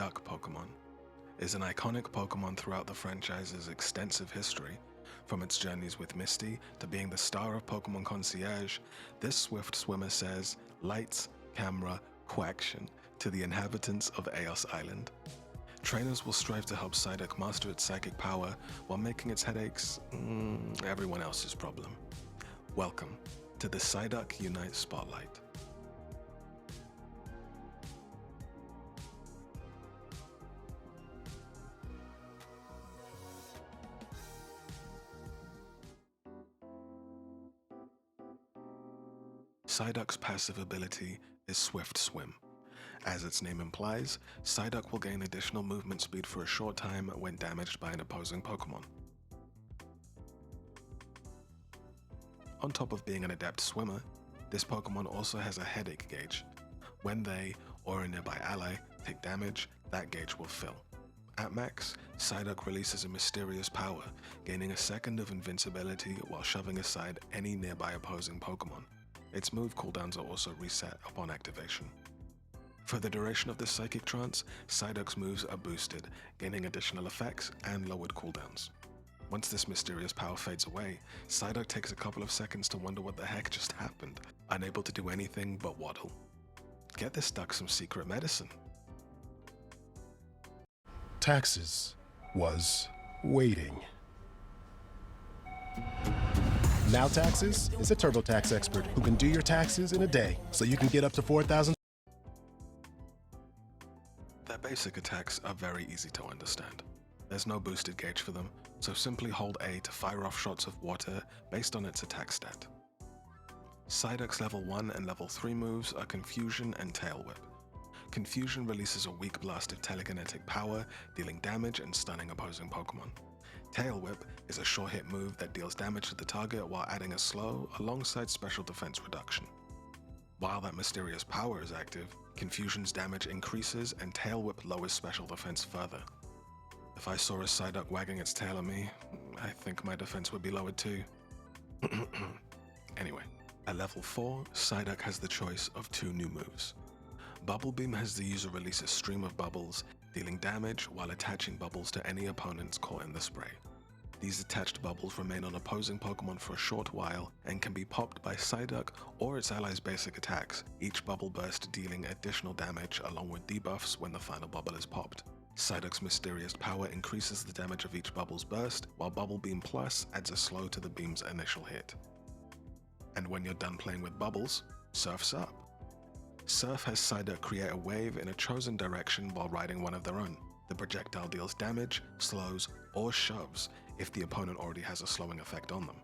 Psyduck Pokemon is an iconic Pokemon throughout the franchise's extensive history. From its journeys with Misty to being the star of Pokemon Concierge, this swift swimmer says, lights, camera, quaction to the inhabitants of Eos Island. Trainers will strive to help Psyduck master its psychic power while making its headaches everyone else's problem. Welcome to the Psyduck Unite Spotlight. Psyduck's passive ability is Swift Swim. As its name implies, Psyduck will gain additional movement speed for a short time when damaged by an opposing Pokemon. On top of being an adept swimmer, this Pokemon also has a headache gauge. When they, or a nearby ally, take damage, that gauge will fill. At max, Psyduck releases a mysterious power, gaining a second of invincibility while shoving aside any nearby opposing Pokemon. Its move cooldowns are also reset upon activation. For the duration of this psychic trance, Psyduck's moves are boosted, gaining additional effects and lowered cooldowns. Once this mysterious power fades away, Psyduck takes a couple of seconds to wonder what the heck just happened, unable to do anything but waddle. Get this duck some secret medicine. Taxes was waiting. Now Taxes is a TurboTax expert who can do your taxes in a day, so you can get up to $4,000. Their basic attacks are very easy to understand. There's no boosted gauge for them, so simply hold A to fire off shots of water based on its attack stat. Psyduck's level 1 and level 3 moves are Confusion and Tail Whip. Confusion releases a weak blast of telekinetic power, dealing damage and stunning opposing Pokemon. Tail Whip is a short hit move that deals damage to the target while adding a slow alongside special defense reduction. While that mysterious power is active, Confusion's damage increases and Tail Whip lowers special defense further. If I saw a Psyduck wagging its tail at me, I think my defense would be lowered too. Anyway, at level 4, Psyduck has the choice of 2 new moves. Bubble Beam has the user release a stream of bubbles, dealing damage while attaching bubbles to any opponents caught in the spray. These attached bubbles remain on opposing Pokemon for a short while and can be popped by Psyduck or its allies' basic attacks, each bubble burst dealing additional damage along with debuffs when the final bubble is popped. Psyduck's mysterious power increases the damage of each bubble's burst, while Bubble Beam Plus adds a slow to the beam's initial hit. And when you're done playing with bubbles, Surf's up. Surf has Psyduck create a wave in a chosen direction while riding one of their own. The projectile deals damage, slows, or shoves if the opponent already has a slowing effect on them.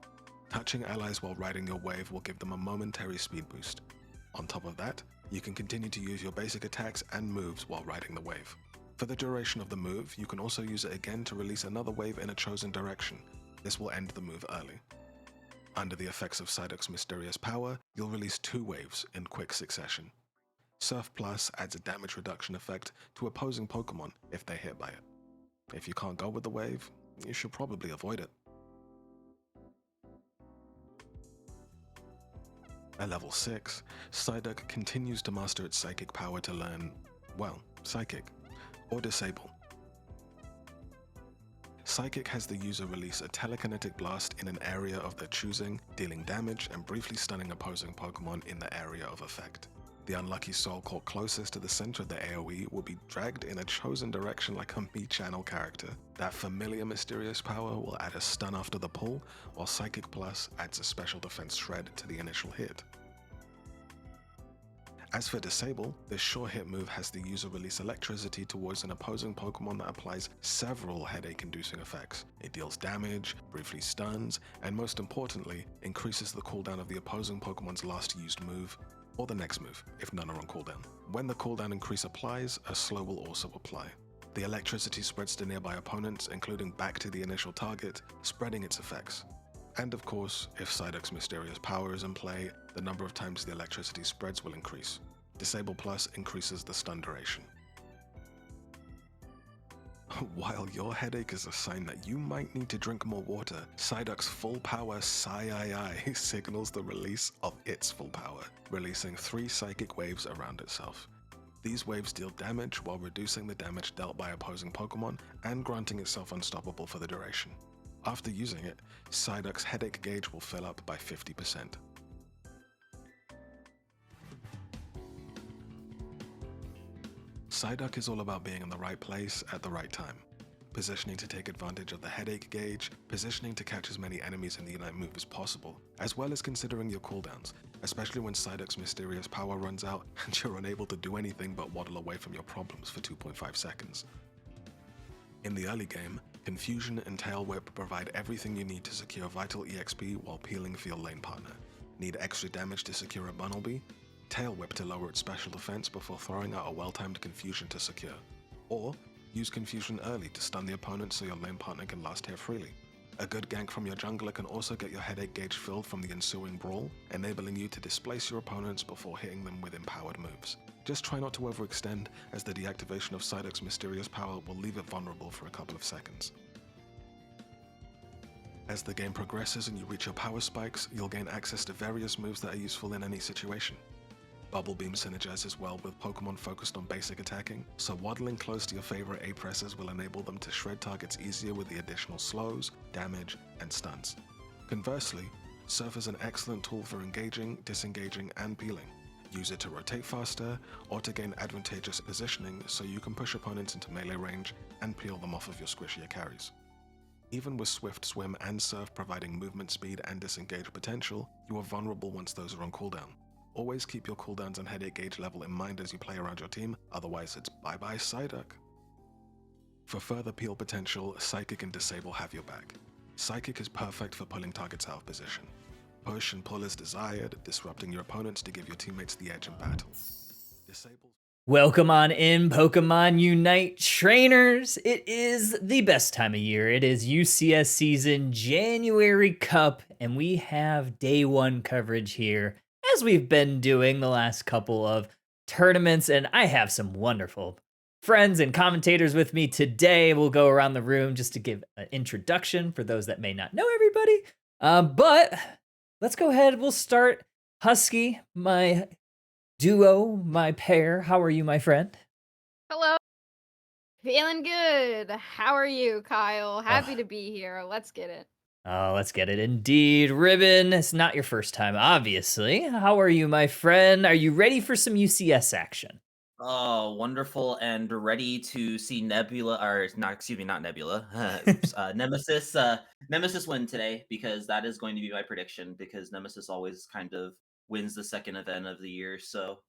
Touching allies while riding your wave will give them a momentary speed boost. On top of that, you can continue to use your basic attacks and moves while riding the wave. For the duration of the move, you can also use it again to release another wave in a chosen direction. This will end the move early. Under the effects of Psyduck's mysterious power, you'll release 2 waves in quick succession. Surf Plus adds a damage reduction effect to opposing Pokemon if they're hit by it. If you can't go with the wave, you should probably avoid it. At level 6, Psyduck continues to master its psychic power to learn, well, Psychic, or Disable. Psychic has the user release a telekinetic blast in an area of their choosing, dealing damage and briefly stunning opposing Pokemon in the area of effect. The unlucky soul caught closest to the center of the AoE will be dragged in a chosen direction like a Mii channel character. That familiar mysterious power will add a stun after the pull, while Psychic Plus adds a special defense shred to the initial hit. As for Disable, this short hit move has the user release electricity towards an opposing Pokemon that applies several headache-inducing effects. It deals damage, briefly stuns, and most importantly, increases the cooldown of the opposing Pokemon's last used move, or the next move, if none are on cooldown. When the cooldown increase applies, a slow will also apply. The electricity spreads to nearby opponents, including back to the initial target, spreading its effects. And of course, if Psyduck's mysterious power is in play, the number of times the electricity spreads will increase. Disable Plus increases the stun duration. While your headache is a sign that you might need to drink more water, Psyduck's full power Psy-I-I signals the release of its full power, releasing 3 psychic waves around itself. These waves deal damage while reducing the damage dealt by opposing Pokemon and granting itself unstoppable for the duration. After using it, Psyduck's headache gauge will fill up by 50%. Psyduck is all about being in the right place at the right time. Positioning to take advantage of the headache gauge, positioning to catch as many enemies in the Unite move as possible, as well as considering your cooldowns, especially when Psyduck's mysterious power runs out and you're unable to do anything but waddle away from your problems for 2.5 seconds. In the early game, Confusion and Tail Whip provide everything you need to secure vital EXP while peeling for your lane partner. Need extra damage to secure a Bunnelby? Tail Whip to lower its special defense before throwing out a well-timed Confusion to secure. Or, use Confusion early to stun the opponent so your lane partner can last here freely. A good gank from your jungler can also get your headache gauge filled from the ensuing brawl, enabling you to displace your opponents before hitting them with empowered moves. Just try not to overextend, as the deactivation of Psyduck's mysterious power will leave it vulnerable for a couple of seconds. As the game progresses and you reach your power spikes, you'll gain access to various moves that are useful in any situation. Bubble Beam synergizes well with Pokemon focused on basic attacking, so waddling close to your favorite A-presses will enable them to shred targets easier with the additional slows, damage, and stuns. Conversely, Surf is an excellent tool for engaging, disengaging, and peeling. Use it to rotate faster, or to gain advantageous positioning so you can push opponents into melee range and peel them off of your squishier carries. Even with Swift Swim and Surf providing movement speed and disengage potential, you are vulnerable once those are on cooldown. Always keep your cooldowns and headache gauge level in mind as you play around your team, otherwise it's bye-bye Psyduck. For further peel potential, Psychic and Disable have your back. Psychic is perfect for pulling targets out of position. Push and pull as desired, disrupting your opponents to give your teammates the edge in battle. Disable. Welcome on in, Pokemon Unite trainers. It is the best time of year. It is UCS season, January Cup, and we have day one coverage here, as we've been doing the last couple of tournaments, and I have some wonderful friends and commentators with me today. We'll go around the room just to give an introduction for those that may not know everybody. But let's go ahead. We'll start. Husky, my duo, my pair. How are you, my friend? Hello. Feeling good. How are you, Kyle? Happy Oh. to be here. Let's get it. Oh, let's get it. Indeed. Ribbon, it's not your first time, obviously. How are you, my friend? Are you ready for some UCS action? Oh, wonderful, and ready to see Nebula, or not, excuse me, not Nebula. Oops, Nemesis win today, because that is going to be my prediction, because Nemesis always kind of wins the second event of the year, so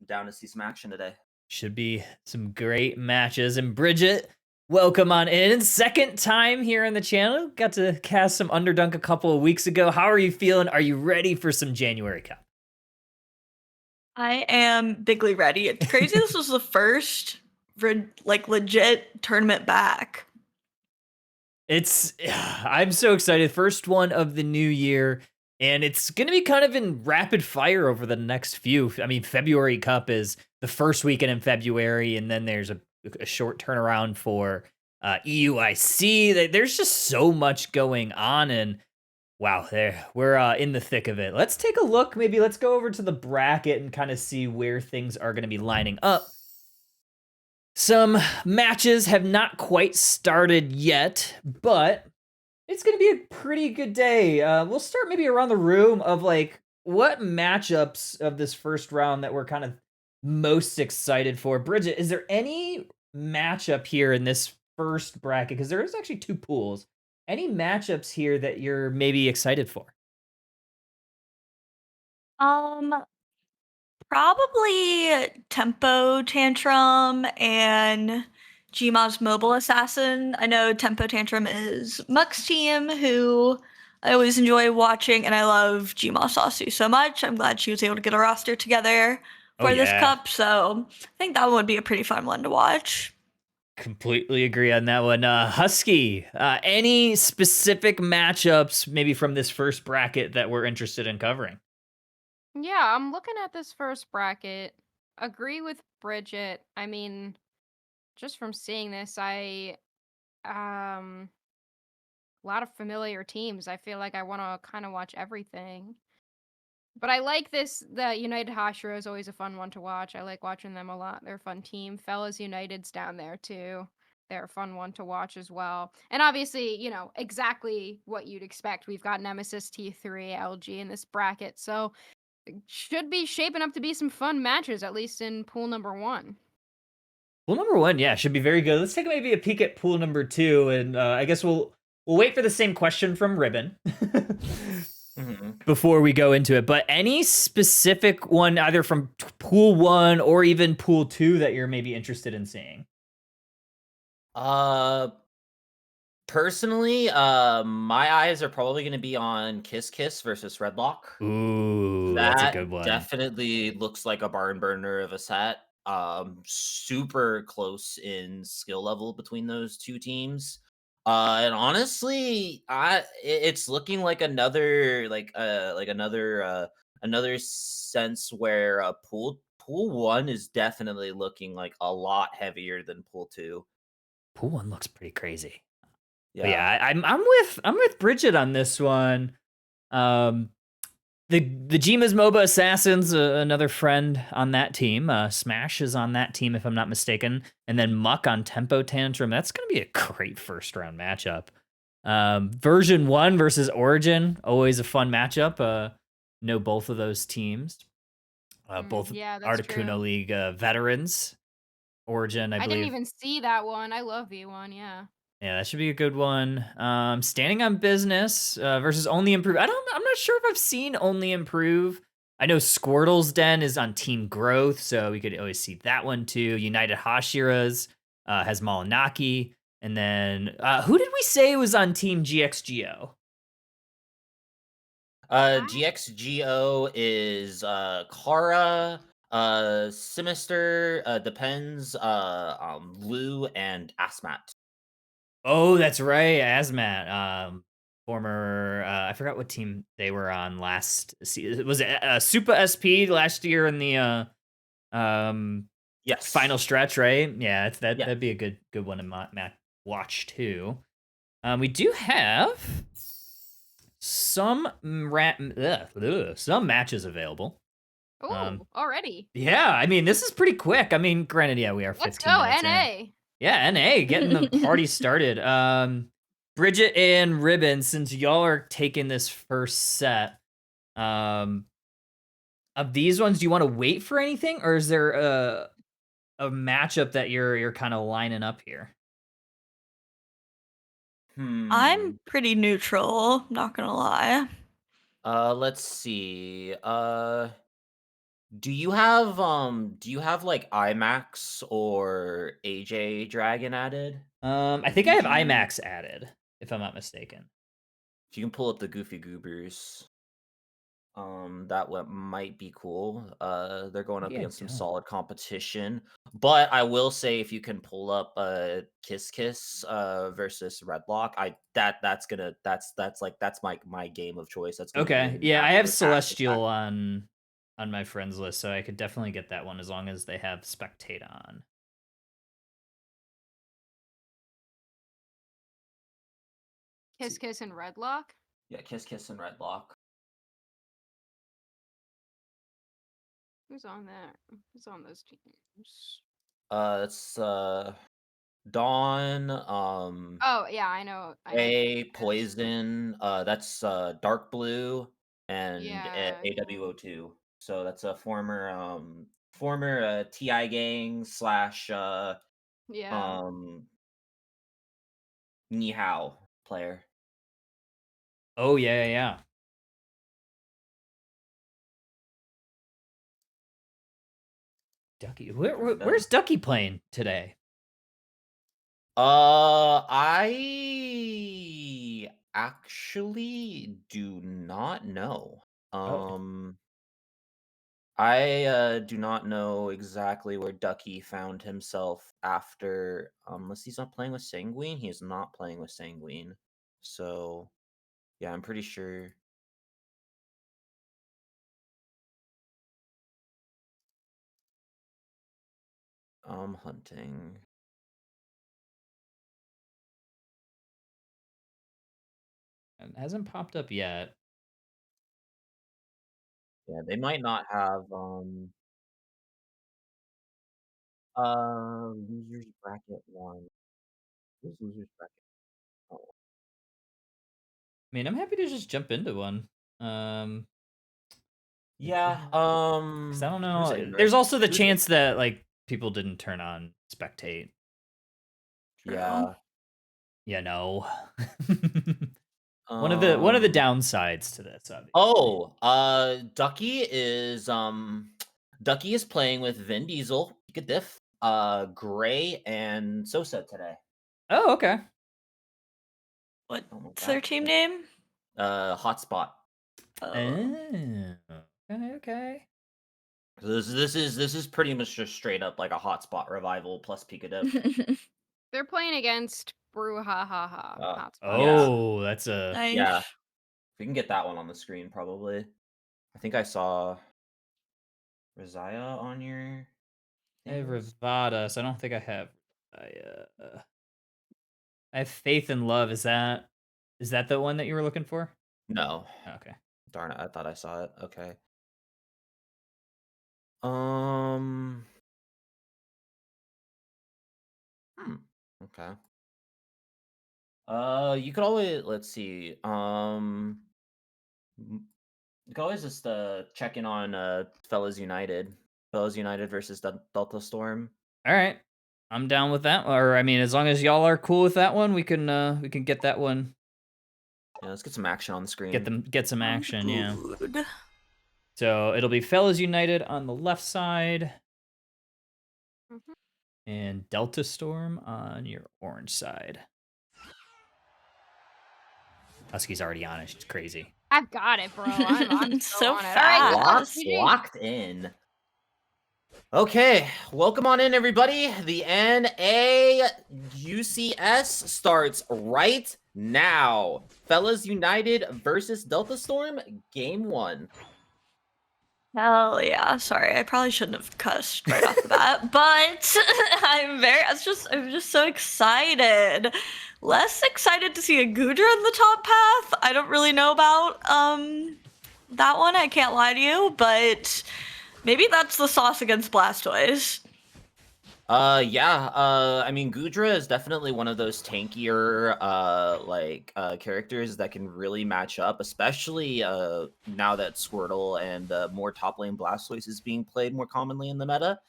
I'm down to see some action today. Should be some great matches. And Bridget, welcome on in. Second time here on the channel. Got to cast some Underdunk a couple of weeks ago. How are you feeling? Are you ready for some January Cup? I am bigly ready. It's crazy this was the first legit tournament back. I'm so excited. First one of the new year, and it's going to be kind of in rapid fire over the next few. I mean, February Cup is the first weekend in February, and then there's a short turnaround for EUIC. There's just so much going on, and wow, we're in the thick of it. Let's take a look. Maybe let's go over to the bracket and kind of see where things are going to be lining up. Some matches have not quite started yet, but it's going to be a pretty good day. We'll start maybe around the room of like what matchups of this first round that we're kind of most excited for. Bridget, is there any matchup here in this first bracket? Because there is actually two pools. Any matchups here that you're maybe excited for? Probably Tempo Tantrum and Gmod's Mobile Assassin. I know Tempo Tantrum is Muck's team, who I always enjoy watching, and I love Gmod Sasu so much. I'm glad she was able to get a roster together for this cup, so I think that would be a pretty fun one to watch. Completely agree on that one. Husky, any specific matchups maybe from this first bracket that we're interested in covering? Yeah, I'm looking at this first bracket. Agree with Bridget. I mean, just from seeing this, a lot of familiar teams. I feel like I want to kind of watch everything. But I like this. The United Hashira is always a fun one to watch. I like watching them a lot. They're a fun team. Fellas United's down there too. They're a fun one to watch as well. And obviously, exactly what you'd expect. We've got Nemesis T3, LG in this bracket. So it should be shaping up to be some fun matches, at least in pool number 1. Pool number 1, yeah, should be very good. Let's take maybe a peek at pool number 2, and I guess we'll wait for the same question from Ribbon before we go into it. But any specific one, either from pool 1 or even pool 2, that you're maybe interested in seeing? Personally, my eyes are probably going to be on Kiss Kiss versus Redlock. Ooh, that's a good That one. definitely looks like a barn burner of a set. Super close in skill level between those two teams. And honestly, it's looking like another sense where pool 1 is definitely looking like a lot heavier than pool 2. Pool 1 looks pretty crazy. But Yeah. yeah, I'm with Bridget on this one. The Jima's MOBA Assassins, another friend on that team. Smash is on that team, if I'm not mistaken. And then Muck on Tempo Tantrum. That's going to be a great first round matchup. Version 1 versus Origin, always a fun matchup. Know both of those teams. Both Yeah, that's Articuno true. League veterans. Origin, I I didn't believe. even see that one. I love V1, yeah. Yeah, that should be a good one. Standing on Business versus Only Improve. I'm not sure if I've seen Only Improve. I know Squirtle's Den is on Team Growth, so we could always see that one too. United Hashira's has Malinaki. And then who did we say was on Team GXGO? GXGO is Kara, Sinister, Depends, Lou, and Asmat. Oh, that's right, Asmat. Former, I forgot what team they were on last season. Was it Super SP last year in the Yes. final stretch, right? Yeah, Yeah. that'd be a good one to watch too. We do have some some matches available. Oh, already. Yeah, I mean, this is pretty quick. I mean, granted, yeah, we are Let's 15 go, minutes in. NA. Yeah, NA getting the party started. Bridget and Ribbon, since y'all are taking this first set, of these ones, do you want to wait for anything, or is there a matchup that you're kind of lining up here? I'm pretty neutral, not gonna lie. Let's see. Do you have like IMAX or AJ Dragon added? I think I have IMAX added, if I'm not mistaken. If you can pull up the Goofy Goobers, that might be cool. They're going up Maybe I against some don't. solid competition. But I will say, if you can pull up Kiss Kiss versus Redlock, that's my game of choice. That's gonna be Okay, an yeah, I have absolute Celestial on my friends list, so I could definitely get that one as long as they have Spectate on. Kiss Kiss and Redlock. Yeah, Kiss Kiss and Redlock. Who's on there? Who's on those teams? It's Dawn, Oh yeah, I know. A Kiss Kiss. Poison, that's Dark Blue and Yeah. AWO2. So that's a former TI gang slash Yeah. Ni Hao player. Oh yeah, yeah. Ducky, where's Ducky playing today? I actually do not know. Oh, I do not know exactly where Ducky found himself after, unless he's not playing with Sanguine. He is not playing with Sanguine. So, yeah, I'm pretty sure. Hunting. it hasn't popped up yet. Yeah, they might not have losers bracket 1. Who's losers bracket? Oh, I mean, I'm happy to just jump into one. yeah, 'Cause I don't who's know. in There's also the who's in- chance that like people didn't turn on spectate. True. Yeah. You know. One of the Um downsides to this, obviously. Oh, Ducky is playing with Vin Diesel, Pika Diff, Gray, and Sosa today. Oh, okay. What's Oh my their God. team name? Hotspot. Oh, okay. So this is pretty much just straight up like a Hotspot revival plus Pika Diff. They're playing against Brouhaha Hotspot. Oh, that's a Nice. Yeah. We can get that one on the screen probably. I think I saw Razaya on your I have things. Rivada, so I don't think I have. I have Faith and Love. Is that the one that you were looking for? No. Okay. Darn it, I thought I saw it. Okay. Um. Okay. You could always let's see. You could always just check in on Fellas United. Fellas United versus Delta Storm. All right. I'm down with that. Or I mean, as long as y'all are cool with that one, we can get that one. Yeah, let's get some action on the screen. Get some action, yeah. Good. So it'll be Fellas United on the left side. Mhm. And Delta Storm on your orange side. Husky's already on it. She's crazy. I've got it, bro. I'm So on it. fast. All right, Locked, GG. locked in. Okay, welcome on in, everybody. The NA UCS starts right now. Fellas United versus Delta Storm, game 1. Hell yeah. Sorry, I probably shouldn't have cussed right off the bat, but I'm just so excited. Less excited to see a Gudra in the top path. I don't really know about that one, I can't lie to you, but maybe that's the sauce against Blastoise. Yeah, I mean, Gudra is definitely one of those tankier, characters that can really match up, especially, now that Squirtle and, more top lane Blastoise is being played more commonly in the meta.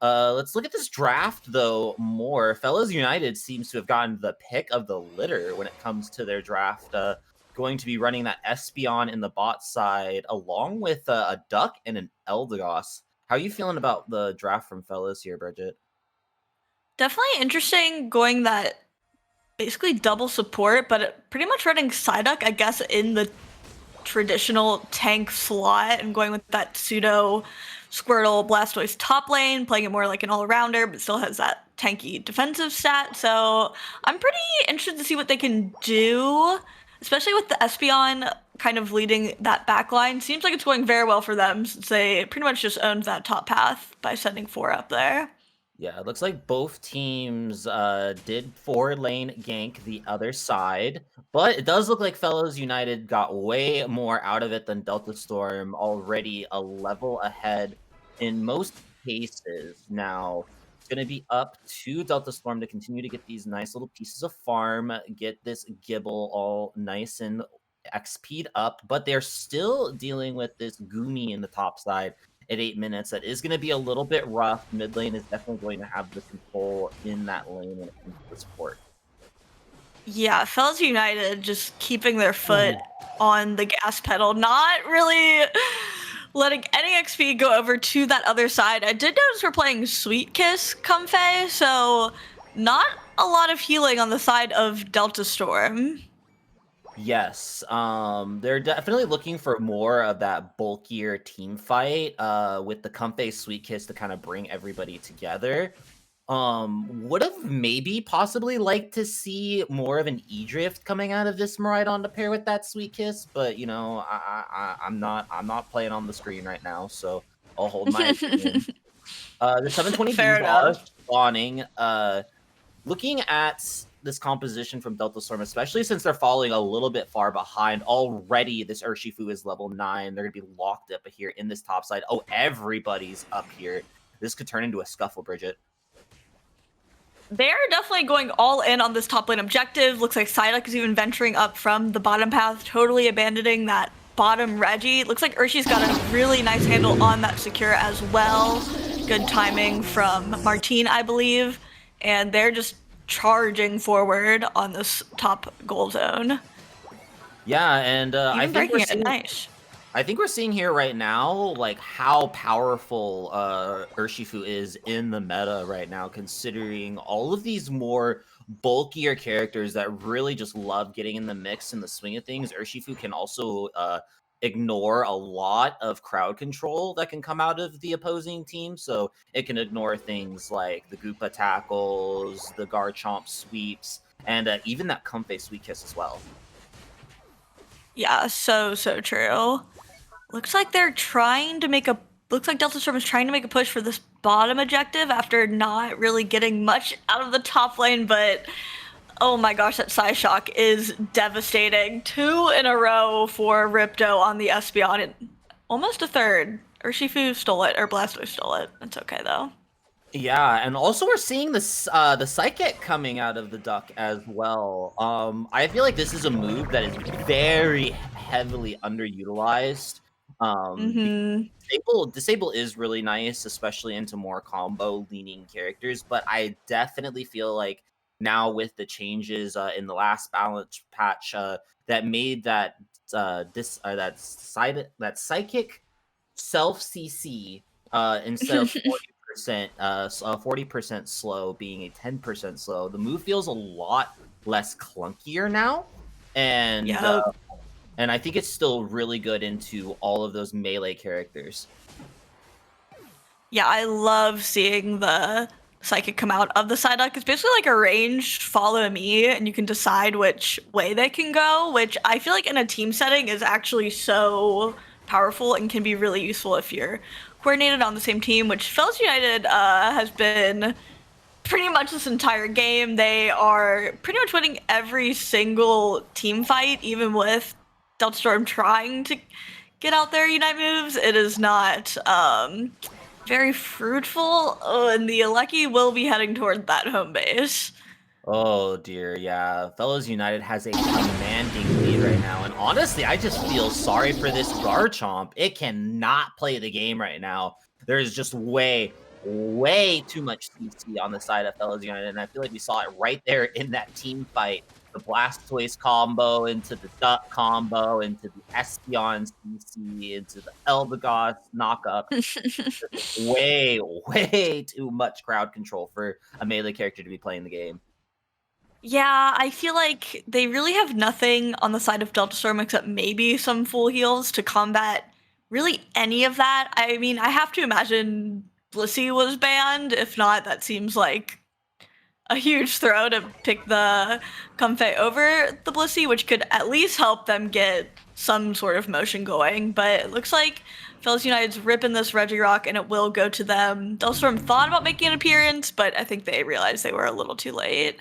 Let's look at this draft, though, more. Fellas United seems to have gotten the pick of the litter when it comes to their draft, going to be running that Espeon in the bot side, along with, a Duck and an Eldegoss. How are you feeling about the draft from Fellas here, Bridget? Definitely interesting going that basically double support, but pretty much running Psyduck, I guess, in the traditional tank slot and going with that pseudo Squirtle Blastoise top lane, playing it more like an all-rounder, but still has that tanky defensive stat. So I'm pretty interested to see what they can do, especially with the Espeon kind of leading that backline. Seems like it's going very well for them since they pretty much just owned that top path by sending 4 up there. Yeah, it looks like both teams did 4-lane gank the other side, but it does look like Fellows United got way more out of it than Delta Storm, already a level ahead in most cases. Now, it's going to be up to Delta Storm to continue to get these nice little pieces of farm, get this Gibble all nice and XP'd up, but they're still dealing with this Goonie in the top side at 8 minutes. That is going to be a little bit rough. Mid lane is definitely going to have the control in that lane when it comes to the support. Yeah, Fellas United just keeping their foot on the gas pedal, not really letting any XP go over to that other side. I did notice we're playing Sweet Kiss Comfey, so not a lot of healing on the side of Delta Storm. Yes, they're definitely looking for more of that bulkier team fight with the Comfey Sweet Kiss to kind of bring everybody together. Would have maybe possibly liked to see more of an E-Drift coming out of this Miraidon to pair with that Sweet Kiss, but you know, I'm not playing on the screen right now, so I'll hold my opinion. The 720 Fair Bs are enough. spawning. Looking at this composition from Delta Storm, especially since they're falling a little bit far behind. Already, this Urshifu is level 9. They're going to be locked up here in this top side. Oh, everybody's up here. This could turn into a scuffle, Bridget. They're definitely going all in on this top lane objective. Looks like Psyduck is even venturing up from the bottom path, totally abandoning that bottom Reggie. Looks like Urshi's got a really nice handle on that secure as well. Good timing from Martine, I believe. And they're just charging forward on this top goal zone. Yeah, and I think we're seeing, nice. I think we're seeing here right now, like, how powerful Urshifu is in the meta right now, considering all of these more bulkier characters that really just love getting in the mix and the swing of things. Urshifu can also ignore a lot of crowd control that can come out of the opposing team. So it can ignore things like the Goopa tackles, the Garchomp sweeps, and even that Comfey Sweet Kiss as well. Yeah, so true. Looks like they're trying to make a... Looks like Delta Storm is trying to make a push for this bottom objective after not really getting much out of the top lane, but... Oh my gosh, that Psyshock is devastating. 2 in a row for Ripto on the Espeon. And almost a third. Urshifu stole it, or Blastoise stole it. That's okay, though. Yeah, and also we're seeing the Psychic coming out of the Duck as well. I feel like this is a move that is very heavily underutilized. Disable is really nice, especially into more combo-leaning characters, but I definitely feel like now with the changes in the last balance patch that made that Psychic self CC instead of 40% slow being a 10% slow, the move feels a lot less clunkier now, and and I think it's still really good into all of those melee characters. Yeah, I love seeing the Psychic come out of the Psyduck. It's basically like a ranged follow me, and you can decide which way they can go, which I feel like in a team setting is actually so powerful and can be really useful if you're coordinated on the same team, which Fellas United has been pretty much this entire game. They are pretty much winning every single team fight, even with Delta Storm trying to get out their Unite moves. It is not very fruitful, and the Alecki will be heading toward that home base. Oh dear, yeah. Fellows United has a commanding lead right now, and honestly, I just feel sorry for this Garchomp. It cannot play the game right now. There is just way too much CC on the side of Fellows United, and I feel like we saw it right there in that team fight. The Blastoise combo into the Duck combo into the Espeon CC into the Eldegoss knockup. way too much crowd control for a melee character to be playing the game. Yeah, I feel like they really have nothing on the side of Delta Storm except maybe some full heals to combat really any of that. I mean, I have to imagine Blissey was banned. If not, that seems like a huge throw to pick the Comfey over the Blissey, which could at least help them get some sort of motion going. But it looks like Fellas United's ripping this Regirock, and it will go to them. Delta Storm thought about making an appearance, but I think they realized they were a little too late.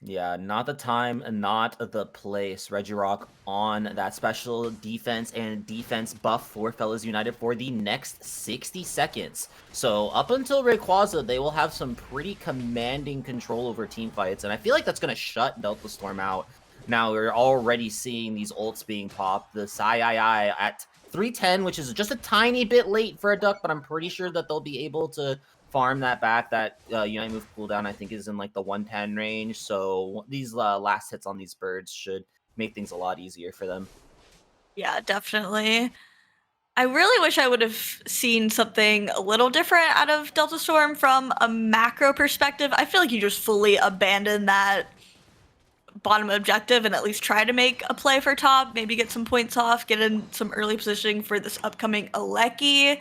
Yeah, not the time and not the place. Regirock on that special defense and defense buff for Fellas United for the next 60 seconds. So up until Rayquaza, they will have some pretty commanding control over team fights, and I feel like that's going to shut Delta Storm out. Now, we're already seeing these ults being popped. The Sai at 310, which is just a tiny bit late for a Duck, but I'm pretty sure that they'll be able to farm that back. That Unite move cooldown, I think, is in like the 110 range. So these last hits on these birds should make things a lot easier for them. Yeah, definitely. I really wish I would have seen something a little different out of Delta Storm from a macro perspective. I feel like you just fully abandon that bottom objective and at least try to make a play for top, maybe get some points off, get in some early positioning for this upcoming Alecki,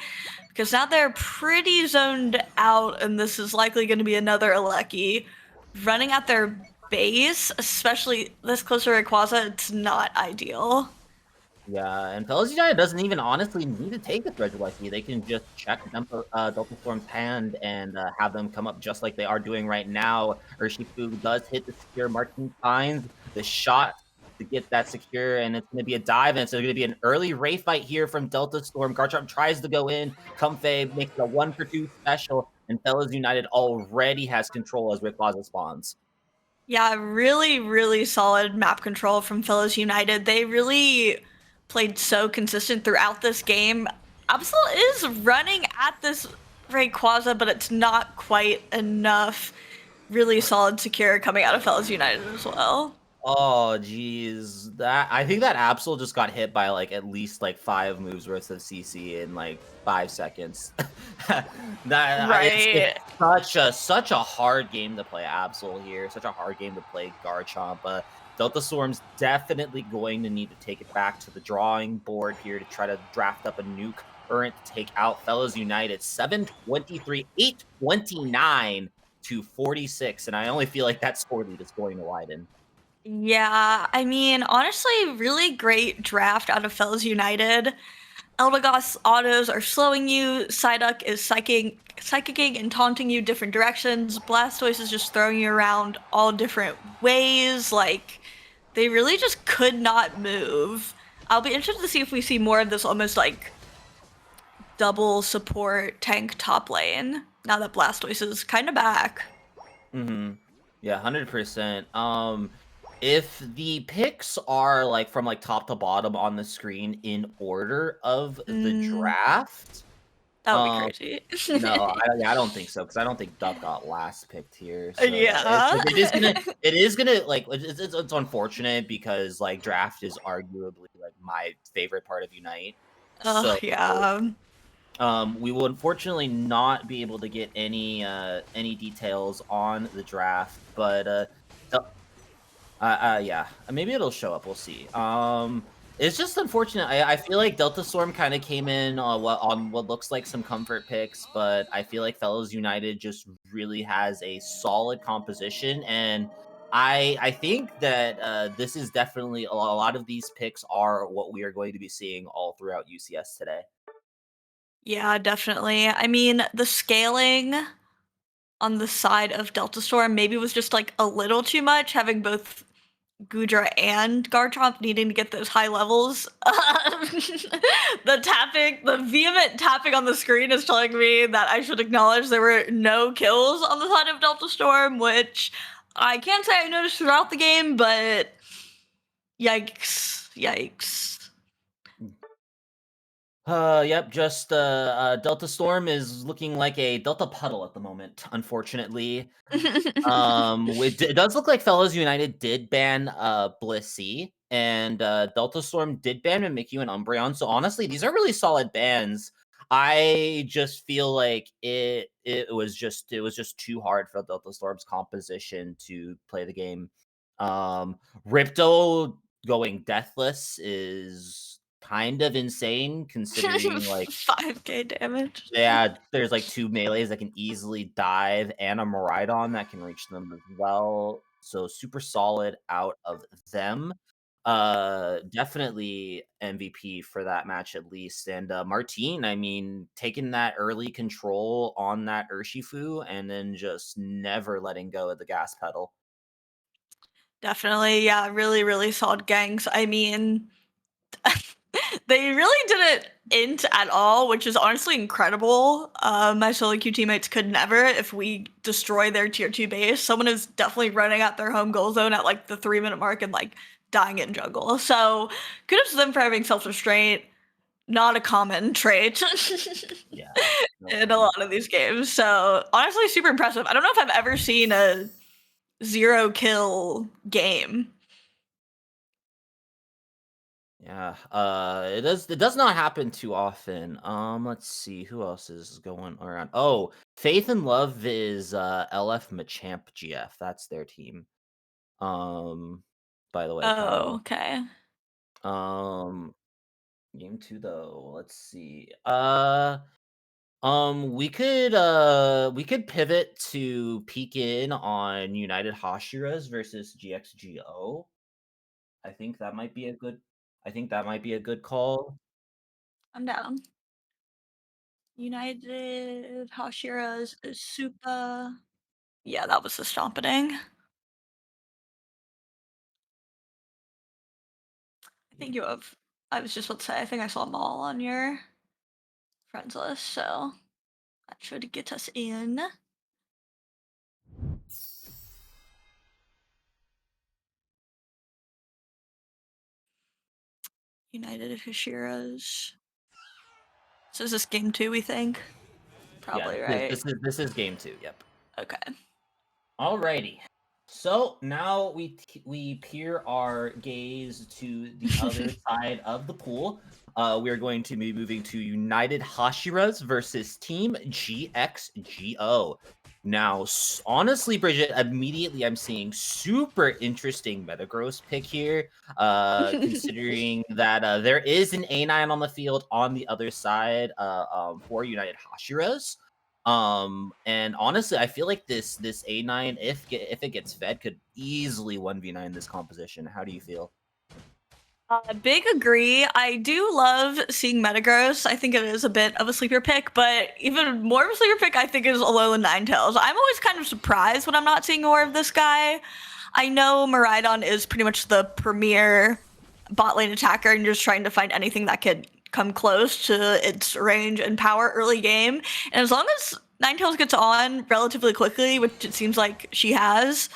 because now they're pretty zoned out, and this is likely going to be another Alecki running at their base, especially this close to Rayquaza. It's not ideal. Yeah, and Fellas United doesn't even honestly need to take the Treasure Lucky. They can just check Delta Storm's hand and have them come up just like they are doing right now. Urshifu does hit the secure. Martin finds the shot to get that secure, and it's going to be a dive, and it's going to be an early Ray fight here from Delta Storm. Garchomp tries to go in. Comfey makes it a 1-for-2 special, and Fellas United already has control as Rayquaza spawns. Yeah, really, really solid map control from Fellas United. They really played so consistent throughout this game. Absol is running at this Rayquaza, but it's not quite enough. Really solid secure coming out of Fellas United as well. Oh, geez. I think that Absol just got hit by like at least like 5 moves worth of CC in like 5 seconds. Right. It's such a hard game to play Absol here. Such a hard game to play Garchomp. Delta Storm's definitely going to need to take it back to the drawing board here to try to draft up a new current to take out Fellas United. 7-23, 8-29 to 46, and I only feel like that score lead is going to widen. Yeah, I mean, honestly, really great draft out of Fellas United. Eldegoss autos are slowing you. Psyduck is psychicking and taunting you different directions. Blastoise is just throwing you around all different ways. Like, they really just could not move. I'll be interested to see if we see more of this almost like double support tank top lane now that Blastoise is kind of back. Yeah, 100%. If the picks are like from like top to bottom on the screen in order of the draft, That would be crazy. no, I don't think so, because I don't think Duck got last picked here. So Yeah. it is gonna like it's unfortunate because like draft is arguably like my favorite part of Unite. Oh, yeah. We will unfortunately not be able to get any details on the draft, but yeah, maybe it'll show up. We'll see. It's just unfortunate. I feel like Delta Storm kind of came in on what looks like some comfort picks, but I feel like Fellows United just really has a solid composition, and I think that this is definitely a lot of these picks are what we are going to be seeing all throughout UCS today. Yeah, definitely. I mean, the scaling on the side of Delta Storm maybe was just like a little too much, having both Gudra and Garchomp needing to get those high levels. The vehement tapping on the screen is telling me that I should acknowledge there were no kills on the side of Delta Storm, which I can't say I noticed throughout the game, but yikes. Yep, just Delta Storm is looking like a Delta puddle at the moment, unfortunately. It does look like Fellows United did ban Blissey, and Delta Storm did ban Mimikyu and Umbreon. So honestly, these are really solid bans. I just feel like it was just too hard for Delta Storm's composition to play the game. Ripto going deathless is kind of insane considering like 5k damage. yeah, there's like 2 melees that can easily dive and a Miraidon that can reach them as well. So super solid out of them. Definitely MVP for that match at least. And Martine, I mean, taking that early control on that Urshifu and then just never letting go of the gas pedal. Definitely, yeah, really, really solid gangs. I mean, they really didn't int at all, which is honestly incredible. My solo queue teammates could never if we destroy their tier 2 base. Someone is definitely running at their home goal zone at like the 3-minute mark and like dying in jungle. So kudos to them for having self-restraint. Not a common trait Yeah. in a lot of these games. So honestly, super impressive. I don't know if I've ever seen a 0 kill game. Yeah, it does not happen too often. Let's see who else is going around. Oh, Faith and Love is LF Machamp GF. That's their team. By the way, Oh, Kyle. okay. Game 2 though. Let's see. We could pivot to peek in on United Hashiras versus GXGO. I think that might be a good I think that might be a good call. I'm down. United, Hashira's, Supa. Yeah, that was the stompening. I think you have. I was just about to say, I think I saw Maul on your friends list, so that should get us in. United Hashira's. So is this game 2, we think? Probably, Yeah, right? this is game 2. Yep. Okay. Alrighty. So now we peer our gaze to the other side of the pool. We are going to be moving to United Hashiras versus Team GXGO. Now, honestly, Bridget, immediately I'm seeing super interesting Metagross pick here, considering that there is an A9 on the field on the other side for United Hashiras. And honestly, I feel like this A9, if it gets fed, could easily 1v9 this composition. How do you feel? Big agree. I do love seeing Metagross. I think it is a bit of a sleeper pick, but even more of a sleeper pick, I think, is Alolan Ninetales. I'm always kind of surprised when I'm not seeing more of this guy. I know Miraidon is pretty much the premier bot lane attacker, and you're just trying to find anything that could come close to its range and power early game. And as long as Ninetales gets on relatively quickly, which it seems like she has,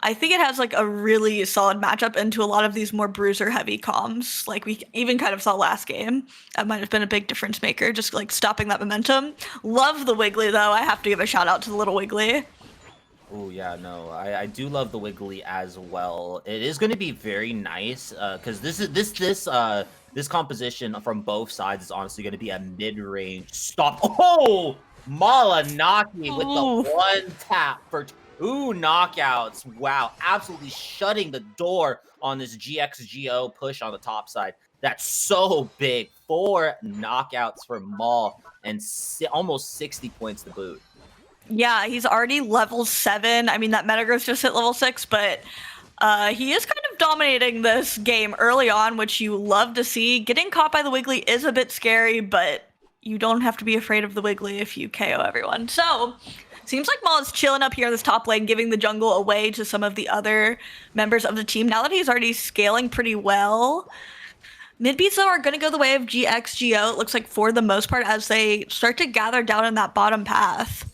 I think it has like a really solid matchup into a lot of these more bruiser heavy comms. Like we even kind of saw last game. That might have been a big difference maker, just like stopping that momentum. Love the Wiggly though. I have to give a shout out to the little Wiggly. Oh yeah, no, I do love the Wiggly as well. It is going to be very nice because this composition from both sides is honestly going to be a mid-range stop. Oh, Malanaki with the one tap for 2 knockouts. Wow, absolutely shutting the door on this GXGO push on the top side. That's so big. 4 knockouts for Maul and almost 60 points to boot. Yeah, he's already level 7. I mean, that Metagross just hit level 6, but he is kind of dominating this game early on, which you love to see. Getting caught by the Wiggly is a bit scary, but you don't have to be afraid of the Wiggly if you KO everyone. So, seems like Maul is chilling up here in this top lane, giving the jungle away to some of the other members of the team. Now that he's already scaling pretty well, mid beats though are going to go the way of GXGO, it looks like, for the most part, as they start to gather down in that bottom path.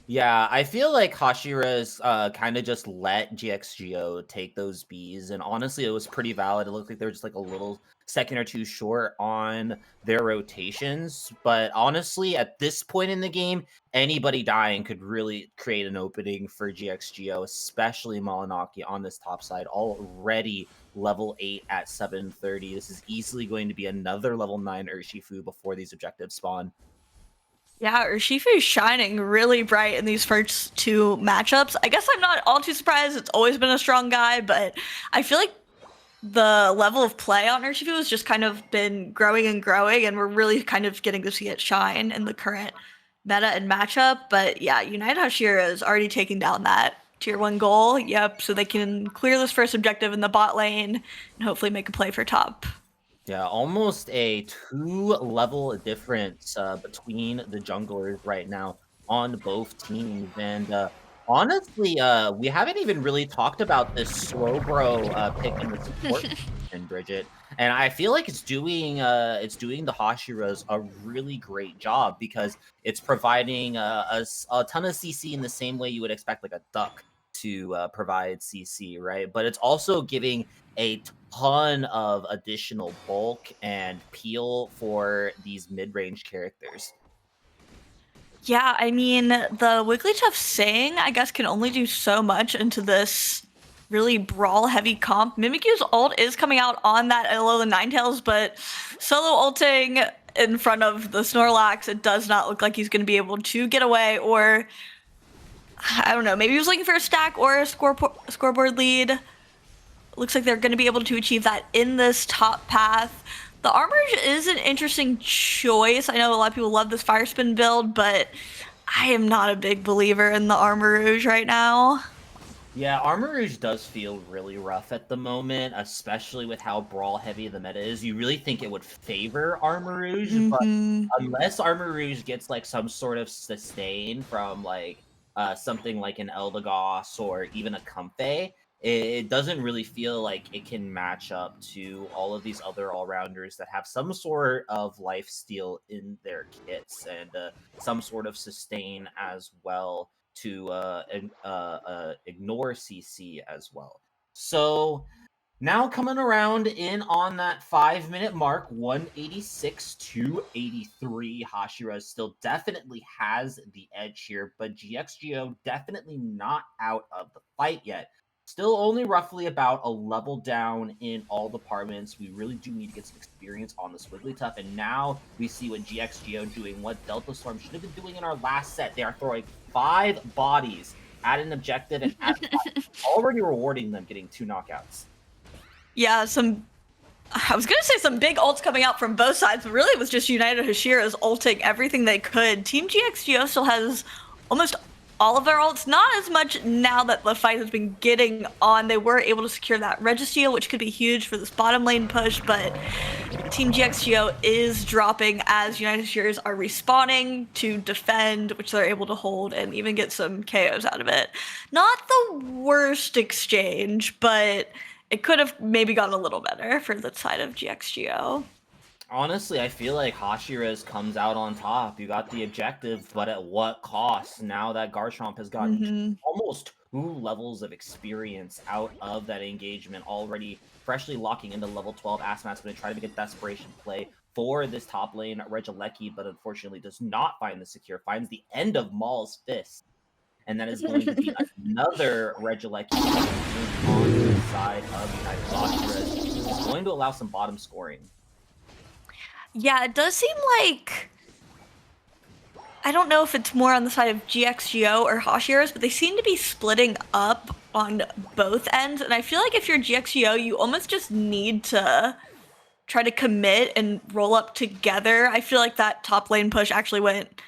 Yeah, I feel like Hashira's kind of just let GXGO take those Bs, and honestly, it was pretty valid. It looked like they were just like a little second or two short on their rotations. But honestly, at this point in the game, anybody dying could really create an opening for GXGO, especially Malanaki on this top side, already level 8 at 730. This is easily going to be another level 9 Urshifu before these objectives spawn. Yeah, Urshifu's shining really bright in these first 2 matchups. I guess I'm not all too surprised. It's always been a strong guy, but I feel like the level of play on Urshifu has just kind of been growing and growing, and we're really kind of getting to see it shine in the current meta and matchup. But yeah, United Hashira is already taking down that tier 1 goal. Yep, so they can clear this first objective in the bot lane and hopefully make a play for top. Yeah, almost a 2-level difference between the junglers right now on both teams. And honestly, we haven't even really talked about this Slowbro pick in the support position, Bridget. And I feel like it's doing the Hashiras a really great job because it's providing a ton of CC in the same way you would expect like a duck to provide CC, right? But it's also giving a ton of additional bulk and peel for these mid-range characters. Yeah, I mean, the Wigglytuff Sing, I guess, can only do so much into this really brawl-heavy comp. Mimikyu's ult is coming out on that Alolan Ninetales, but solo ulting in front of the Snorlax, it does not look like he's going to be able to get away, or I don't know, maybe he was looking for a stack or a scoreboard lead. Looks like they're going to be able to achieve that in this top path. The Armor is an interesting choice. I know a lot of people love this Fire Spin build, but I am not a big believer in the Armor Rouge right now. Yeah, Armor Rouge does feel really rough at the moment, especially with how brawl heavy the meta is. You really think it would favor Armor Rouge, but Mm-hmm. unless Armor Rouge gets like some sort of sustain from like something like an Eldegoss or even a Comfey, it doesn't really feel like it can match up to all of these other all-rounders that have some sort of lifesteal in their kits and some sort of sustain as well to ignore CC as well. So now coming around in on that 5-minute mark, 186 to 83. Hashira still definitely has the edge here, but GXGO definitely not out of the fight yet. Still only roughly about a level down in all departments. We really do need to get some experience on this Wigglytuff, and now we see what GXGO doing, what Delta Storm should have been doing in our last set. They are throwing 5 bodies at an objective and at already rewarding them getting 2 knockouts. Yeah, I was gonna say some big ults coming out from both sides, but really it was just United Hashira's ulting everything they could. Team GXGO still has almost all of their ults, not as much now that the fight has been getting on. They were able to secure that Registeel, which could be huge for this bottom lane push, but Team GXGO is dropping as United Hashira's are respawning to defend, which they're able to hold and even get some KOs out of it. Not the worst exchange, but it could have maybe gotten a little better for the side of GXGO. Honestly, I feel like Hashira's comes out on top. You got the objective, but at what cost? Now that Garchomp has gotten almost 2 levels of experience out of that engagement, already freshly locking into level 12. Asmat's going to try to make a desperation play for this top lane, Regieleki, but unfortunately does not find the secure, finds the end of Maul's fist. And that is going to be another Regieleki on the side of United Hashira. It's going to allow some bottom scoring. Yeah, it does seem like, I don't know if it's more on the side of GXGO or Hashira's, but they seem to be splitting up on both ends. And I feel like if you're GXGO, you almost just need to try to commit and roll up together. I feel like that top lane push actually went,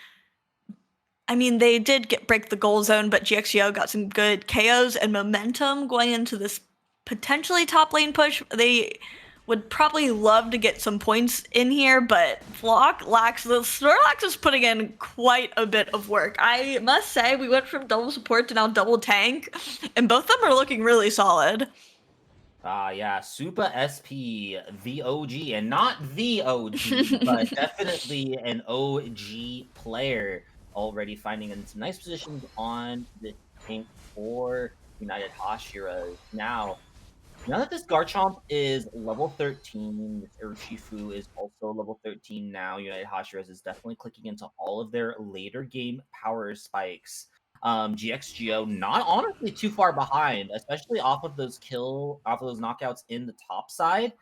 I mean, they did break the goal zone, but GXGO got some good KOs and momentum going into this potentially top lane push. They would probably love to get some points in here, but Snorlax is putting in quite a bit of work. I must say, we went from double support to now double tank, and both of them are looking really solid. Yeah, Super SP, the OG, and not the OG, but definitely an OG player, already finding in some nice positions on the tank for United Hashira. Now that this Garchomp is level 13, this Urshifu is also level 13 now, United Hashira is definitely clicking into all of their later game power spikes. GXGO not honestly too far behind, especially off of those knockouts in the top side.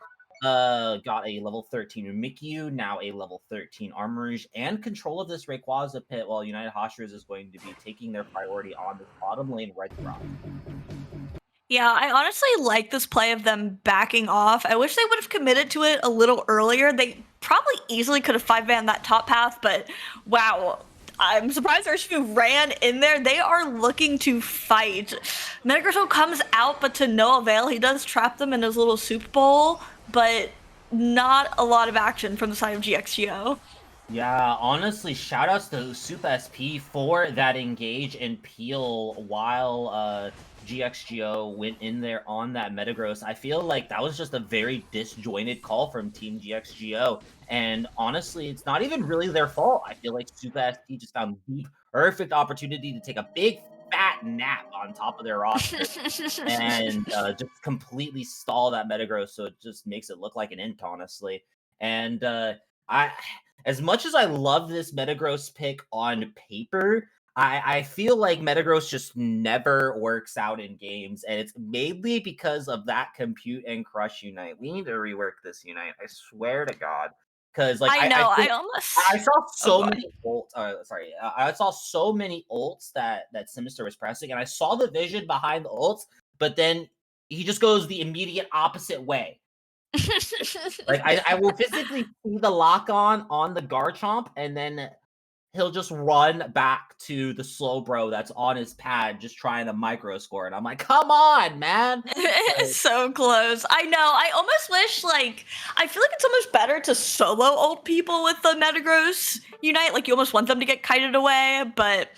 Got a level 13 Mimikyu, now a level 13 Armourouge, and control of this Rayquaza pit, while United Hashira is going to be taking their priority on this bottom lane Red Rock. Yeah, I honestly like this play of them backing off. I wish they would have committed to it a little earlier. They probably easily could have 5-banned that top path, but wow. I'm surprised Urshifu ran in there. They are looking to fight. Metagrosso comes out, but to no avail. He does trap them in his little soup bowl, but not a lot of action from the side of GXGO. Yeah, honestly, shoutouts to Soup SP for that engage and peel while GXGO went in there on that Metagross. I feel like that was just a very disjointed call from Team GXGO. And honestly, it's not even really their fault. I feel like Soup SP just found the perfect opportunity to take a big fat nap on top of their roster and just completely stall that Metagross, so it just makes it look like an int, honestly. And as much as I love this Metagross pick on paper, I feel like Metagross just never works out in games, and it's mainly because of that Compute and Crush Unite. We need to rework this Unite, I swear to God. Because like I know, I saw so boy. many ults. I saw so many ults that Sinister was pressing, and I saw the vision behind the ults, but then he just goes the immediate opposite way. Like I will physically see the lock on the Garchomp, and then he'll just run back to the slow bro that's on his pad just trying to micro score, and I'm like, come on, man. It's so close. I know. I almost wish, like, I feel like it's almost better to solo old people with the Metagross Unite. Like, you almost want them to get kited away, but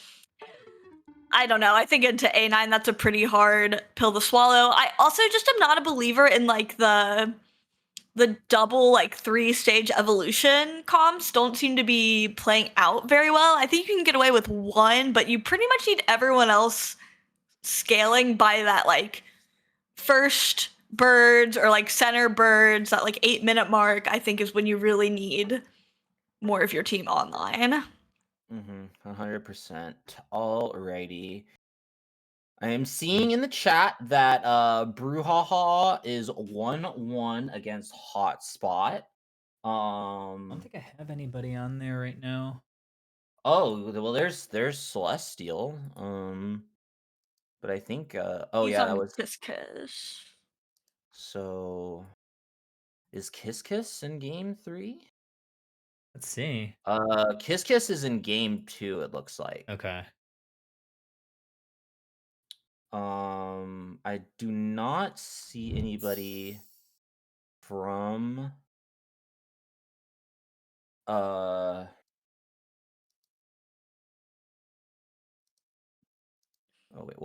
I don't know. I think into A9, that's a pretty hard pill to swallow. I also just am not a believer in, like, the double, like, 3-stage evolution comps don't seem to be playing out very well. I think you can get away with one, but you pretty much need everyone else scaling by that, like, first birds or like center birds, that like 8-minute mark, I think is when you really need more of your team online. 100%. Alrighty. I am seeing in the chat that Brouhaha is 1-1 against Hotspot. I don't think I have anybody on there right now. Oh, well, there's Celestial. But I think oh He's yeah, on that was Kiss. so. Is Kiss Kiss in game 3? Let's see. Kiss Kiss is in game 2. It looks like. Okay. I do not see anybody from oh wait,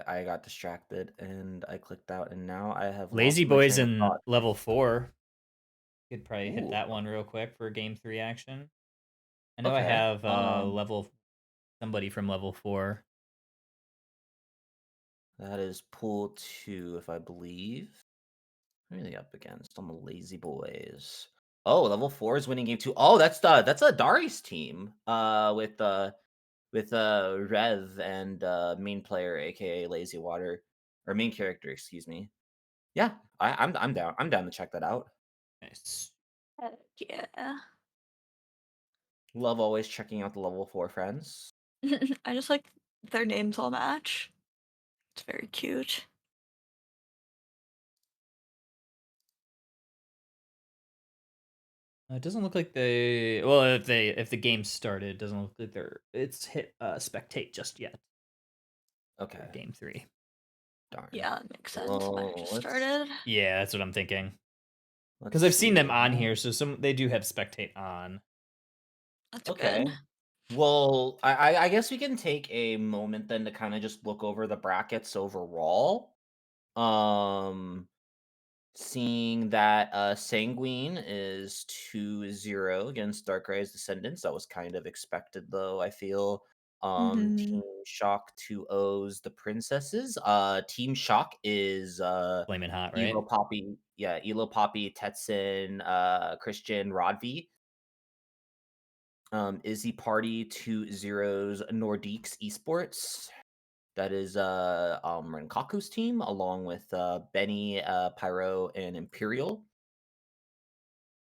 I got distracted and I clicked out, and now I have Lazy lost my Boy's train of in thought. level 4. Could probably hit Ooh, that one real quick for game 3 action. I know I okay. have somebody from level 4. That is pool 2, if I believe. Who are they up against on the Lazy Boys? Oh, level 4 is winning game 2. Oh, that's a Darius team. With Rev and main player, aka Lazy Water, or main character, excuse me. Yeah, I'm down. I'm down to check that out. Nice. Yeah. Love always checking out the level 4 friends. I just like their names all match. It's very cute. It doesn't look like they. Well, if the game started, it doesn't look like it's hit spectate just yet. Okay. For game 3. Darn. Yeah, that makes sense. Well, Might have just let's- started. Yeah, that's what I'm thinking. Let's Because I've seen them see. on here, so they do have spectate on. That's Okay. good. Well, I guess we can take a moment then to kind of just look over the brackets overall. Seeing that Sanguine is 2-0 against Darkrai's Descendants. That was kind of expected, though, I feel. Team Shock 2-0's The Princesses. Team Shock is Flaming hot, right? Elo Poppy, Tetsun, Christian, Rodvi. Izzy Party 2-0's Nordiques Esports. That is Renkaku's team, along with Benny, Pyro, and Imperial.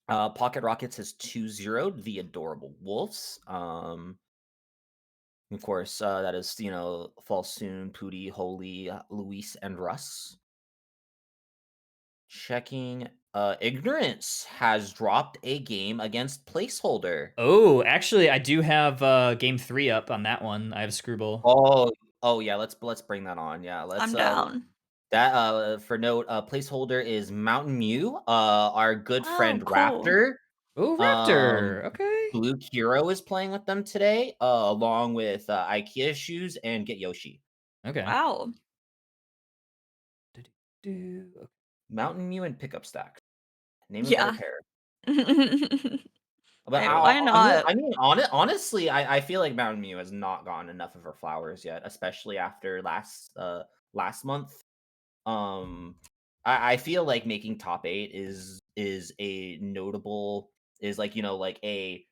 Pocket Rockets has 2-0'd the Adorable Wolves. Of course, that is, Falsoon, Pooty, Holy, Luis, and Russ. Checking. Ignorance has dropped a game against Placeholder. Oh, actually, I do have game 3 up on that one. I have Screwball. Oh yeah, let's bring that on. Yeah, let's I'm down. that for note, Placeholder is Mountain Mew, our good friend cool. Raptor. Oh, Raptor. Okay. Blue Hero is playing with them today, along with IKEA Shoes and Get Yoshi. Okay. Wow. Mountain Mew and Pickup Stack. Name of Yeah. their pair. But Hey, why not? Honestly, I feel like Mountain Mew has not gotten enough of her flowers yet, especially after last month. I feel like making top 8 is a notable, is like, like a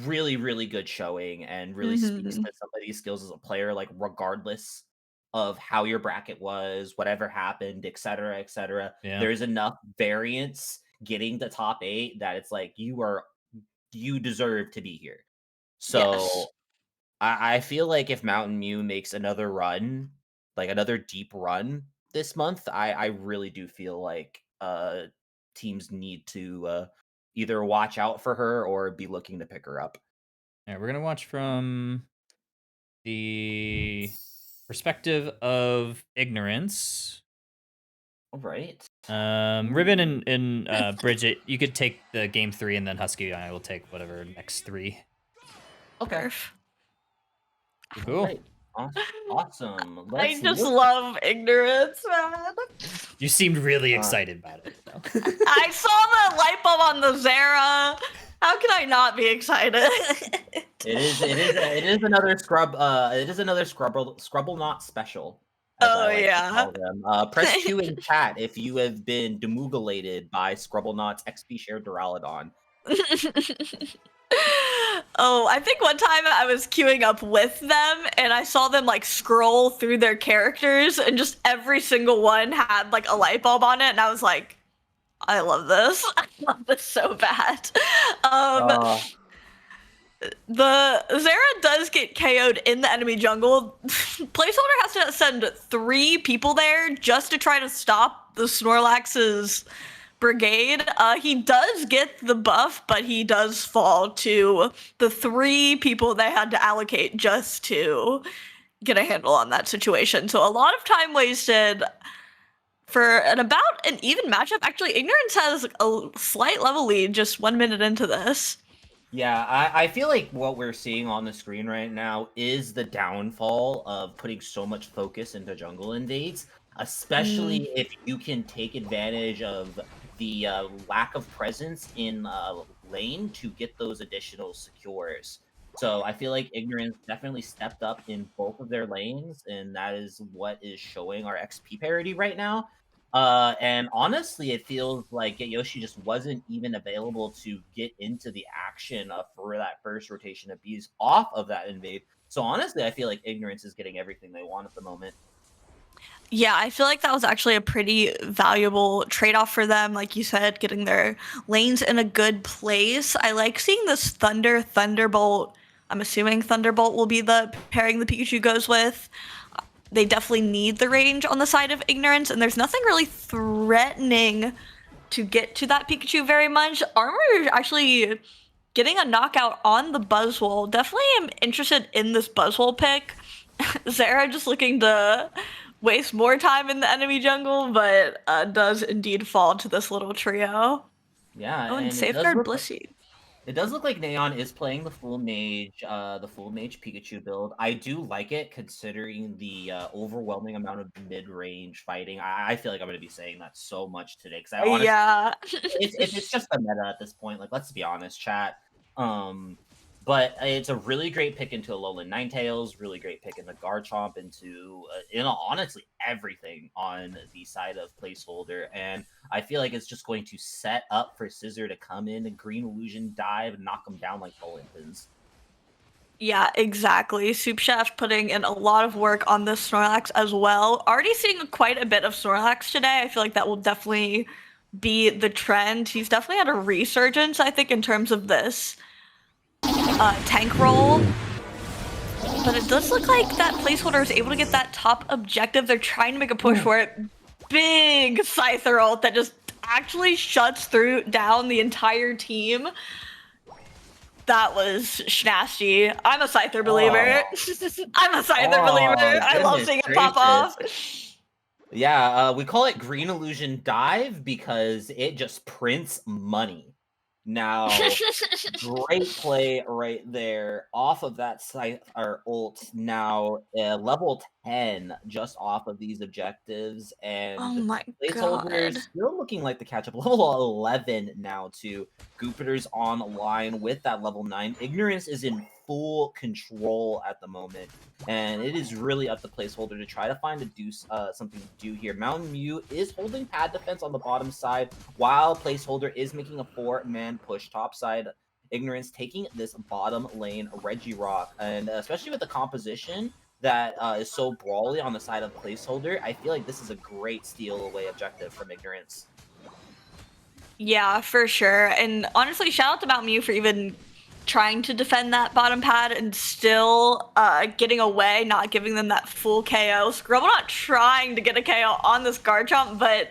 really, really good showing, and really speaks to somebody's skills as a player, like regardless of how your bracket was, whatever happened, etc., etc. Yeah. There's enough variance getting the top 8 that it's like you deserve to be here. So Yes. I feel like if Mountain Mew makes another run, like another deep run this month, I really do feel like teams need to either watch out for her or be looking to pick her up. All right, we're gonna watch from the perspective of ignorance. All right. Ribbon and Bridget, you could take the game 3, and then Husky and I will take whatever next 3. Okay. Cool. Right. Awesome. I Let's just look. love ignorance, man. You seemed really excited about it. So. I saw the light bulb on the Zara. How can I not be excited? It is another Scrubble Knot special. As Oh, I like to yeah. call them. Press 2 in chat if you have been demugulated by Scrubble Knot's XP share Duraludon. Oh, I think one time I was queuing up with them and I saw them like scroll through their characters and just every single one had like a light bulb on it and I was like, I love this. I love this so bad. The Zara does get KO'd in the enemy jungle. Placeholder has to send 3 people there just to try to stop the Snorlax's brigade. He does get the buff, but he does fall to the 3 people they had to allocate just to get a handle on that situation. So a lot of time wasted for about an even matchup. Actually, Ignorance has a slight level lead just 1 minute into this. Yeah, I feel like what we're seeing on the screen right now is the downfall of putting so much focus into jungle invades, especially if you can take advantage of the lack of presence in lane to get those additional secures. So I feel like Ignorance definitely stepped up in both of their lanes, and that is what is showing our XP parity right now. And honestly, it feels like Yoshi just wasn't even available to get into the action for that first rotation of bees off of that invade. So honestly, I feel like Ignorance is getting everything they want at the moment. Yeah, I feel like that was actually a pretty valuable trade-off for them. Like you said, getting their lanes in a good place. I like seeing this Thunderbolt. I'm assuming Thunderbolt will be the pairing the Pikachu goes with. They definitely need the range on the side of Ignorance, and there's nothing really threatening to get to that Pikachu very much. Armor actually getting a knockout on the Buzzwole. Definitely am interested in this Buzzwole pick. Zara just looking to waste more time in the enemy jungle, but does indeed fall to this little trio. Yeah, Oh, and and Safeguard Blissey. it does look like Neon is playing the full mage Pikachu build. I do like it considering the overwhelming amount of mid-range fighting. I feel like I'm going to be saying that so much today because I honestly, Yeah. it's just the meta at this point. Like, let's be honest, chat. But it's a really great pick into Alolan Ninetales, really great pick into Garchomp, into honestly everything on the side of Placeholder, and I feel like it's just going to set up for Scissor to come in and Green Illusion dive and knock him down like bowling pins. Yeah, exactly. Soup Chef putting in a lot of work on this Snorlax as well. Already seeing quite a bit of Snorlax today. I feel like that will definitely be the trend. He's definitely had a resurgence, I think, in terms of this tank role. But it does look like that Placeholder is able to get that top objective. They're trying to make a push for it. Big Scyther ult that just actually shuts down the entire team. That was schnasty. I'm a Scyther believer. I'm a Scyther believer. I love seeing it pop off. Yeah, we call it Green Illusion Dive because it just prints money. Now, great play right there off of that ult. Now, level 10 just off of these objectives. And Oh my Placeholder's god. still looking like the catch-up. Level 11 now, too. Goopiter's online with that level 9. Ignorance is in full control at the moment. And it is really up to Placeholder to try to find something to do here. Mountain Mew is holding pad defense on the bottom side, while Placeholder is making a 4-man push topside. Ignorance taking this bottom lane Regirock, and especially with the composition that is so brawly on the side of Placeholder, I feel like this is a great steal away objective from Ignorance. Yeah, for sure. And honestly, shout out to Mountain Mew for even trying to defend that bottom pad and still getting away, not giving them that full KO. Scrubble not trying to get a KO on this Garchomp, but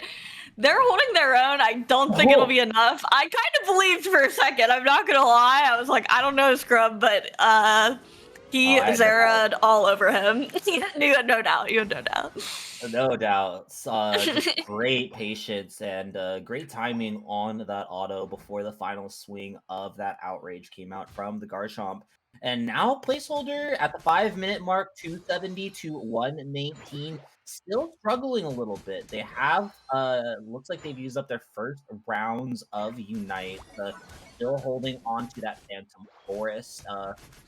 They're holding their own. I don't think it'll be enough. I kind of believed for a second. I'm not gonna lie. I was like, I don't know, Scrub, but he Zera'd all over him. You had no doubt. You had no doubt. No doubt. Just great patience and great timing on that auto before the final swing of that outrage came out from the Garchomp. And now placeholder at the 5-minute mark, 270 to 119. Still struggling a little bit. They have looks like they've used up their first rounds of Unite. Still holding on to that Phantom Forest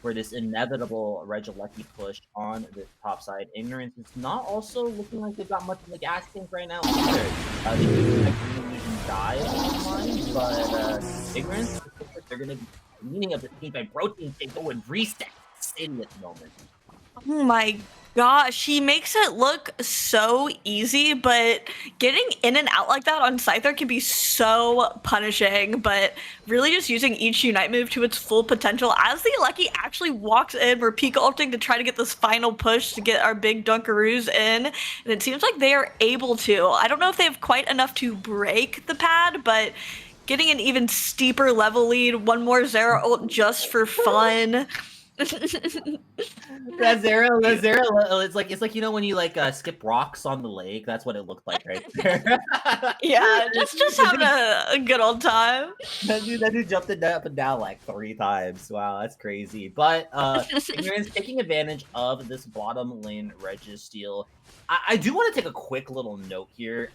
for this inevitable Regieleki push on the top side. Ignorance is not also looking like they've got much of the gas tank right now either. They do even die online, but Ignorance looks like they're going to be meaning of the team by Protein Shake go and reset the city at the moment. Oh my gosh, she makes it look so easy, but getting in and out like that on Scyther can be so punishing, but really just using each Unite move to its full potential as the Alecki actually walks in, we're peak ulting to try to get this final push to get our big Dunkaroos in, and it seems like they are able to. I don't know if they have quite enough to break the pad, but getting an even steeper level lead, one more Zera ult just for fun. That Zera, it's like when you skip rocks on the lake. That's what it looked like right there. Yeah, just having a good old time. That dude jumped it up and down like 3 times. Wow, that's crazy. But Ignorance taking advantage of this bottom lane Registeel. I do want to take a quick little note here.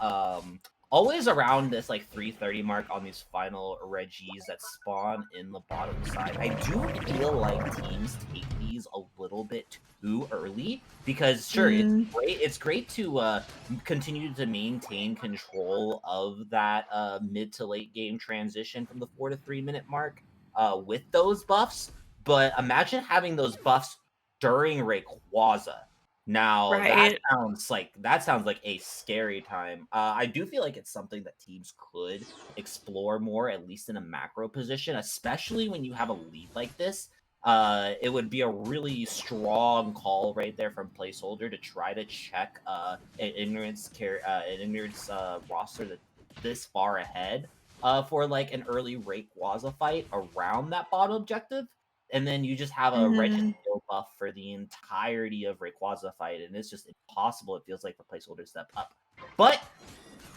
Always around this 3:30 mark on these final Regis that spawn in the bottom side, I do feel like teams take these a little bit too early because sure, it's great to continue to maintain control of that mid to late game transition from the 4 to 3 minute mark with those buffs, but imagine having those buffs during Rayquaza. Now Right. that sounds like a scary time. I do feel like it's something that teams could explore more, at least in a macro position, especially when you have a lead like this. It would be a really strong call right there from placeholder to try to check an ignorance roster that this far ahead for an early Rayquaza fight around that bottom objective. And then you just have a Registeel buff for the entirety of Rayquaza fight, and it's just impossible, it feels like, for placeholder to step up. But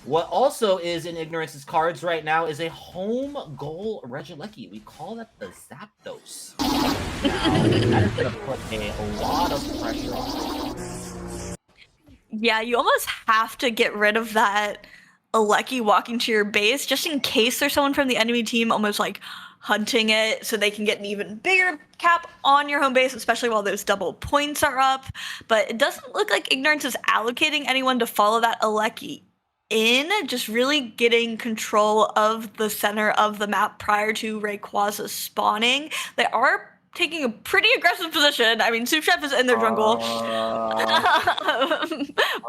what also is in Ignorance's cards right now is a home goal Regieleki. We call that the Zapdos. Now, that is going to put a lot of pressure on. Yeah, you almost have to get rid of that Alecki walking to your base, just in case there's someone from the enemy team almost hunting it, so they can get an even bigger cap on your home base, especially while those double points are up. But it doesn't look like Ignorance is allocating anyone to follow that Alecki in, just really getting control of the center of the map prior to Rayquaza spawning. They are taking a pretty aggressive position. I mean, Soup Chef is in their jungle.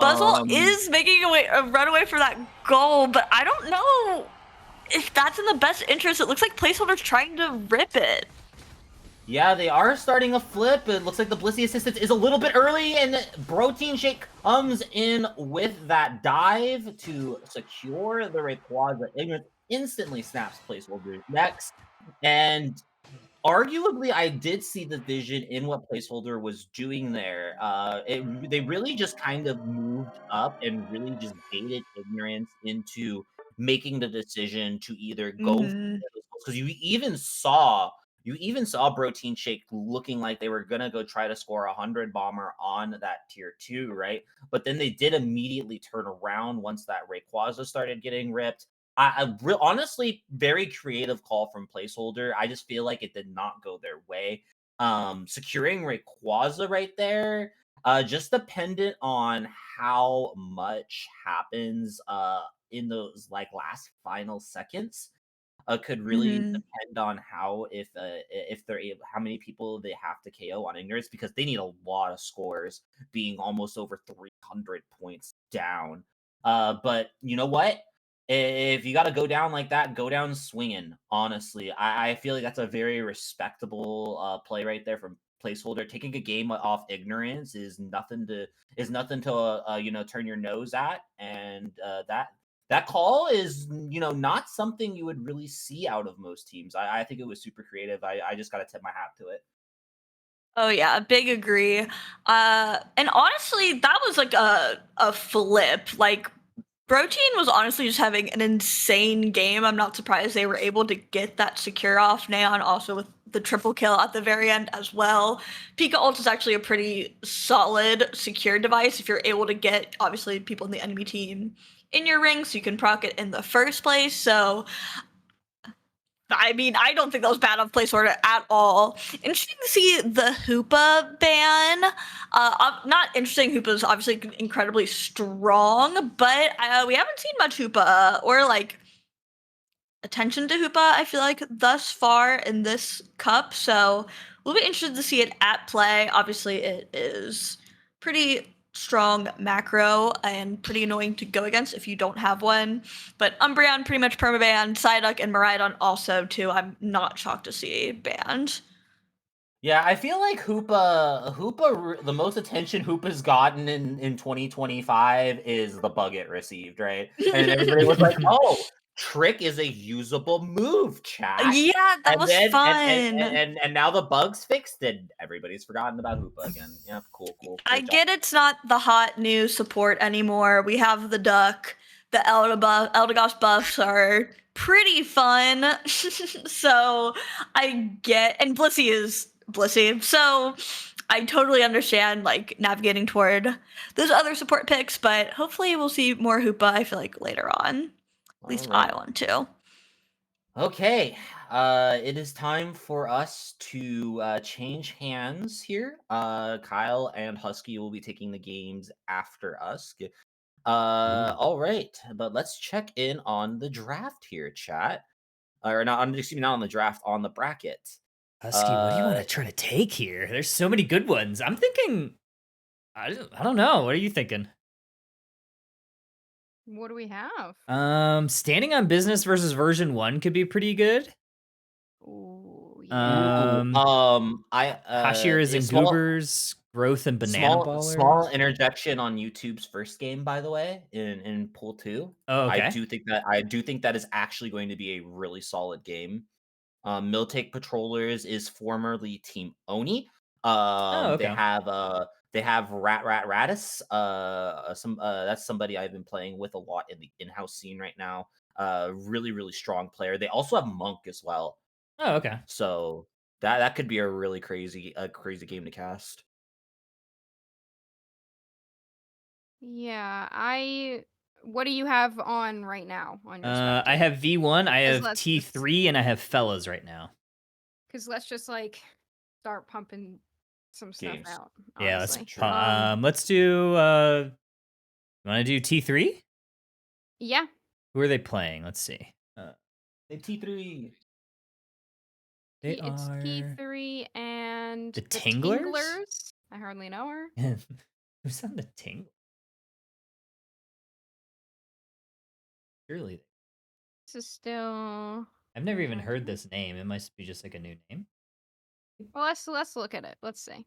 Buzzwole is making a runaway for that goal, but I don't know if that's in the best interest. It looks like placeholder's trying to rip it. Yeah, they are starting a flip. It looks like the Blissey assistance is a little bit early, and Protein Shake comes in with that dive to secure the Rayquaza. Ignorance instantly snaps placeholder next, and arguably, I did see the vision in what placeholder was doing there. They really just kind of moved up and really just baited Ignorance into making the decision to either go because you even saw Protein Shake looking like they were gonna go try to score a 100 bomber on that tier 2, right? But then they did immediately turn around once that Rayquaza started getting ripped. Honestly, very creative call from placeholder. I just feel like it did not go their way. Securing Rayquaza right there, just dependent on how much happens in those last final seconds. Could really depend on how if they're able, how many people they have to KO on Ignorance, because they need a lot of scores, being almost over 300 points down. But you know what? If you got to go down like that, go down swinging. Honestly, I feel like that's a very respectable play right there from placeholder. Taking a game off Ignorance is nothing to turn your nose at, and that call is, not something you would really see out of most teams. I think it was super creative. I just got to tip my hat to it. Oh yeah, big agree. And honestly, that was like a flip. Like Protein was honestly just having an insane game. I'm not surprised they were able to get that secure off Neon also with the triple kill at the very end as well. Pika ult is actually a pretty solid secure device if you're able to get obviously people in the enemy team in your ring so you can proc it in the first place. So I mean, I don't think that was bad on place order at all. Interesting to see the Hoopa ban. Not interesting. Hoopa's obviously incredibly strong, but we haven't seen much Hoopa or like attention to Hoopa, I feel like, thus far in this cup. So we'll be interested to see it at play. Obviously, it is pretty strong macro and pretty annoying to go against if you don't have one. But Umbreon pretty much permabanned, Psyduck and Miraidon also too. I'm not shocked to see banned. Yeah, I feel like Hoopa, the most attention Hoopa's gotten in 2025 is the bug it received, right? And everybody was like, "Oh, Trick is a usable move, chat." Yeah, that And was then fun. and now the bug's fixed, and everybody's forgotten about Hoopa again. Yeah, cool. I Great job. get it's not the hot new support anymore. We have the Duck. The Eldegoss buffs are pretty fun. So I get, and Blissey is Blissey. So I totally understand like navigating toward those other support picks, but hopefully we'll see more Hoopa, I feel like, later on. At least Alright. I want to. Okay, it is time for us to change hands here. Kyle and Husky will be taking the games after us. All right, but let's check in on the draft here, chat. Or not on, excuse me, not on the draft, on the bracket. Husky, what do you want to try to take here? There's so many good ones. I'm thinking, I don't know. What are you thinking? What do we have? Standing on Business versus version 1 could be pretty good. Ooh, yeah. Hashiras and Goobers, Growth and Banana Ballers. Small interjection on YouTube's first game, by the way, in pool 2. Oh, okay. I do think that is actually going to be a really solid game. Miltake Patrollers is formerly Team Oni. Okay. They have Radis. That's somebody I've been playing with a lot in the in-house scene right now. Really strong player. They also have Monk as well. Oh, okay. So that could be a really crazy game to cast. Yeah, what do you have on right now on your spec I team? have V1, I have let's T3, and I have Fellas right now. Because let's just like start pumping some stuff Games. out. Yeah, let's honestly. let's do you want to do T3? Yeah. Who are they playing? Let's see. T3. They It's are T3 and the Tinglers? I hardly know her. Who's on the Tinglers? Surely. This is still. I've never even heard this name. It must be just like a new name. Well, let's look at it. Let's see.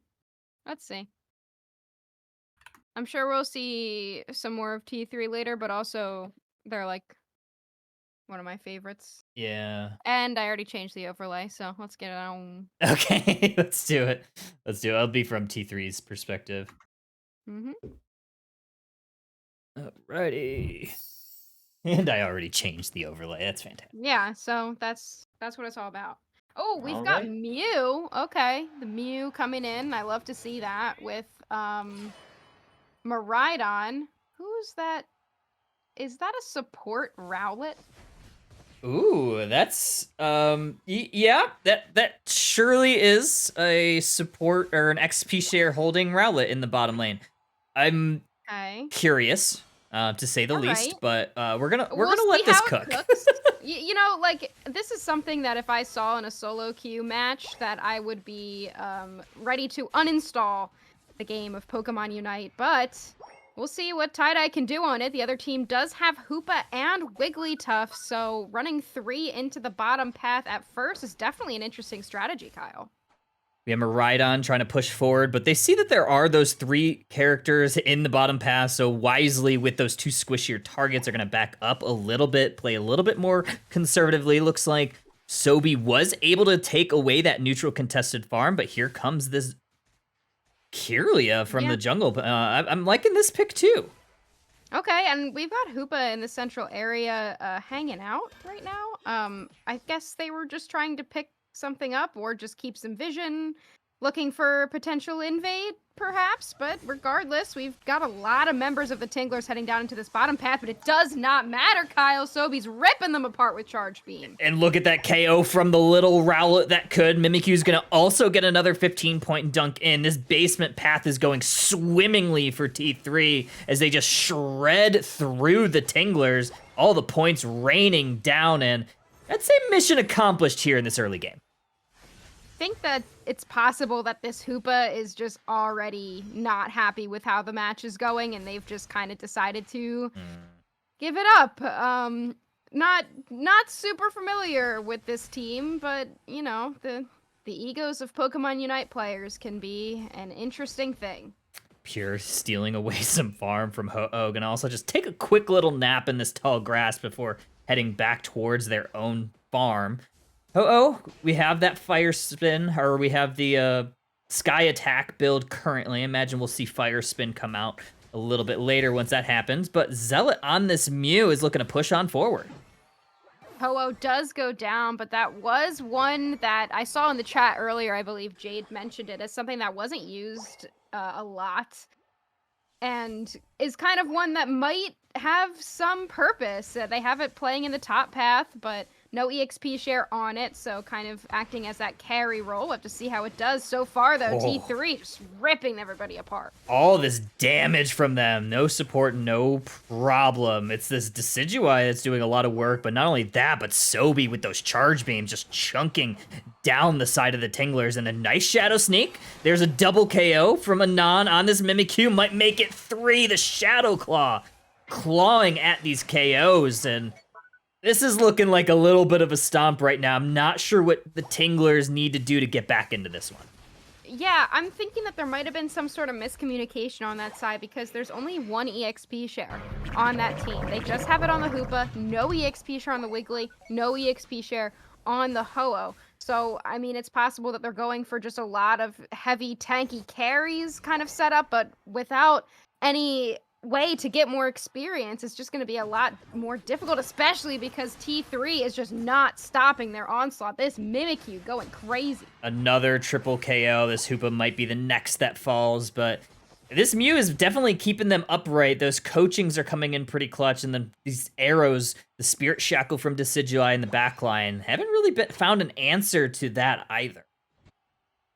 I'm sure we'll see some more of T3 later, but also they're like one of my favorites. Yeah. And I already changed the overlay, so let's get it on. Okay, let's do it. I'll be from T3's perspective. Alrighty. And I already changed the overlay. That's fantastic. Yeah, so that's what it's all about. Oh, we've All got right. Mew. Okay, the Mew coming in. I love to see that with Miraidon. Who's that? Is that a support Rowlet? Ooh, that's yeah, that surely is a support or an XP share holding Rowlet in the bottom lane. I'm curious, to say the least, but we're gonna let this cook. You know, like this is something that if I saw in a solo queue match, that I would be ready to uninstall the game of Pokemon Unite, but we'll see what Tie-Dye can do on it. The other team does have Hoopa and Wigglytuff, so running 3 into the bottom path at first is definitely an interesting strategy, Kyle. We have Maridon trying to push forward, but they see that there are those 3 characters in the bottom path, so wisely with those 2 squishier targets are going to back up a little bit, play a little bit more conservatively. Looks like Sobi was able to take away that neutral contested farm, but here comes this Kirlia from the jungle. I'm liking this pick too. Okay, and we've got Hoopa in the central area hanging out right now. I guess they were just trying to pick something up or just keep some vision, looking for potential invade, perhaps. But regardless, we've got a lot of members of the Tinglers heading down into this bottom path, but it does not matter, Kyle. Sobi's ripping them apart with Charge Beam. And look at that KO from the little Rowlet that could. Mimikyu's going to also get another 15-point dunk in. This basement path is going swimmingly for T3 as they just shred through the Tinglers. All the points raining down, and I'd say mission accomplished here in this early game. I think that it's possible that this Hoopa is just already not happy with how the match is going, and they've just kind of decided to give it up. Not super familiar with this team, but you know, the egos of Pokemon Unite players can be an interesting thing. Pure stealing away some farm from Ho-Oh, and also just take a quick little nap in this tall grass before heading back towards their own farm. Oh, we have that Fire Spin, or we have the Sky Attack build currently. Imagine we'll see Fire Spin come out a little bit later once that happens. But Zealot on this Mew is looking to push on forward. Ho-Oh does go down, but that was one that I saw in the chat earlier. I believe Jade mentioned it as something that wasn't used a lot and is kind of one that might have some purpose. They have it playing in the top path, but no EXP share on it, so kind of acting as that carry role. We'll have to see how it does. So far, though, T3 just ripping everybody apart. All this damage from them. No support, no problem. It's this Decidueye that's doing a lot of work, but not only that, but Sobi with those charge beams just chunking down the side of the Tinglers, and a nice Shadow Sneak. There's a double KO from Anon on this Mimikyu. Might make it 3. The Shadow Claw clawing at these KOs, and this is looking like a little bit of a stomp right now. I'm not sure what the Tinglers need to do to get back into this one. Yeah, I'm thinking that there might have been some sort of miscommunication on that side because there's only 1 EXP share on that team. They just have it on the Hoopa, no EXP share on the Wiggly, no EXP share on the Ho-Oh. So, I mean, it's possible that they're going for just a lot of heavy, tanky carries kind of setup, but without any way to get more experience, it's just going to be a lot more difficult, especially because T3 is just not stopping their onslaught. This Mimikyu going crazy. Another triple KO. This Hoopa might be the next that falls, but this Mew is definitely keeping them upright. Those coachings are coming in pretty clutch, and then these arrows, the Spirit Shackle from Decidueye in the backline, haven't really found an answer to that either.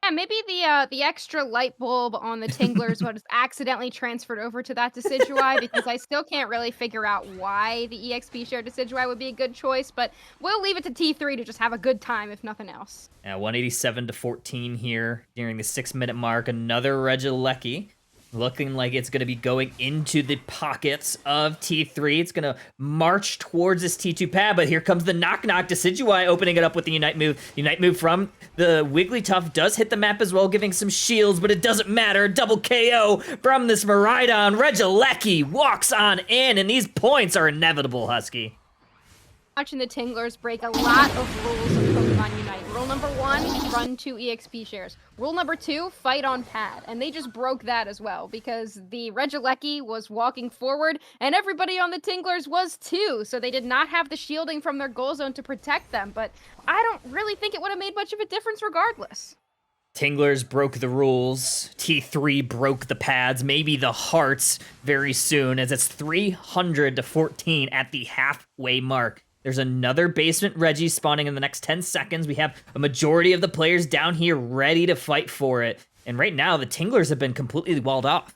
Yeah, maybe the extra light bulb on the Tinglers was accidentally transferred over to that Decidueye, because I still can't really figure out why the EXP share Decidueye would be a good choice, but we'll leave it to T3 to just have a good time, if nothing else. 187-14 here during the 6-minute mark. Another Regieleki. Looking like it's going to be going into the pockets of T3. It's going to march towards this T2 pad, but here comes the knock-knock. Decidueye opening it up with the Unite move. Unite move from the Wigglytuff does hit the map as well, giving some shields, but it doesn't matter. Double KO from this Maridon. Regieleki walks on in, and these points are inevitable, Husky. Watching the Tinglers break a lot of rules of Pokemon Unite. Rule number 1, run 2 EXP shares. Rule number 2, fight on pad. And they just broke that as well, because the Regieleki was walking forward, and everybody on the Tinglers was too, so they did not have the shielding from their goal zone to protect them, but I don't really think it would have made much of a difference regardless. Tinglers broke the rules. T3 broke the pads, maybe the hearts very soon, as it's 300-14 at the halfway mark. There's another basement Reggie spawning in the next 10 seconds. We have a majority of the players down here ready to fight for it. And right now, the Tinglers have been completely walled off.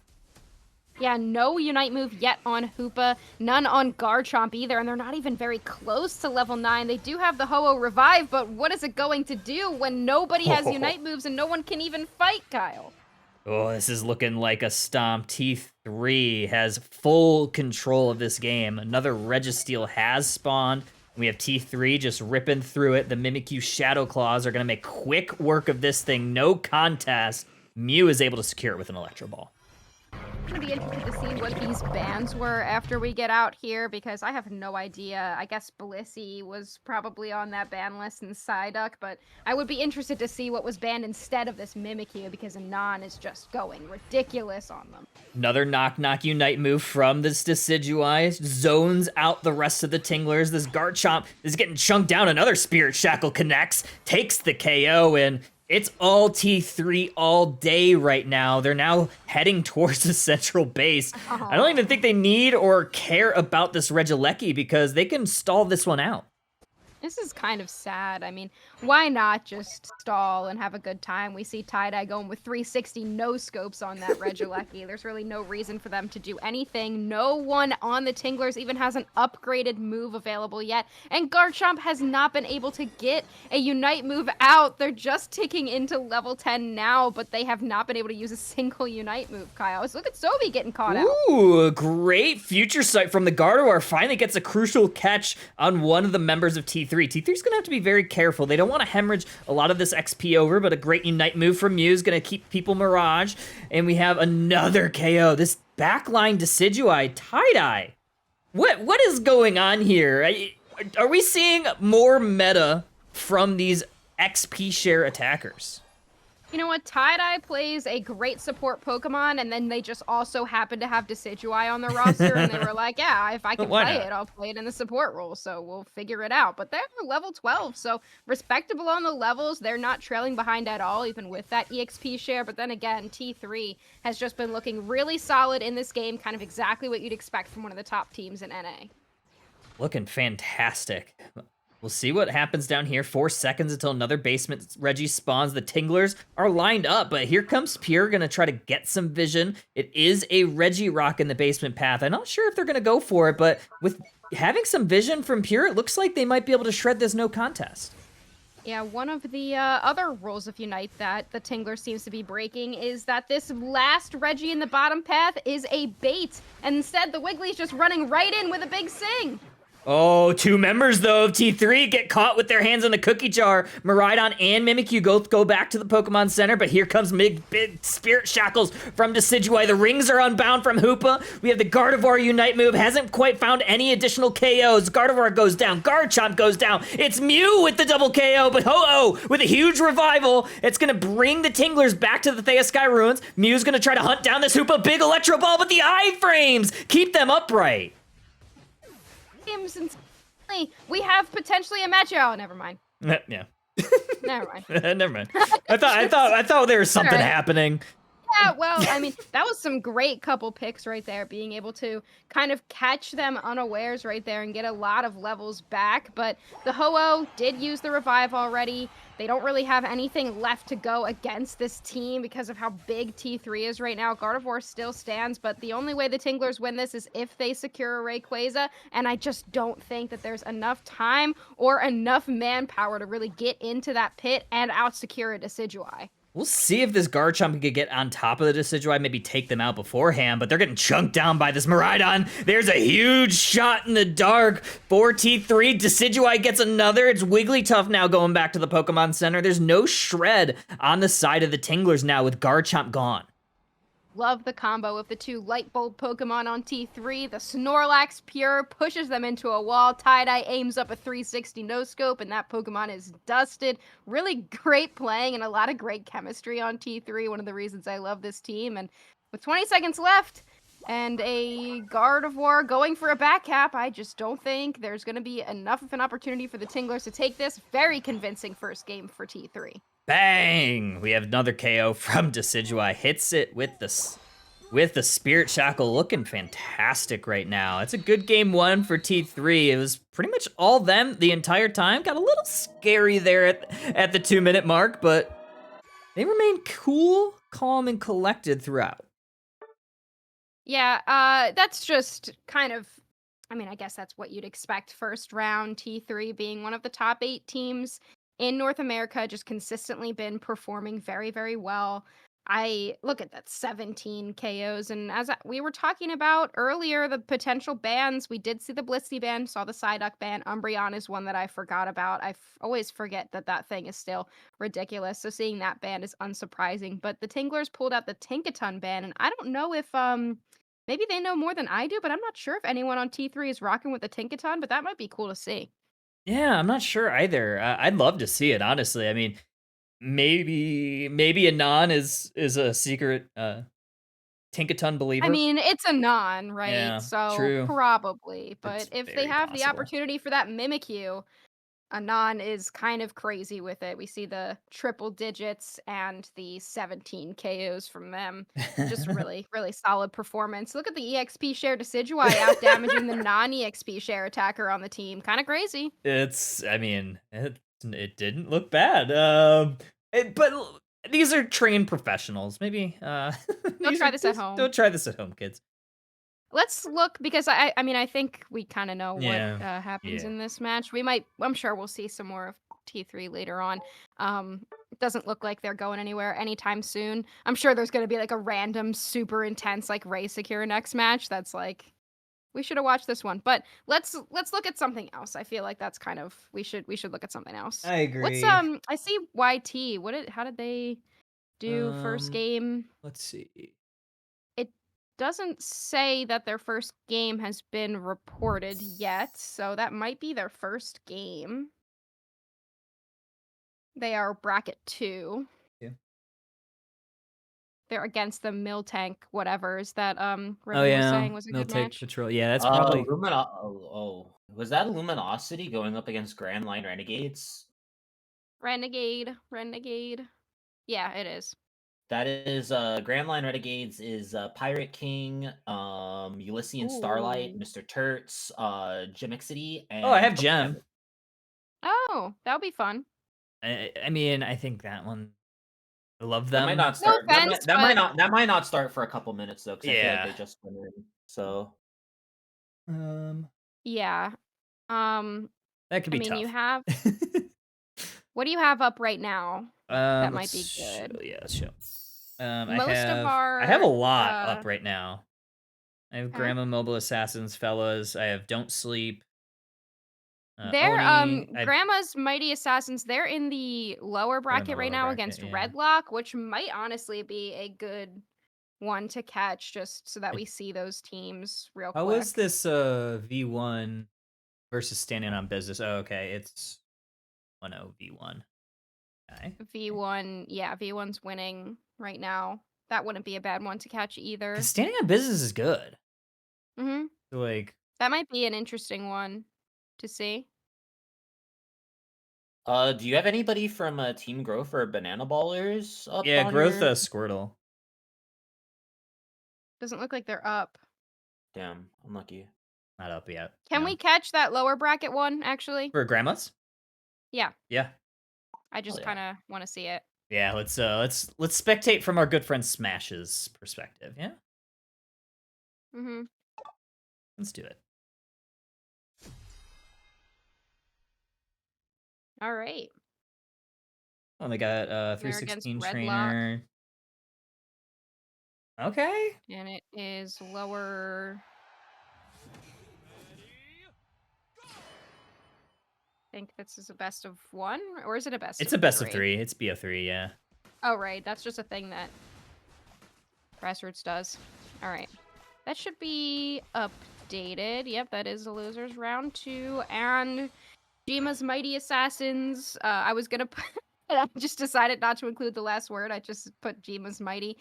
Yeah, no Unite move yet on Hoopa, none on Garchomp either, and they're not even very close to level 9. They do have the Ho-Oh Revive, but what is it going to do when nobody has Unite moves and no one can even fight, Kyle? Oh, this is looking like a stomp. T3 has full control of this game. Another Registeel has spawned. We have T3 just ripping through it. The Mimikyu Shadow Claws are going to make quick work of this thing. No contest. Mew is able to secure it with an Electro Ball. I'm gonna be interested to see what these bans were after we get out here, because I have no idea. I guess Blissey was probably on that ban list in Psyduck, but I would be interested to see what was banned instead of this Mimikyu, because Anon is just going ridiculous on them. Another knock Unite move from this Decidueye. Zones out the rest of the Tinglers. This Garchomp is getting chunked down. Another Spirit Shackle connects, takes the KO, and it's all T3 all day right now. They're now heading towards the central base. I don't even think they need or care about this Regieleki because they can stall this one out. This is kind of sad. I mean, why not just stall and have a good time? We see Tie-Dye going with 360 no-scopes on that Regieleki. There's really no reason for them to do anything. No one on the Tinglers even has an upgraded move available yet. And Garchomp has not been able to get a Unite move out. They're just ticking into level 10 now, but they have not been able to use a single Unite move, Kyle. So look at Sobi getting caught out. Ooh, a great future sight from the Gardevoir. Finally gets a crucial catch on one of the members of T3. T3's gonna have to be very careful. They don't want to hemorrhage a lot of this XP over, but a great Unite move from Mew is gonna keep people Mirage. And we have another KO. This backline Decidueye Tie-Dye. What is going on here? Are we seeing more meta from these XP share attackers? You know what? Tie-Dye plays a great support Pokemon, and then they just also happen to have Decidueye on their roster, and they were like, yeah, if I can play it, I'll play it in the support role, so we'll figure it out. But they're level 12, so respectable on the levels. They're not trailing behind at all, even with that EXP share. But then again, T3 has just been looking really solid in this game, kind of exactly what you'd expect from one of the top teams in NA. Looking fantastic. We'll see what happens down here. 4 seconds until another basement Reggie spawns. The Tinglers are lined up, but here comes Pure, gonna try to get some vision. It is a Reggie Rock in the basement path. I'm not sure if they're gonna go for it, but with having some vision from Pure, it looks like they might be able to shred this no contest. Yeah, one of the other rules of Unite that the Tingler seems to be breaking is that this last Reggie in the bottom path is a bait, and instead the Wiggly's just running right in with a big sing. Oh, 2 members, though, of T3 get caught with their hands on the cookie jar. Miraidon and Mimikyu both go back to the Pokemon Center, but here comes big Spirit Shackles from Decidueye. The rings are unbound from Hoopa. We have the Gardevoir Unite move. Hasn't quite found any additional KOs. Gardevoir goes down. Garchomp goes down. It's Mew with the double KO, but Ho-Oh with a huge revival. It's going to bring the Tinglers back to the Thea Sky Ruins. Mew's going to try to hunt down this Hoopa. Big Electro Ball, but the iframes keep them upright. Since we have potentially a match. Oh, never mind. Yeah. Never mind. Never mind. I thought there was something happening. Yeah, well, I mean, that was some great couple picks right there, being able to kind of catch them unawares right there and get a lot of levels back. But the Ho-Oh did use the revive already. They don't really have anything left to go against this team because of how big T3 is right now. Gardevoir still stands, but the only way the Tinglers win this is if they secure a Rayquaza, and I just don't think that there's enough time or enough manpower to really get into that pit and out-secure a Decidueye. We'll see if this Garchomp can get on top of the Decidueye, maybe take them out beforehand, but they're getting chunked down by this Miraidon. There's a huge shot in the dark for T3. Decidueye gets another. It's Wigglytuff now going back to the Pokemon Center. There's no shred on the side of the Tinglers now with Garchomp gone. Love the combo of the 2 light bulb Pokemon on T3. The Snorlax Pure pushes them into a wall. Tie-Dye aims up a 360 no-scope, and that Pokemon is dusted. Really great playing and a lot of great chemistry on T3. One of the reasons I love this team. And with 20 seconds left and a Gardevoir going for a back cap, I just don't think there's going to be enough of an opportunity for the Tinglers to take this. Very convincing first game for T3. Bang! We have another KO from Decidueye. Hits it with the Spirit Shackle. Looking fantastic right now. It's a good game 1 for T3. It was pretty much all them the entire time. Got a little scary there at the 2-minute mark, but they remained cool, calm, and collected throughout. Yeah, that's just kind of, I mean, I guess that's what you'd expect first round. T3 being one of the top 8 teams in North America, just consistently been performing very, very well. I look at that 17 KOs, and as we were talking about earlier, the potential bans, we did see the Blissey ban, saw the Psyduck ban. Umbreon is one that I forgot about. Always forget that that thing is still ridiculous. So seeing that ban is unsurprising. But the Tinglers pulled out the Tinkaton ban, and I don't know if maybe they know more than I do, but I'm not sure if anyone on T3 is rocking with the Tinkaton. But that might be cool to see. Yeah, I'm not sure either. I'd love to see it, honestly. I mean, maybe Anon is a secret Tinkaton believer. I mean, it's a non, right? Yeah, So true. probably. But It's if they very have the possible. opportunity for that Mimikyu, Anon is kind of crazy with it. We see the triple digits and the 17 KOs from them. Just really, really solid performance. Look at the EXP share Decidueye out damaging the non-EXP share attacker on the team. Kind of crazy. I mean, it didn't look bad. But these are trained professionals. Maybe Don't try this at home. Don't try this at home, kids. Let's look because I mean I think we kind of know what Yeah, happens yeah. in this match. I'm sure we'll see some more of T3 later on. It doesn't look like they're going anywhere anytime soon. I'm sure there's going to be like a random super intense like Ray Secure next match that's like we should have watched this one. But let's look at something else. I feel like that's kind of we should look at something else. I agree. I see YT. How did they do first game? Let's see. It doesn't say that their first game has been reported yet, so that might be their first game. They are bracket 2. Yeah. They're against the Miltank whatevers that Riven Oh was yeah, saying was a good Miltank match. Patrol. Yeah, that's probably. Was that Luminosity going up against Grand Line Renegades? Renegade. Yeah, it is. That is Grand Line Renegades is Pirate King, Ulyssean Starlight, Ooh. Mr. Turts, Gemixity, and Oh, I have Gem. Oh, that'll be fun. I mean, I think that one. I love That them. might not start. No offense, that might not start for a couple minutes though, because I feel like they just went in. So yeah. That could be I mean, tough. you have what do you have up right now? That might be good. Yeah, let's show. I have a lot up right now. I have Okay. Grandma Mobile Assassins, fellas. I have Don't Sleep. They're Oni, Grandma's Mighty Assassins, they're in the lower bracket right now against Redlock, which might honestly be a good one to catch just so that we see those teams real quick. How was this V1 versus Standing on Business? Oh, okay. It's 1-0 V1. Okay. V1, yeah, V1's winning right now. That wouldn't be a bad one to catch either. Because Standing on Business is good. Mm-hmm. So, like, that might be an interesting one to see. do you have anybody from Team Growth or Banana Ballers up? Yeah, on Growth your... Squirtle. Doesn't look like they're up. Damn, unlucky. Not up yet. Can we catch that lower bracket one, actually? For Grandma's? Yeah. Yeah. I just kind of want to see it. Yeah, let's spectate from our good friend Smash's perspective, yeah? Mm-hmm. Let's do it. All right. Oh, they got 316 trainer. Okay. And it is lower. I think this is a best of 1, or is it a best? It's a best of 3. It's BO3, yeah. Oh right, that's just a thing that Grassroots does. All right, that should be updated. Yep, that is the losers round 2 and Jima's Mighty Assassins. I was gonna put. I just decided not to include the last word. I just put Jima's Mighty.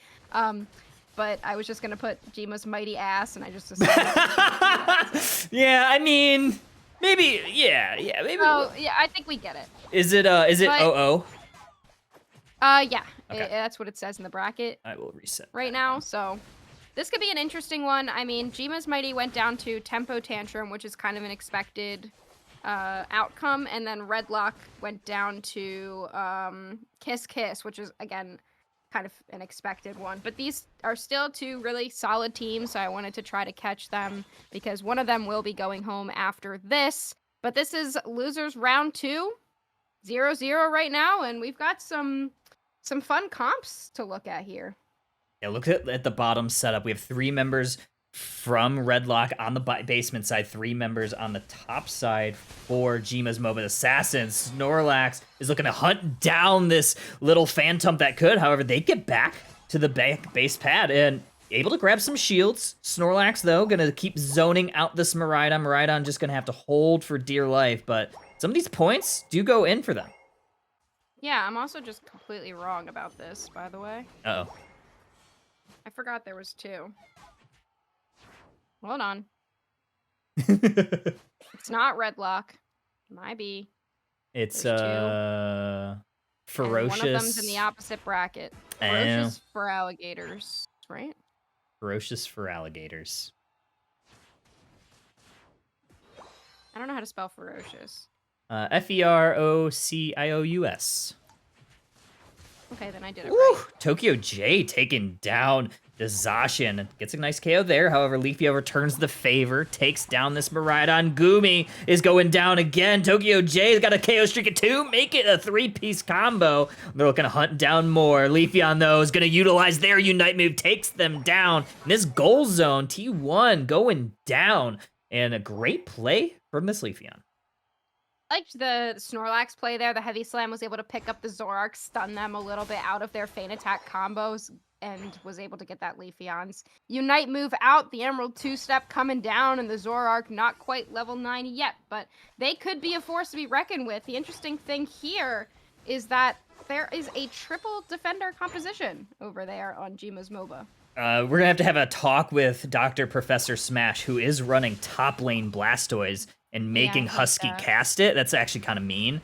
But I was just gonna put Jima's Mighty Ass, and I just decided. Yeah, I mean, maybe. Yeah, maybe. Oh, yeah, I think we get it. Is it OO? Yeah, Okay. that's what it says in the bracket. I will reset right now. So this could be an interesting one. I mean, Jima's Mighty went down to Tempo Tantrum, which is kind of an expected outcome, and then Redlock went down to Kiss Kiss, which is again kind of an expected one. But these are still 2 really solid teams, so I wanted to try to catch them because one of them will be going home after this. But this is losers round 2, 0-0 right now, and we've got some some fun comps to look at here. Yeah, look at the bottom setup. We have 3 members from Redlock on the basement side, 3 members on the top side for Jima's Moba Assassin. Snorlax is looking to hunt down this little phantom that could. However, they get back to the base pad and able to grab some shields. Snorlax, though, gonna keep zoning out this Miraidon. Miraidon just gonna have to hold for dear life, but some of these points do go in for them. Yeah, I'm also just completely wrong about this, by the way. Uh-oh. I forgot there was 2. Hold on. It's not Redlock. Might be. It's, There's 2. Ferocious. And one of them's in the opposite bracket. Ferocious for alligators, right? Ferocious for alligators. I don't know how to spell ferocious. Ferocious. Okay, then I did it Woo! right. Tokyo J taking down the Zacian. Gets a nice KO there. However, Leafy returns the favor, takes down this Miraidon. Gumi is going down again. Tokyo J's got a KO streak of 2, make it a 3-piece combo. They're looking to hunt down more. Leafeon, though, is going to utilize their Unite move, takes them down. And this goal zone, T1 going down. And a great play from this Leafeon. I liked the Snorlax play there. The Heavy Slam was able to pick up the Zoroark, stun them a little bit out of their Feint Attack combos, and was able to get that Leafeon's Unite move out. The Emerald 2-step coming down, and the Zoroark not quite level 9 yet, but they could be a force to be reckoned with. The interesting thing here is that there is a triple defender composition over there on Jima's MOBA. We're going to have a talk with Dr. Professor Smash, who is running top lane Blastoise and making Husky cast it. That's actually kind of mean.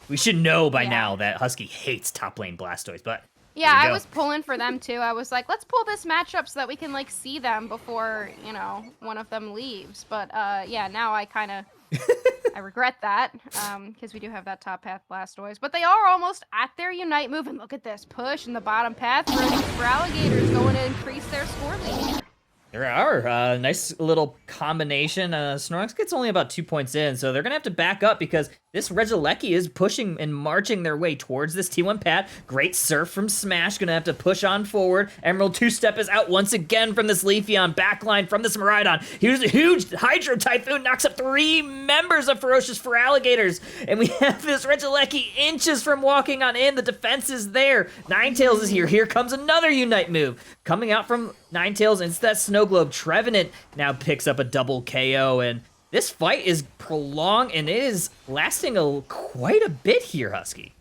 We should know by now that Husky hates top lane Blastoise, but yeah, I was pulling for them too. I was like, let's pull this matchup so that we can like see them before, you know, one of them leaves. But yeah, now I kind of I regret that because we do have that top path Blastoise. But they are almost at their Unite move, and look at this push in the bottom path for Alligators going to increase their score lead. There are. Nice little combination. Snorlax gets only about 2 points in, so they're going to have to back up because this Regieleki is pushing and marching their way towards this T1 pad. Great surf from Smash. Going to have to push on forward. Emerald 2-step is out once again from this Leafeon. Backline from this Miraidon. Here's a huge Hydro Typhoon. Knocks up 3 members of Ferocious for Alligators. And we have this Regieleki inches from walking on in. The defense is there. Ninetales is here. Here comes another Unite move. Coming out from Ninetales, it's that Snow Globe. Trevenant now picks up a double KO, and this fight is prolonged, and it is lasting quite a bit here, Husky.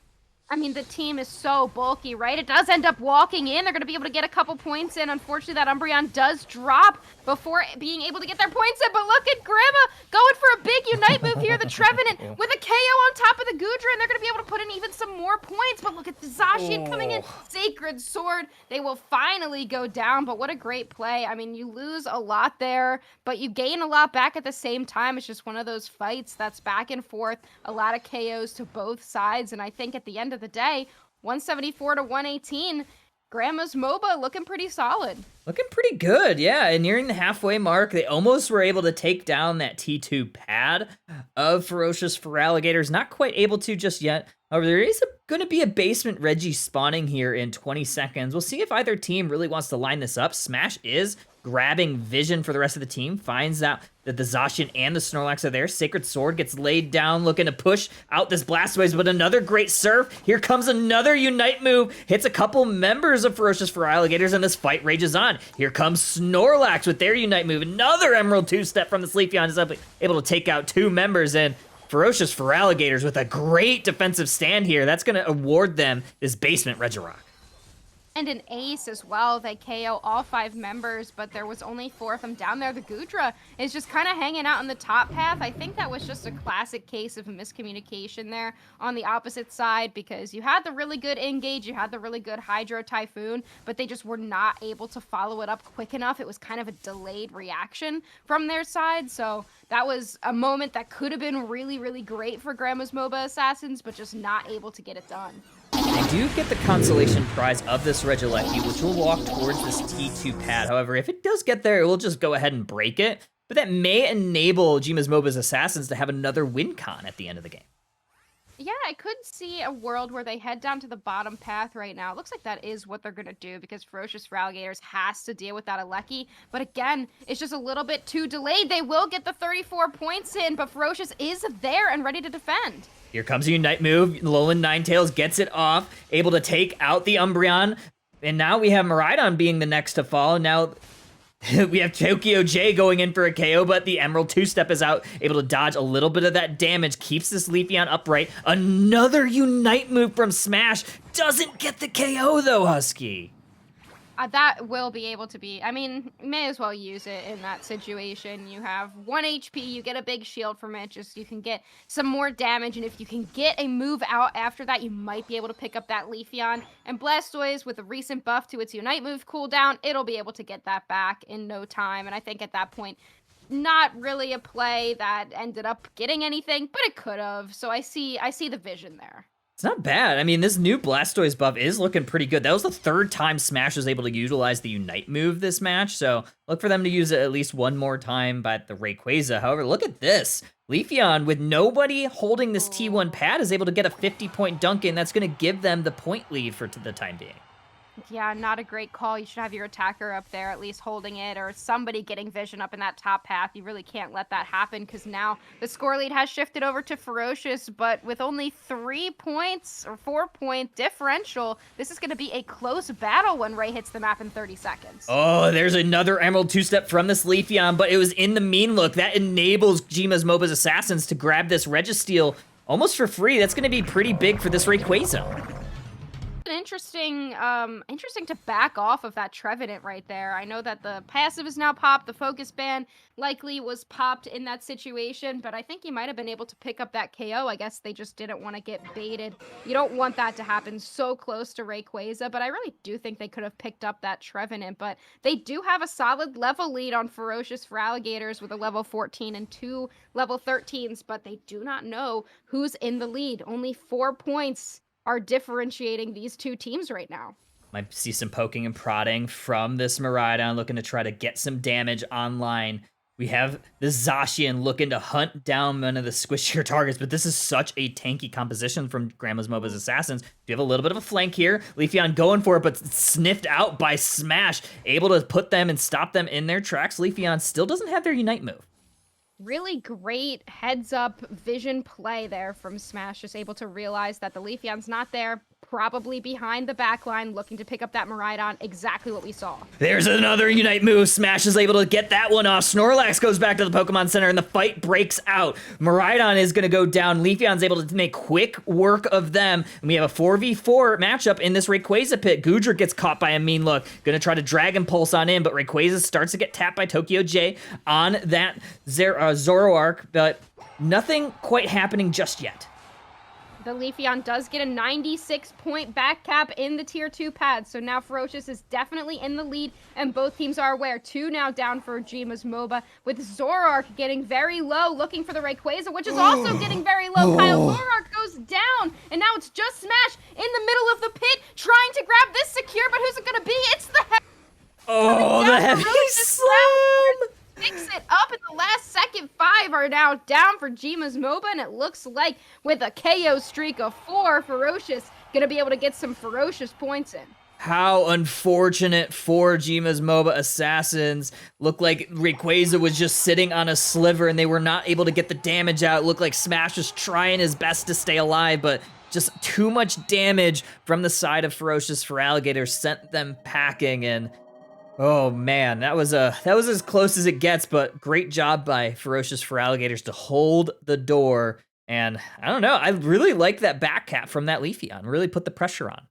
I mean, the team is so bulky, right? It does end up walking in. They're going to be able to get a couple points in. Unfortunately, that Umbreon does drop before being able to get their points in. But look at Grandma going for a big Unite move here. The Trevenant with a KO on top of the Goodra, and they're going to be able to put in even some more points. But look at the Zacian coming in. Sacred Sword. They will finally go down, but what a great play. I mean, you lose a lot there, but you gain a lot back at the same time. It's just one of those fights that's back and forth. A lot of KOs to both sides, and I think at the end of the day, 174 to 118, Grandma's MOBA looking pretty solid. Looking pretty good, yeah. And nearing the halfway mark, they almost were able to take down that T2 pad of Ferocious for Alligators. Not quite able to just yet. However, there is going to be a basement Reggie spawning here in 20 seconds. We'll see if either team really wants to line this up. Smash is grabbing vision for the rest of the team, finds out that the Zacian and the Snorlax are there. Sacred Sword gets laid down, looking to push out this Blastoise, but another great surf. Here comes another Unite move, hits a couple members of Ferocious for Alligators, and this fight rages on. Here comes Snorlax with their Unite move. Another Emerald 2-step from the Leafeon is able to take out 2 members, and Ferocious for Alligators with a great defensive stand here. That's going to award them this basement Regirock. And an ace as well. They KO all 5 members, but there was only 4 of them down there. The Goodra is just kind of hanging out on the top path. I think that was just a classic case of miscommunication there on the opposite side, because you had the really good engage, you had the really good Hydro Typhoon, but they just were not able to follow it up quick enough. It was kind of a delayed reaction from their side, so that was a moment that could have been really, really great for Grandma's MOBA Assassins, but just not able to get it done. They do get the consolation prize of this Regieleki, which will walk towards this T2 pad. However, if it does get there, it will just go ahead and break it. But that may enable Jima's MOBA's Assassins to have another win con at the end of the game. Yeah, I could see a world where they head down to the bottom path right now. It looks like that is what they're going to do because Ferocious for Alligators has to deal with that Alecki. But again, it's just a little bit too delayed. They will get the 34 points in, but Ferocious is there and ready to defend. Here comes a Unite move. Lolan Ninetales gets it off, able to take out the Umbreon. And now we have Miraidon being the next to fall. Now we have Tokyo J going in for a KO, but the Emerald two-step is out, able to dodge a little bit of that damage, keeps this Leafeon upright. Another Unite move from Smash. Doesn't get the KO though, Husky. That will be able to be, I mean, may as well use it in that situation. You have 1 HP, you get a big shield from it, just you can get some more damage, and if you can get a move out after that, you might be able to pick up that Leafeon. And Blastoise, with a recent buff to its Unite move cooldown, it'll be able to get that back in no time, and I think at that point, not really a play that ended up getting anything, but it could have, so I see the vision there. It's not bad. I mean, this new Blastoise buff is looking pretty good. That was the third time Smash was able to utilize the Unite move this match, so look for them to use it at least one more time by the Rayquaza. However, look at this. Leafeon, with nobody holding this T1 pad, is able to get a 50-point dunk in. That's going to give them the point lead for the time being. Yeah, not a great call. You should have your attacker up there at least holding it, or somebody getting vision up in that top path. You really can't let that happen because now the score lead has shifted over to Ferocious, but with only 3 points or 4-point differential, this is going to be a close battle when Ray hits the map in 30 seconds. Oh, there's another Emerald two-step from this Leafeon, but it was in the mean look. That enables Jima's MOBA's Assassins to grab this Registeel almost for free. That's going to be pretty big for this Rayquaza. Interesting to back off of that Trevenant right there. I know that the passive is now popped, the focus ban likely was popped in that situation, but I think he might have been able to pick up that KO. I guess they just didn't want to get baited. You don't want that to happen so close to Rayquaza, but I really do think they could have picked up that Trevenant, but they do have a solid level lead on Ferocious for Alligators with a level 14 and 2 level 13s, but they do not know who's in the lead. Only 4 points are differentiating these two teams right now. Might see some poking and prodding from this Miraidon, looking to try to get some damage online. We have the Zacian looking to hunt down one of the squishier targets, but this is such a tanky composition from Grandma's MOBA's Assassins. We have a little bit of a flank here. Leafeon going for it, but sniffed out by Smash, able to put them and stop them in their tracks. Leafeon still doesn't have their Unite move. Really great heads-up vision play there from Smash, just able to realize that the Leafeon's not there, probably behind the backline, looking to pick up that Miraidon, exactly what we saw. There's another Unite move. Smash is able to get that one off. Snorlax goes back to the Pokemon Center, and the fight breaks out. Miraidon is going to go down. Leafeon's able to make quick work of them, and we have a 4v4 matchup in this Rayquaza pit. Goodra gets caught by a mean look. Going to try to Dragon Pulse on in, but Rayquaza starts to get tapped by Tokyo J on that Zoroark, but nothing quite happening just yet. The Leafeon does get a 96-point back cap in the Tier 2 pad, so now Ferocious is definitely in the lead, and both teams are aware. 2 now down for Jima's MOBA, with Zoroark getting very low, looking for the Rayquaza, which is also getting very low. Kyle Zoroark goes down, and now it's just Smash in the middle of the pit, trying to grab this secure, but who's it going to be? It's the the heavy slam! Picks it up in the last second. 5 are now down for Jima's MOBA, and it looks like with a KO streak of 4, Ferocious gonna be able to get some Ferocious points in. How unfortunate for Jima's MOBA Assassins. Looked like Rayquaza was just sitting on a sliver and they were not able to get the damage out. It looked like Smash was trying his best to stay alive, but just too much damage from the side of Ferocious for Alligators sent them packing, and oh man, that was as close as it gets, but great job by Ferocious for Alligators to hold the door. And I don't know, I really like that back cap from that Leafeon. Really put the pressure on.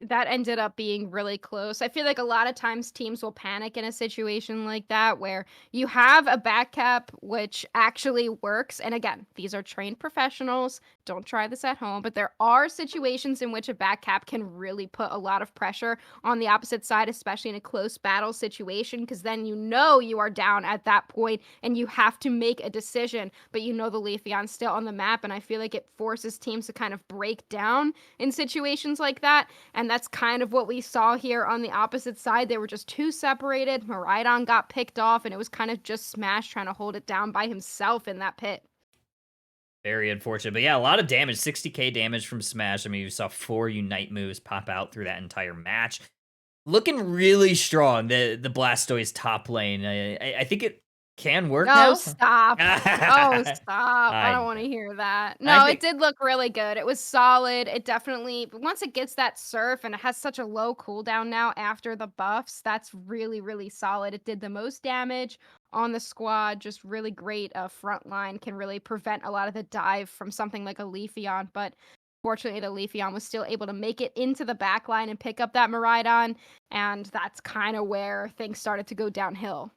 That ended up being really close. I feel like a lot of times teams will panic in a situation like that where you have a back cap which actually works. And again, these are trained professionals. Don't try this at home. But there are situations in which a back cap can really put a lot of pressure on the opposite side, especially in a close battle situation, because then you know you are down at that point and you have to make a decision. But you know the Leafeon's still on the map, and I feel like it forces teams to kind of break down in situations like that. And that's kind of what we saw here on the opposite side. They were just too separated. Miraidon got picked off, and it was kind of just Smash trying to hold it down by himself in that pit. Very unfortunate. But yeah, a lot of damage, 60k damage from Smash. I mean, you saw 4 Unite moves pop out through that entire match. Looking really strong, the Blastoise top lane. I think it can work now. Oh, stop. Oh, stop. I I don't want know. to hear that. I No, think- it did look really good. It was solid. It definitely, but once it gets that surf and it has such a low cooldown now after the buffs, that's really, really solid. It did the most damage on the squad. Just really great front line. Can really prevent a lot of the dive from something like a Leafeon, but fortunately the Leafeon was still able to make it into the back line and pick up that Miraidon, and that's kind of where things started to go downhill.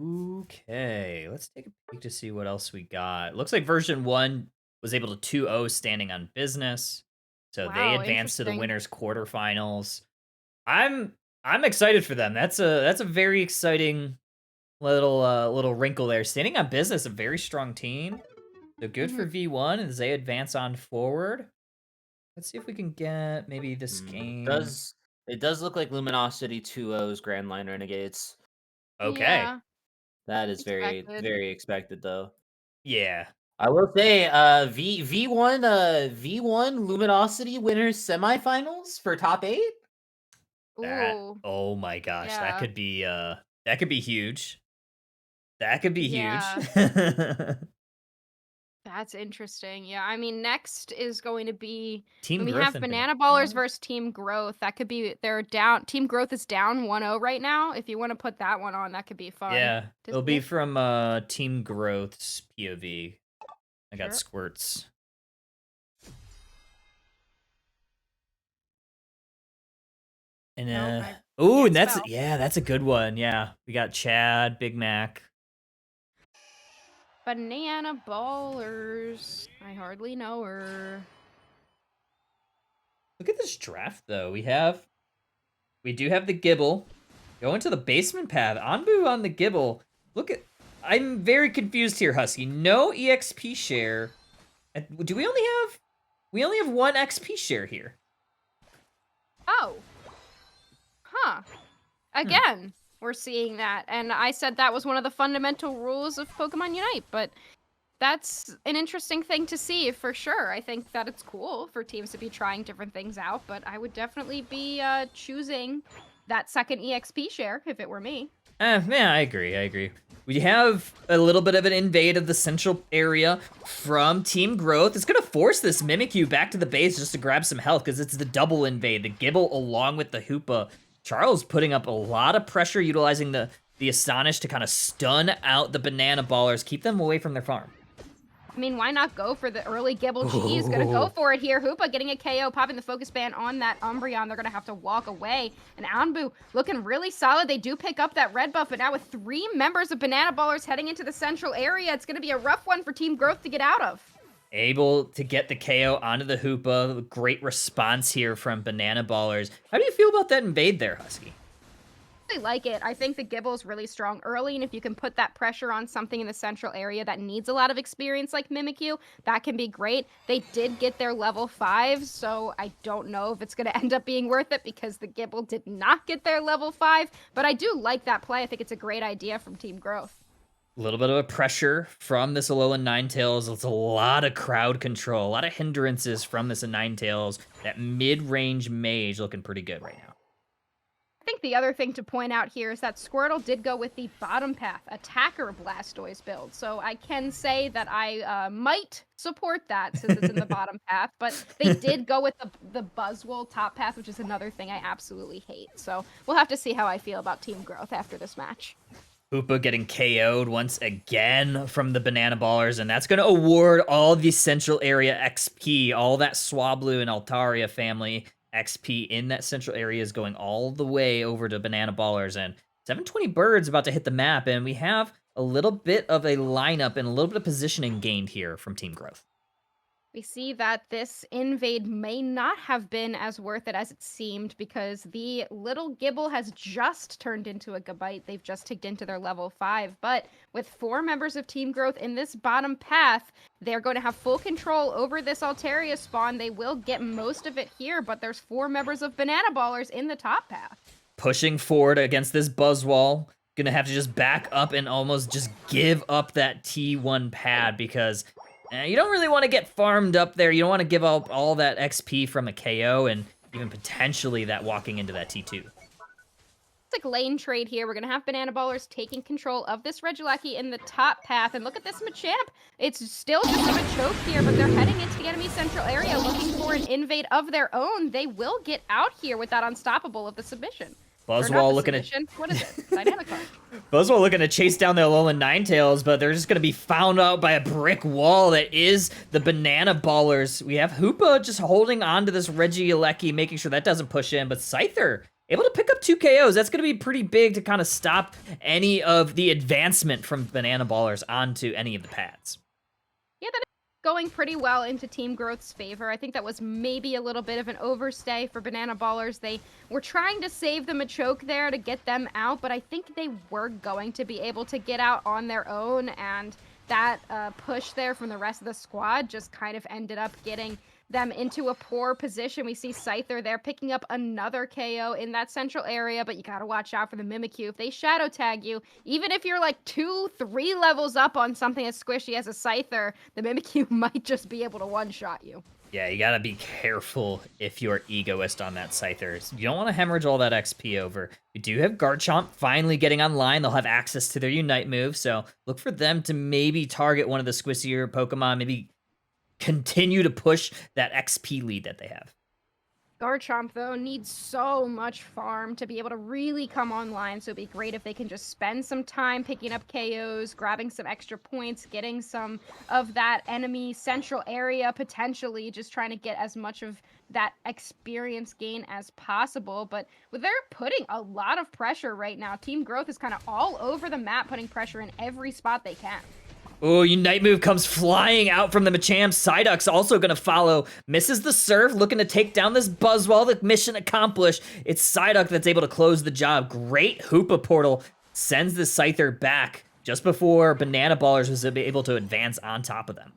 Okay, let's take a peek to see what else we got. Looks like version 1 was able to 2-0 standing on business. So they Wow, advanced to the interesting. winners quarterfinals. I'm excited for them. That's a very exciting little wrinkle there. Standing on business, a very strong team. So good for V1 as they advance on forward. Let's see if we can get maybe this game. It does look like Luminosity 2-0's Grand Line Renegades. Okay. Yeah, That is very, expected. very expected, though. Yeah. I will say, V1 Luminosity winners semifinals for top 8. That Ooh, oh my gosh, that yeah. could be huge. That could be huge. Yeah. That's interesting. Yeah, I mean, next is going to be Team when we Growth have and Banana Ballers Ballers? versus Team Growth. That could be they're down. Team Growth is down 1-0 right now. If you want to put that one on, that could be fun. Yeah, to it'll be see. from Team Growth's POV. I got Sure. squirts. And Nope, I oh, can't and that's spell. that's a good one. Yeah, we got Chad, Big Mac. Banana Ballers. I hardly know her. Look at this draft though. We do have the Gibble. Going to the basement path. Anbu on the Gibble. Look at I'm very confused here, Husky. No EXP share. Do we only have one XP share here? Oh. Huh. Again, we're seeing that. And I said that was one of the fundamental rules of Pokemon Unite, but that's an interesting thing to see for sure. I think that it's cool for teams to be trying different things out, but I would definitely be choosing that second EXP share if it were me. Yeah, I agree. We have a little bit of an invade of the central area from Team Growth. It's going to force this Mimikyu back to the base just to grab some health because it's the double invade. The Gibble along with the Hoopa. Charles putting up a lot of pressure, utilizing the Astonish to kind of stun out the Banana Ballers, keep them away from their farm. I mean, why not go for the early Gibble G? He's gonna go for it here. Hoopa getting a KO, popping the focus band on that Umbreon. They're gonna have to walk away. And Anbu looking really solid. They do pick up that red buff, but now with 3 members of Banana Ballers heading into the central area, it's gonna be a rough one for Team Growth to get out of. Able to get the KO onto the Hoopa. Great response here from Banana Ballers. How do you feel about that invade there, Husky? I like it. I think the Gibble is really strong early, and if you can put that pressure on something in the central area that needs a lot of experience like Mimikyu, that can be great. They did get their level 5, so I don't know if it's going to end up being worth it because the Gibble did not get their level 5, but I do like that play. I think it's a great idea from Team Growth. A little bit of a pressure from this Alolan Ninetales. It's a lot of crowd control, a lot of hindrances from this Ninetales. That mid-range mage looking pretty good right now. I think the other thing to point out here is that Squirtle did go with the bottom path attacker Blastoise build. So I can say that I might support that since it's in the bottom path, but they did go with the Buzzwole top path, which is another thing I absolutely hate. So we'll have to see how I feel about Team Growth after this match. Hoopa getting KO'd once again from the Banana Ballers, and that's going to award all the central area XP, all that Swablu and Altaria family XP in that central area is going all the way over to Banana Ballers, and 720 Birds about to hit the map, and we have a little bit of a lineup and a little bit of positioning gained here from Team Growth. We see that this invade may not have been as worth it as it seemed because the little Gibble has just turned into a Gabite. They've just ticked into their level 5. But with 4 members of Team Growth in this bottom path, they're going to have full control over this Altaria spawn. They will get most of it here, but there's 4 members of Banana Ballers in the top path. Pushing forward against this Buzzwole. Gonna have to just back up and almost just give up that T1 pad because You don't really want to get farmed up there. You don't want to give up all that XP from a KO and even potentially that walking into that T2. It's like lane trade here. We're going to have Banana Ballers taking control of this Regieleki in the top path. And look at this Machamp. It's still just a Machoke here, but they're heading into the enemy central area looking for an invade of their own. They will get out here with that unstoppable of the submission. Buzzwole looking at... What is it? Dynamic Arc. Buzzwole looking to chase down the Alolan Ninetales, but they're just going to be found out by a brick wall that is the Banana Ballers. We have Hoopa just holding on to this Regieleki, making sure that doesn't push in, but Scyther able to pick up 2 KOs. That's going to be pretty big to kind of stop any of the advancement from Banana Ballers onto any of the pads. Yeah, that is going pretty well into Team Growth's favor. I think that was maybe a little bit of an overstay for Banana Ballers. They were trying to save the Machoke there to get them out, but I think they were going to be able to get out on their own, and that push there from the rest of the squad just kind of ended up getting them into a poor position. We see Scyther there picking up another KO in that central area, but you gotta watch out for the Mimikyu. If they shadow tag you, even if you're like 2-3 levels up on something as squishy as a Scyther, the Mimikyu might just be able to one-shot you. Yeah, you gotta be careful if you're egoist on that Scyther. You don't want to hemorrhage all that XP over. We do have Garchomp finally getting online. They'll have access to their Unite move, so look for them to maybe target one of the squishier Pokemon, maybe continue to push that XP lead that they have. Garchomp, though, needs so much farm to be able to really come online, so it'd be great if they can just spend some time picking up KOs, grabbing some extra points, getting some of that enemy central area, potentially just trying to get as much of that experience gain as possible. But they're putting a lot of pressure right now. Team Growth is kind of all over the map, putting pressure in every spot they can. Oh, Unite move comes flying out from the Machamp. Psyduck's also going to follow. Misses the Surf, looking to take down this Buzzwole. The mission accomplished. It's Psyduck that's able to close the job. Great Hoopa portal. Sends the Scyther back just before Banana Ballers was able to advance on top of them.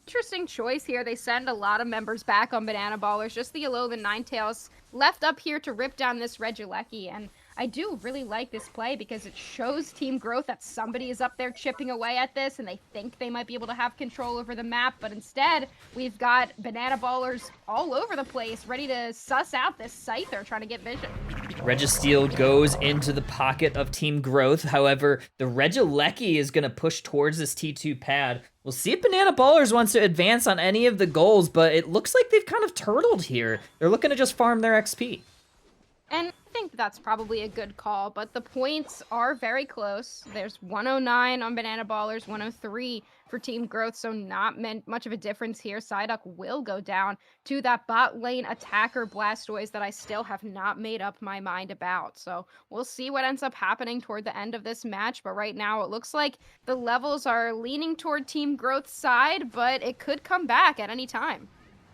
Interesting choice here. They send a lot of members back on Banana Ballers. Just the Alolan Ninetales left up here to rip down this Regieleki. And I do really like this play because it shows Team Growth that somebody is up there chipping away at this and they think they might be able to have control over the map, but instead we've got Banana Ballers all over the place ready to suss out this Scyther trying to get vision. Registeel goes into the pocket of Team Growth. However, the Regieleki is going to push towards this T2 pad. We'll see if Banana Ballers wants to advance on any of the goals, but it looks like they've kind of turtled here. They're looking to just farm their XP. And I think that's probably a good call, but the points are very close. There's 109 on Banana Ballers, 103 for Team Growth, so not much of a difference here. Psyduck will go down to that bot lane attacker Blastoise that I still have not made up my mind about. So we'll see what ends up happening toward the end of this match, but right now it looks like the levels are leaning toward Team Growth's side, but it could come back at any time.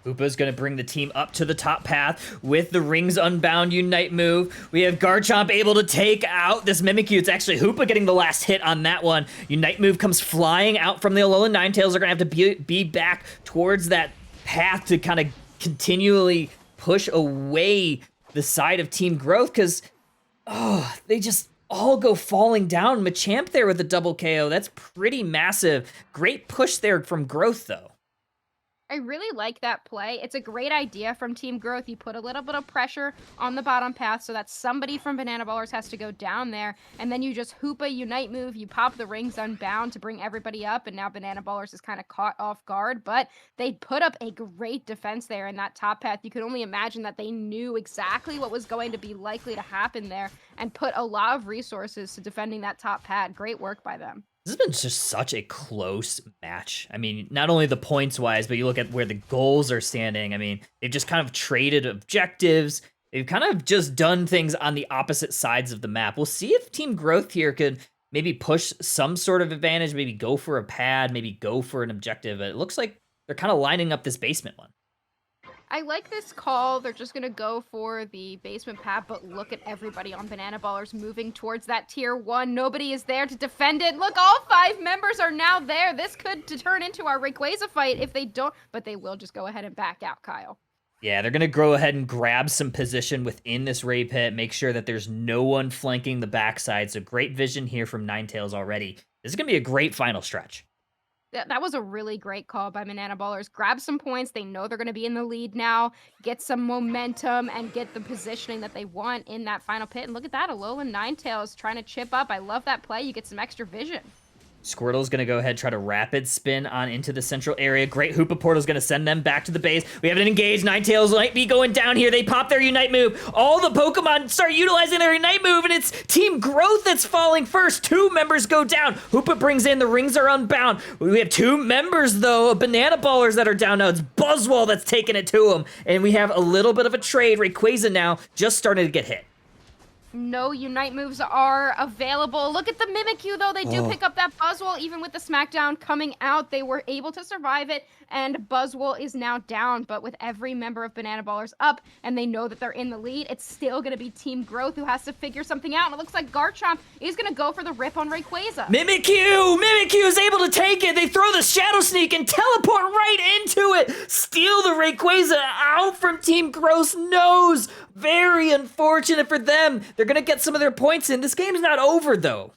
Hoopa's going to bring the team up to the top path with the Rings Unbound Unite move. We have Garchomp able to take out this Mimikyu. It's actually Hoopa getting the last hit on that one. Unite move comes flying out from the Alolan Ninetales. They're going to have to be back towards that path to kind of continually push away the side of Team Growth because, they just all go falling down. Machamp there with a double KO. That's pretty massive. Great push there from Growth, though. I really like that play. It's a great idea from Team Growth. You put a little bit of pressure on the bottom path so that somebody from Banana Ballers has to go down there, and then you just Hoopa Unite move, you pop the Rings Unbound to bring everybody up, and now Banana Ballers is kind of caught off guard, but they put up a great defense there in that top path. You could only imagine that they knew exactly what was going to be likely to happen there and put a lot of resources to defending that top pad. Great work by them. This has been just such a close match. I mean, not only the points-wise, but you look at where the goals are standing. I mean, they've just kind of traded objectives. They've kind of just done things on the opposite sides of the map. We'll see if Team Growth here could maybe push some sort of advantage, maybe go for a pad, maybe go for an objective. It looks like they're kind of lining up this basement one. I like this call. They're just going to go for the basement path, but look at everybody on Banana Ballers moving towards that tier 1. Nobody is there to defend it. Look, all 5 members are now there. This could turn into our Rayquaza fight if they don't, but they will just go ahead and back out, Kyle. Yeah, they're going to go ahead and grab some position within this Ray Pit, make sure that there's no one flanking the backside. So great vision here from Ninetales already. This is going to be a great final stretch. That was a really great call by Banana Ballers. Grab some points. They know they're going to be in the lead now. Get some momentum and get the positioning that they want in that final pit. And look at that, Alolan Ninetales trying to chip up. I love that play. You get some extra vision. Squirtle's going to go ahead, try to rapid spin on into the central area. Great Hoopa Portal's going to send them back to the base. We have an engaged. Ninetales might be going down here. They pop their Unite move. All the Pokemon start utilizing their Unite move, and it's Team Growth that's falling first. 2 members go down. Hoopa brings in. The rings are unbound. We have 2 members, though, of Banana Ballers that are down now. It's Buzzwole that's taking it to him. And we have a little bit of a trade. Rayquaza now just starting to get hit. No Unite moves are available. Look at the Mimikyu, though. They do pick up that Buzzwole. Even with the Smackdown coming out, they were able to survive it, and Buzzwole is now down. But with every member of Banana Ballers up, and they know that they're in the lead, it's still going to be Team Growth who has to figure something out. And it looks like Garchomp is going to go for the rip on Rayquaza. Mimikyu is able to take it. They throw the Shadow Sneak and teleport right into it. Steal the Rayquaza out from Team Growth's nose. Very unfortunate for them. They're going to get some of their points in. This game's not over, though.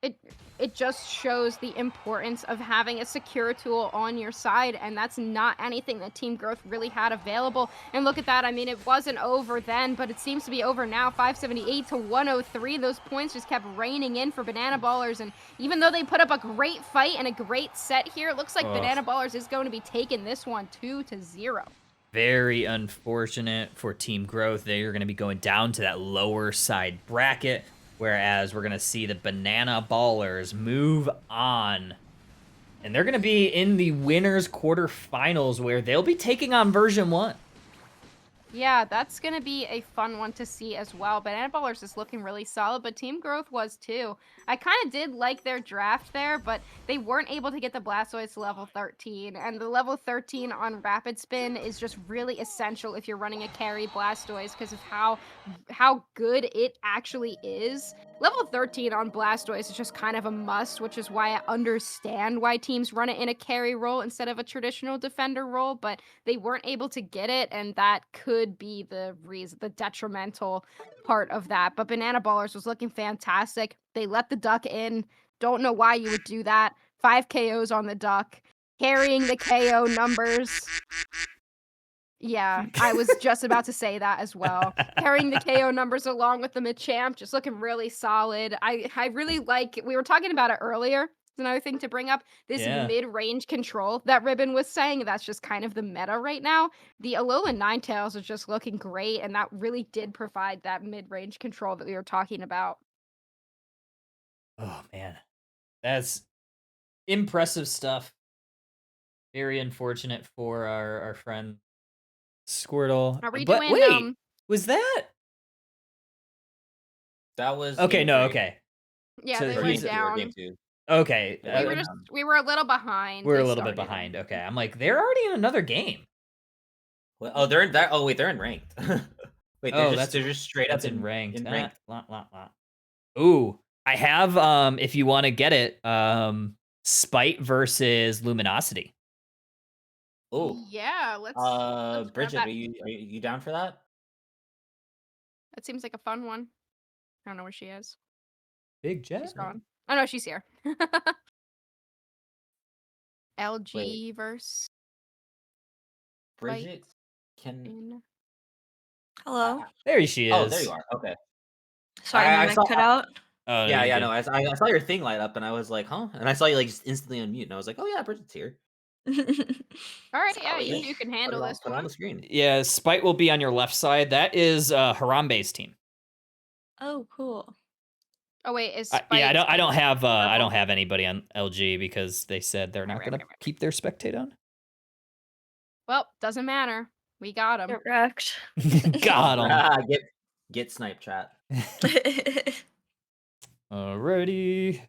It just shows the importance of having a secure tool on your side, and that's not anything that Team Growth really had available. And look at that. I mean, it wasn't over then, but it seems to be over now. 578 to 103. Those points just kept raining in for Banana Ballers, and even though they put up a great fight and a great set here, it looks like Banana Ballers is going to be taking this one 2-0. Very unfortunate for Team Growth. They are going to be going down to that lower side bracket, whereas we're going to see the Banana Ballers move on. And they're going to be in the winners quarterfinals, where they'll be taking on version 1. Yeah, that's going to be a fun one to see as well. Banana Ballers is looking really solid, but Team Growth was too. I kind of did like their draft there, but they weren't able to get the Blastoise to level 13. And the level 13 on Rapid Spin is just really essential if you're running a carry Blastoise because of how good it actually is. Level 13 on Blastoise is just kind of a must, which is why I understand why teams run it in a carry role instead of a traditional defender role, but they weren't able to get it, and that could be the reason, the detrimental part of that. But Banana Ballers was looking fantastic. They let the duck in. Don't know why you would do that. 5 KOs on the duck, carrying the KO numbers. Yeah, I was just about to say that as well. Carrying the KO numbers along with the Machamp, just looking really solid. I really like, we were talking about it earlier. It's another thing to bring up, this mid-range control that Ribbon was saying. That's just kind of the meta right now. The Alolan Ninetales is just looking great, and that really did provide that mid-range control that we were talking about. Oh, man. That's impressive stuff. Very unfortunate for our friend Squirtle. Are we But doing, wait, was that? That was Okay, game no, 3. okay. Yeah, So they Or went game 2 or down. game 2. Okay. We were a little behind. We're They a little bit started behind. it. Okay. I'm like, they're already in another game. Well, oh, they're in that. Oh, wait, they're in ranked. Wait, they're just straight up That's in ranked. In ranked. Ooh, I have if you want to get it, Spite versus Luminosity. Oh, Yeah, let's grab Bridget, that. are you down for that? That seems like a fun one. I don't know where she is. Big Jet. She's gone. Oh no, she's here. LG verse. Bridget can. Hello. There she is. Oh, there you are. Okay. Sorry, I my mic saw- cut out. Oh, Yeah, you're yeah, good. no. I saw your thing light up, and I was like, huh? And I saw you like just instantly unmute, and I was like, oh yeah, Bridget's here. All right, yeah, you Sorry. two can handle this Put it on one. the screen. Yeah, Spite will be on your left side. That is Harambe's team. Oh, cool. Oh wait, is Yeah, I don't purple? have anybody on LG because they said they're not Right, gonna keep their spectate on. Well, doesn't matter. We got him. Correct. Got him. Get snipe chat. Alrighty.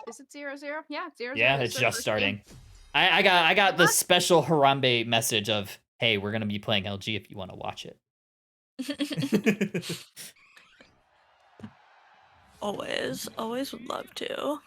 Is it 0-0? Yeah, 0-0. Yeah, This it's is the just first starting. game. I got the special Harambe message of, hey, we're gonna be playing LG if you want to watch it. Always would love to.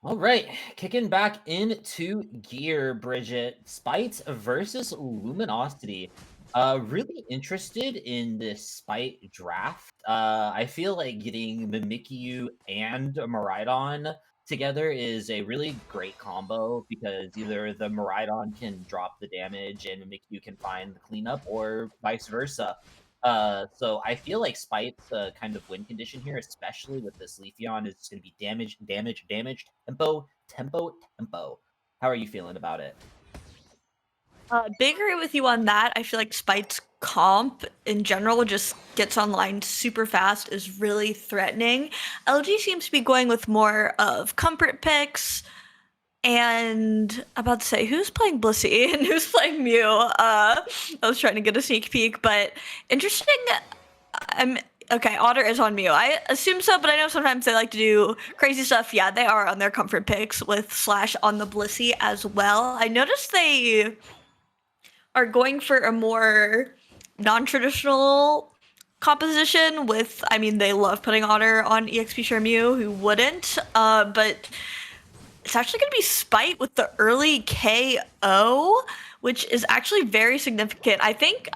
All right, kicking back into gear, Bridget. Spite versus Luminosity. Really interested in this Spite draft. I feel like getting Mimikyu and Miraidon together is a really great combo because either the Miraidon can drop the damage and Mimikyu can find the cleanup, or vice versa. So I feel like Spite's kind of win condition here, especially with this Leafeon, is going to be damage, damage, damage, tempo, tempo, tempo. How are you feeling about it? Big agree with you on that. I feel like Spite's comp in general just gets online super fast, is really threatening. LG seems to be going with more of comfort picks. And I'm about to say, who's playing Blissey and who's playing Mew? I was trying to get a sneak peek, but interesting. Okay, Otter is on Mew. I assume so, but I know sometimes they like to do crazy stuff. Yeah, they are on their comfort picks with Slash on the Blissey as well. I noticed they are going for a more non-traditional composition with, I mean, they love putting Otter on EXP Share Mew, who wouldn't, but it's actually going to be Spite with the early KO, which is actually very significant. I think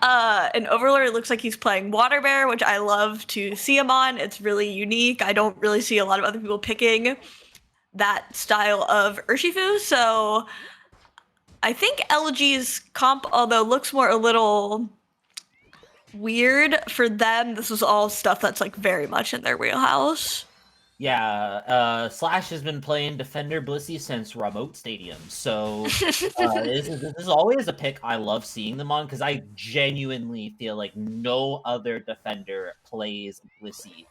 in Overlord, it looks like he's playing Water Bear, which I love to see him on. It's really unique. I don't really see a lot of other people picking that style of Urshifu, so I think LG's comp, although looks more a little weird for them, this was all stuff that's like very much in their wheelhouse. Yeah, Slash has been playing Defender Blissey since Remote Stadium, so this is always a pick I love seeing them on because I genuinely feel like no other defender plays Blissey,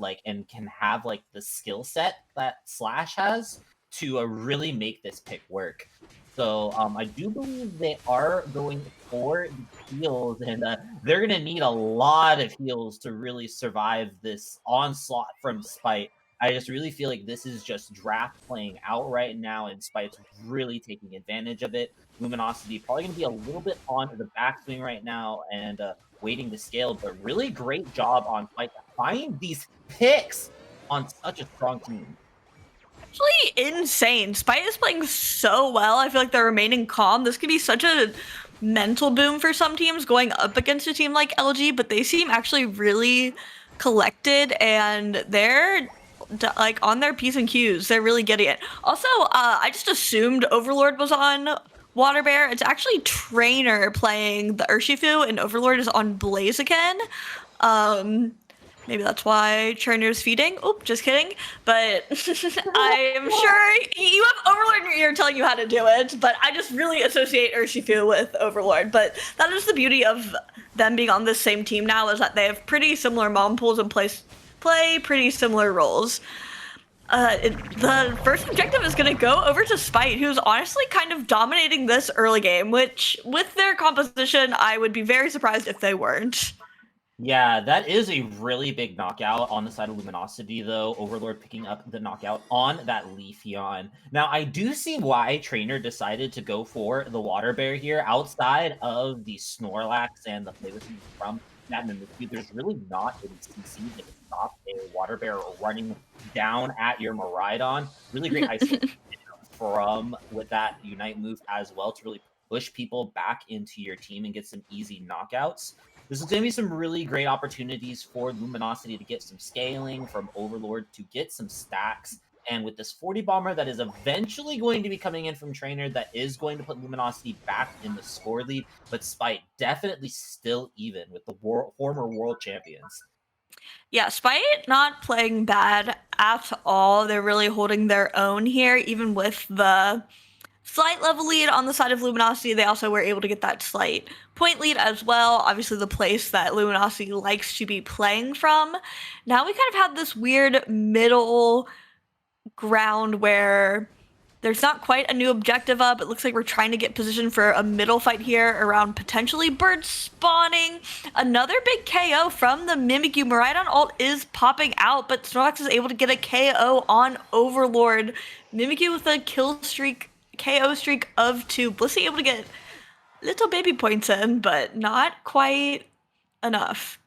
like, and can have like the skill set that Slash has to really make this pick work. So I do believe they are going for the heals, and they're going to need a lot of heals to really survive this onslaught from Spite. I just really feel like this is just draft playing out right now, and Spite's really taking advantage of it. Luminosity probably going to be a little bit on the backswing right now and waiting to scale, but really great job on Spite to find these picks on such a strong team. Actually insane. Spite is playing so well. I feel like they're remaining calm. This could be such a mental boom for some teams going up against a team like LG, but they seem actually really collected and they're like on their P's and Q's. They're really getting it. Also, I just assumed Overlord was on Water Bear. It's actually Trainer playing the Urshifu and Overlord is on Blaziken. Maybe that's why Trainer's feeding. Oop, just kidding. But I am sure you have Overlord in your ear telling you how to do it, but I just really associate Urshifu with Overlord. But that is the beauty of them being on the same team now, is that they have pretty similar mom pools and play pretty similar roles. The first objective is going to go over to Spite, who's honestly kind of dominating this early game, which with their composition, I would be very surprised if they weren't. Yeah, that is a really big knockout on the side of Luminosity, though. Overlord picking up the knockout on that Leafeon. Now, I do see why Trainer decided to go for the Water Bear here. Outside of the Snorlax and the Play With Me from that Mimikyu, there's really not any CC that can stop a Water Bear running down at your Miraidon. Really great isolation from with that Unite move as well to really push people back into your team and get some easy knockouts. This is going to be some really great opportunities for Luminosity to get some scaling, from Overlord to get some stacks. And with this 40 bomber that is eventually going to be coming in from Trainer, that is going to put Luminosity back in the score lead. But Spite definitely still even with the former world champions. Yeah, Spite not playing bad at all. They're really holding their own here, even with the slight level lead on the side of Luminosity. They also were able to get that slight point lead as well. Obviously, the place that Luminosity likes to be playing from. Now we kind of have this weird middle ground where there's not quite a new objective up. It looks like we're trying to get position for a middle fight here around potentially birds spawning. Another big KO from the Mimikyu. Miraidon ult is popping out, but Snorlax is able to get a KO on Overlord. Mimikyu with a KO streak of 2. Blissey able to get little baby points in, but not quite enough.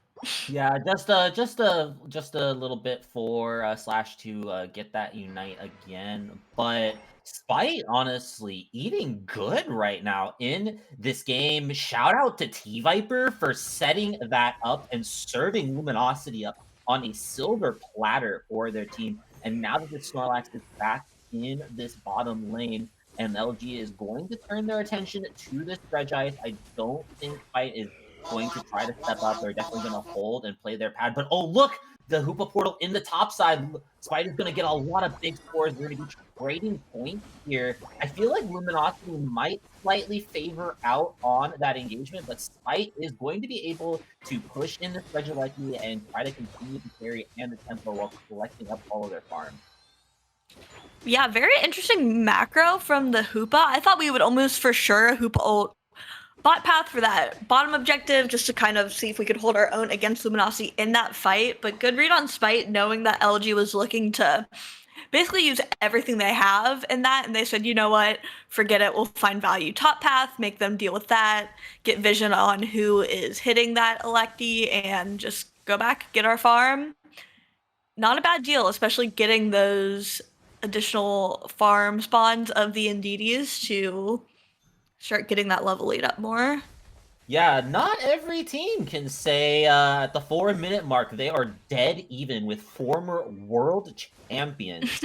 Yeah, just a little bit for Slash to get that unite again, but Spite honestly eating good right now in this game. Shout out to T Viper for setting that up and serving Luminosity up on a silver platter for their team. And now that the Snorlax is back in this bottom lane, and LG is going to turn their attention to this Dredge Ice, I don't think Spite is going to try to step up. They're definitely going to hold and play their pad. But oh, look, the Hoopa portal in the top side. Spider's going to get a lot of big scores. They're going to be trading points here. I feel like Luminosity might slightly favor out on that engagement, but Spite is going to be able to push in the Regieleki and try to continue the carry and the tempo while collecting up all of their farm. Yeah, very interesting macro from the Hoopa. I thought we would almost for sure Hoopa ult bot path for that bottom objective, just to kind of see if we could hold our own against Luminosity in that fight. But good read on Spite, knowing that LG was looking to basically use everything they have in that, and they said, you know what, forget it, we'll find value top path, make them deal with that, get vision on who is hitting that Electi, and just go back, get our farm. Not a bad deal, especially getting those additional farm spawns of the Indeedis to start getting that level lead up more. Yeah, not every team can say at the 4-minute mark they are dead even with former world champions.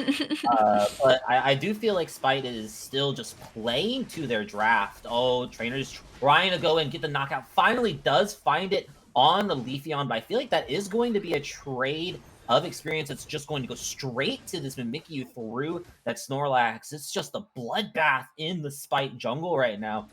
But I do feel like Spite is still just playing to their draft. Oh, Trainer's trying to go and get the knockout. Finally does find it on the Leafeon, but I feel like that is going to be a trade of experience that's just going to go straight to this Mimikyu through that Snorlax. It's just a bloodbath in the Spite jungle right now.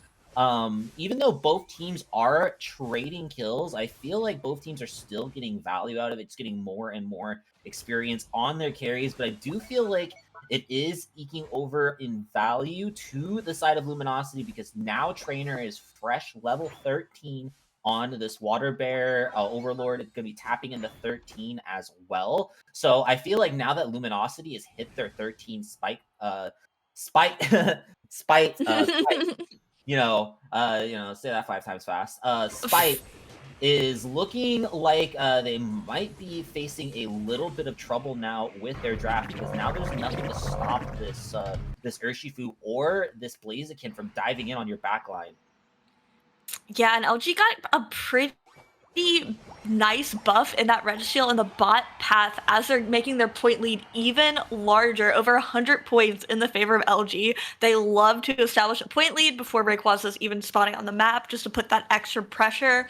Even though both teams are trading kills, I feel like both teams are still getting value out of it. It's getting more and more experience on their carries, but I do feel like it is eking over in value to the side of Luminosity because now Trainer is fresh level 13 on this Water Bear Overlord. It's going to be tapping into 13 as well. So I feel like now that Luminosity has hit their 13 spike, spite, spite, say that 5 times fast. Spite is looking like they might be facing a little bit of trouble now with their draft because now there's nothing to stop this this Urshifu or this Blaziken from diving in on your backline. Yeah, and LG got a pretty nice buff in that Registeel in the bot path as they're making their point lead even larger, over 100 points in the favor of LG. They love to establish a point lead before Rayquaza is even spawning on the map, just to put that extra pressure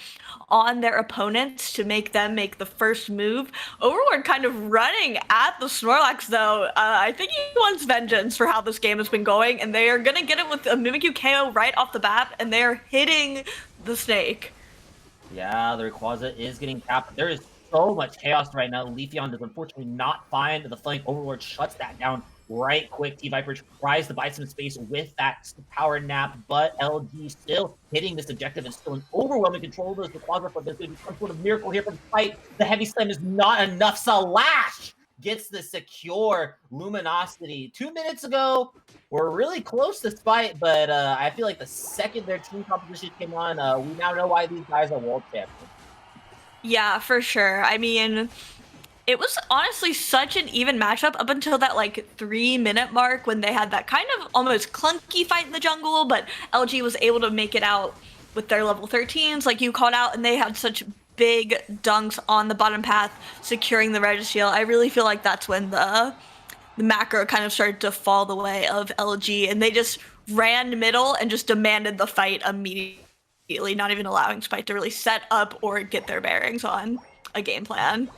on their opponents to make them make the first move. Overlord kind of running at the Snorlax, though. I think he wants vengeance for how this game has been going, and they are going to get it with a Mimikyu KO right off the bat, and they are hitting the snake. Yeah, the Rayquaza is getting capped. There is so much chaos right now. Leafeon does unfortunately not find the flank. Overlord shuts that down right quick. T-Viper tries to buy some space with that power nap, but LG still hitting this objective and still in overwhelming control of this Rayquaza, but there's going to be some sort of miracle here from the fight. The heavy slam is not enough. Slash gets the secure Luminosity. 2 minutes ago, we're really close to Spite, but I feel like the second their team composition came on, we now know why these guys are world champions. Yeah, for sure. I mean, it was honestly such an even matchup up until that 3-minute mark when they had that kind of almost clunky fight in the jungle, but LG was able to make it out with their level 13s, like you called out, and they had such big dunks on the bottom path, securing the Registeel. I really feel like that's when the macro kind of started to fall the way of LG, and they just ran middle and just demanded the fight immediately, not even allowing Spite to really set up or get their bearings on a game plan.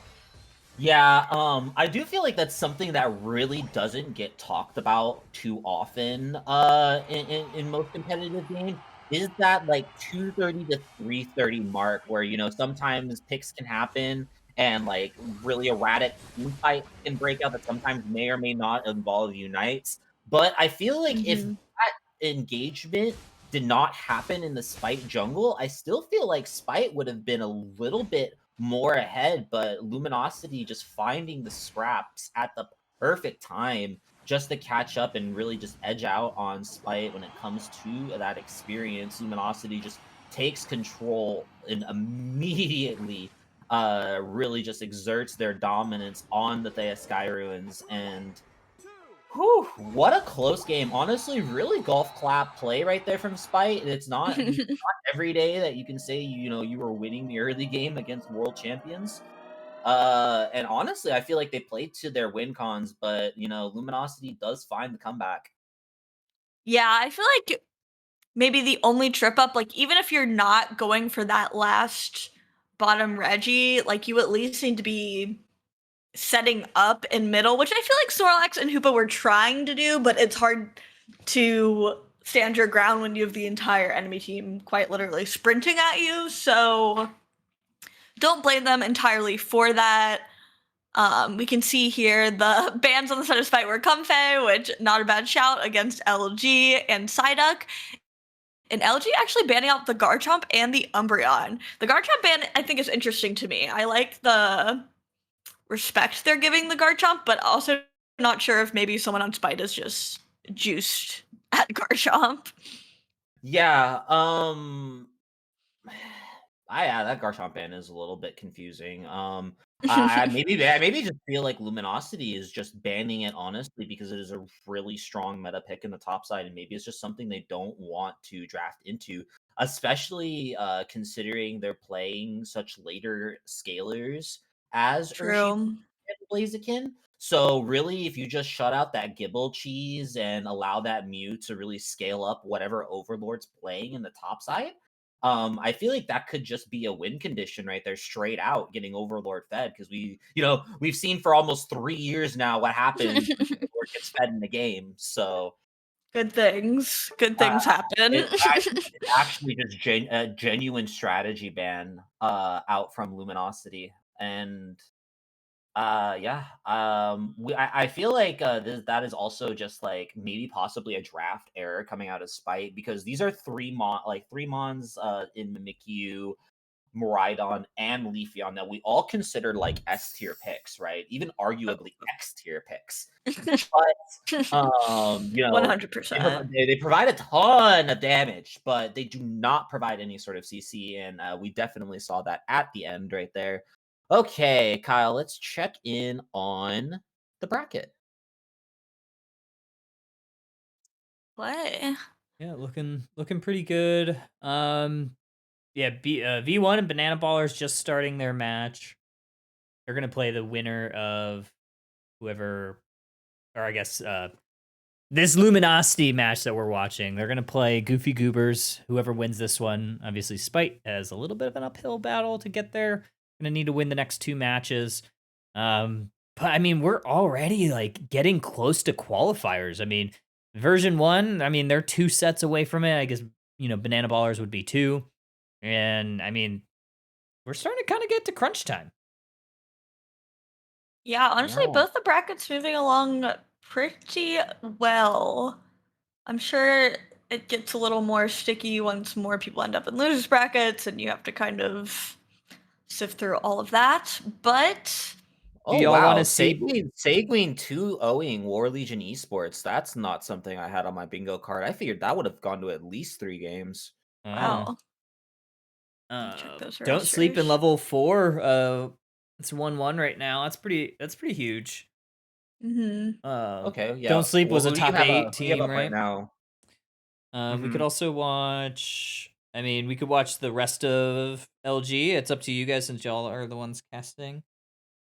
Yeah, I do feel like that's something that really doesn't get talked about too often in most competitive games, is that 2:30 to 3:30 mark where, sometimes picks can happen and really erratic team fight can break out that sometimes may or may not involve unites. But I feel like if that engagement did not happen in the Spite jungle, I still feel like Spite would have been a little bit more ahead, but Luminosity just finding the scraps at the perfect time just to catch up and really just edge out on Spite when it comes to that experience. Luminosity just takes control and immediately really just exerts their dominance on the Thea Sky Ruins. And whew, what a close game. Honestly, really golf clap play right there from Spite. It's not every day that you can say, you were winning the early game against world champions. And honestly, I feel like they played to their win cons, but Luminosity does find the comeback. Yeah, I feel like maybe the only trip up, like even if you're not going for that last bottom Reggie, like you at least need to be setting up in middle, which I feel like Snorlax and Hoopa were trying to do, but it's hard to stand your ground when you have the entire enemy team quite literally sprinting at you. So don't blame them entirely for that. We can see here the bans on the side of Spite were Comfey, which not a bad shout against LG and Psyduck. And LG actually banning out the Garchomp and the Umbreon. The Garchomp ban I think is interesting to me. I like the respect they're giving the Garchomp, but also not sure if maybe someone on Spite is just juiced at Garchomp. Yeah, yeah, that Garchomp ban is a little bit confusing. I maybe just feel like Luminosity is just banning it honestly because it is a really strong meta pick in the top side, and maybe it's just something they don't want to draft into, especially considering they're playing such later scalers as Urshifu True. and Blaziken. So really, if you just shut out that Gibble cheese and allow that Mew to really scale up whatever Overlord's playing in the top side, I feel like that could just be a win condition right there, straight out getting Overlord fed, because we've seen for almost 3 years now what happens when Overlord gets fed in the game. So Good things happen. it's actually just a genuine strategy ban out from Luminosity. And yeah, I feel like that is also just like maybe possibly a draft error coming out of Spite, because these are three mons in Mimikyu, Miraidon, and Leafeon that we all considered like S tier picks, right? Even arguably X tier picks. But 100%. they provide a ton of damage, but they do not provide any sort of CC, and we definitely saw that at the end right there. Okay, Kyle, let's check in on the bracket. What? Yeah, looking pretty good. Yeah, V1 and Banana Ballers just starting their match. They're gonna play the winner of whoever, or I guess this Luminosity match that we're watching. They're gonna play Goofy Goobers. Whoever wins this one, obviously Spite has a little bit of an uphill battle to get there. Gonna need to win the next 2 matches. But I mean, we're already like getting close to qualifiers. I mean, version 1, I mean, they're 2 sets away from it. I guess, Banana Ballers would be 2. And I mean, we're starting to kind of get to crunch time. Yeah, honestly, Yeah. both the brackets moving along pretty well. I'm sure it gets a little more sticky once more people end up in losers brackets and you have to kind of sift through all of that. But Oh y'all wow, wanna see- Seguin 2-0ing War Legion Esports. That's not something I had on my bingo card. I figured that would have gone to at least 3 games. wow. Check those Don't sleep in rosters. level 4. It's 1-1 right now. That's pretty huge. Mm-hmm. Okay, yeah. Don't Sleep was a who do you top have 8 who do you have team, up right? now? We could also watch. I mean, we could watch the rest of LG. It's up to you guys since y'all are the ones casting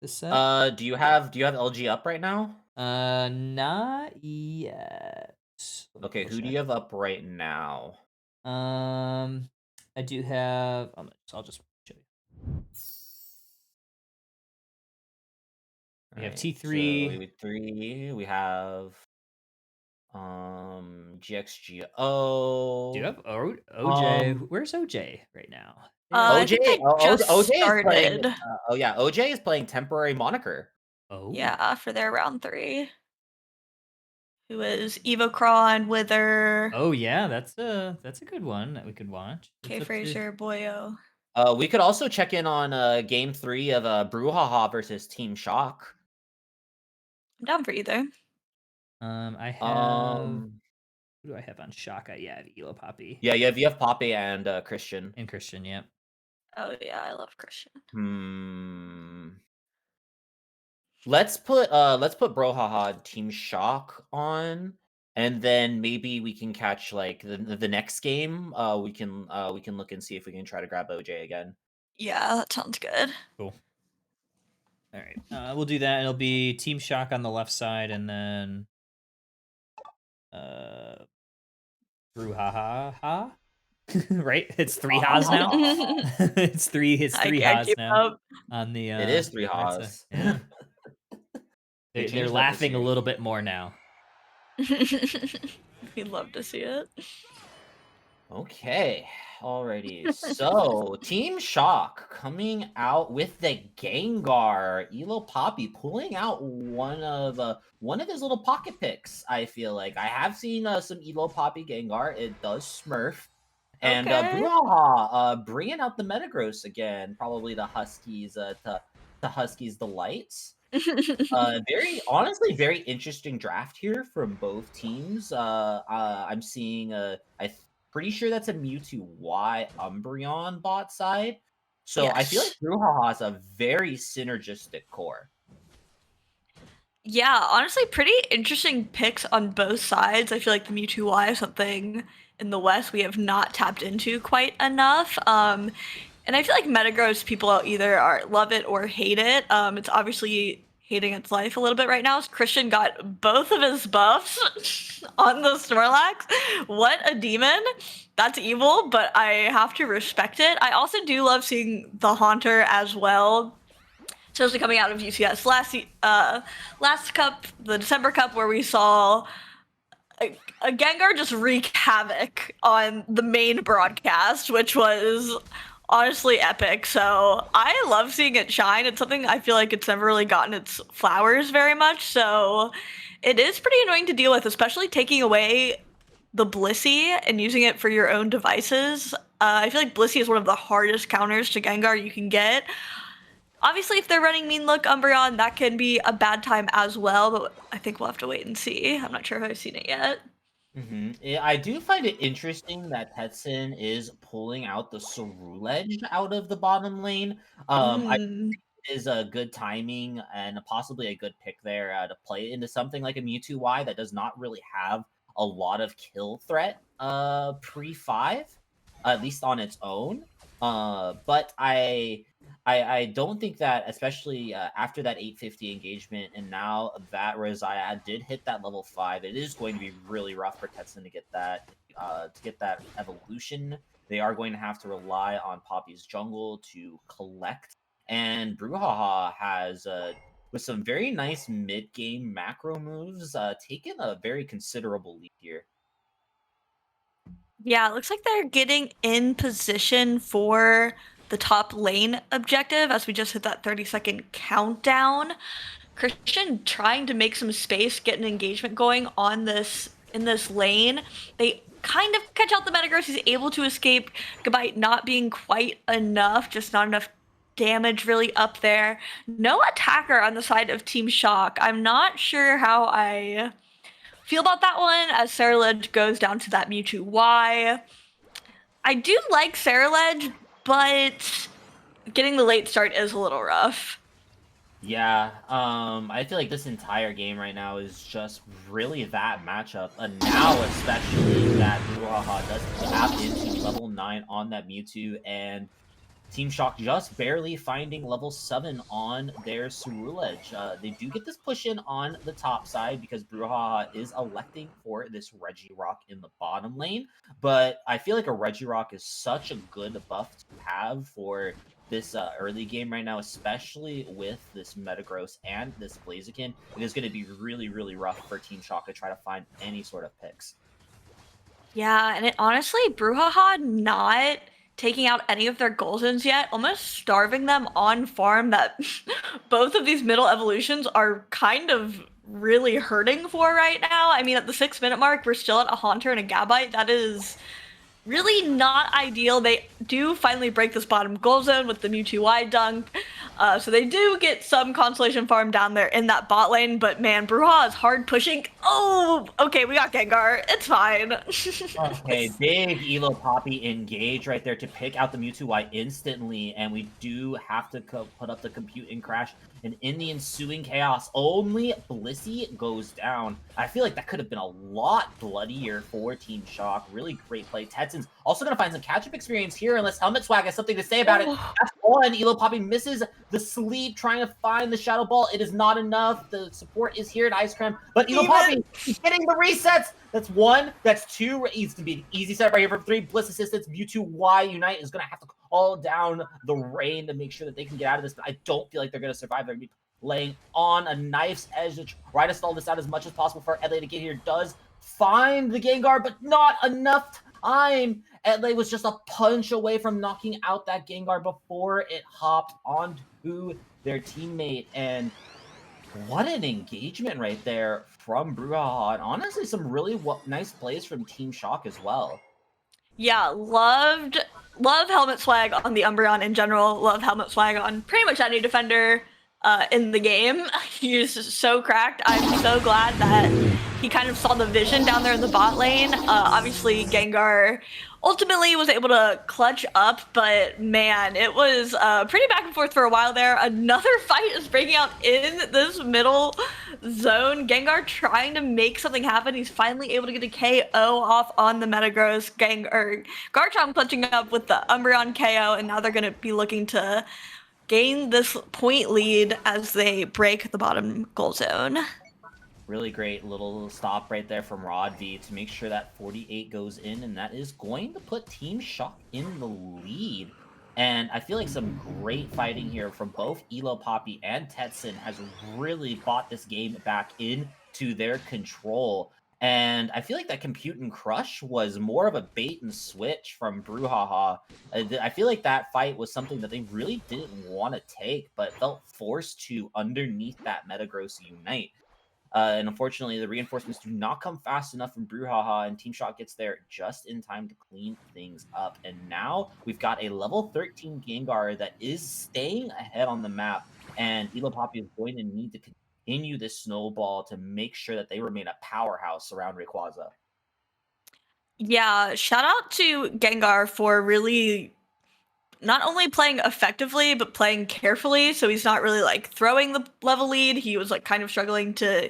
this set. Do you have LG up right now? Not yet. Let me Okay, double who do check. you have up right now? I do have. I'll just show you. We have T3. So 3. We have GXGO. Do you have OJ? Where's OJ right now? I think they just OJ is playing. started. OJ is playing temporary moniker. Oh Yeah, for their round 3. Who is Evocron, Wither, Oh yeah, that's a good one that we could watch. It's K up to- Fraser, Boyo. We could also check in on game 3 of Brouhaha versus Team Shock. I'm down for either. I have. Who do I have on Shaka? Yeah, I have Elo Poppy. Yeah, you have Poppy and Christian. And Christian, yep. Oh yeah, I love Christian. Let's put Brouhaha Team Shock on, and then maybe we can catch like the next game. We can look and see if we can try to grab OJ again. Yeah, that sounds good. Cool. All right, we'll do that. It'll be Team Shock on the left side, and then Brouhaha. Right? It's 3 Haas now. it's three I can't Haas keep now up. on the. It is 3 right side. Haas. Yeah. They They're changed up the laughing a series. little bit more now. We'd love to see it. Okay, alrighty. So Team Shock coming out with the Gengar. Elo Poppy pulling out one of his little pocket picks. I feel like I have seen some Elo Poppy Gengar. It does Smurf. And Okay. Brouhaha bringing out the Metagross again, probably the Huskies to Huskies delights. Honestly, very interesting draft here from both teams. I'm seeing pretty sure that's a Mewtwo Y Umbreon bot side. So I feel like Yes. Brouhaha has a very synergistic core. Yeah, honestly, pretty interesting picks on both sides. I feel like the Mewtwo Y is something in the West we have not tapped into quite enough. And I feel like Metagross people either love it or hate it. It's obviously hating its life a little bit right now. Christian got both of his buffs on the Snorlax. What a demon. That's evil, but I have to respect it. I also do love seeing the Haunter as well. Especially coming out of UCS last cup, the December Cup, where we saw a Gengar just wreak havoc on the main broadcast, which was honestly epic. So I love seeing it shine. It's something I feel like it's never really gotten its flowers very much. So it is pretty annoying to deal with, especially taking away the Blissey and using it for your own devices. I feel like Blissey is one of the hardest counters to Gengar you can get. Obviously, if they're running Mean Look Umbreon, that can be a bad time as well, but I think we'll have to wait and see. I'm not sure if I've seen it yet. Yeah, I do find it interesting that Tetsun is pulling out the Ceruledge out of the bottom lane. I think it is a good timing and possibly a good pick there to play into something like a Mewtwo Y that does not really have a lot of kill threat pre-5, at least on its own. But I don't think that, especially after that 850 engagement, and now that Rosaya did hit that level 5, it is going to be really rough for Tetsun to get that evolution. They are going to have to rely on Poppy's jungle to collect, and Brouhaha has with some very nice mid-game macro moves taken a very considerable lead here. Yeah, it looks like they're getting in position for the top lane objective as we just hit that 30-second countdown. Christian trying to make some space, get an engagement going on in this lane. They kind of catch out the Metagross. He's able to escape. Gabite not being quite enough, just not enough damage really up there. No attacker on the side of Team Shock. I'm not sure how I feel about that one as Ceruledge goes down to that Mewtwo Y. I do like Ceruledge, but getting the late start is a little rough. Yeah, I feel like this entire game right now is just really that matchup. And now especially that Brouhaha does tap into level 9 on that Mewtwo, and Team Shock just barely finding level 7 on their Ceruledge. They do get this push in on the top side because Brouhaha is electing for this Regirock in the bottom lane. But I feel like a Regirock is such a good buff to have for this early game right now, especially with this Metagross and this Blaziken. It is going to be really, really rough for Team Shock to try to find any sort of picks. Yeah, and honestly, Brouhaha not taking out any of their Golzons yet, almost starving them on farm that both of these middle evolutions are kind of really hurting for right now. I mean, at the 6-minute mark, we're still at a Haunter and a Gabite. That is really not ideal. They do finally break this bottom goal zone with the Mewtwo Y dunk. So they do get some consolation farm down there in that bot lane, but man, Bruja is hard pushing. Oh, okay, we got Gengar. It's fine. Okay, big Elo Poppy engage right there to pick out the Mewtwo Y instantly, and we do have to put up the compute and crash. And in the ensuing chaos, only Blissey goes down. I feel like that could have been a lot bloodier for Team Shock. Really great play. Tetson's also going to find some catch-up experience here, unless Helmet Swag has something to say about it. That's one. Elo Poppy misses the sleep, trying to find the Shadow Ball. It is not enough. The support is here at Ice Cream, but Elo Poppy is getting the resets. That's one. That's two. It's going to be an easy set right here from three. Bliss assistance. Mewtwo Y Unite is going to have to call down the rain to make sure that they can get out of this. But I don't feel like they're going to survive. They're going to be laying on a knife's edge to try to stall this out as much as possible for Edley to get here. Does find the Gengar, but not enough time. Edley was just a punch away from knocking out that Gengar before it hopped onto their teammate. And what an engagement right there from Bruja. And honestly, some really nice plays from Team Shock as well. Yeah, love Helmet Swag on the Umbreon in general. Love Helmet Swag on pretty much any defender in the game. He's so cracked. I'm so glad that he kind of saw the vision down there in the bot lane. Obviously, Gengar ultimately was able to clutch up, but man, it was pretty back and forth for a while there. Another fight is breaking out in this middle zone. Gengar trying to make something happen. He's finally able to get a KO off on the Metagross. Garchomp clutching up with the Umbreon KO, and now they're going to be looking to gain this point lead as they break the bottom goal zone. Really great little stop right there from Rod V to make sure that 48 goes in, and that is going to put Team Shock in the lead. And I feel like some great fighting here from both Elo Poppy and Tetson has really brought this game back into their control. And I feel like that compute and crush was more of a bait and switch from Brouhaha. I feel like that fight was something that they really didn't want to take, but felt forced to underneath that Metagross Unite. And unfortunately, the reinforcements do not come fast enough from Brouhaha, and Team Shock gets there just in time to clean things up. And now we've got a level 13 Gengar that is staying ahead on the map, and Elo Poppy is going to need to continue this snowball to make sure that they remain a powerhouse around Rayquaza. Yeah, shout out to Gengar for really not only playing effectively, but playing carefully. So he's not really like throwing the level lead. He was like kind of struggling to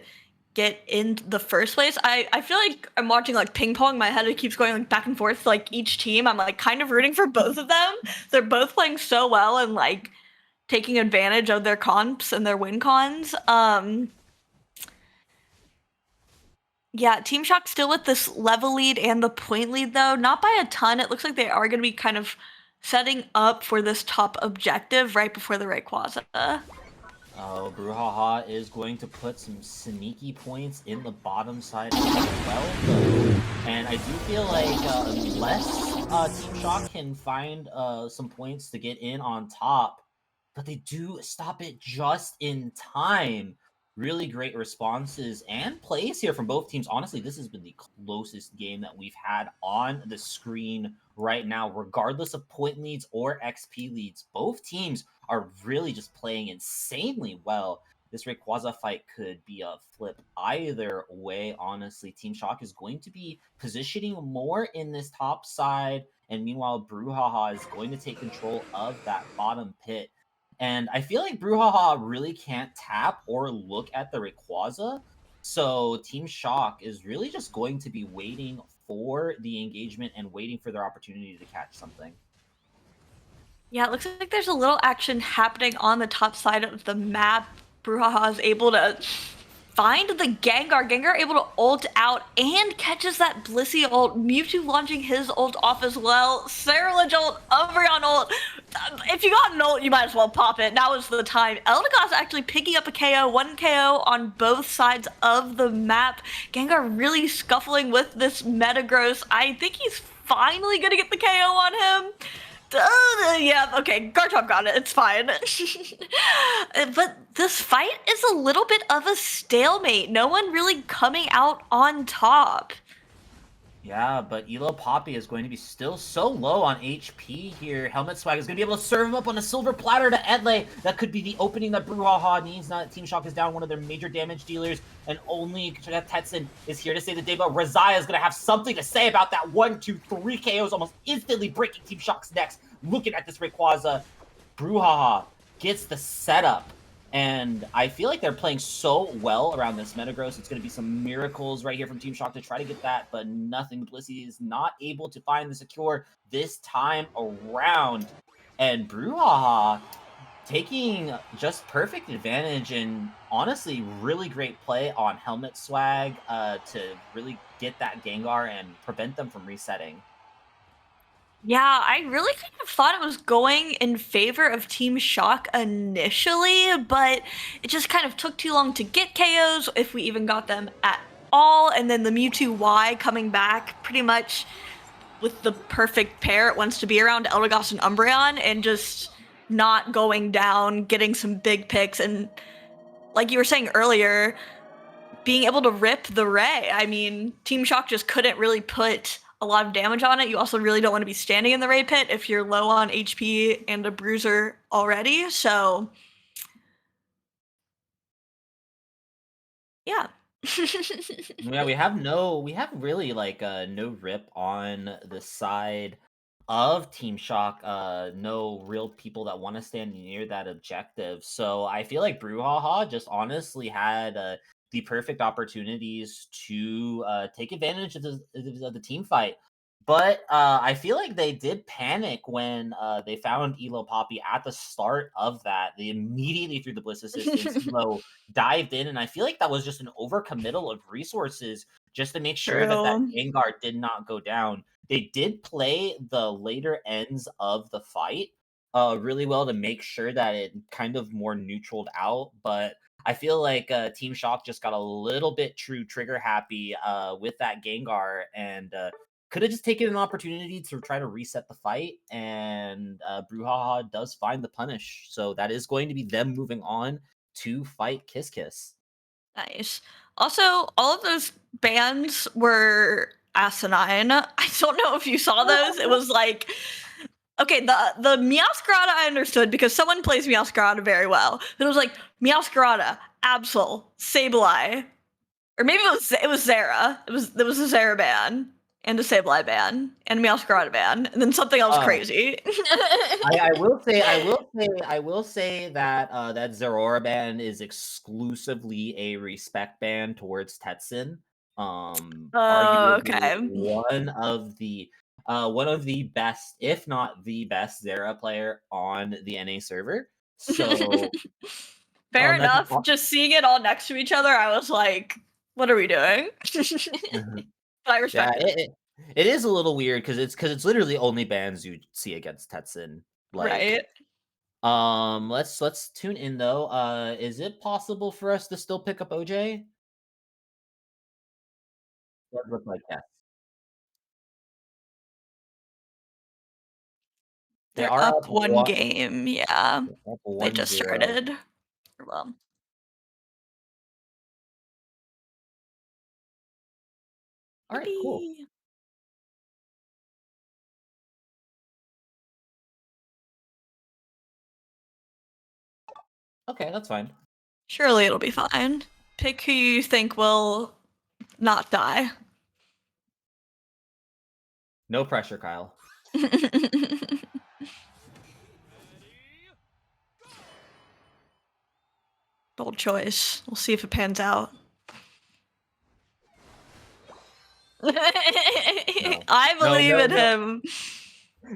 get in the first place. I feel like I'm watching like ping pong. My head keeps going like back and forth. Like each team, I'm like kind of rooting for both of them. They're both playing so well and like taking advantage of their comps and their win cons. Yeah, Team Shock still with this level lead and the point lead though. Not by a ton. It looks like they are going to be kind of setting up for this top objective right before the Rayquaza. Oh, Brouhaha is going to put some sneaky points in the bottom side as well, though. And I do feel like unless Team Shock can find some points to get in on top, but they do stop it just in time. Really great responses and plays here from both teams. Honestly, this has been the closest game that we've had on the screen right now, regardless of point leads or XP leads. Both teams are really just playing insanely well. This Rayquaza fight could be a flip either way, honestly. Team Shock is going to be positioning more in this top side, and meanwhile, Brouhaha is going to take control of that bottom pit. And I feel like Brouhaha really can't tap or look at the Rayquaza, so Team Shock is really just going to be waiting for the engagement and waiting for their opportunity to catch something. Yeah, it looks like there's a little action happening on the top side of the map. Brouhaha is able to find the Gengar. Gengar able to ult out and catches that Blissey ult. Mewtwo launching his ult off as well. Cerulege ult, Umbreon ult. If you got an ult, you might as well pop it. Now is the time. Eldegoss actually picking up a KO. 1 KO on both sides of the map. Gengar really scuffling with this Metagross. I think he's finally going to get the KO on him. Yeah, okay, Garchomp got it, it's fine. But this fight is a little bit of a stalemate. No one really coming out on top. Yeah, but Elo Poppy is going to be still so low on HP here. Helmet Swag is going to be able to serve him up on a silver platter to Edley. That could be the opening that Brouhaha needs. Now that Team Shock is down one of their major damage dealers, and only Tetsun is here to say the day. But Razaya is going to have something to say about that 1, 2, 3 KOs, almost instantly breaking Team Shock's necks. Looking at this Rayquaza, Brouhaha gets the setup. And I feel like they're playing so well around this Metagross. It's going to be some miracles right here from Team Shock to try to get that, but nothing. Blissey is not able to find the secure this time around. And Brouhaha taking just perfect advantage and honestly really great play on Helmet Swag to really get that Gengar and prevent them from resetting. Yeah, I really kind of thought it was going in favor of Team Shock initially, but it just kind of took too long to get KOs, if we even got them at all, and then the Mewtwo Y coming back pretty much with the perfect pair it wants to be around, Eldegoss and Umbreon, and just not going down, getting some big picks, and like you were saying earlier, being able to rip the Ray. I mean, Team Shock just couldn't really put a lot of damage on it. You also really don't want to be standing in the Ray pit if you're low on HP and a bruiser already. So, yeah. Yeah, we have really like no rip on the side of Team Shock. No real people that want to stand near that objective. So I feel like Brouhaha just honestly had the perfect opportunities to take advantage of the team fight. But I feel like they did panic when they found Elo Poppy at the start of that. They immediately threw the Bliss Assistance. Elo dived in, and I feel like that was just an overcommittal of resources just to make sure that that True. Gengar did not go down. They did play the later ends of the fight really well to make sure that it kind of more neutraled out, but I feel like Team Shock just got a little bit trigger happy with that Gengar and could have just taken an opportunity to try to reset the fight, and Brouhaha does find the punish. So that is going to be them moving on to fight Kiss Kiss. Nice. Also, all of those bands were asinine. I don't know if you saw those. It was like, okay, the Meowscarada I understood because someone plays Meowscarada very well. But it was like Meowscarada, Absol, Sableye, or maybe it was Zera. There was a Zera ban and a Sableye ban and a Meowscarada ban, and then something else crazy. I will say that that Zeraora ban is exclusively a respect ban towards Tetsun. Arguably Okay. one of the best, if not the best, Zera player on the NA server. So Fair enough. Just seeing it all next to each other, I was like, what are we doing? But I respect it. It is a little weird because it's literally only bans you see against Tetsun. Like, right. Let's tune in though. Is it possible for us to still pick up OJ? Does look like yes. They They're are up one game. Yeah. They just 1-0. started. Well. All right, cool. Okay, that's fine. Surely it'll be fine. Pick who you think will not die. No pressure, Kyle. Bold choice. We'll see if it pans out. No. I believe in him.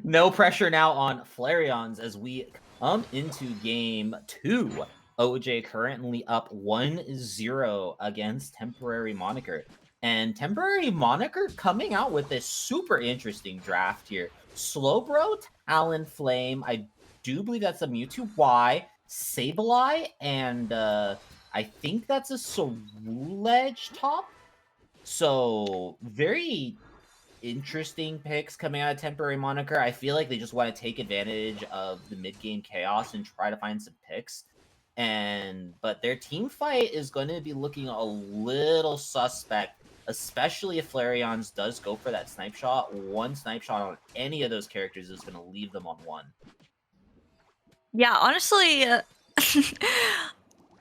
No pressure now on Flareons as we come into game 2. OJ currently up 1-0 against Temporary Moniker. And Temporary Moniker coming out with this super interesting draft here. Slowbro, Talonflame, I do believe that's a Mewtwo Y, Sableye, and I think that's a Ceruledge top. So very interesting picks coming out of Temporary Moniker. I feel like they just want to take advantage of the mid-game chaos and try to find some picks. But their team fight is going to be looking a little suspect especially if Flareon's does go for that snipe shot. One snipe shot on any of those characters is going to leave them on 1. Yeah, honestly,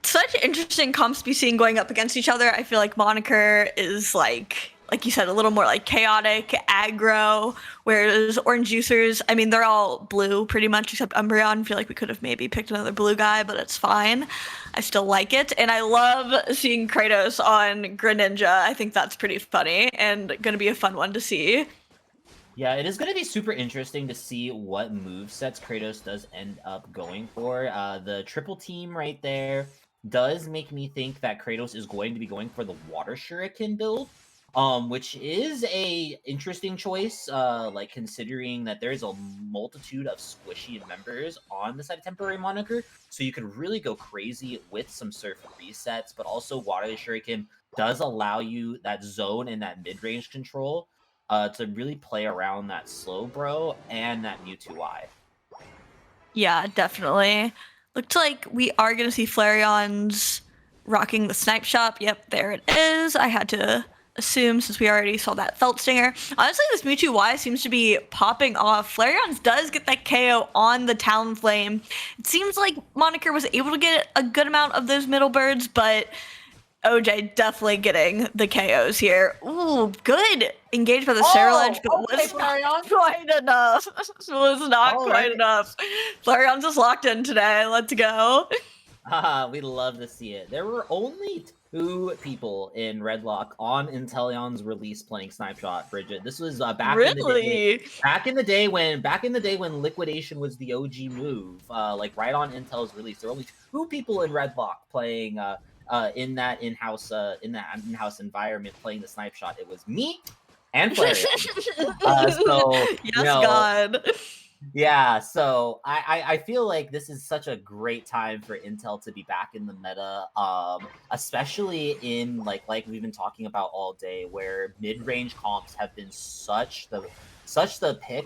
such interesting comps to be seen going up against each other. I feel like Moniker is like you said, a little more like chaotic, aggro, whereas Orange Juicers, I mean, they're all blue pretty much except Umbreon. I feel like we could have maybe picked another blue guy, but it's fine. I still like it. And I love seeing Kratos on Greninja. I think that's pretty funny and going to be a fun one to see. Yeah, it is going to be super interesting to see what movesets Kratos does end up going for. The triple team right there does make me think that Kratos is going to be going for the Water Shuriken build, which is a interesting choice, like considering that there's a multitude of squishy members on the side of Temporary Moniker, so you could really go crazy with some Surf resets, but also Water Shuriken does allow you that zone and that mid-range control to really play around that slow bro and that Mewtwo-I. Yeah, definitely. Looks like we are going to see Flareon's rocking the Snipe Shop. Yep, there it is. I had to assume since we already saw that Felt Stinger. Honestly, this Mewtwo-Y seems to be popping off. Flareon's does get that KO on the Talonflame. It seems like Moniker was able to get a good amount of those middle birds, but OJ definitely getting the KOs here. Ooh, good engaged by the Ledge, but okay, was not quite enough. Was not quite enough. Flareon just locked in today. Let's go. We love to see it. There were only 2 people in Redlock on Inteleon's release playing Snipe Shot, Bridget. This was back in the day. Back in the day when Liquidation was the OG move, like right on Intel's release. There were only 2 people in Redlock playing in that in-house environment playing the Snipe Shot. It was me and Flareon. So yes, God. Yeah, so I feel like this is such a great time for Intel to be back in the meta, especially in like we've been talking about all day, where mid-range comps have been such the pick,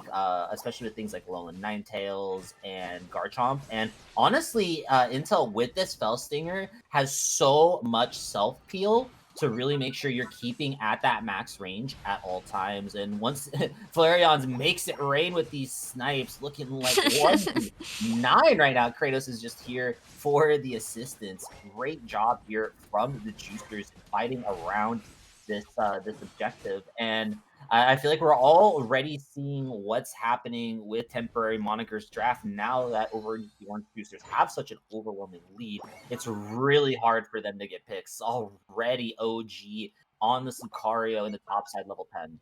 especially with things like Alolan Ninetales and Garchomp. And honestly, Intel with this Fellstinger has so much self-peel to really make sure you're keeping at that max range at all times. And once Flareon's makes it rain with these snipes, looking like 1-9 right now, Kratos is just here for the assistance. Great job here from the Juicers fighting around this objective. And I feel like we're already seeing what's happening with Temporary Moniker's draft now that over the Orange Juicers have such an overwhelming lead. It's really hard for them to get picks. Already OG on the Lucario in the top side level 10.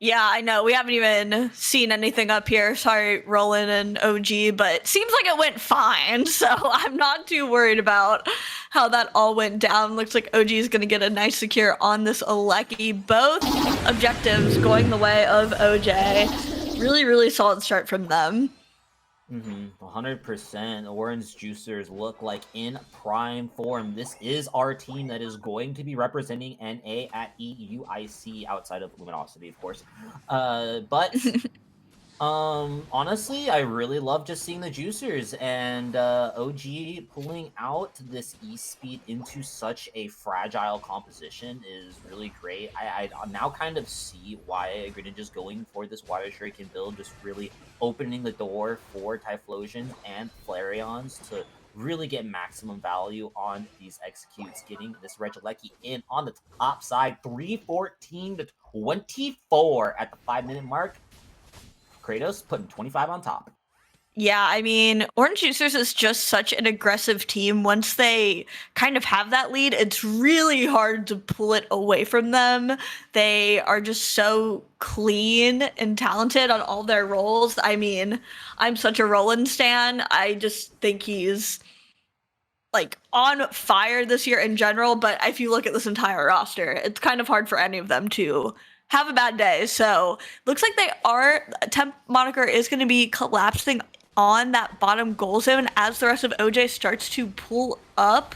Yeah, I know. We haven't even seen anything up here. Sorry, Roland and OG, but seems like it went fine. So I'm not too worried about how that all went down. Looks like OG is going to get a nice secure on this Alecki. Both objectives going the way of OJ. Really, really solid start from them. 100%. Orange Juicers look like in prime form. This is our team that is going to be representing NA at EUIC outside of Luminosity, of course. But honestly, I really love just seeing the Juicers and OG pulling out this E-Speed into such a fragile composition is really great. I now kind of see why Greninja's going for this Water Shuriken build, just really opening the door for Typhlosions and Flareons to really get maximum value on these executes, getting this Regieleki in on the top side, 314 to 24 at the 5-minute mark. Kratos putting 25 on top. Yeah, I mean, Orange Juicers is just such an aggressive team. Once they kind of have that lead, it's really hard to pull it away from them. They are just so clean and talented on all their roles. I mean, I'm such a Roland stan. I just think he's like on fire this year in general, but if you look at this entire roster, it's kind of hard for any of them to have a bad day. So looks like Temp Moniker is going to be collapsing on that bottom goal zone as the rest of OJ starts to pull up.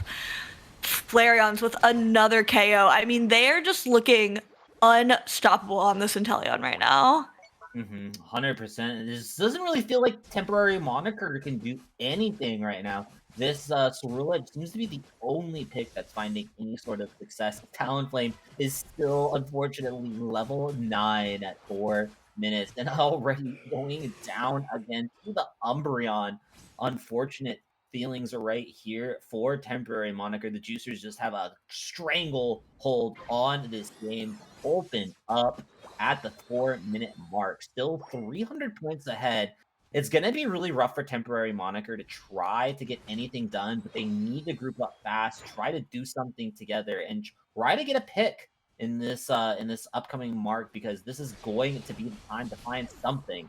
Flareon's with another KO. I mean, they're just looking unstoppable on this Inteleon right now. 100%. This doesn't really feel like Temporary Moniker can do anything right now. this Cerulege seems to be the only pick that's finding any sort of success. Talonflame is still, unfortunately, level 9 at 4 minutes and already going down again to the Umbreon. Unfortunate feelings are right here for Temporary Moniker. The Juicers just have a stranglehold on this game. Open up at the 4-minute mark. Still 300 points ahead. It's going to be really rough for Temporary Moniker to try to get anything done, but they need to group up fast, try to do something together, and try to get a pick in this upcoming mark, because this is going to be the time to find something.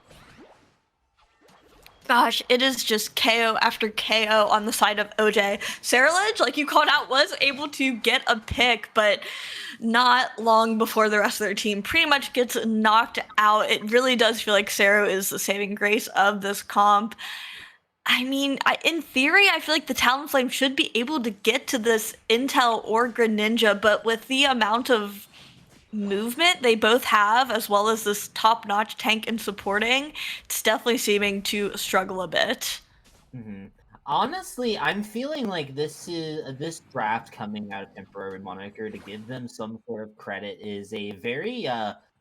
Gosh, it is just KO after KO on the side of OJ. Cerulege, like you called out, was able to get a pick, but not long before the rest of their team pretty much gets knocked out. It really does feel like Cero is the saving grace of this comp. I mean, in theory, I feel like the Talonflame should be able to get to this Intel or Greninja, but with the amount of movement they both have, as well as this top-notch tank and supporting, it's definitely seeming to struggle a bit. Honestly, I'm feeling like this draft coming out of Temporary Moniker, to give them some sort of credit, is a very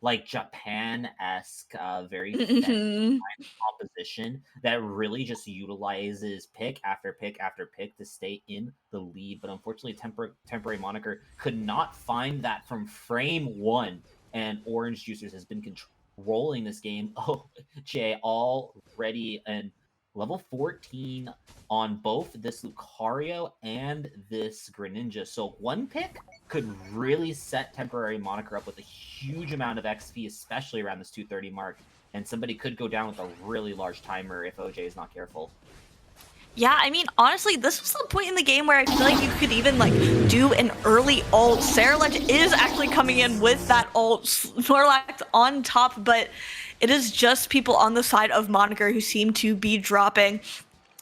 like Japan-esque, very composition that really just utilizes pick after pick after pick to stay in the lead. But unfortunately, Temporary Moniker could not find that from frame 1, and Orange Juicers has been controlling this game. Oh, Jay, already, and level 14 on both this Lucario and this Greninja. So one pick could really set Temporary Moniker up with a huge amount of XP, especially around this 230 mark. And somebody could go down with a really large timer if OJ is not careful. Yeah, I mean, honestly, this was the point in the game where I feel like you could even, like, do an early ult. Cerulege is actually coming in with that ult, Snorlax on top, but it is just people on the side of Moniker who seem to be dropping.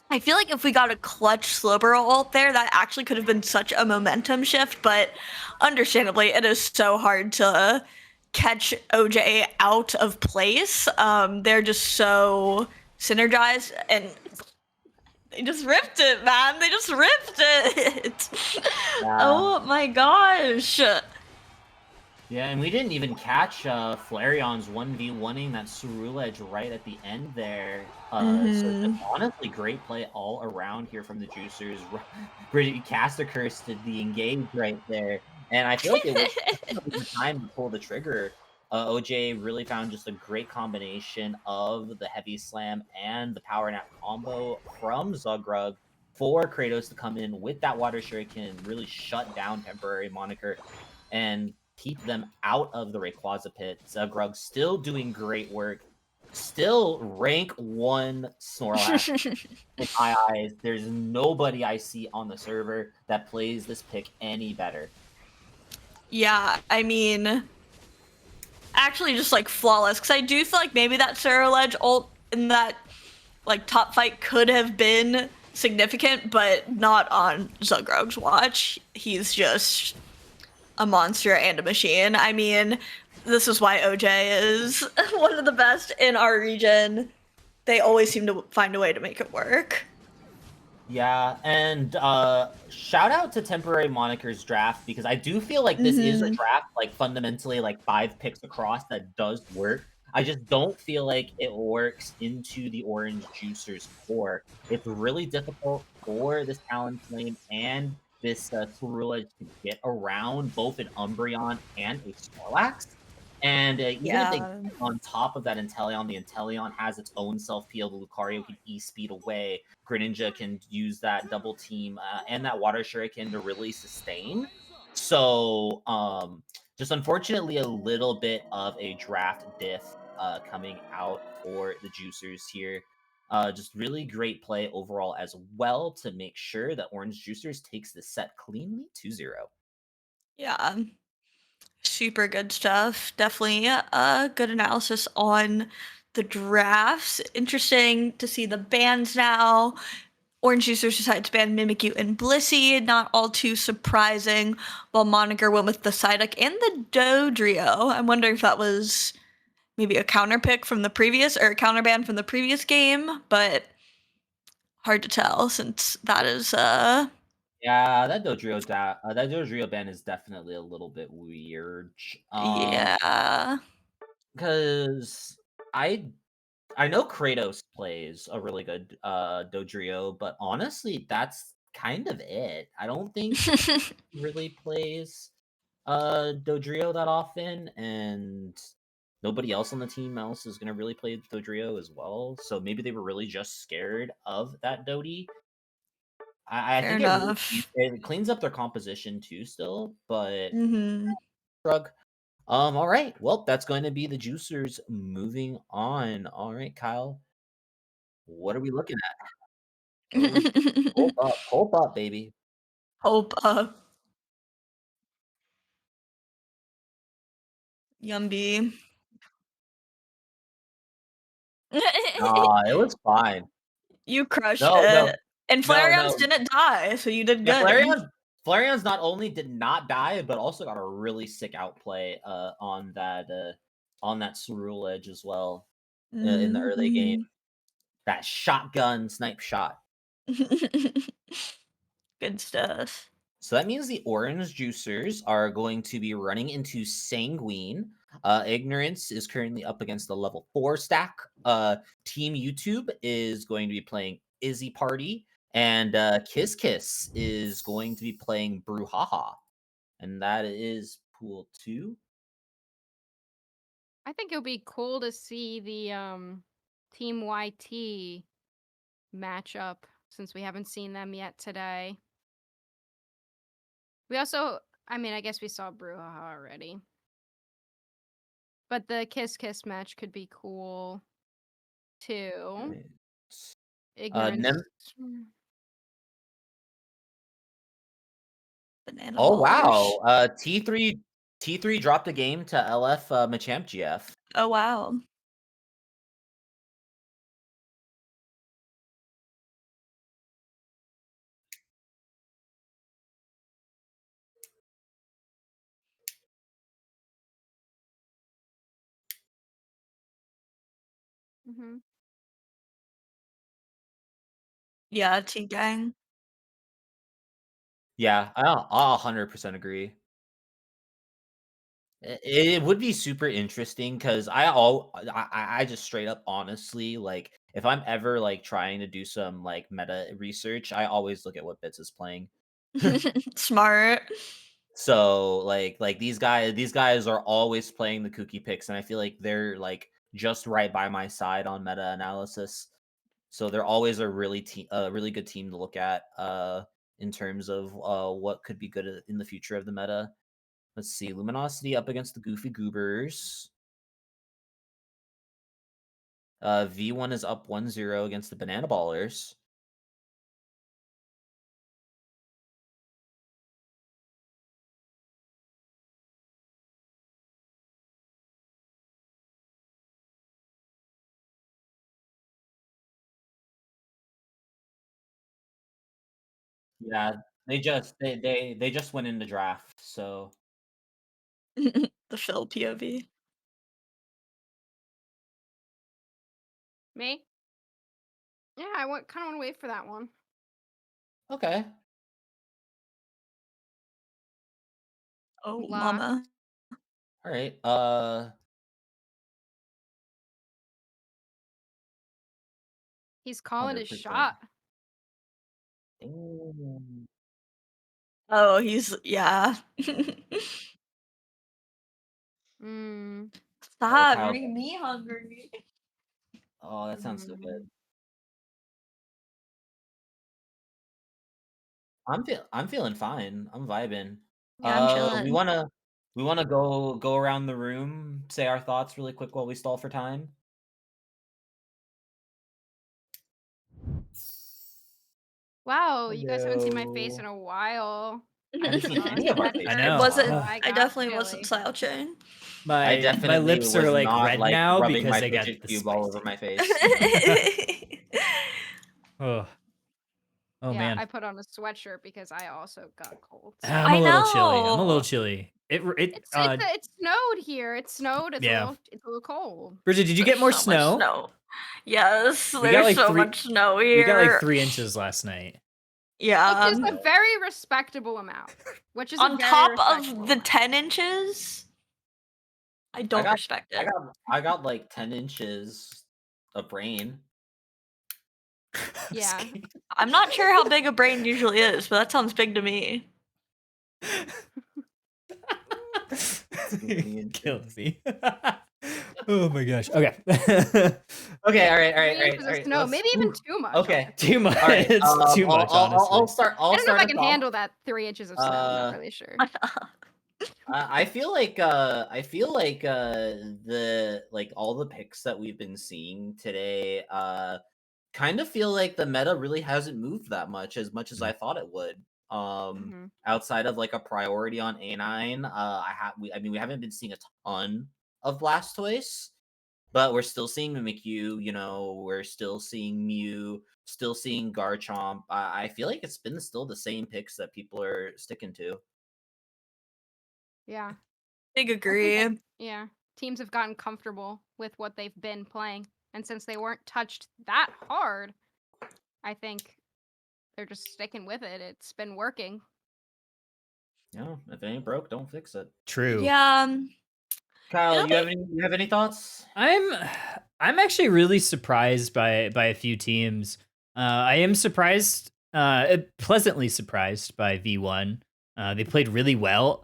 I feel like if we got a clutch Slowbro ult there, that actually could have been such a momentum shift, but understandably, it is so hard to catch OJ out of place. They're just so synergized, and they just ripped it, man. They just ripped it. Yeah. Oh my gosh. Yeah, and we didn't even catch Flareon's 1v1ing that Cerulege right at the end there. So just honestly, great play all around here from the Juicers. Caster Curse did the engage right there. And I feel like it was the time to pull the trigger. OJ really found just a great combination of the Heavy Slam and the Power Nap combo from Zugrug for Kratos to come in with that Water Shuriken and really shut down Temporary Moniker and keep them out of the Rayquaza pit. Zugrug still doing great work. Still rank 1 Snorlax. In my eyes, there's nobody I see on the server that plays this pick any better. Yeah, I mean, actually just like flawless, because I do feel like maybe that Cerulege ult in that like top fight could have been significant, but not on Zugrug's watch. He's just a monster and a machine. I mean, this is why OJ is one of the best in our region. They always seem to find a way to make it work. Yeah, and shout out to Temporary Moniker's draft, because I do feel like this is a draft, like, fundamentally, like, 5 picks across that does work. I just don't feel like it works into the Orange Juicers core. It's really difficult for this Talonflame and this Cerulege to get around both an Umbreon and a Snorlax. And even if they get on top of that Inteleon, the Inteleon has its own self-peel. The Lucario can E-speed away. Greninja can use that double team and that Water Shuriken to really sustain. So, just unfortunately a little bit of a draft diff coming out for the Juicers here. Just really great play overall as well to make sure that Orange Juicers takes the set cleanly 2-0. Yeah. Super good stuff. Definitely a good analysis on the drafts. Interesting to see the bans now. Orange Juicers decided to ban Mimikyu and Blissey, not all too surprising, while Moniker went with the Psyduck and the Dodrio. I'm wondering if that was maybe a counter pick from the previous, or a counter ban from the previous game, but hard to tell since that is Yeah, that Dodrio ban is definitely a little bit weird. yeah. Because I know Kratos plays a really good Dodrio, but honestly, that's kind of it. I don't think he really plays Dodrio that often, and nobody else on the team else is gonna really play Dodrio as well. So maybe they were really just scared of that Dodie. I Fair think enough. it cleans up their composition too still, but Mm-hmm. shrug. All right. Well, that's going to be the juicers moving on. All right, Kyle. What are we looking at? Oh, hold up, baby. Hope up. Yumby. Nah, it was fine. You crushed No, no, it. And no, Flareons no. didn't die, so you did Yeah, good. Flareon's not only did not die, but also got a really sick outplay on that Cerule edge as well in the early game. Mhm. That shotgun snipe shot. Good stuff. So that means the orange juicers are going to be running into Sanguine. Ignorance is currently up against the level 4 stack. Team YouTube is going to be playing Izzy Party. And Kiss Kiss is going to be playing Brouhaha. And that is pool 2. I think it would be cool to see the Team YT matchup since we haven't seen them yet today. We also, I mean, I guess we saw Brouhaha already. But the Kiss Kiss match could be cool too. Ignorance. Banana Oh ballers. wow. T3 dropped a game to LF Machamp GF. Oh wow. Mm-hmm. Yeah, T gang. Yeah, I'll 100% agree. It would be super interesting because I just straight up honestly like if I'm ever like trying to do some like meta research, I always look at what Bits is playing. Smart. So like these guys are always playing the kooky picks, and I feel like they're like just right by my side on meta analysis. So they're always a really good team to look at in terms of what could be good in the future of the meta. Let's see, Luminosity up against the Goofy Goobers. V1 is up 1-0 against the Banana Ballers. Yeah, they just went in the draft, so The Phil POV. Me? Yeah, I kind of want to wait for that one. okay. Oh Locked. mama. All right. He's calling his 100%. shot. Damn. Oh, he's yeah. Mm. Stop, Kyle. making me hungry. Oh, that sounds so good. I'm feeling fine. I'm vibing. Yeah, I'm chilling. We wanna go around the room, say our thoughts really quick while we stall for time. Wow, you guys haven't seen my face in a while. I haven't seen any of our faces. I know. Wasn't I I got definitely wasn't Philly. slouching. I My definitely lips was are like not red like now rubbing because my I got fidget the cube all over spicy. my face. Oh, oh Yeah, man. I put on a sweatshirt because I also got cold. So. I'm a I little chilly. I'm a little know. chilly. It It snowed here. It snowed. It's Yeah. it's a little cold. Bridget, did you There's get more so much snow? snow. Yes, We got, there's like, so 3 much snow We got like here. 3 inches last night. Yeah. Which is a very respectable amount. Which is a On very top respectable of the amount. 10 inches, I don't respect it. I got like 10 inches of rain. Yeah. I'm not sure how big a brain usually is, but that sounds big to me. Kills me. Oh my gosh. Okay. Okay, all right, all right, 3 all right, inches all of right. snow, maybe even too much. Okay. honestly. Too much. All right. It's too much, honestly. I'll start. I don't know if I us can off. handle that 3 inches of snow. I'm not really sure. I feel like the like all the picks that we've been seeing today kind of feel like the meta really hasn't moved that much as I thought it would. Outside of like a priority on A9, we haven't been seeing a ton of Blastoise, but we're still seeing Mimikyu, you know, we're still seeing Mew, still seeing Garchomp. I feel like it's been still the same picks that people are sticking to. Yeah. Big I think agree. that- yeah. Teams have gotten comfortable with what they've been playing. And since they weren't touched that hard, I think they're just sticking with it. It's been working. Yeah, if it ain't broke, don't fix it. True. Yeah. Kyle, It'll you have any thoughts? I'm actually really surprised by a few teams. I am surprised, pleasantly surprised by V1. They played really well.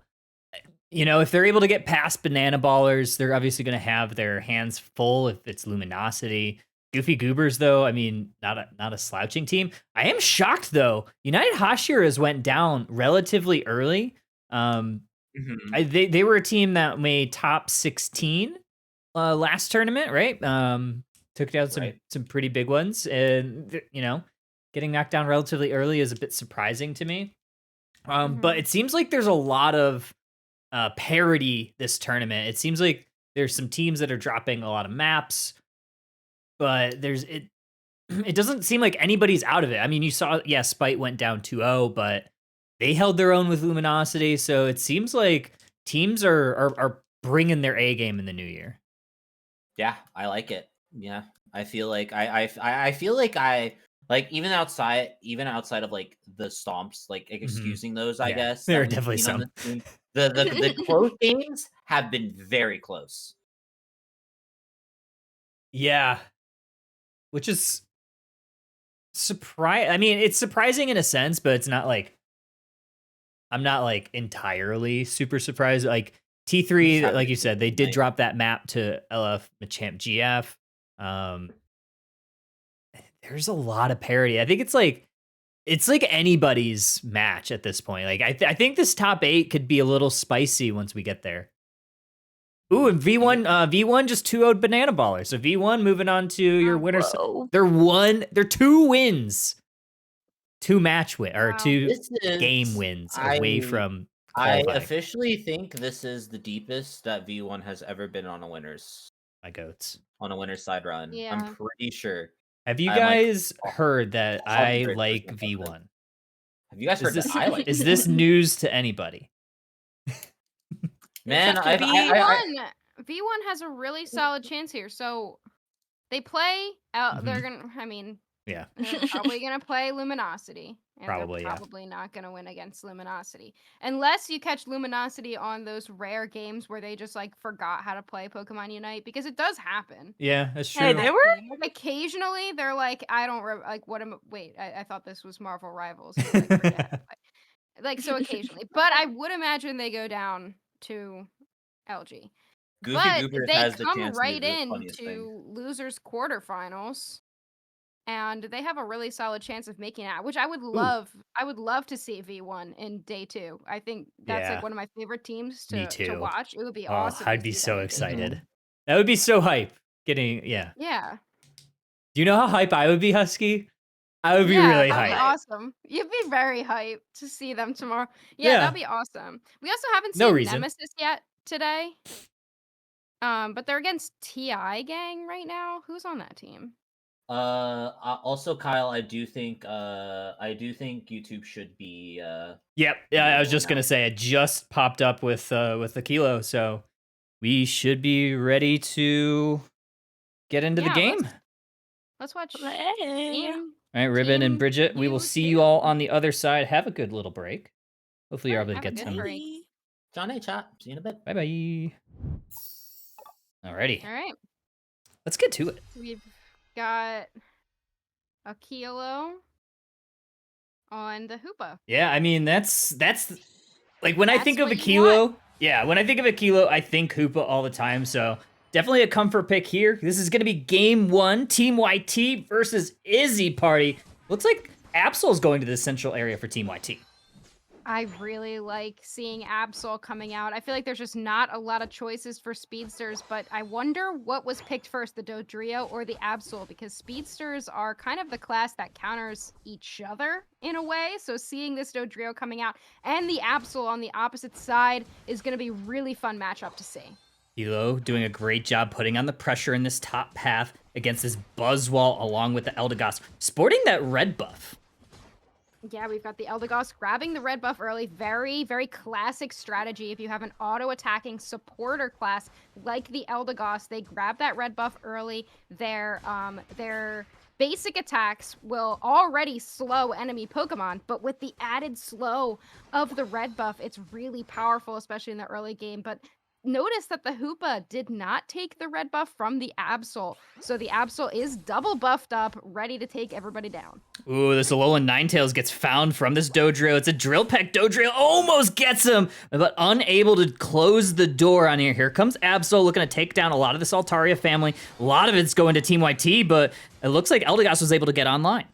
You know, if they're able to get past Banana Ballers, they're obviously going to have their hands full if it's Luminosity. Goofy Goobers, though, I mean, not a slouching team. I am shocked, though. United Hashiras went down relatively early. They were a team that made top 16 last tournament, right? Took down some pretty big ones, and you know, getting knocked down relatively early is a bit surprising to me. But it seems like there's a lot of parity this tournament. It seems like there's some teams that are dropping a lot of maps, but it doesn't seem like anybody's out of it. I mean, you saw, Spite went down 2-0, but they held their own with Luminosity, so it seems like teams are bringing their A game in the new year. Yeah, I like it. Yeah, I feel like I feel like I like even outside of like the stomps, like excusing those, I guess there that are we've definitely seen on some. the team, the close games have been very close. Yeah, which is I mean, it's surprising in a sense, but it's not like I'm not like entirely super surprised. Like T3, like you said, they did drop that map to LF Machamp GF. There's a lot of parity. I think it's like anybody's match at this point. Like I think this top 8 could be a little spicy once we get there. Ooh, and V1 just 2-0'd Banana Baller. So V1 moving on to your winners. They're 2 wins. 2 match win or 2 game wins away from qualifying. I officially think this is the deepest that V1 has ever been on a winners. My goats. On a winner's side run. Yeah. I'm pretty sure. Have you guys heard that I like V1? Have you guys heard that I like Is this news to anybody? Man, V1 has a really solid chance here. So they play out. They're gonna. I mean, yeah, they're probably gonna play Luminosity, and probably not gonna win against Luminosity unless you catch Luminosity on those rare games where they just like forgot how to play Pokemon Unite, because it does happen. Yeah, that's true. Hey, they were like, occasionally they're like, I don't like what am. Wait, I thought this was Marvel Rivals. Like so occasionally, but I would imagine they go down to LG. Goofy But Goobers they has the come chance right to do the funniest thing. into losers quarterfinals, and they have a really solid chance of making it, which I would love. I would love to see V1 in day 2. I think that's like one of my favorite teams to watch. It would be awesome. I'd be so excited. That would be so hype. Yeah. Do you know how hype I would be, Husky? I would be really hyped. That'd be awesome. You'd be very hyped to see them tomorrow. Yeah, that'd be awesome. We also haven't seen Nemesis yet today. But they're against TI Gang right now. Who's on that team? Also, Kyle, I do think YouTube should be Yep. Yeah, I was just gonna say it just popped up with the Kilo, so we should be ready to get into the game. Let's watch Hey. team. All right, Ribbon and Team Bridget, we will see you all on the other side. Have a good little break. Hopefully you're able to Have a get good some. break. John A. Chat. See you in a bit. Bye-bye. Alrighty, All right. let's get to it. We've got a kilo on the Hoopa. Yeah, I mean, that's like when I That's think of a what you kilo, yeah, when I think of a kilo, I think Hoopa all the time. So definitely a comfort pick here. This is going to be game 1, Team YT versus Izzy Party. Looks like Absol's going to the central area for Team YT. I really like seeing Absol coming out. I feel like there's just not a lot of choices for speedsters, but I wonder what was picked first, the Dodrio or the Absol, because speedsters are kind of the class that counters each other in a way. So seeing this Dodrio coming out and the Absol on the opposite side is going to be really fun matchup to see. Kilo doing a great job putting on the pressure in this top path against this Buzzwall along with the Eldegoss, sporting that red buff. Yeah, we've got the Eldegoss grabbing the red buff early. Very, very classic strategy. If you have an auto-attacking supporter class like the Eldegoss, they grab that red buff early. Their basic attacks will already slow enemy Pokemon, but with the added slow of the red buff, it's really powerful, especially in the early game. But notice that the Hoopa did not take the red buff from the Absol. So the Absol is double buffed up, ready to take everybody down. Ooh, this Alolan Ninetales gets found from this Dodrio. It's a Drill Peck. Dodrio almost gets him, but unable to close the door on here. Here comes Absol looking to take down a lot of this Altaria family. A lot of it's going to Team YT, but it looks like Eldegoss was able to get online.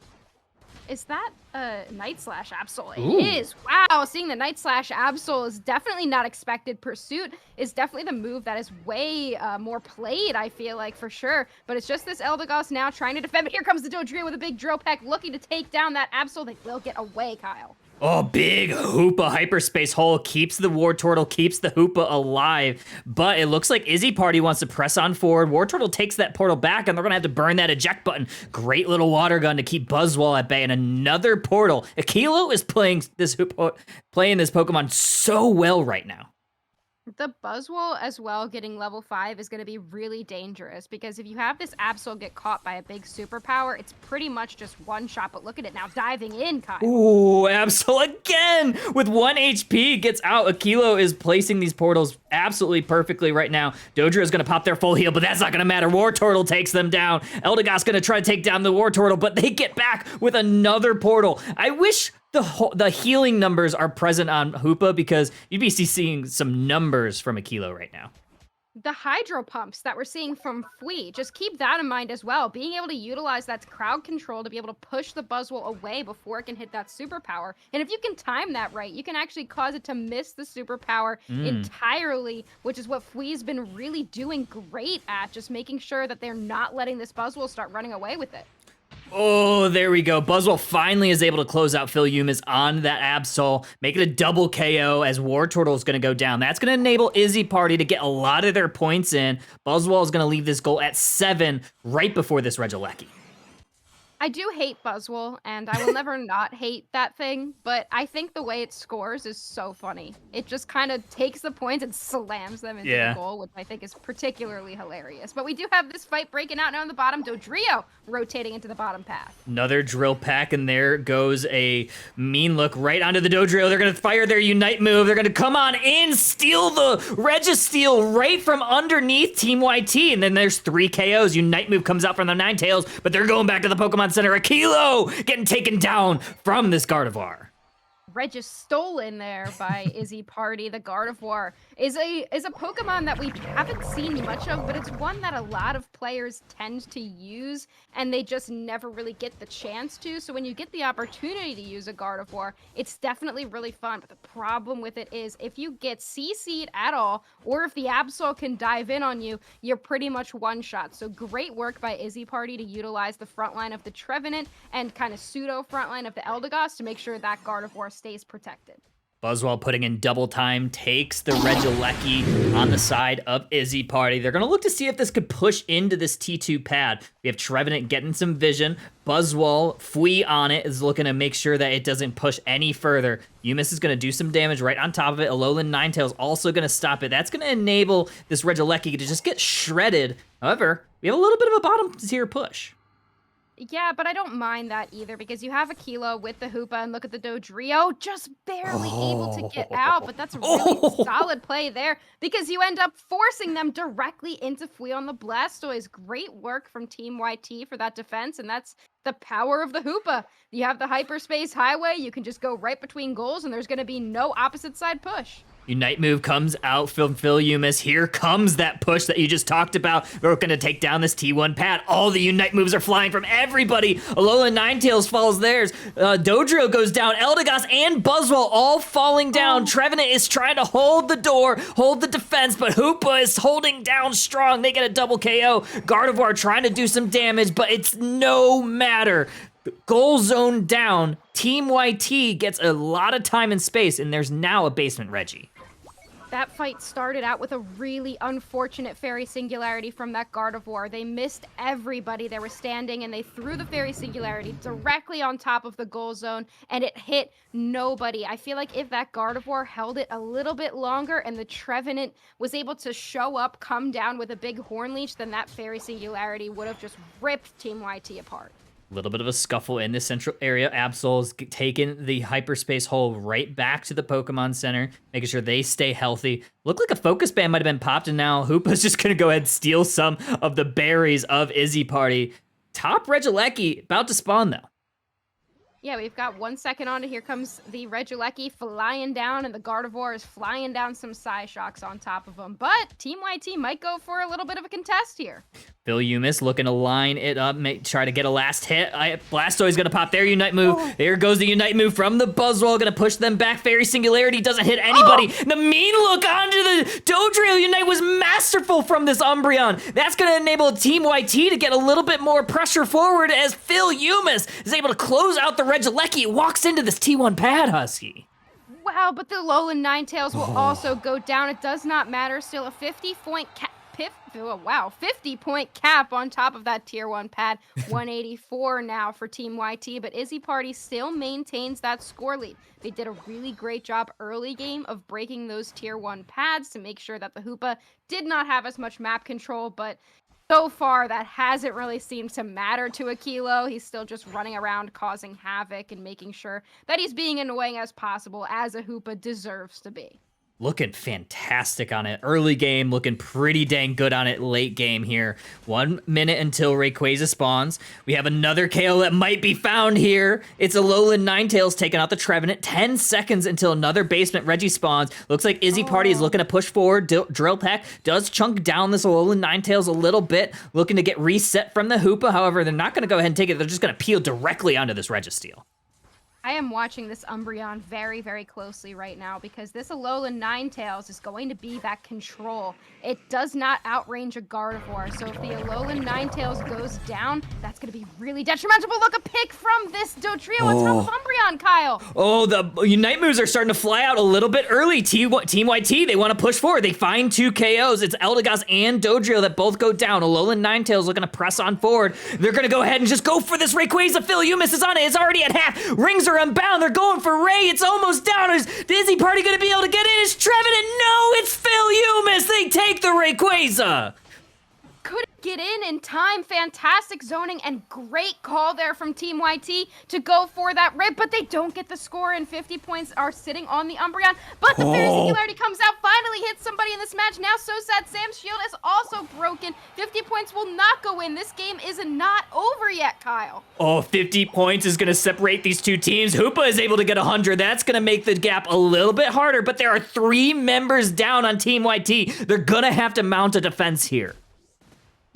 Is that a Night Slash Absol? Ooh. It is. Wow, seeing the Night Slash Absol is definitely not expected. Pursuit is definitely the move that is way more played, I feel like, for sure. But it's just this Eldegoss now trying to defend. But here comes the Dodrio with a big Drill Peck looking to take down that Absol. They will get away, Kyle. Oh, big Hoopa hyperspace hole keeps the War Turtle, keeps the Hoopa alive. But it looks like Izzy Party wants to press on forward. War Turtle takes that portal back, and they're going to have to burn that eject button. Great little water gun to keep Buzzwall at bay. And another portal. Akilo is playing this Pokemon so well right now. The Buzzwole as well getting level 5 is going to be really dangerous because if you have this Absol get caught by a big superpower, it's pretty much just one shot. But look at it now diving in, Kyle. Ooh, Absol again with 1 HP gets out. Akilo is placing these portals absolutely perfectly right now. Dodrio is going to pop their full heal, but that's not going to matter. War Turtle takes them down. Eldegoss going to try to take down the War Turtle, but they get back with another portal. I wish the healing numbers are present on Hoopa because you'd be seeing some numbers from Akilo right now. The hydro pumps that we're seeing from Fui, just keep that in mind as well. Being able to utilize that crowd control to be able to push the Buzzwole away before it can hit that superpower. And if you can time that right, you can actually cause it to miss the superpower entirely, which is what Fui's been really doing great at, just making sure that they're not letting this Buzzwole start running away with it. Oh, there we go. Buzzwole finally is able to close out Phil Yumas on that Absol, make it a double KO as War Turtle is going to go down. That's going to enable Izzy Party to get a lot of their points in. Buzzwole is going to leave this goal at 7 right before this Regieleki. I do hate Buzzwole, and I will never not hate that thing, but I think the way it scores is so funny. It just kind of takes the points and slams them into the goal, which I think is particularly hilarious. But we do have this fight breaking out now in the bottom. Dodrio rotating into the bottom path. Another drill pack, and there goes a mean look right onto the Dodrio. They're going to fire their Unite move. They're going to come on in, steal the Registeel right from underneath Team YT, and then there's 3 KOs. Unite move comes out from the Ninetales, but they're going back to the Pokemon Center. Akilo getting taken down from this Gardevoir. Registole in there by Izzy Party. The Gardevoir is a Pokemon that we haven't seen much of, but it's one that a lot of players tend to use, and they just never really get the chance to. So when you get the opportunity to use a Gardevoir, it's definitely really fun. But the problem with it is if you get CC'd at all, or if the Absol can dive in on you, you're pretty much one shot. So great work by Izzy Party to utilize the front line of the Trevenant and kind of pseudo front line of the Eldegoss to make sure that Gardevoir stays protected. Buzzwole putting in double time, takes the Regieleki on the side of Izzy Party. They're going to look to see if this could push into this T2 pad. We have Trevenant getting some vision. Buzzwole, Fui on it, is looking to make sure that it doesn't push any further. Yumis is going to do some damage right on top of it. Alolan Ninetales also going to stop it. That's going to enable this Regieleki to just get shredded. However, we have a little bit of a bottom tier push. Yeah, but I don't mind that either because you have a Kilo with the Hoopa and look at the Dodrio just barely able to get out, but that's a really solid play there because you end up forcing them directly into Fui on the Blastoise. Great work from Team YT for that defense, and that's the power of the Hoopa. You have the hyperspace highway, you can just go right between goals and there's going to be no opposite side push. Unite move comes out from Phil Umis. Here comes that push that you just talked about. We're going to take down this T1 pad. All the Unite moves are flying from everybody. Alolan Ninetales falls theirs. Dodrio goes down. Eldegoss and Buzzwole all falling down. Trevenant is trying to hold the door, hold the defense, but Hoopa is holding down strong. They get a double KO. Gardevoir trying to do some damage, but it's no matter. Goal zone down. Team YT gets a lot of time and space, and there's now a basement Reggie. That fight started out with a really unfortunate Fairy Singularity from that Gardevoir. They missed everybody that was standing, and they threw the Fairy Singularity directly on top of the goal zone, and it hit nobody. I feel like if that Gardevoir held it a little bit longer and the Trevenant was able to show up, come down with a big Horn Leech, then that Fairy Singularity would have just ripped Team YT apart. A little bit of a scuffle in the central area. Absol's taking the hyperspace hole right back to the Pokemon Center, making sure they stay healthy. Looked like a focus band might have been popped, and now Hoopa's just going to go ahead and steal some of the berries of Izzy Party. Top Regieleki about to spawn, though. Yeah, we've got 1 second on it. Here comes the Regieleki flying down, and the Gardevoir is flying down some Psyshocks on top of him. But Team YT might go for a little bit of a contest here. Phil Umis looking to line it up, try to get a last hit. Blastoise gonna pop their Unite move. There goes the Unite move from the Buzzwole, gonna push them back. Fairy Singularity doesn't hit anybody. The mean look onto the Dodrio Unite was masterful from this Umbreon. That's gonna enable Team YT to get a little bit more pressure forward as Phil Umis is able to close out the Regieleki. Walks into this T1 pad, Husky. Wow, but the Alolan Ninetales will also go down. It does not matter. Still a 50-point cap. 50-point cap on top of that tier 1 pad. 184 now for Team YT, but Izzy Party still maintains that score lead. They did a really great job early game of breaking those tier 1 pads to make sure that the Hoopa did not have as much map control, but so far that hasn't really seemed to matter to Aquilo. He's still just running around causing havoc and making sure that he's being annoying as possible, as a Hoopa deserves to be. Looking fantastic on it. Early game, looking pretty dang good on it late game here. 1 minute until Rayquaza spawns. We have another KO that might be found here. It's Alolan Ninetales taking out the Trevenant. 10 seconds until another basement Reggie spawns. Looks like Izzy Party is looking to push forward. Drill Peck does chunk down this Alolan Ninetales a little bit, looking to get reset from the Hoopa. However, they're not going to go ahead and take it. They're just going to peel directly onto this Registeel. I am watching this Umbreon very, very closely right now because this Alolan Ninetales is going to be that control. It does not outrange a Gardevoir, so if the Alolan Ninetales goes down, that's going to be really detrimental. But look, a pick from this Dodrio on top of Umbreon, Kyle. Oh, the Unite moves are starting to fly out a little bit early. Team YT, they want to push forward. They find 2 KOs. It's Eldegoss and Dodrio that both go down. Alolan Ninetales looking to press on forward. They're going to go ahead and just go for this Rayquaza. Phil Umis is on it. It's already at half. Rings are unbound. They're going for Ray. It's almost down. Is Izzy Party going to be able to get in? Is Trevenant? No, it's Phil Umis. They take the Rayquaza. Couldn't get in time. Fantastic zoning and great call there from Team YT to go for that rip, but they don't get the score, and 50 points are sitting on the Umbreon. But the Fairy Singularity comes out, finally hits somebody in this match. Now so sad. Sam's shield is also broken. 50 points will not go in. This game is not over yet, Kyle. 50 points is going to separate these two teams. Hoopa is able to get 100. That's going to make the gap a little bit harder, but there are 3 members down on Team YT. They're going to have to mount a defense here.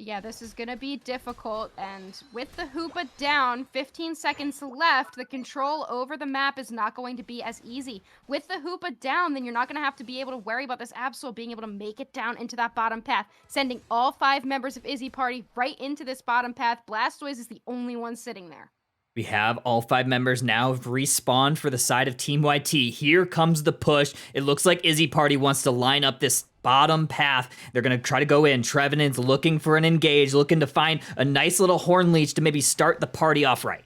Yeah, this is going to be difficult, and with the Hoopa down, 15 seconds left, the control over the map is not going to be as easy. With the Hoopa down, then you're not going to have to be able to worry about this Absol being able to make it down into that bottom path, sending all 5 members of Izzy Party right into this bottom path. Blastoise is the only one sitting there. We have all 5 members now respawned for the side of Team YT. Here comes the push. It looks like Izzy Party wants to line up this bottom path. They're going to try to go in. Trevenant's looking for an engage, looking to find a nice little Horn Leech to maybe start the party off right.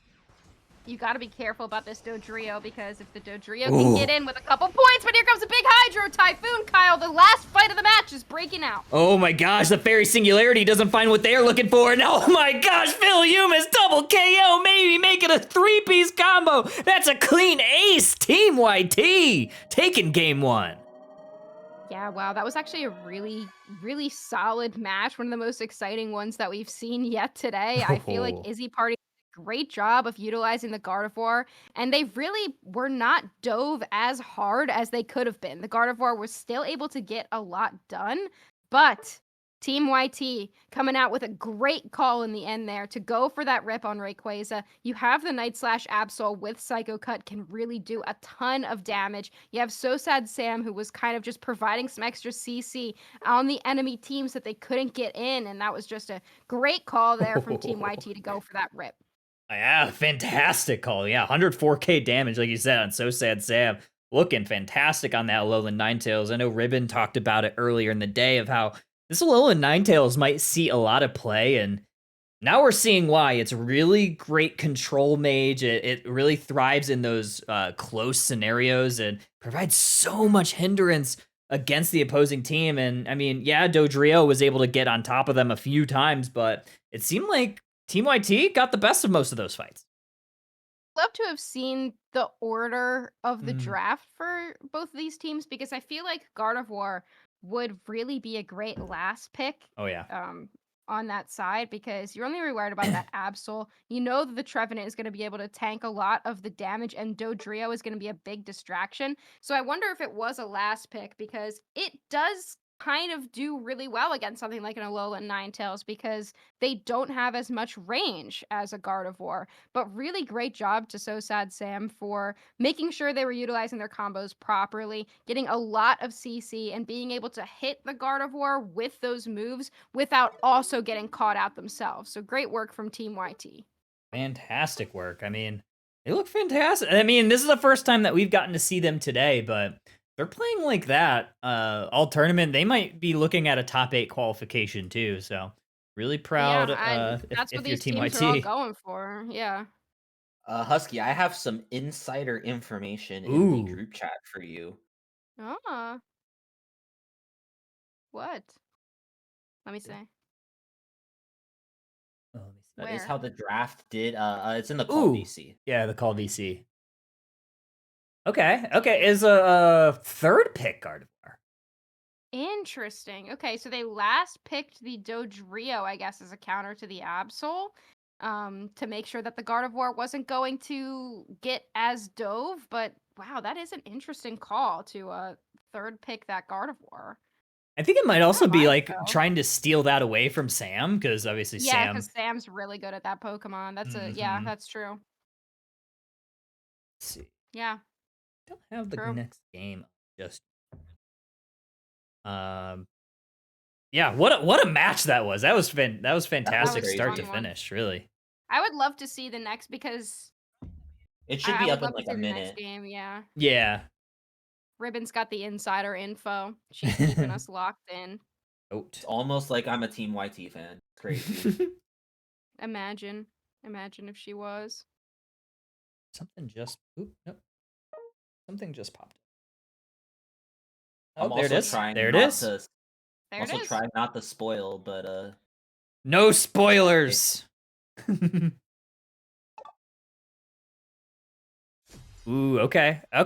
you got to be careful about this Dodrio, because if the Dodrio can get in with a couple points, but here comes a big Hydro Typhoon, Kyle. The last fight of the match is breaking out. Oh my gosh, the Fairy Singularity doesn't find what they're looking for. And oh my gosh, Phil Humus double KO, maybe make it a 3-piece combo. That's a clean ace. Team YT taking game 1. Yeah, wow, that was actually a really, really solid match. One of the most exciting ones that we've seen yet today. I feel like Izzy Party did a great job of utilizing the Gardevoir, and they really were not dove as hard as they could have been. The Gardevoir was still able to get a lot done, but Team YT coming out with a great call in the end there to go for that rip on Rayquaza. You have the Night Slash Absol with Psycho Cut, can really do a ton of damage. You have So Sad Sam, who was kind of just providing some extra CC on the enemy teams that they couldn't get in, and that was just a great call there from Team YT to go for that rip. Yeah, fantastic call. Yeah, 104k damage, like you said, on So Sad Sam. Looking fantastic on that Alolan Ninetales. I know Ribbon talked about it earlier in the day of how this Alolan Ninetales might see a lot of play, and now we're seeing why. It's really great control mage. It really thrives in those close scenarios and provides so much hindrance against the opposing team. And I mean, yeah, Dodrio was able to get on top of them a few times, but it seemed like Team YT got the best of most of those fights. Love to have seen the order of the draft for both of these teams, because I feel like Gardevoir would really be a great last pick. Oh yeah. On that side, because you're only really worried about that Absol. You know that the Trevenant is going to be able to tank a lot of the damage, and Dodrio is going to be a big distraction. So I wonder if it was a last pick, because it does kind of do really well against something like an Alolan Ninetales, because they don't have as much range as a Gardevoir. But really great job to So Sad Sam for making sure they were utilizing their combos properly, getting a lot of CC, and being able to hit the Gardevoir with those moves without also getting caught out themselves. So great work from Team YT. Fantastic work. I mean, they look fantastic. I mean, this is the first time that we've gotten to see them today, but they're playing like that all tournament. They might be looking at a top 8 qualification too. So really proud that's if what you're these Team teams YT. are all going for. Yeah. Husky, I have some insider information in the group chat for you. Ah. What? Let me see. Oh, let me see. That is Where? how the draft did. It's in the call VC. Yeah, the call VC. Okay, is a third pick Gardevoir. Interesting. Okay, so they last picked the Dodrio, I guess, as a counter to the Absol, to make sure that the Gardevoir wasn't going to get as dove. But wow, that is an interesting call to third pick that Gardevoir. I think it might also be like so. trying to steal that away from Sam, because obviously Yeah, because Sam's really good at that Pokemon. That's yeah, that's true. Let's see. Yeah. Don't have the next game just. Yeah, what a match that was. That was fantastic start to finish, really. I would love to see the next, because it should be up in like a minute. Next game, yeah. Yeah. Ribbon's got the insider info. She's keeping us locked in. It's almost like I'm a Team YT fan. It's crazy. Imagine if she was. Something just Something just popped. I'm there it is. There it is. There it is. Trying not to spoil, but no spoilers. Ooh, okay. All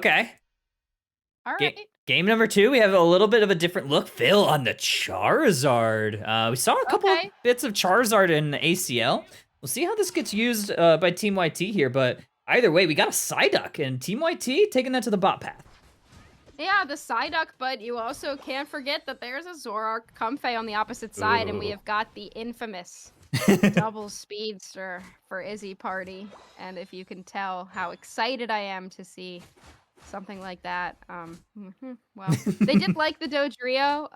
right. Game number 2, we have a little bit of a different look. Phil on the Charizard. We saw a couple of bits of Charizard in the ACL. We'll see how this gets used by Team YT here, but either way, we got a Psyduck, and Team YT taking that to the bot path. Yeah, the Psyduck, but you also can't forget that there's a Zoroark Comfey on the opposite side, and we have got the infamous double speedster for Izzy Party. And if you can tell how excited I am to see something like that. Well, they did like the Dodrio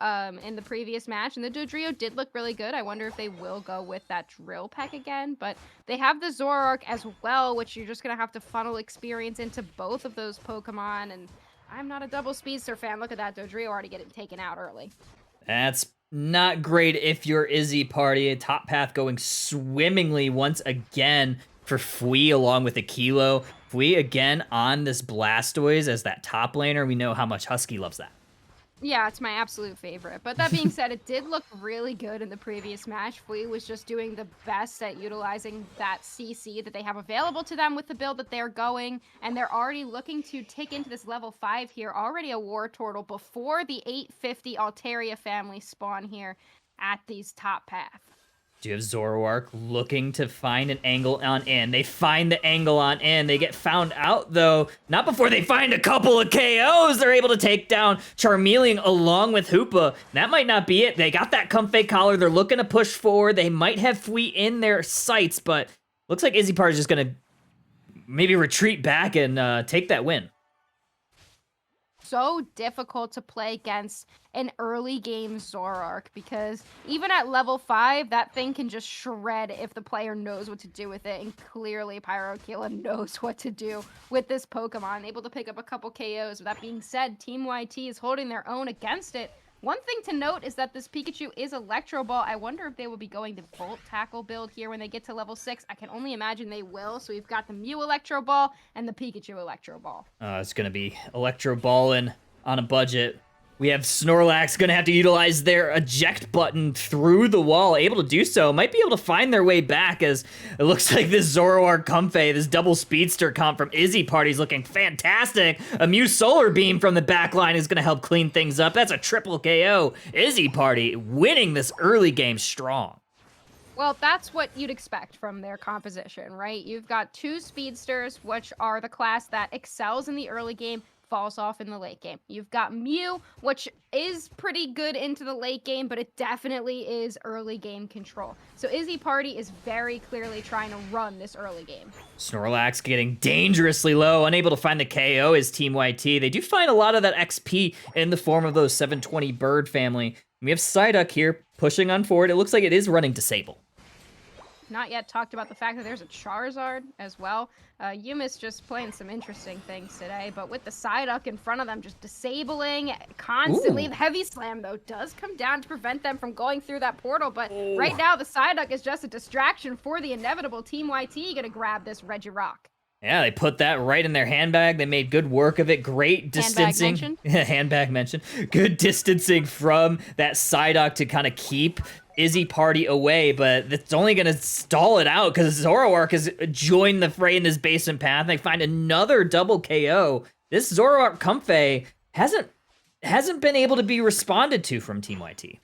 in the previous match, and the Dodrio did look really good. I wonder if they will go with that Drill Peck again, but they have the Zoroark as well, which you're just going to have to funnel experience into both of those Pokemon, and I'm not a double speedster fan. Look at that Dodrio already getting taken out early. That's not great if you're Izzy Party. Top path going swimmingly once again. for Fui along with a Kilo. Fui again on this Blastoise as that top laner. We know how much Husky loves that. Yeah, it's my absolute favorite. But that being said, it did look really good in the previous match. Fui was just doing the best at utilizing that CC that they have available to them with the build that they're going. And they're already looking to take into this level 5 here. Already a War Turtle before the 850 Altaria family spawn here at these top path. Do you have Zoroark looking to find an angle on in? They find the angle on in. They get found out, though. Not before they find a couple of KOs. They're able to take down Charmeleon along with Hoopa. That might not be it. They got that Comfey collar. They're looking to push forward. They might have Fui in their sights, but looks like Izzy Party's just going to maybe retreat back and take that win. So difficult to play against an early game Zoroark because even at level 5, that thing can just shred if the player knows what to do with it, and clearly Pyrokilla knows what to do with this Pokemon, able to pick up a couple KOs. With that being said, Team YT is holding their own against it. One thing to note is that this Pikachu is Electro Ball. I wonder if they will be going the Volt Tackle build here when they get to level 6. I can only imagine they will. So we've got the Mew Electro Ball and the Pikachu Electro Ball. It's going to be Electro Ballin' on a budget. We have Snorlax going to have to utilize their eject button through the wall. Able to do so. Might be able to find their way back as it looks like this Zoroark Comfey, this double speedster comp from Izzy Party is looking fantastic. A Mew Solar Beam from the back line is going to help clean things up. That's a triple KO. Izzy Party winning this early game strong. Well, that's what you'd expect from their composition, right? You've got two speedsters, which are the class that excels in the early game, falls off in the late game. You've got Mew, which is pretty good into the late game, but it definitely is early game control. So Izzy Party is very clearly trying to run this early game. Snorlax getting dangerously low, unable to find the KO is Team YT. They do find a lot of that XP in the form of those 720 bird family. We have Psyduck here pushing on forward. It looks like it is running Disable. Not yet talked about the fact that there's a Charizard as well. Yumis just playing some interesting things today, but with the Psyduck in front of them, just disabling constantly. Ooh. The Heavy Slam, though, does come down to prevent them from going through that portal, but right now the Psyduck is just a distraction for the inevitable Team YT gonna grab this Regirock. Yeah, they put that right in their handbag. They made good work of it. Great distancing. Handbag mentioned. Good distancing from that Psyduck to kind of keep Izzy Party away, but it's only going to stall it out because Zoroark has joined the fray in this basement path. They find another double KO. This Zoroark Comfey hasn't been able to be responded to from Team YT.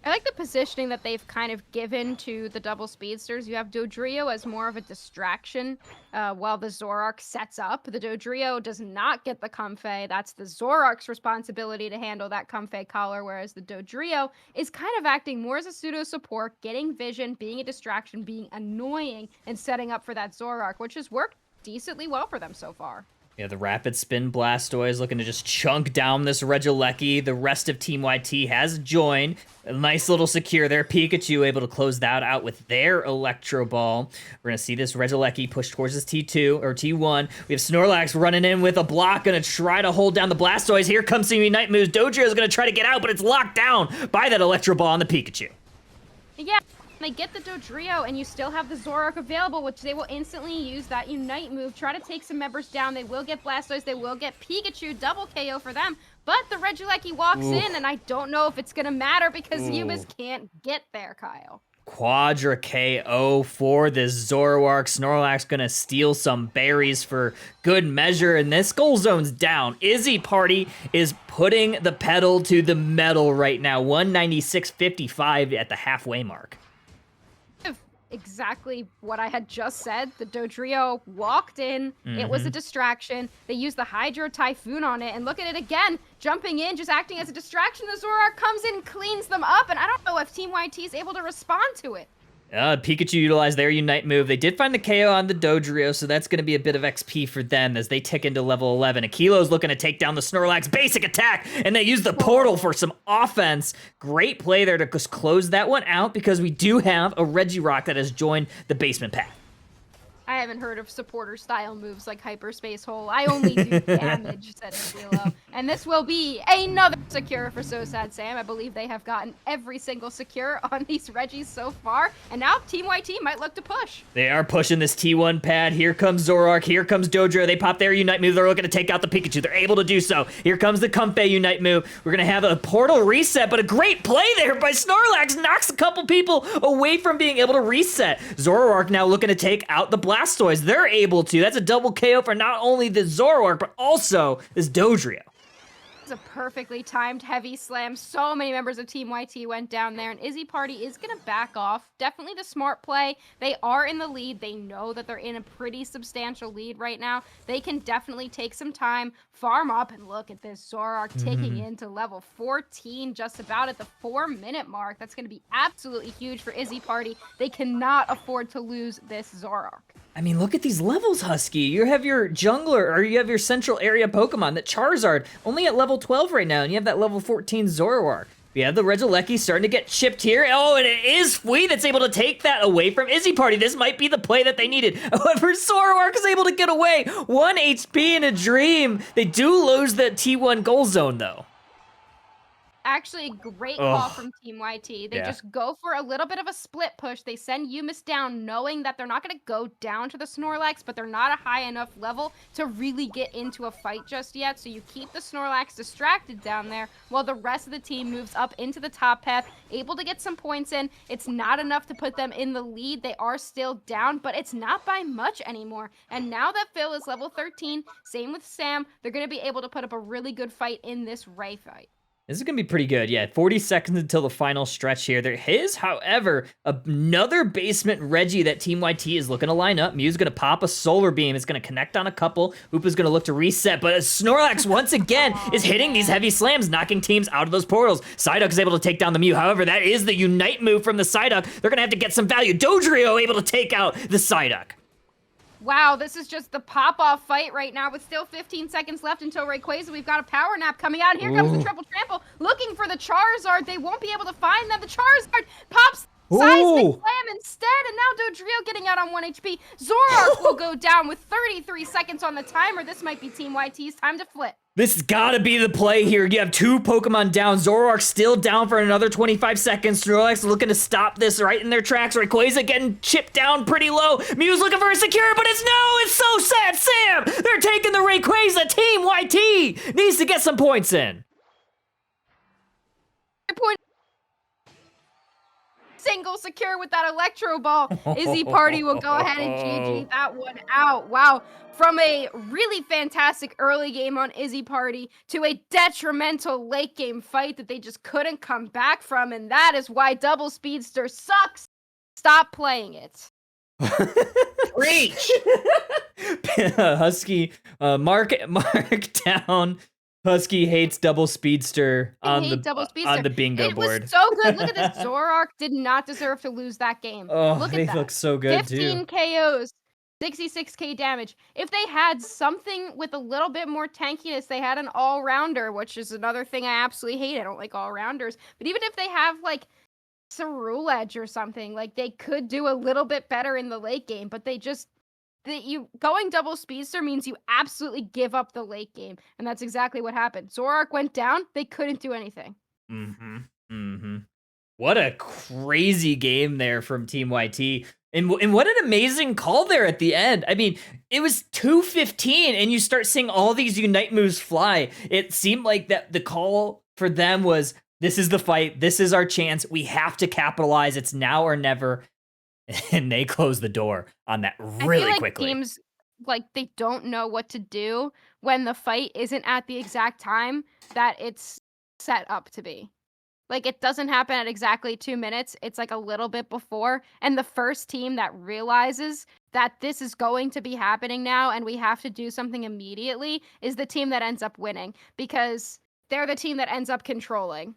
I like the positioning that they've kind of given to the double speedsters. You have Dodrio as more of a distraction while the Zoroark sets up. The Dodrio does not get the Comfey. That's the Zoroark's responsibility to handle that Comfey collar, whereas the Dodrio is kind of acting more as a pseudo support, getting vision, being a distraction, being annoying, and setting up for that Zoroark, which has worked decently well for them so far. Yeah, the Rapid Spin Blastoise looking to just chunk down this Regieleki. The rest of Team YT has joined. A nice little secure there. Pikachu able to close that out with their Electro Ball. We're going to see this Regieleki push towards this T2 or T1. We have Snorlax running in with a block, going to try to hold down the Blastoise. Here comes some Unite moves. Dodrio is going to try to get out, but it's locked down by that Electro Ball on the Pikachu. Yeah. They get the Dodrio, and you still have the Zoroark available, which they will instantly use that Unite move, try to take some members down. They will get Blastoise, they will get Pikachu, double KO for them, but the Regieleki walks in, and I don't know if it's going to matter because Yumis can't get there, Kyle. Quadra KO for this Zoroark. Snorlax gonna steal some berries for good measure, and this goal zone's down. Izzy Party is putting the pedal to the metal right now. 196.55 at the halfway mark. Exactly what I had just said. The Dodrio walked in. It was a distraction. They used the Hydro Typhoon on it. And look at it again. Jumping in, just acting as a distraction. The Zoroark comes in, cleans them up. And I don't know if Team YT is able to respond to it. Pikachu utilized their Unite move. They did find the KO on the Dodrio, so that's going to be a bit of XP for them as they tick into level 11. Akilo's looking to take down the Snorlax basic attack, and they use the portal for some offense. Great play there to just close that one out because we do have a Regirock that has joined the basement path. I haven't heard of supporter style moves like hyperspace hole. I only do damage, said Zelo. And this will be another secure for So Sad Sam. I believe they have gotten every single secure on these Reggies so far. And now Team YT might look to push. They are pushing this T1 pad. Here comes Zoroark. Here comes Dodrio. They pop their Unite move. They're looking to take out the Pikachu. They're able to do so. Here comes the Comfey Unite move. We're going to have a portal reset, but a great play there by Snorlax. Knocks a couple people away from being able to reset. Zoroark now looking to take out the Blastoise. They're able to. That's a double KO for not only the Zoroark, but also this Dodrio. It's a perfectly timed heavy slam. So many members of Team YT went down there, and Izzy Party is going to back off. Definitely the smart play. They are in the lead. They know that they're in a pretty substantial lead right now. They can definitely take some time, farm up, and look at this Zoroark ticking into level 14 just about at the 4-minute mark. That's going to be absolutely huge for Izzy Party. They cannot afford to lose this Zoroark. I mean, look at these levels, Husky. You have your jungler, or you have your central area Pokemon, that Charizard, only at level 12 right now, and you have that level 14 Zoroark. We have the Regieleki starting to get chipped here. Oh, and it is Fui that's able to take that away from Izzy Party. This might be the play that they needed. However, Zoroark is able to get away. 1 HP in a dream. They do lose the T1 goal zone, though. Actually, great call from Team YT. They just go for a little bit of a split push. They send Yumis down knowing that they're not going to go down to the Snorlax, but they're not a high enough level to really get into a fight just yet. So you keep the Snorlax distracted down there while the rest of the team moves up into the top path, able to get some points in. It's not enough to put them in the lead. They are still down, but it's not by much anymore. And now that Phil is level 13, same with Sam, they're going to be able to put up a really good fight in this Ray fight. This is going to be pretty good. Yeah, 40 seconds until the final stretch here. There is, however, another basement Reggie that Team YT is looking to line up. Mew's going to pop a Solar Beam. It's going to connect on a couple. Hoopa's going to look to reset, but Snorlax, once again, is hitting these heavy slams, knocking teams out of those portals. Psyduck is able to take down the Mew. However, that is the Unite move from the Psyduck. They're going to have to get some value. Dodrio able to take out the Psyduck. Wow, this is just the pop-off fight right now with still 15 seconds left until Rayquaza. We've got a power nap coming out. Here comes the triple trample, looking for the Charizard. They won't be able to find them. The Charizard pops seismic slam instead, and now Dodrio getting out on 1 HP. Zoroark will go down with 33 seconds on the timer. This might be Team YT's time to flip. This has got to be the play here. You have 2 Pokemon down. Zoroark still down for another 25 seconds. Snorlax looking to stop this right in their tracks. Rayquaza getting chipped down pretty low. Mew's looking for a secure, but it's So Sad Sam. They're taking the Rayquaza. Team YT needs to get some points in. Point. Single secure with that Electro Ball. Izzy Party will go ahead and GG that one out. Wow. From a really fantastic early game on Izzy Party to a detrimental late game fight that they just couldn't come back from, and that is why Double Speedster sucks. Stop playing it. Preach! Husky, mark down. Husky hates Double Speedster on the bingo board. It was so good. Look at this. Zoroark did not deserve to lose that game. Oh, look they at that. look so good 15 too. KOs. 66k damage. If they had something with a little bit more tankiness, they had an all-rounder, which is another thing I absolutely hate. I don't like all-rounders. But even if they have, like, Cerule Edge or something, like, they could do a little bit better in the late game. But they just... going Double Speedster means you absolutely give up the late game. And that's exactly what happened. Zoroark went down. They couldn't do anything. What a crazy game there from Team YT. And what an amazing call there at the end. I mean, it was 2:15 and you start seeing all these Unite moves fly. It seemed like that the call for them was, this is the fight. This is our chance. We have to capitalize. It's now or never. And they closed the door on that really I feel like quickly. Teams, like, they don't know what to do when the fight isn't at the exact time that it's set up to be. Like, it doesn't happen at exactly 2 minutes. It's like a little bit before. And the first team that realizes that this is going to be happening now and we have to do something immediately is the team that ends up winning, because they're the team that ends up controlling.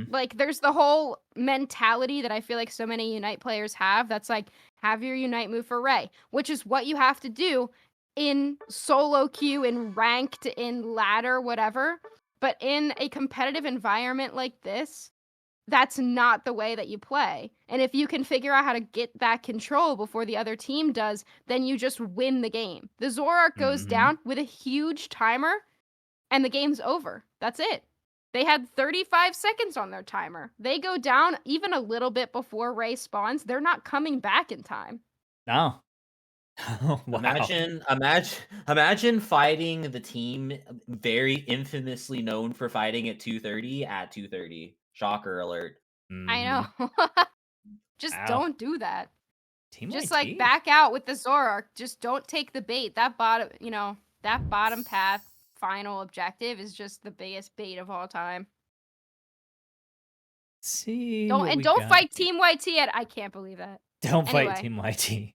Like, there's the whole mentality that I feel like so many Unite players have. That's like, have your Unite move for Ray, which is what you have to do in solo queue, in ranked, in ladder, whatever. But in a competitive environment like this, that's not the way that you play. And if you can figure out how to get that control before the other team does, then you just win the game. The Zoroark goes down with a huge timer, and the game's over. That's it. They had 35 seconds on their timer. They go down even a little bit before Ray spawns. They're not coming back in time. No. Wow. Imagine fighting the team very infamously known for fighting at 2:30 at 2:30. Shocker alert. I know. Just Wow. don't do that. Team Just YT. like back out with the Zoroark. Just don't take the bait. That bottom path final objective is just the biggest bait of all time. Let's see. Don't fight Team YT at. I can't believe that. Don't fight Anyway. Team YT.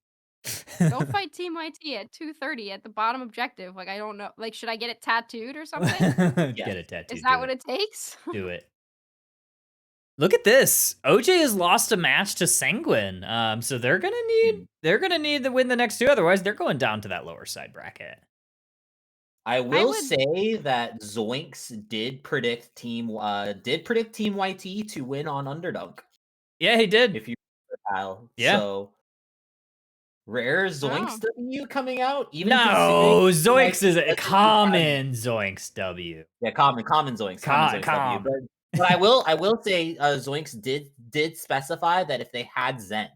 Don't fight Team YT at 2:30 at the bottom objective. Like, I don't know. Like, should I get it tattooed or something? Get it tattooed. Is that what it takes? Do it. Look at this. OJ has lost a match to Sanguine. So they're gonna need to win the next two. Otherwise, they're going down to that lower side bracket. I will say that Zoinks did predict Team YT to win on Underdunk. Yeah, he did. If you Kyle. Yeah. So rare Zoinks W coming out. Even No, Zoinks is a like, common Zoinks W. Yeah, common Zoinks. Common Zoinks W. But I will say Zoinks did specify that if they had Zen,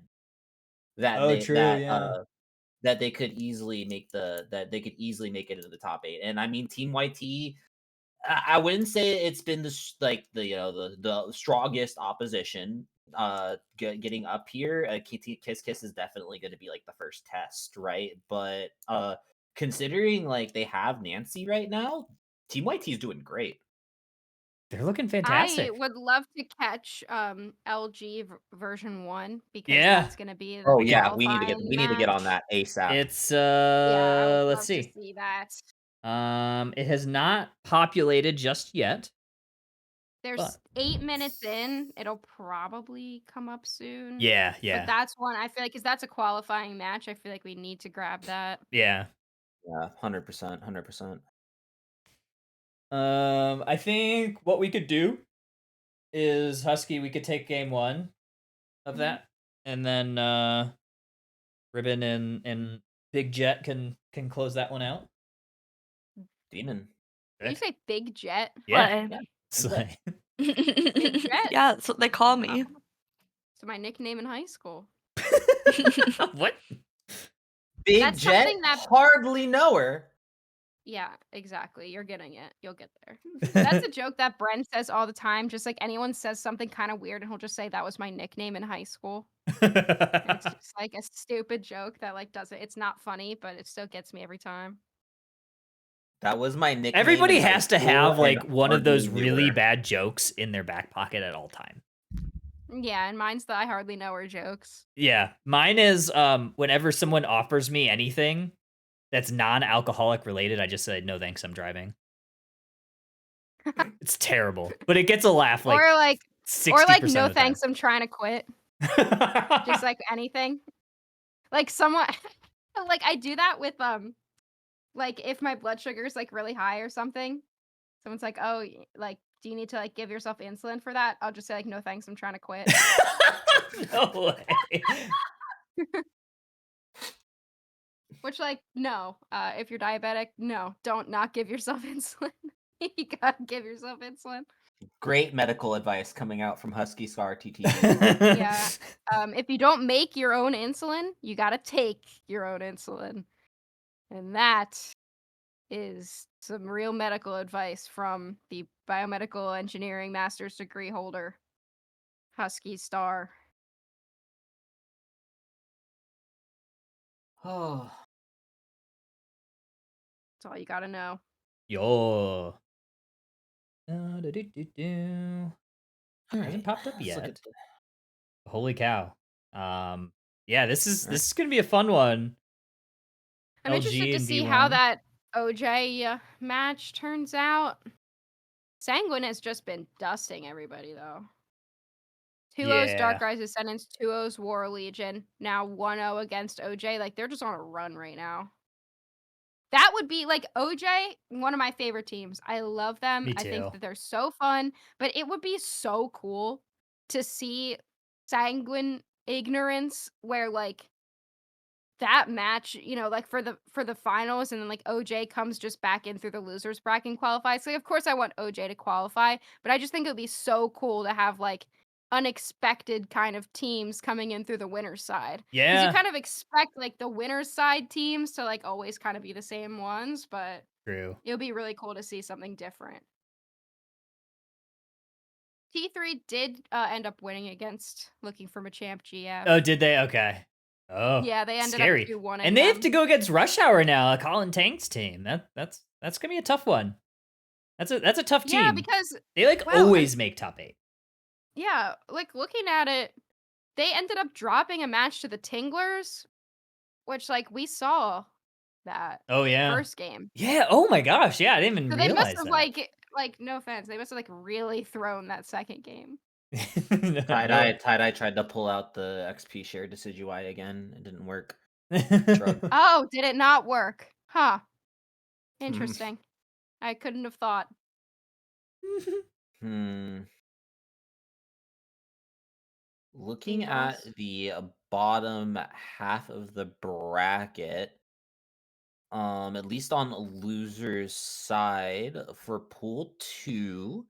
that they could easily make it into the top 8. And I mean, Team YT, I wouldn't say it's been the strongest opposition getting up here. Kiss is definitely going to be like the first test, right? But considering like they have Nancy right now, Team YT is doing great. They're looking fantastic. I would love to catch LG version 1 because Yeah. that's going to be we need to get on that ASAP. It's let's see. To see that. It has not populated just yet. There's 8 minutes in. It'll probably come up soon. Yeah. But that's one I feel like because that's a qualifying match. I feel like we need to grab that. Yeah. Yeah, 100%. I think what we could do is Husky. We could take game 1 of that, and then Ribbon and Big Jet can close that one out. Demon. Did you say Big Jet? Yeah. Big Jet. Yeah, that's what they call me. It's my nickname in high school. What? Big Jet? Hardly know her. Yeah, exactly. You're getting it. You'll get there. That's a joke that Bren says all the time. Just like anyone says something kind of weird and he'll just say that was my nickname in high school. It's just like a stupid joke that like it's not funny, but it still gets me every time. That was my nickname. Everybody has to have like one of those really bad jokes in their back pocket at all time. Yeah, and mine's the I hardly know her jokes. Yeah, mine is whenever someone offers me anything that's non-alcoholic related, I just say no thanks, I'm driving. It's terrible, but it gets a laugh. Like or like 60% no of the thanks, time. I'm trying to quit. Just like anything. Like someone like I do that with like if my blood sugar is like really high or something. Someone's like, "Oh, like do you need to like give yourself insulin for that?" I'll just say like no thanks, I'm trying to quit. No way. Which like no, if you're diabetic, no, don't not give yourself insulin. You gotta give yourself insulin. Great medical advice coming out from Husky Scar TT. Yeah. If you don't make your own insulin, you gotta take your own insulin. And that is some real medical advice from the biomedical engineering master's degree holder, Husky Star. Oh. That's all you gotta know. Yo. Hasn't popped up yet. Holy cow. Yeah, this is gonna be a fun one. I'm interested to see how that OJ match turns out. Sanguine has just been dusting everybody though. 2-0's Dark Rise Ascendants, 2-0's War Legion, now 1-0 against OJ. Like they're just on a run right now. That would be like OJ, one of my favorite teams. I love them. Me too. I think that they're so fun, but it would be so cool to see Sanguine Ignorance where like that match, like for the finals, and then like OJ comes just back in through the losers bracket and qualifies. So of course I want OJ to qualify, but I just think it would be so cool to have like unexpected kind of teams coming in through the winner's side. Because you Yeah. kind of expect like the winner's side teams to like always kind of be the same ones, but True. it would be really cool to see something different. T3 did end up winning against Looking for Machamp GF. Oh, did they? Okay. Oh, Yeah, they ended scary. up 2-1. And they have to go against Rush Hour now, Colin Tank's team. That's gonna be a tough one. That's a tough team. Yeah, because they like well, always make top 8. yeah, like looking at it, they ended up dropping a match to the Tinglers, which like we saw that Oh yeah. first game. Yeah. Oh my gosh. Yeah, I didn't even So they realize must have that. like no offense, they must have like really thrown that second game. Tie-Dye tried to pull out the XP share Decidueye again. It didn't work. Shrug. Oh, did it not work? Huh. Interesting. I couldn't have thought. Looking at the bottom half of the bracket, at least on loser's side for pool 2,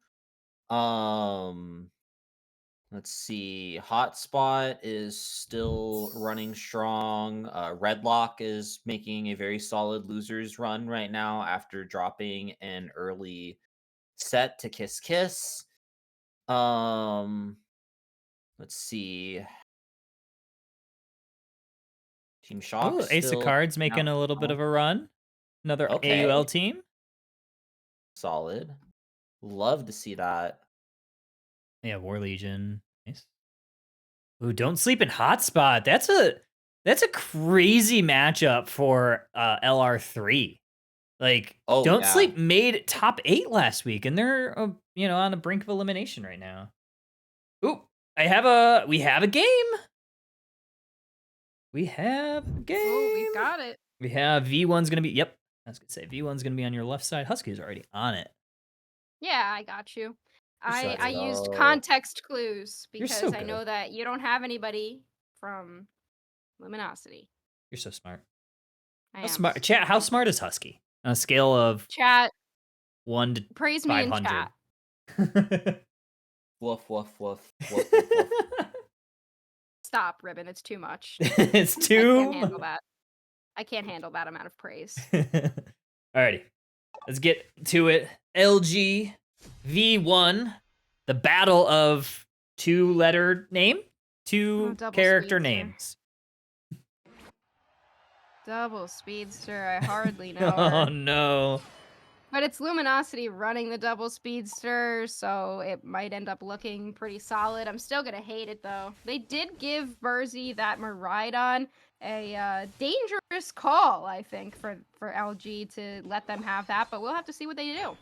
let's see. Hotspot is still running strong. Redlock is making a very solid losers run right now after dropping an early set to Kiss Kiss. Let's see. Team Shock. Ooh, Ace of still Cards making out a little bit strong. of a run. Another Okay. AUL team. Solid. Love to see that. Yeah, War Legion. Nice. Ooh, Don't Sleep in Hotspot. That's a crazy matchup for LR3. Like, Oh, Don't yeah. Sleep made top 8 last week, and they're on the brink of elimination right now. Ooh, we have a game. We have a game. Oh, we've got it. We have V1's gonna be. Yep, I was gonna say V1's gonna be on your left side. Husky's already on it. Yeah, I got you. I Let's used go. context clues You're because so I know good. that you don't have anybody from Luminosity. You're so smart. I How am. smart, chat? How smart is Husky on a scale of Chat, 1 to praise me in 500? chat. Woof, woof, woof, woof, woof, woof. Stop, Ribbon. It's too much. It's I too. can't handle that. I can't handle that amount of praise. Alrighty, let's get to it. LG V1, the battle of 2-letter name, two double character speedster. names. Double Speedster. I hardly know Oh her. no. But it's Luminosity running the Double Speedster, so it might end up looking pretty solid. I'm still going to hate it, though. They did give Burzy that Miraidon a dangerous call, I think, for LG to let them have that, but we'll have to see what they do.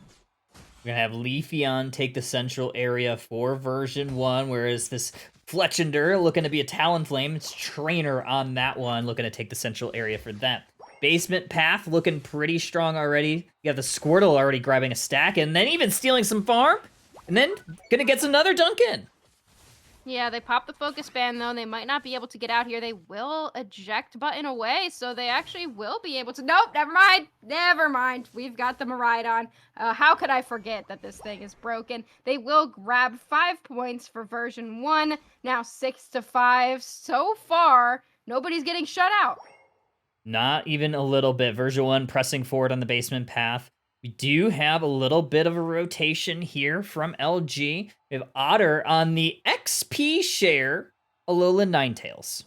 We're gonna have Leafeon take the central area for version 1, whereas this Fletchender looking to be a Talonflame. It's Trainer on that one, looking to take the central area for that. Basement Path looking pretty strong already. You have the Squirtle already grabbing a stack, and then even stealing some farm, and then gonna get another Duncan. Yeah, they popped the focus ban, though. They might not be able to get out here. They will eject button away, so they actually will be able to... Nope, never mind. Never mind. We've got the Miraidon. How could I forget that this thing is broken? They will grab 5 points for version 1. Now 6-5. So far, nobody's getting shut out. Not even a little bit. Version 1 pressing forward on the Basement Path. We do have a little bit of a rotation here from LG. We have Otter on the XP share, Alolan Ninetales.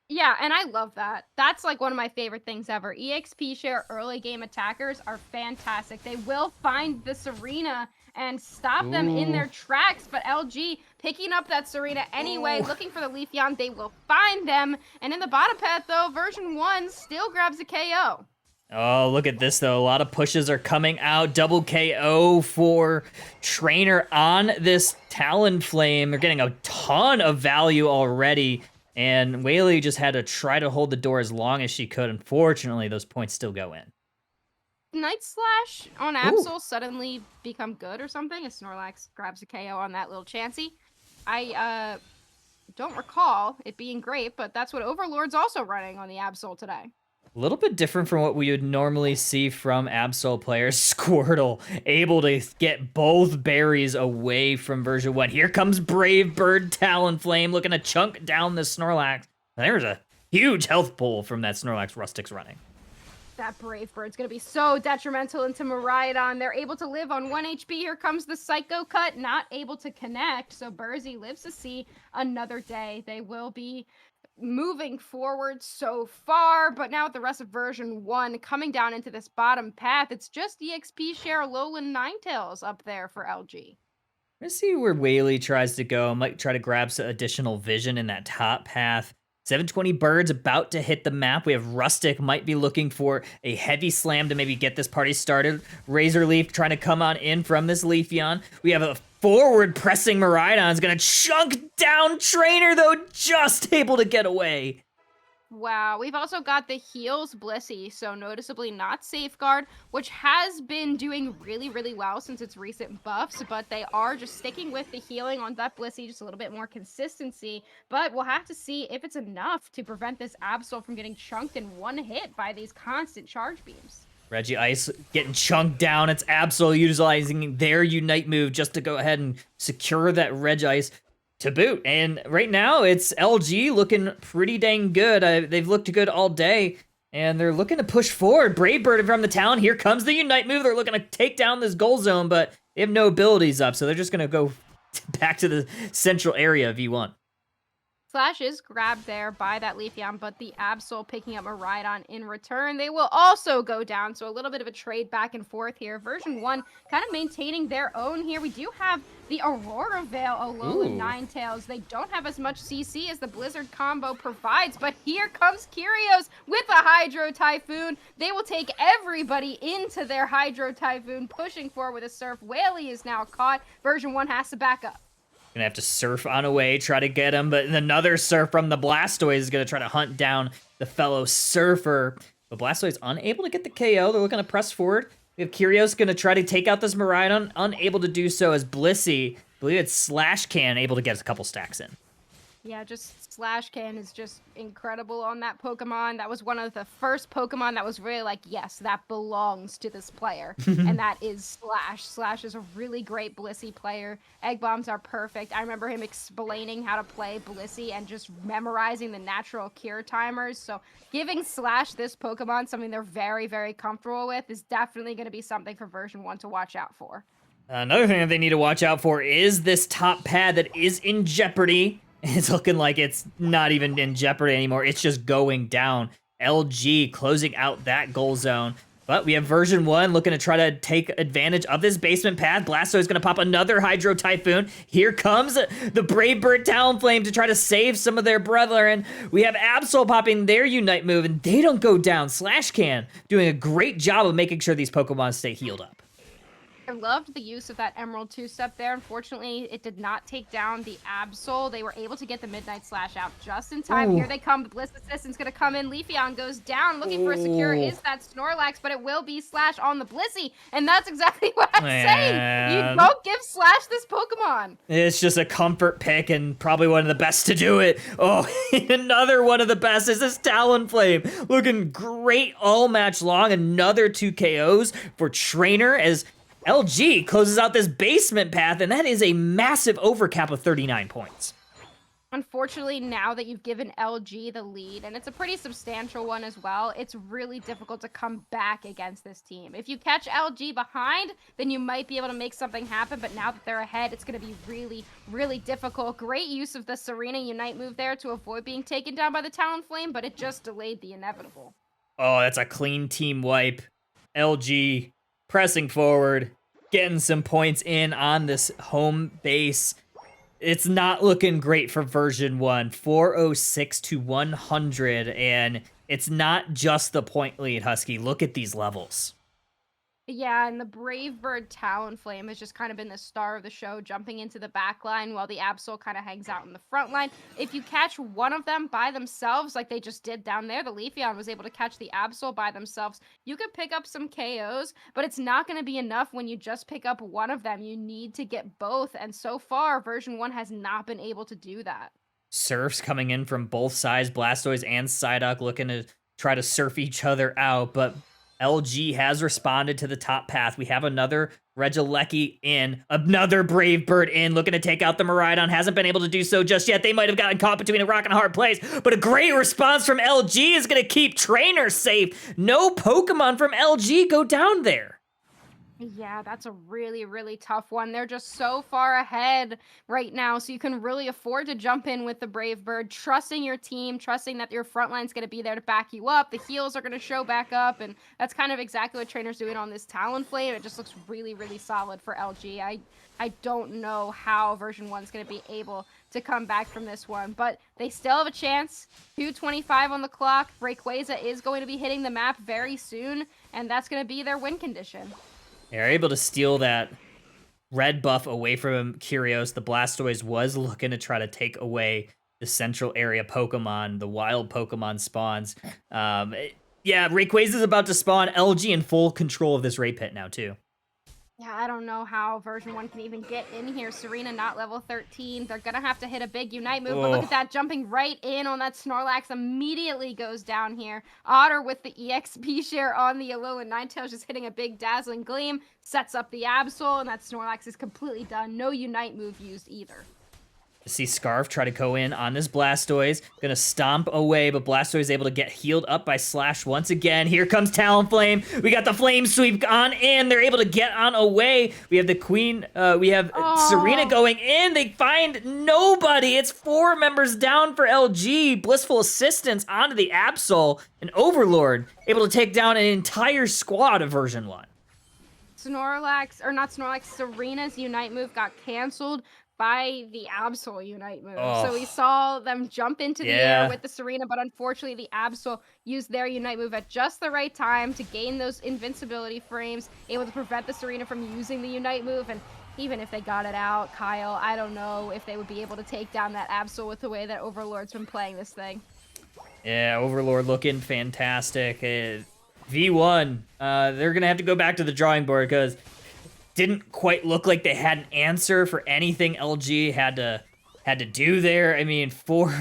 Yeah, and I love that. That's like one of my favorite things ever. EXP share early game attackers are fantastic. They will find the Serena and stop them in their tracks, but LG picking up that Serena anyway, looking for the Leafeon, they will find them. And in the bottom path, though, version 1 still grabs a KO. Oh, look at this, though. A lot of pushes are coming out. Double KO for Trainer on this Talonflame. They're getting a ton of value already. And Whaley just had to try to hold the door as long as she could. Unfortunately, those points still go in. Night Slash on Absol suddenly become good or something? As Snorlax grabs a KO on that little Chansey. I don't recall it being great, but that's what Overlord's also running on the Absol today. A little bit different from what we would normally see from Absol players. Squirtle able to get both berries away from version 1. Here comes Brave Bird Talonflame looking to chunk down the Snorlax. There's a huge health pull from that Snorlax Rustic's running. That Brave Bird's going to be so detrimental into Miraidon. They're able to live on 1 HP. Here comes the Psycho Cut, not able to connect. So Burzy lives to see another day. They will be moving forward so far, but now with the rest of version 1 coming down into this bottom path, it's just EXP share Alolan Ninetales up there for LG. Let's see where Whaley tries to go. Might try to grab some additional vision in that top path. 720 birds about to hit the map. We have Rustic might be looking for a heavy slam to maybe get this party started. Razor Leaf trying to come on in from this Leafeon. We have a forward pressing Miraidon is going to chunk down Trainer, though, just able to get away. Wow, we've also got the heals Blissey, so noticeably not Safeguard, which has been doing really, really well since its recent buffs, but they are just sticking with the healing on that Blissey, just a little bit more consistency, but we'll have to see if it's enough to prevent this Absol from getting chunked in one hit by these constant charge beams. Regice getting chunked down. It's Absol utilizing their Unite move just to go ahead and secure that Regice to boot. And right now, it's LG looking pretty dang good. They've looked good all day, and they're looking to push forward. Brave Bird from the town. Here comes the Unite move. They're looking to take down this goal zone, but they have no abilities up, so they're just going to go back to the central area of E1. Slash is grabbed there by that Leafeon, but the Absol picking up Miraidon in return. They will also go down, so a little bit of a trade back and forth here. Version 1 kind of maintaining their own here. We do have the Aurora Veil Alolan Ninetales. They don't have as much CC as the Blizzard combo provides, but here comes Kyrios with a Hydro Typhoon. They will take everybody into their Hydro Typhoon, pushing forward with a Surf. Whaley is now caught. Version 1 has to back up. Gonna have to surf on away, try to get him, but another surf from the Blastoise is gonna try to hunt down the fellow surfer. But Blastoise unable to get the KO. They're looking to press forward. We have Kyrios gonna try to take out this Miraidon, unable to do so as Blissey, I believe it's Slash Can, able to get a couple stacks in. Yeah, just Slash Can is just incredible on that Pokemon. That was one of the first Pokemon that was really like, yes, that belongs to this player. And that is Slash. Slash is a really great Blissey player. Egg Bombs are perfect. I remember him explaining how to play Blissey and just memorizing the natural cure timers. So giving Slash this Pokemon, something they're very, very comfortable with, is definitely going to be something for version 1 to watch out for. Another thing that they need to watch out for is this top pad that is in jeopardy. It's looking like it's not even in jeopardy anymore. It's just going down. LG closing out that goal zone. But we have version 1 looking to try to take advantage of this basement path. Blastoise is going to pop another Hydro Typhoon. Here comes the Brave Bird Talonflame to try to save some of their brethren. We have Absol popping their Unite move, and they don't go down. Slash Can doing a great job of making sure these Pokemon stay healed up. I loved the use of that Emerald 2-step there. Unfortunately, it did not take down the Absol. They were able to get the Midnight Slash out just in time. Here they come. The Bliss Assistant's going to come in. Leafeon goes down. Looking for a secure is that Snorlax, but it will be Slash on the Blissey. And that's exactly what I'm saying. You don't give Slash this Pokemon. It's just a comfort pick and probably one of the best to do it. Oh, another one of the best is this Talonflame. Looking great all match long. Another 2 KOs for Trainer as LG closes out this basement path, and that is a massive overcap of 39 points. Unfortunately, now that you've given LG the lead, and it's a pretty substantial one as well, it's really difficult to come back against this team. If you catch LG behind, then you might be able to make something happen, but now that they're ahead, it's going to be really, really difficult. Great use of the Serena Unite move there to avoid being taken down by the Talonflame, but it just delayed the inevitable. Oh, that's a clean team wipe. LG pressing forward, getting some points in on this home base. It's not looking great for version 1. 406 to 100, and it's not just the point lead, Husky. Look at these levels. Yeah, and the Brave Bird Talonflame has just kind of been the star of the show, jumping into the back line while the Absol kind of hangs out in the front line. If you catch one of them by themselves, like they just did down there, the Leafeon was able to catch the Absol by themselves. You could pick up some KOs, but it's not going to be enough when you just pick up one of them. You need to get both, and so far, version 1 has not been able to do that. Surfs coming in from both sides, Blastoise and Psyduck looking to try to surf each other out, but LG has responded to the top path. We have another Regieleki in, another Brave Bird in, looking to take out the Miraidon. Hasn't been able to do so just yet. They might have gotten caught between a rock and a hard place, but a great response from LG is going to keep trainers safe. No Pokemon from LG go down there. Yeah, that's a really, really tough one. They're just so far ahead right now, so you can really afford to jump in with the Brave Bird, trusting your team, trusting that your front line's going to be there to back you up. The heals are going to show back up, and that's kind of exactly what Trainer's doing on this Talonflame. It just looks really, really solid for LG. I don't know how version 1's going to be able to come back from this one, but they still have a chance. 2:25 on the clock. Rayquaza is going to be hitting the map very soon, and that's going to be their win condition. They're able to steal that red buff away from Curios. The Blastoise was looking to try to take away the central area Pokemon, the wild Pokemon spawns. Yeah, Rayquaza's about to spawn. LG in full control of this Ray Pit now, too. Yeah, I don't know how version 1 can even get in here. Serena not level 13. They're going to have to hit a big Unite move. But look at that, jumping right in on that Snorlax. Immediately goes down here. Otter with the EXP share on the Alolan Ninetales, just hitting a big Dazzling Gleam. Sets up the Absol, and that Snorlax is completely done. No Unite move used either. See Scarf try to go in on this Blastoise. Gonna stomp away, but Blastoise able to get healed up by Slash once again. Here comes Talonflame. We got the Flame Sweep on in. They're able to get on away. We have the Queen. We have Serena going in. They find nobody. It's 4 members down for LG. Blissful Assistance onto the Absol. And Overlord able to take down an entire squad of version 1. Snorlax, or not Snorlax, Serena's Unite move got canceled by the Absol Unite move. So we saw them jump into the air with the Serena, but unfortunately the Absol used their Unite move at just the right time to gain those invincibility frames, able to prevent the Serena from using the Unite move. And even if they got it out, Kyle, I don't know if they would be able to take down that Absol with the way that Overlord's been playing this thing. Yeah, Overlord looking fantastic. V1, they're gonna have to go back to the drawing board because didn't quite look like they had an answer for anything LG had to do there. I mean, four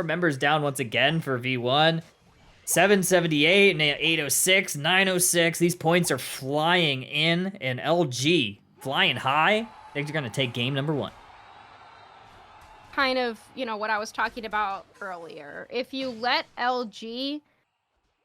members down once again for V1. 778 and 806, 906. These points are flying in, and LG flying high. They're going to take game number 1. Kind of, what I was talking about earlier. If you let LG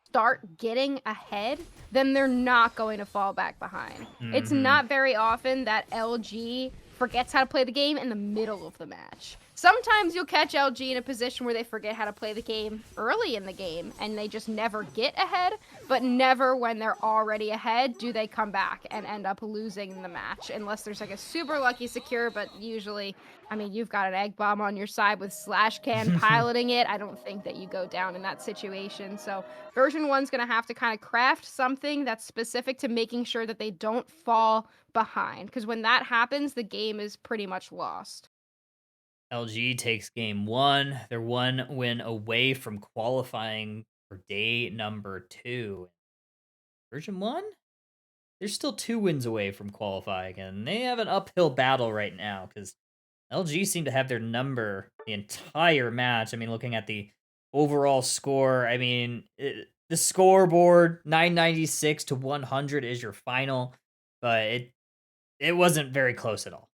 start getting ahead, then they're not going to fall back behind. It's not very often that LG forgets how to play the game in the middle of the match. Sometimes you'll catch LG in a position where they forget how to play the game early in the game and they just never get ahead, but never when they're already ahead do they come back and end up losing the match, unless there's like a super lucky secure. But usually, I mean, you've got an Egg Bomb on your side with Slashcan piloting it. I don't think that you go down in that situation. So version 1's going to have to kind of craft something that's specific to making sure that they don't fall behind, because when that happens, the game is pretty much lost. LG takes game 1. They're 1 win away from qualifying for day number 2. Version 1? They're still 2 wins away from qualifying, and they have an uphill battle right now because LG seem to have their number the entire match. I mean, looking at the overall score, I mean, the scoreboard, 996 to 100 is your final, but it wasn't very close at all.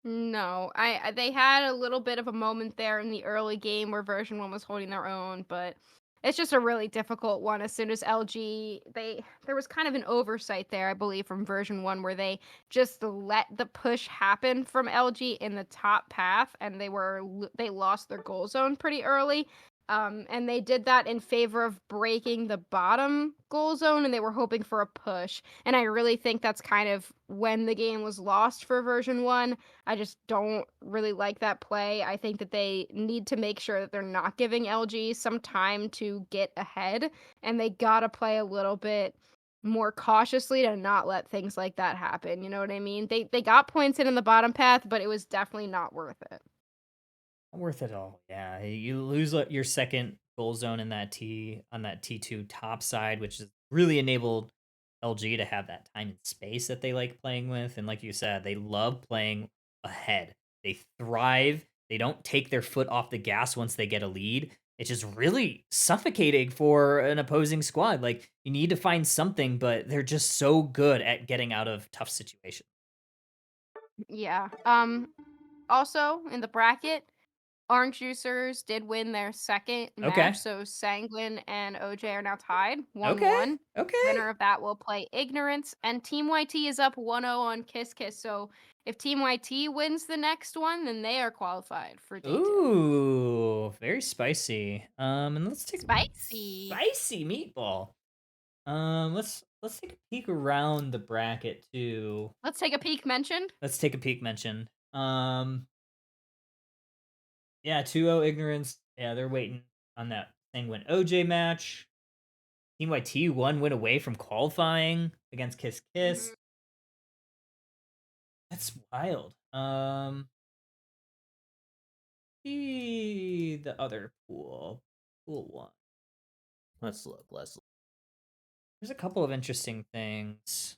No, they had a little bit of a moment there in the early game where version 1 was holding their own, but it's just a really difficult one. As soon as LG, there was kind of an oversight there, I believe, from version 1 where they just let the push happen from LG in the top path, and they lost their goal zone pretty early. And they did that in favor of breaking the bottom goal zone, and they were hoping for a push. And I really think that's kind of when the game was lost for version 1. I just don't really like that play. I think that they need to make sure that they're not giving LG some time to get ahead, and they gotta play a little bit more cautiously to not let things like that happen. You know what I mean? They got points in the bottom path, but it was definitely not worth it. Not worth it all. Yeah, you lose your second goal zone in that on that T2 top side, which has really enabled LG to have that time and space that they like playing with. And like you said, they love playing ahead. They thrive. They don't take their foot off the gas once they get a lead. It's just really suffocating for an opposing squad. Like, you need to find something, but they're just so good at getting out of tough situations. Yeah. Also in the bracket, Orange Juicers did win their second Okay. match, so Sanguine and OJ are now tied 1-1. Okay. Okay. Winner of that will play Ignorance, and Team YT is up 1-0 on Kiss Kiss. So if Team YT wins the next one, then they are qualified for D2. Ooh, very spicy. And let's take Spicy. spicy meatball. Let's take a peek around the bracket too. Let's take a peek mentioned. Let's take a peek mentioned. Yeah, 2-0 Ignorance. Yeah, they're waiting on that Sanguine OJ match. Team YT 1 win away from qualifying against Kiss Kiss. That's wild. The other pool. Pool 1. Let's look. There's a couple of interesting things.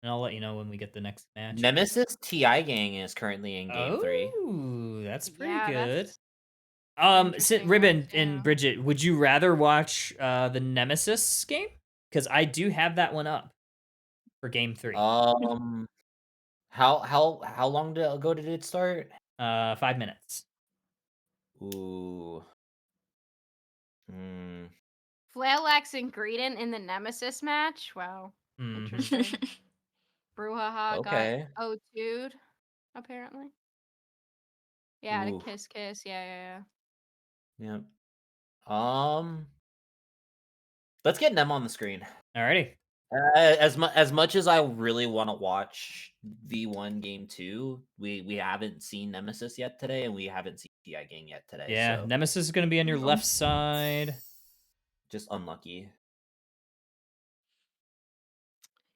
And I'll let you know when we get the next match. Nemesis TI Gang is currently in game 3. Ooh, that's pretty Yeah, good. that's an interesting Ribbon one, and too. Bridget, would you rather watch the Nemesis game? Because I do have that one up for game 3. How long ago did it start? 5 minutes. Ooh. Flailx and Greedent in the Nemesis match. Wow. Interesting. Brouhaha Okay. got 0-2'd, apparently. Yeah, to Ooh. Kiss Kiss. Yeah. Yep. Let's get Nem on the screen. Alrighty. As much as I really want to watch V1 game 2, we haven't seen Nemesis yet today, and we haven't seen TI Gang yet today. Yeah, so Nemesis is going to be on your left side. just unlucky.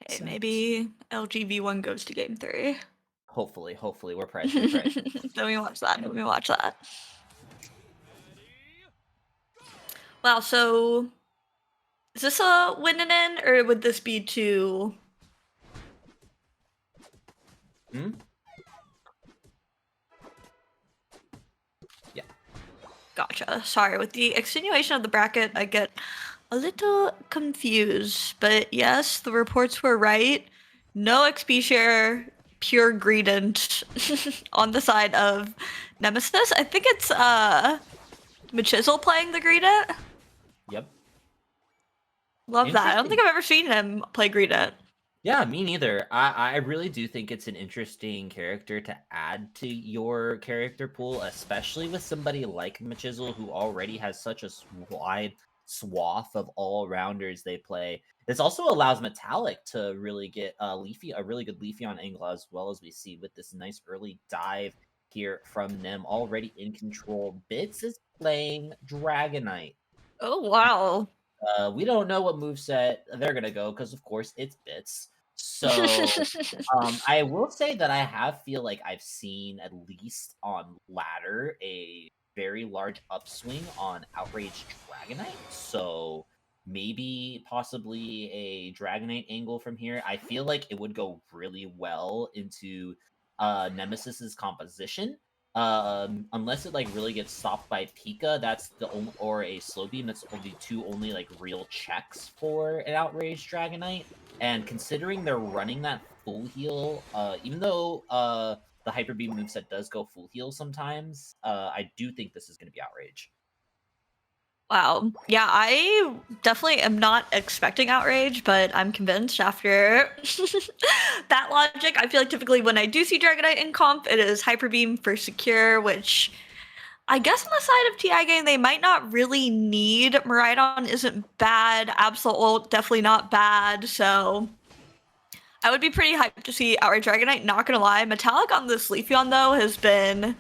Hey, maybe LGV1 goes to game 3. Hopefully, we're pressured. Let me watch that. Wow, so is this a win and in, or would this be two? Yeah. Gotcha. Sorry, with the extenuation of the bracket, I get a little confused. But yes, the reports were right. No XP share, pure Greedent on the side of Nemesis. I think it's Machisel playing the Greedent. Yep. Love that. I don't think I've ever seen him play Greedent. Yeah, me neither. I really do think it's an interesting character to add to your character pool, especially with somebody like Machisel, who already has such a wide swath of all-rounders they play. This also allows Metallic to really get a really good Leafeon angle, as well as we see with this nice early dive here from Nem, already in control. Bits is playing Dragonite. Oh, wow. We don't know what moveset they're going to go, because, of course, it's Bits. So, I will say that I feel like I've seen, at least on ladder, a very large upswing on Outrage Dragonite. So, possibly a Dragonite angle from here. I feel like it would go really well into Nemesis's composition. Unless it like really gets stopped by Pika, that's the only, or a slow beam. That's the two only like real checks for an Outrage Dragonite. And considering they're running that full heal, even though the Hyper Beam moveset does go full heal sometimes, I do think this is going to be Outrage. Wow. Yeah, I definitely am not expecting Outrage, but I'm convinced after that logic. I feel like typically when I do see Dragonite in comp, it is Hyper Beam for secure, which I guess on the side of TI Gang, they might not really need. Miraidon isn't bad. Absol ult, definitely not bad. So I would be pretty hyped to see Outrage Dragonite, not gonna lie. Metallic on this Leafeon, though, has been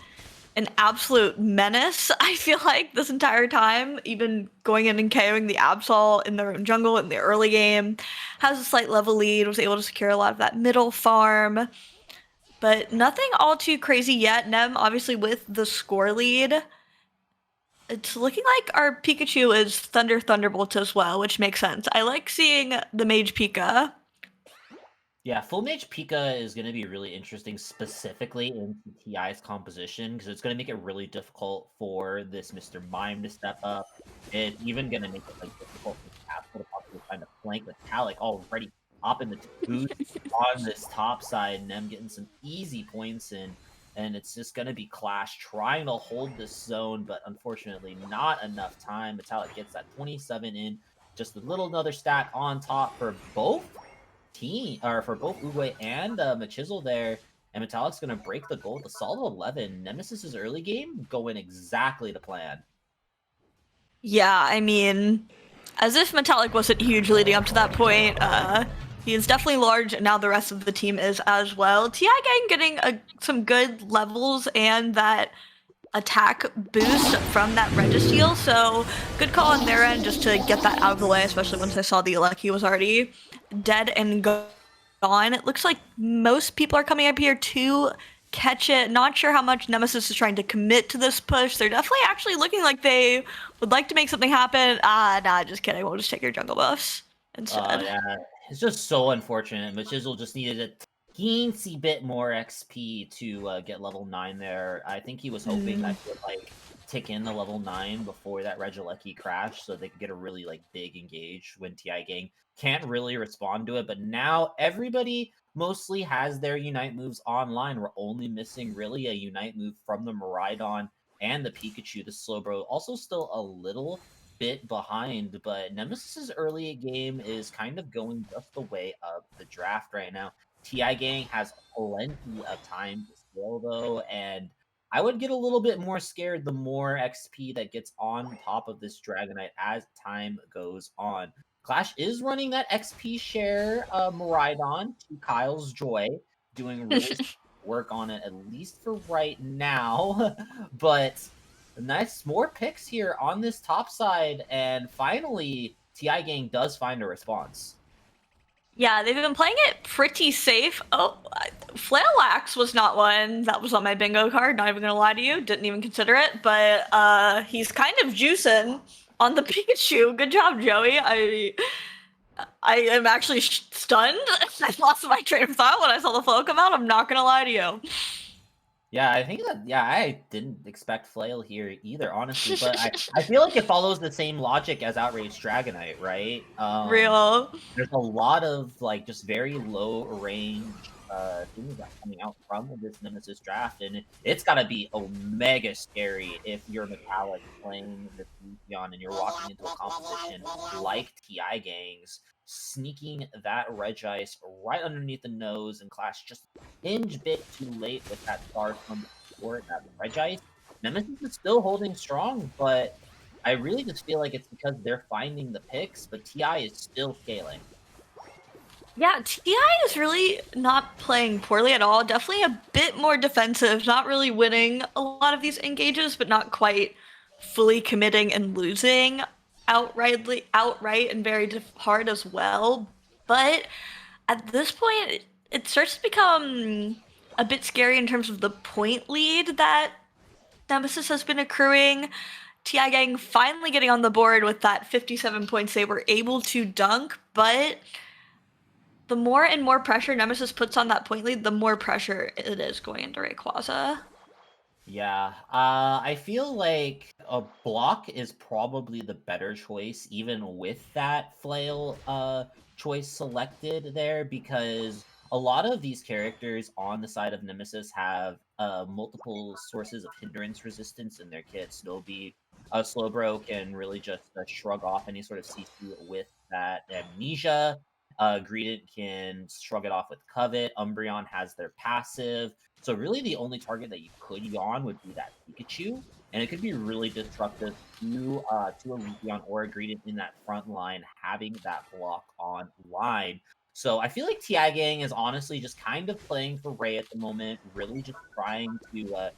an absolute menace, I feel like, this entire time, even going in and KOing the Absol in their own jungle in the early game. Has a slight level lead, was able to secure a lot of that middle farm. But nothing all too crazy yet. Nem, obviously, with the score lead. It's looking like our Pikachu is Thunderbolt as well, which makes sense. I like seeing the Mage Pika. Yeah, Full Mage Pika is going to be really interesting, specifically in TI's composition, because it's going to make it really difficult for this Mr. Mime to step up. It's even going to make it difficult for Castle to possibly find a flank with Talik already popping the boost on this top side, Nem getting some easy points in. And it's just going to be Clash trying to hold this zone, but unfortunately not enough time. Metallic gets that 27 in, just a little another stack on top for both for both Uguay and Machisel there, and Metallic's gonna break the goal with a solid 11. Nemesis's early game going exactly to plan. Yeah, I mean, as if Metallic wasn't huge leading up to that point. He is definitely large, and now the rest of the team is as well. TI Gang getting some good levels and that attack boost from that Registeel, so good call on their end just to get that out of the way, especially once I saw the Alecki was already dead and gone. It looks like most people are coming up here to catch it. Not sure how much Nemesis is trying to commit to this push. They're definitely actually looking like they would like to make something happen. Nah, just kidding. We'll just take your jungle buffs instead. Yeah, it's just so unfortunate. Machisel just needed a teensy bit more XP to get level 9 there. I think he was hoping that he would tick in the level 9 before that Regieleki crash, so they could get a really big engage when TI Gang can't really respond to it. But now everybody mostly has their Unite moves online. We're only missing really a Unite move from the Miraidon and the Pikachu. The Slowbro also still a little bit behind, but Nemesis's early game is kind of going just the way of the draft right now. TI Gang has plenty of time to scale though, and I would get a little bit more scared the more XP that gets on top of this Dragonite as time goes on. Clash is running that XP share Miraidon to Kyle's joy, doing really work on it, at least for right now. But nice, more picks here on this top side, and finally, TI Gang does find a response. Yeah, they've been playing it pretty safe. Oh, Flail Axe was not one that was on my bingo card, not even gonna lie to you. Didn't even consider it, but he's kind of juicing on the Pikachu. Good job, Joey. I am actually stunned. I lost my train of thought when I saw the flow come out. I'm not gonna lie to you. Yeah, I think that, I didn't expect Flail here either, honestly, but I feel like it follows the same logic as Outrage Dragonite, right? Real. There's a lot of, just very low range things that are coming out from this Nemesis draft, and it's gotta be mega scary if you're Metallic playing this Lucian and you're walking into a composition like TI Gangs, sneaking that Regice right underneath the nose, and Clash just hinge bit too late with that start from before that Regice. Nemesis is still holding strong, but I really just feel like it's because they're finding the picks, but TI is still scaling. Yeah, TI is really not playing poorly at all. Definitely a bit more defensive, not really winning a lot of these engages, but not quite fully committing and losing outright and very hard as well. But at this point, it starts to become a bit scary in terms of the point lead that Nemesis has been accruing. TI Gang finally getting on the board with that 57 points they were able to dunk, but the more and more pressure Nemesis puts on that point lead, the more pressure it is going into Rayquaza. Yeah, I feel like a block is probably the better choice, even with that Flail choice selected there, because a lot of these characters on the side of Nemesis have multiple sources of hindrance resistance in their kit. Slowbro can really just shrug off any sort of CC with that Amnesia. Greedent can shrug it off with Covet. Umbreon has their passive. So really the only target that you could yawn would be that Pikachu. And it could be really destructive to a Leafeon or a Greedent in that front line, having that block online. So I feel like TI Gang is honestly just kind of playing for Ray at the moment, really just trying to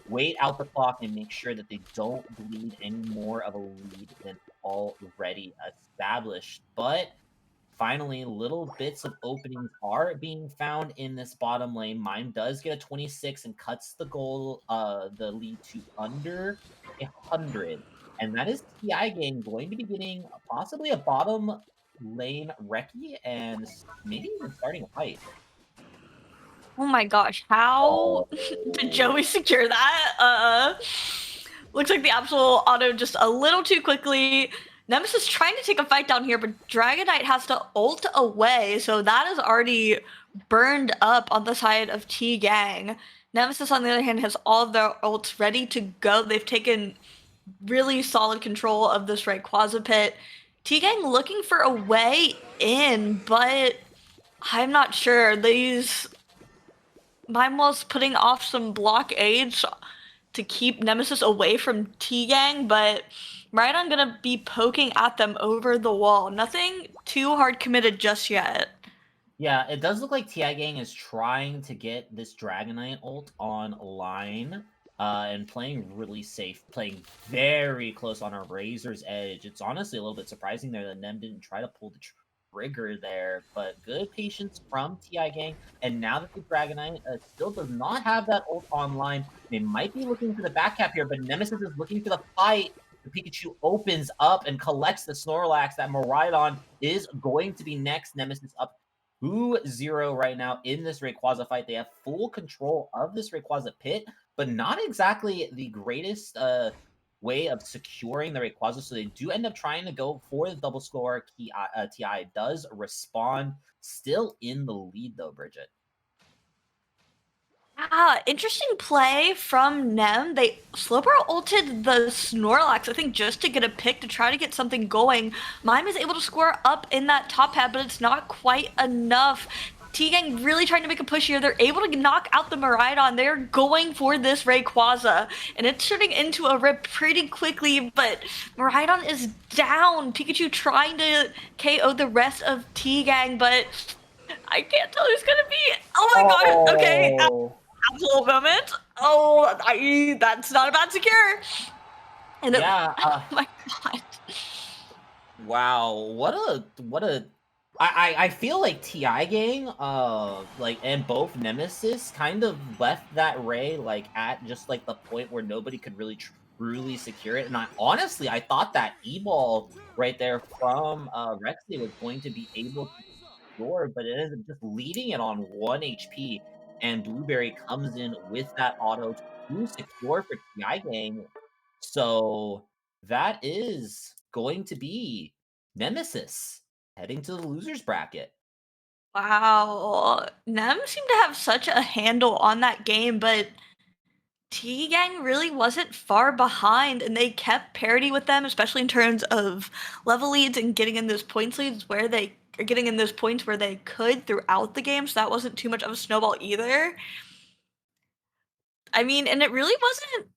wait out the clock and make sure that they don't bleed any more of a lead than already established. But finally, little bits of openings are being found in this bottom lane. Mime does get a 26 and cuts the lead to under 100. And that is TI Gang going to be getting possibly a bottom lane recce and maybe even starting a fight. Oh my gosh, how did Joey secure that? Looks like the absolute auto just a little too quickly. Nemesis trying to take a fight down here, but Dragonite has to ult away, so that is already burned up on the side of T-Gang. Nemesis, on the other hand, has all of their ults ready to go. They've taken really solid control of this Rayquaza pit. T-Gang looking for a way in, but I'm not sure. Mime was putting off some blockades to keep Nemesis away from T-Gang, but Rhydon gonna be poking at them over the wall. Nothing too hard committed just yet. Yeah, it does look like TI Gang is trying to get this Dragonite ult online and playing really safe, playing very close on a razor's edge. It's honestly a little bit surprising there that Nem didn't try to pull the trigger there, but good patience from TI Gang. And now that the Dragonite still does not have that ult online, they might be looking for the back cap here, but Nemesis is looking for the fight. The Pikachu opens up and collects the Snorlax. That Miraidon is going to be next. Nemesis up 2-0 right now in this Rayquaza fight. They have full control of this Rayquaza pit, but not exactly the greatest way of securing the Rayquaza, so they do end up trying to go for the double score. TI does respond, still in the lead though, Bridget. Interesting play from Nem. They Slowbro ulted the Snorlax, I think, just to get a pick to try to get something going. Mime is able to score up in that top pad, but it's not quite enough. T-Gang really trying to make a push here. They're able to knock out the Miraidon. They're going for this Rayquaza, and it's turning into a rip pretty quickly, but Miraidon is down. Pikachu trying to KO the rest of T-Gang, but I can't tell who's gonna be. Oh my gosh, okay. Absolute moment. Oh, that's not a bad secure. And Yeah. Oh my god. Wow. What a. I feel like TI Gang, and both Nemesis kind of left that Ray like at just like the point where nobody could really truly secure it. And I thought that E-ball right there from Rexley was going to be able to score, but it ended up just leaving it on 1 HP. And Blueberry comes in with that auto to secure for TI Gang. So that is going to be Nemesis heading to the losers bracket. Wow. Nem seemed to have such a handle on that game, but T-Gang really wasn't far behind, and they kept parity with them, especially in terms of level leads and getting in those points leads where they are getting in those points where they could throughout the game, so that wasn't too much of a snowball either. I mean, and it really wasn't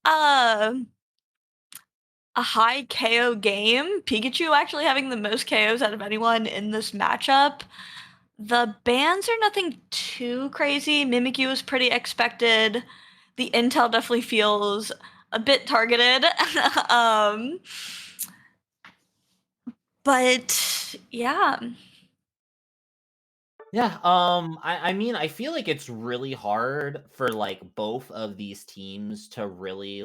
a high KO game. Pikachu actually having the most KOs out of anyone in this matchup. The bans are nothing too crazy. Mimikyu is pretty expected. The intel definitely feels a bit targeted. But yeah. Yeah, I mean, I feel like it's really hard for like both of these teams to really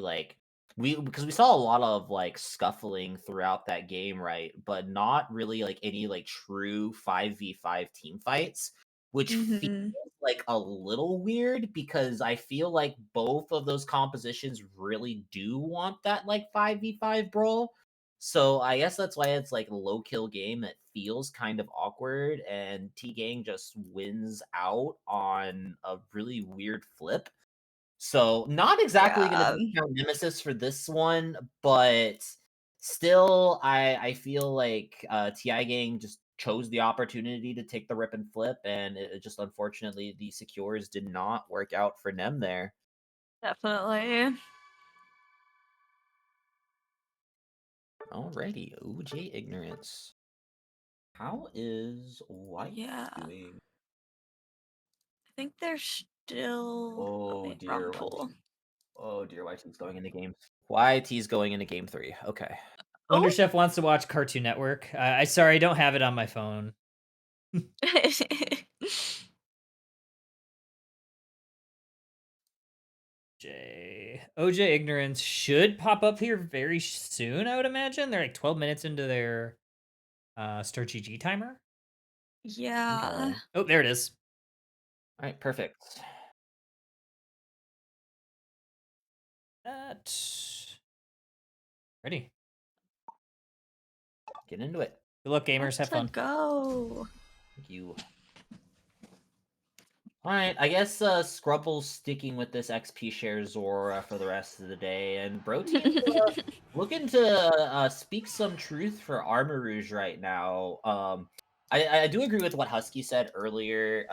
because we saw a lot of like scuffling throughout that game, right? But not really like any like true 5v5 team fights, which feels Mhm. like a little weird because I feel like both of those compositions really do want that like 5v5 brawl. So I guess that's why it's like a low kill game that feels kind of awkward, and T Gang just wins out on a really weird flip. So not exactly going Yeah. to discount Nemesis for this one, but still, I feel like Ti Gang just chose the opportunity to take the rip and flip, and it just unfortunately the secures did not work out for Nem there. Definitely. Alrighty, OJ Ignorance. How is White Yeah. I doing? think they're still Oh wait, wrong dear, pool. Oh dear, YT's going into game. YT's going into game 3. Okay. Wonder Oh. Chef wants to watch Cartoon Network. I sorry, I don't have it on my phone. OJ Ignorance should pop up here very soon, I would imagine. They're like 12 minutes into their Start GG timer. Yeah. Oh, there it is. All right, perfect. That. Ready. Get into it. Good luck, gamers. Have fun. Go. Thank you. All right, I guess Scrubble's sticking with this XP share Zora for the rest of the day, and Bro Team's looking to speak some truth for Armor Rouge right now. I do agree with what Husky said earlier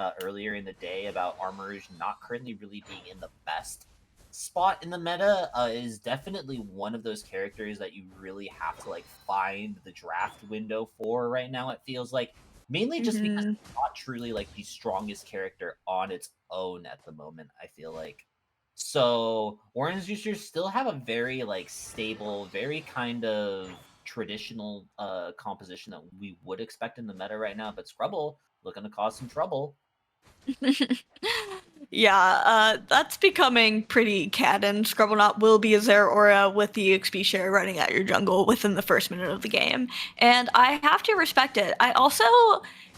in the day about Armor Rouge not currently really being in the best spot in the meta. Is definitely one of those characters that you really have to like find the draft window for right now. It feels like. Mainly just because it's not truly like the strongest character on its own at the moment, I feel like. So Orange Juicers still have a very like stable, very kind of traditional composition that we would expect in the meta right now, but Scrubble looking to cause some trouble. Yeah, that's becoming pretty canon. Scrubblenot will be a Zeraora with the XP share running at your jungle within the first minute of the game. And I have to respect it. I also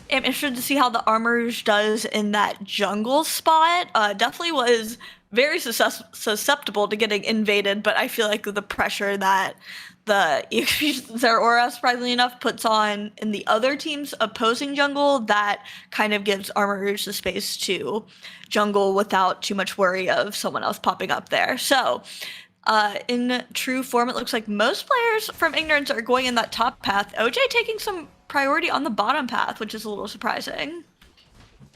am interested to see how the Armors does in that jungle spot. Definitely was very susceptible to getting invaded, but I feel like the pressure that the EXP Zeraora, surprisingly enough, puts on in the other team's opposing jungle, that kind of gives Armor Rouge the space to jungle without too much worry of someone else popping up there. So, in true form, it looks like most players from Ignorance are going in that top path. OJ taking some priority on the bottom path, which is a little surprising.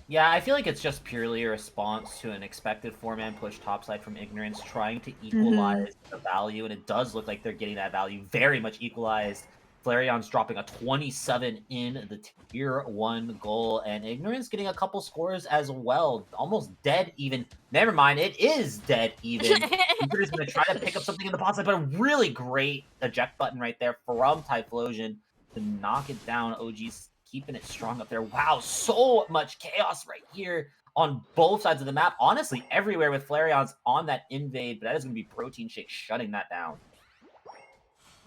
Yeah, I feel like it's just purely a response to an expected 4-man push topside from Ignorance, trying to equalize the value, and it does look like they're getting that value very much equalized. Flareon's dropping a 27 in the tier 1 goal, and Ignorance getting a couple scores as well. Almost dead even. Never mind, it is dead even. Ignorance going to try to pick up something in the bot side, but a really great eject button right there from Typhlosion to knock it down. OG's keeping it strong up there. Wow, so much chaos right here on both sides of the map. Honestly, everywhere with Flareons on that invade, but that is going to be Protein Shake shutting that down.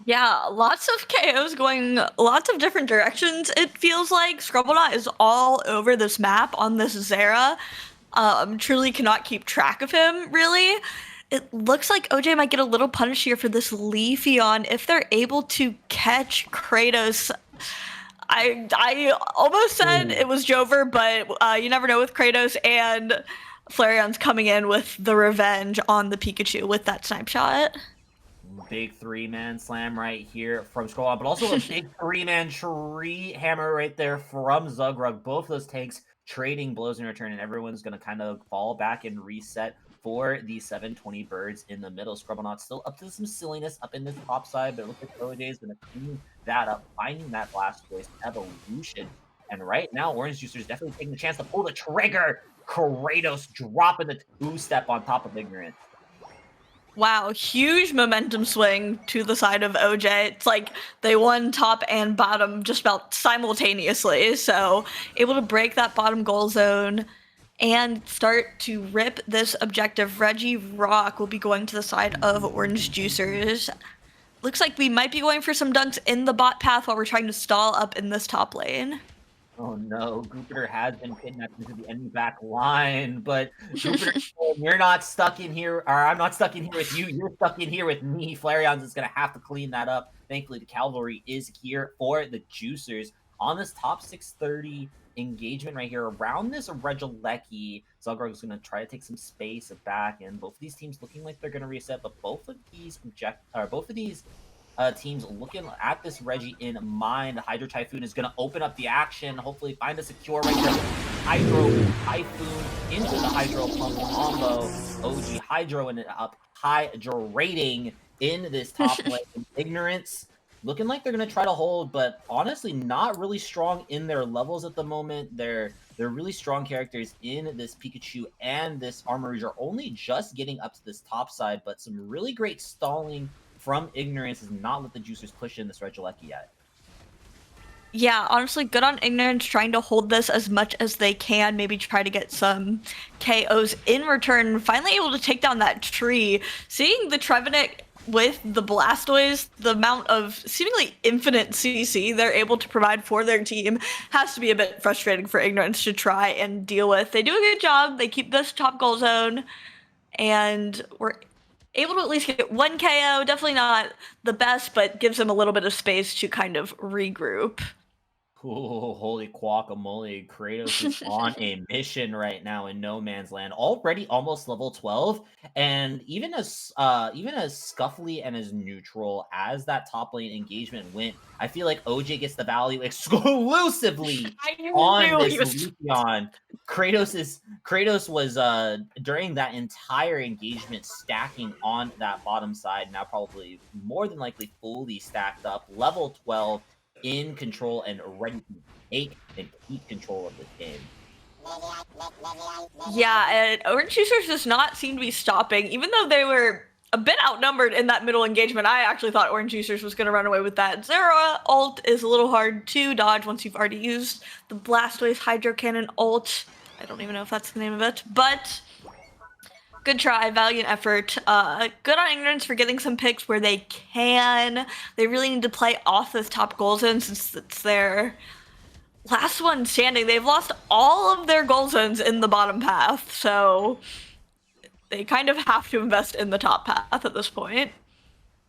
Yeah, lots of KOs going lots of different directions. It feels like Scrubblenot is all over this map on this Zera. Truly cannot keep track of him, really. It looks like OJ might get a little punish here for this Leafeon if they're able to catch Kratos. I almost said it was Jover, but you never know with Kratos, and Flareon's coming in with the revenge on the Pikachu with that snipe shot. Big 3-man slam right here from Scroll, but also a big 3-man tree hammer right there from Zugrug. Both those tanks trading blows in return, and everyone's going to kind of fall back and reset for the 720 birds in the middle. Scrubblenot still up to some silliness up in this top side, but it looks like OJ is going to clean that up, finding that last choice evolution. And right now, Orange Juicer is definitely taking the chance to pull the trigger. Kratos dropping the 2-step on top of Ignorant. Wow, huge momentum swing to the side of OJ. It's like they won top and bottom just about simultaneously. So able to break that bottom goal zone and start to rip this objective. Reggie Rock will be going to the side of Orange Juicers. Looks like we might be going for some dunks in the bot path while we're trying to stall up in this top lane. Oh no, Jupiter has been kidnapped into the enemy back line, but Jupiter, you're not stuck in here, or I'm not stuck in here with you, you're stuck in here with me. Flareons is going to have to clean that up. Thankfully, the cavalry is here for the Juicers on this top 630 engagement right here around this Regieleki. Zugrug is going to try to take some space back, and both of these teams looking like they're going to reset, but both of these teams looking at this Reggie in mind. Hydro Typhoon is going to open up the action, hopefully find a secure right there. Hydro Typhoon into the Hydro Pump combo. OG Hydroing it up, hydrating in this top lane. Ignorance looking like they're going to try to hold, but honestly not really strong in their levels at the moment. They're They're really strong characters in this Pikachu, and this Armourouge are only just getting up to this top side, but some really great stalling from Ignorance has not let the Juicers push in this Regieleki yet. Yeah, honestly, good on Ignorance trying to hold this as much as they can, maybe try to get some KOs in return. Finally able to take down that tree. Seeing the Trevenant with the Blastoise, the amount of seemingly infinite CC they're able to provide for their team has to be a bit frustrating for Ignorance to try and deal with. They do a good job. They keep this top goal zone, and we're able to at least get one KO. Definitely not the best, but gives them a little bit of space to kind of regroup. Oh, holy guacamole. Kratos is on a mission right now in no man's land. Already almost level 12. And even as scuffly and as neutral as that top lane engagement went, I feel like OJ gets the value exclusively on this Leafeon. Kratos was during that entire engagement stacking on that bottom side, now probably more than likely fully stacked up, level 12. In control and ready to take and keep control of this game. Yeah, and Orange Juicers does not seem to be stopping, even though they were a bit outnumbered in that middle engagement. I actually thought Orange Juicers was going to run away with that. Zera ult is a little hard to dodge once you've already used the Blastoise Hydro Cannon ult. I don't even know if that's the name of it, but good try, valiant effort. Good on Ignorance for getting some picks where they can. They really need to play off this top goal zone since it's their last one standing. They've lost all of their goal zones in the bottom path, so they kind of have to invest in the top path at this point.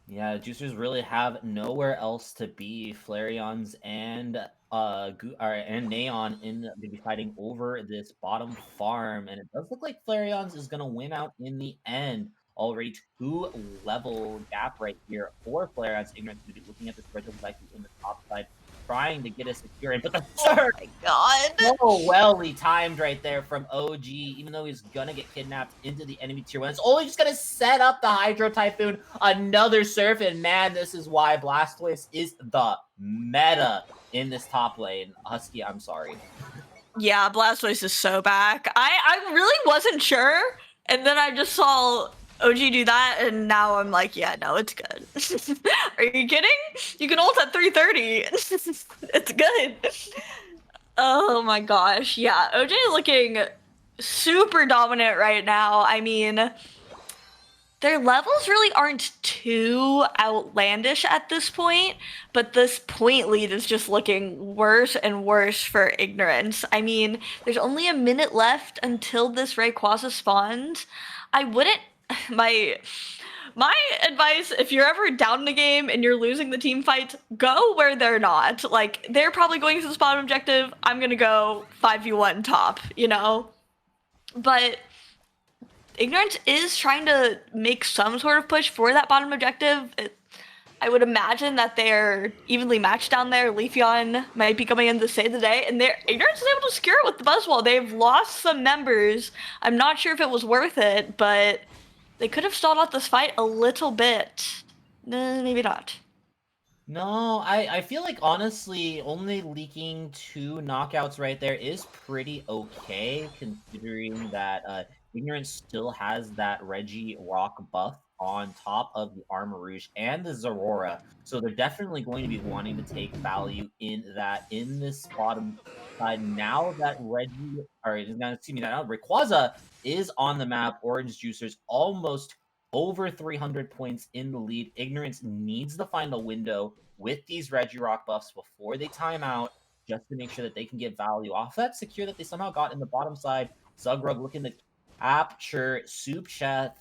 Yeah, Juicers really have nowhere else to be. Flareons and Neon going to be fighting over this bottom farm, and it does look like Flareons is going to win out in the end. Already 2-level gap right here for Flareons. Ignorance going to be looking at this Regieleki in the top side, trying to get a secure in, but the third, oh my god, so well timed right there from OG. Even though he's gonna get kidnapped into the enemy tier 1, it's only just gonna set up the Hydro Typhoon, another surf, and man, this is why Blastoise is the meta in this top lane. Husky, I'm sorry. Yeah, Blastoise is so back. I really wasn't sure, and then I just saw OG do that, and now I'm like, yeah, no, it's good. Are you kidding? You can ult at 330. It's good. Oh my gosh. Yeah, OJ looking super dominant right now. I mean, their levels really aren't too outlandish at this point, but this point lead is just looking worse and worse for Ignorance. I mean, there's only a minute left until this Rayquaza spawns. I wouldn't my advice, if you're ever down in the game and you're losing the team fight, go where they're not. Like, they're probably going to the bottom objective. I'm gonna go 5v1 top, you know? But Ignorance is trying to make some sort of push for that bottom objective. I would imagine that they're evenly matched down there. Leafeon might be coming in to save the day, and Ignorance is able to secure it with the Buzzwole. They've lost some members. I'm not sure if it was worth it, but they could have stalled out this fight a little bit. Maybe not. No, I feel like, honestly, only leaking 2 knockouts right there is pretty okay, considering that Ignorance still has that Regirock buff on top of the Armourouge and the Zorora. So they're definitely going to be wanting to take value in this bottom side. Now that Rayquaza is on the map, Orange Juicers almost over 300 points in the lead. Ignorance needs to find a window with these Regirock buffs before they time out, just to make sure that they can get value off that secure that they somehow got in the bottom side. Zugrug looking to capture Soup Chef,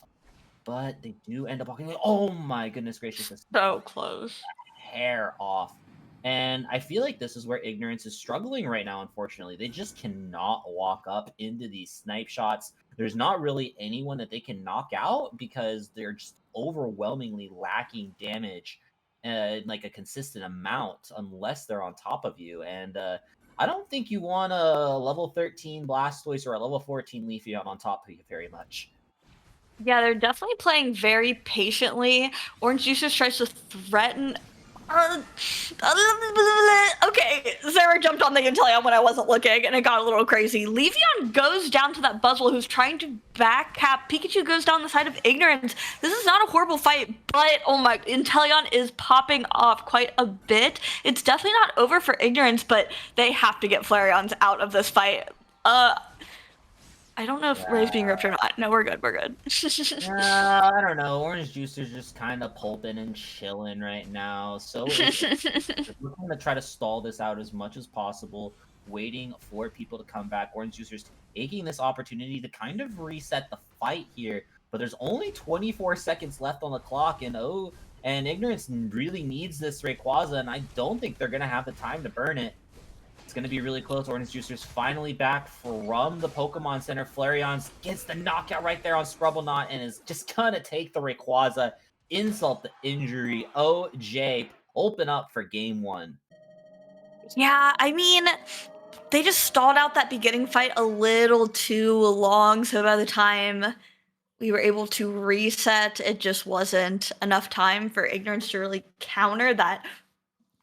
but they do end up walking away. Oh my goodness gracious. So close. Hair off. And I feel like this is where Ignorance is struggling right now, unfortunately. They just cannot walk up into these snipe shots. There's not really anyone that they can knock out because they're just overwhelmingly lacking damage, like a consistent amount, unless they're on top of you. And I don't think you want a level 13 Blastoise or a level 14 Leafeon on top of you very much. Yeah, they're definitely playing very patiently. Orange Juicers tries to threaten Okay, Sarah jumped on the Inteleon when I wasn't looking, and it got a little crazy. Leafeon goes down to that Buzzwole who's trying to backcap. Pikachu goes down the side of Ignorance. This is not a horrible fight, but oh my, Inteleon is popping off quite a bit. It's definitely not over for Ignorance, but they have to get Flareons out of this fight. I don't know if Ray's being ripped or not. No, we're good. We're good. I don't know. Orange Juicer's just kind of pulping and chilling right now. So we're going to try to stall this out as much as possible, waiting for people to come back. Orange Juicer's taking this opportunity to kind of reset the fight here, but there's only 24 seconds left on the clock, and Ignorance really needs this Rayquaza, and I don't think they're going to have the time to burn it. It's going to be really close. Orange Juicer's finally back from the Pokemon Center. Flareon gets the knockout right there on Scrubblenot and is just going to take the Rayquaza. Insult the injury. OJ, open up for game 1. Yeah, I mean, they just stalled out that beginning fight a little too long, so by the time we were able to reset, it just wasn't enough time for Ignorance to really counter that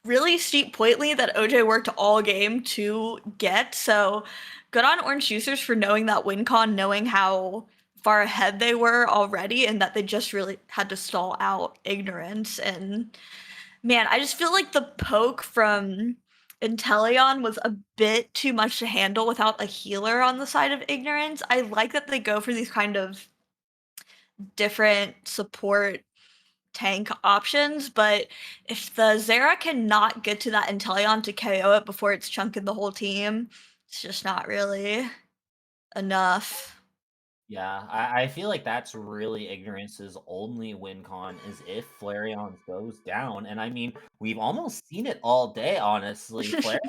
really steep point lead that OJ worked all game to get. So good on Orange Juicers for knowing that win con, knowing how far ahead they were already, and that they just really had to stall out Ignorance. And man, I just feel like the poke from Inteleon was a bit too much to handle without a healer on the side of Ignorance. I like that they go for these kind of different support tank options, but if the Zera cannot get to that Inteleon to KO it before it's chunking the whole team, it's just not really enough. Yeah, I feel like that's really Ignorance's only win con is if Flareon goes down. And I mean, we've almost seen it all day, honestly. Flareon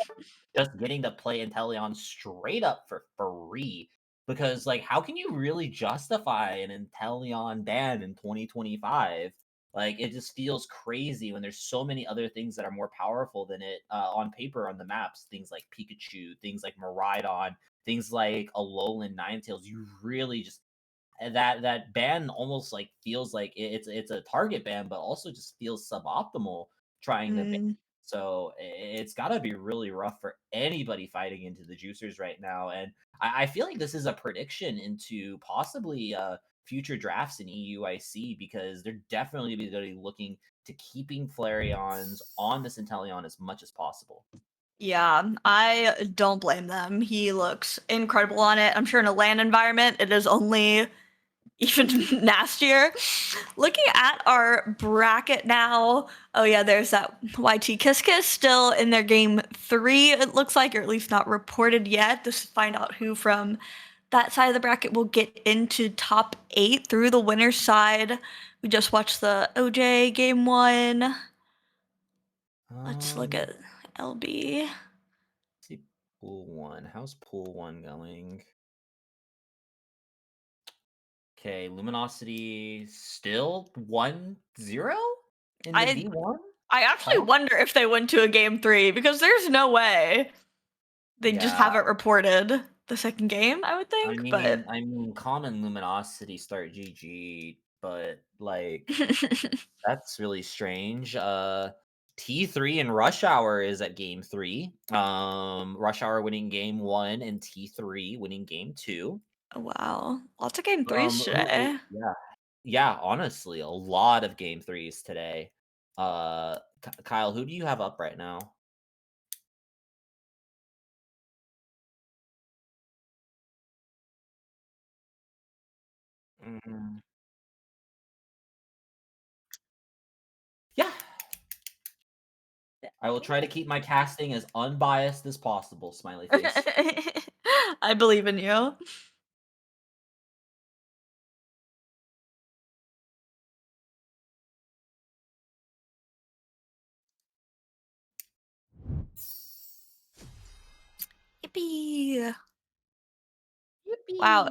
just getting to play Inteleon straight up for free. Because, like, how can you really justify an Inteleon ban in 2025? Like, it just feels crazy when there's so many other things that are more powerful than it on paper on the maps. Things like Pikachu, things like Miraidon, things like Alolan Ninetales. You really just that ban almost like feels like it's a target ban, but also just feels suboptimal trying to ban. Mm. So it's got to be really rough for anybody fighting into the juicers right now. And I feel like this is a prediction into possibly future drafts in EUIC because they're definitely going to be looking to keeping Flareons on this Inteleon as much as possible. Yeah, I don't blame them. He looks incredible on it. I'm sure in a LAN environment, it is only even nastier. Looking at our bracket now, oh yeah, there's that YT Kiss Kiss still in their game 3, it looks like, or at least not reported yet. This find out who from that side of the bracket will get into top 8 through the winner's side. We just watched the OJ game 1. Let's look at LB. See pool 1. How's pool 1 going? Okay, Luminosity still 1-0 in the V1? I actually wonder if they went to a game 3 because there's no way they just Yeah. haven't reported the second game, I would think. I mean, common Luminosity start GG, but like that's really strange. T3 and Rush Hour is at game 3. Rush Hour winning game 1 and T3 winning game 2. Wow, lots of game 3s today. Yeah, honestly, a lot of game 3s today. Kyle, who do you have up right now? Yeah. I will try to keep my casting as unbiased as possible, smiley face. I believe in you. Yippee! Wow.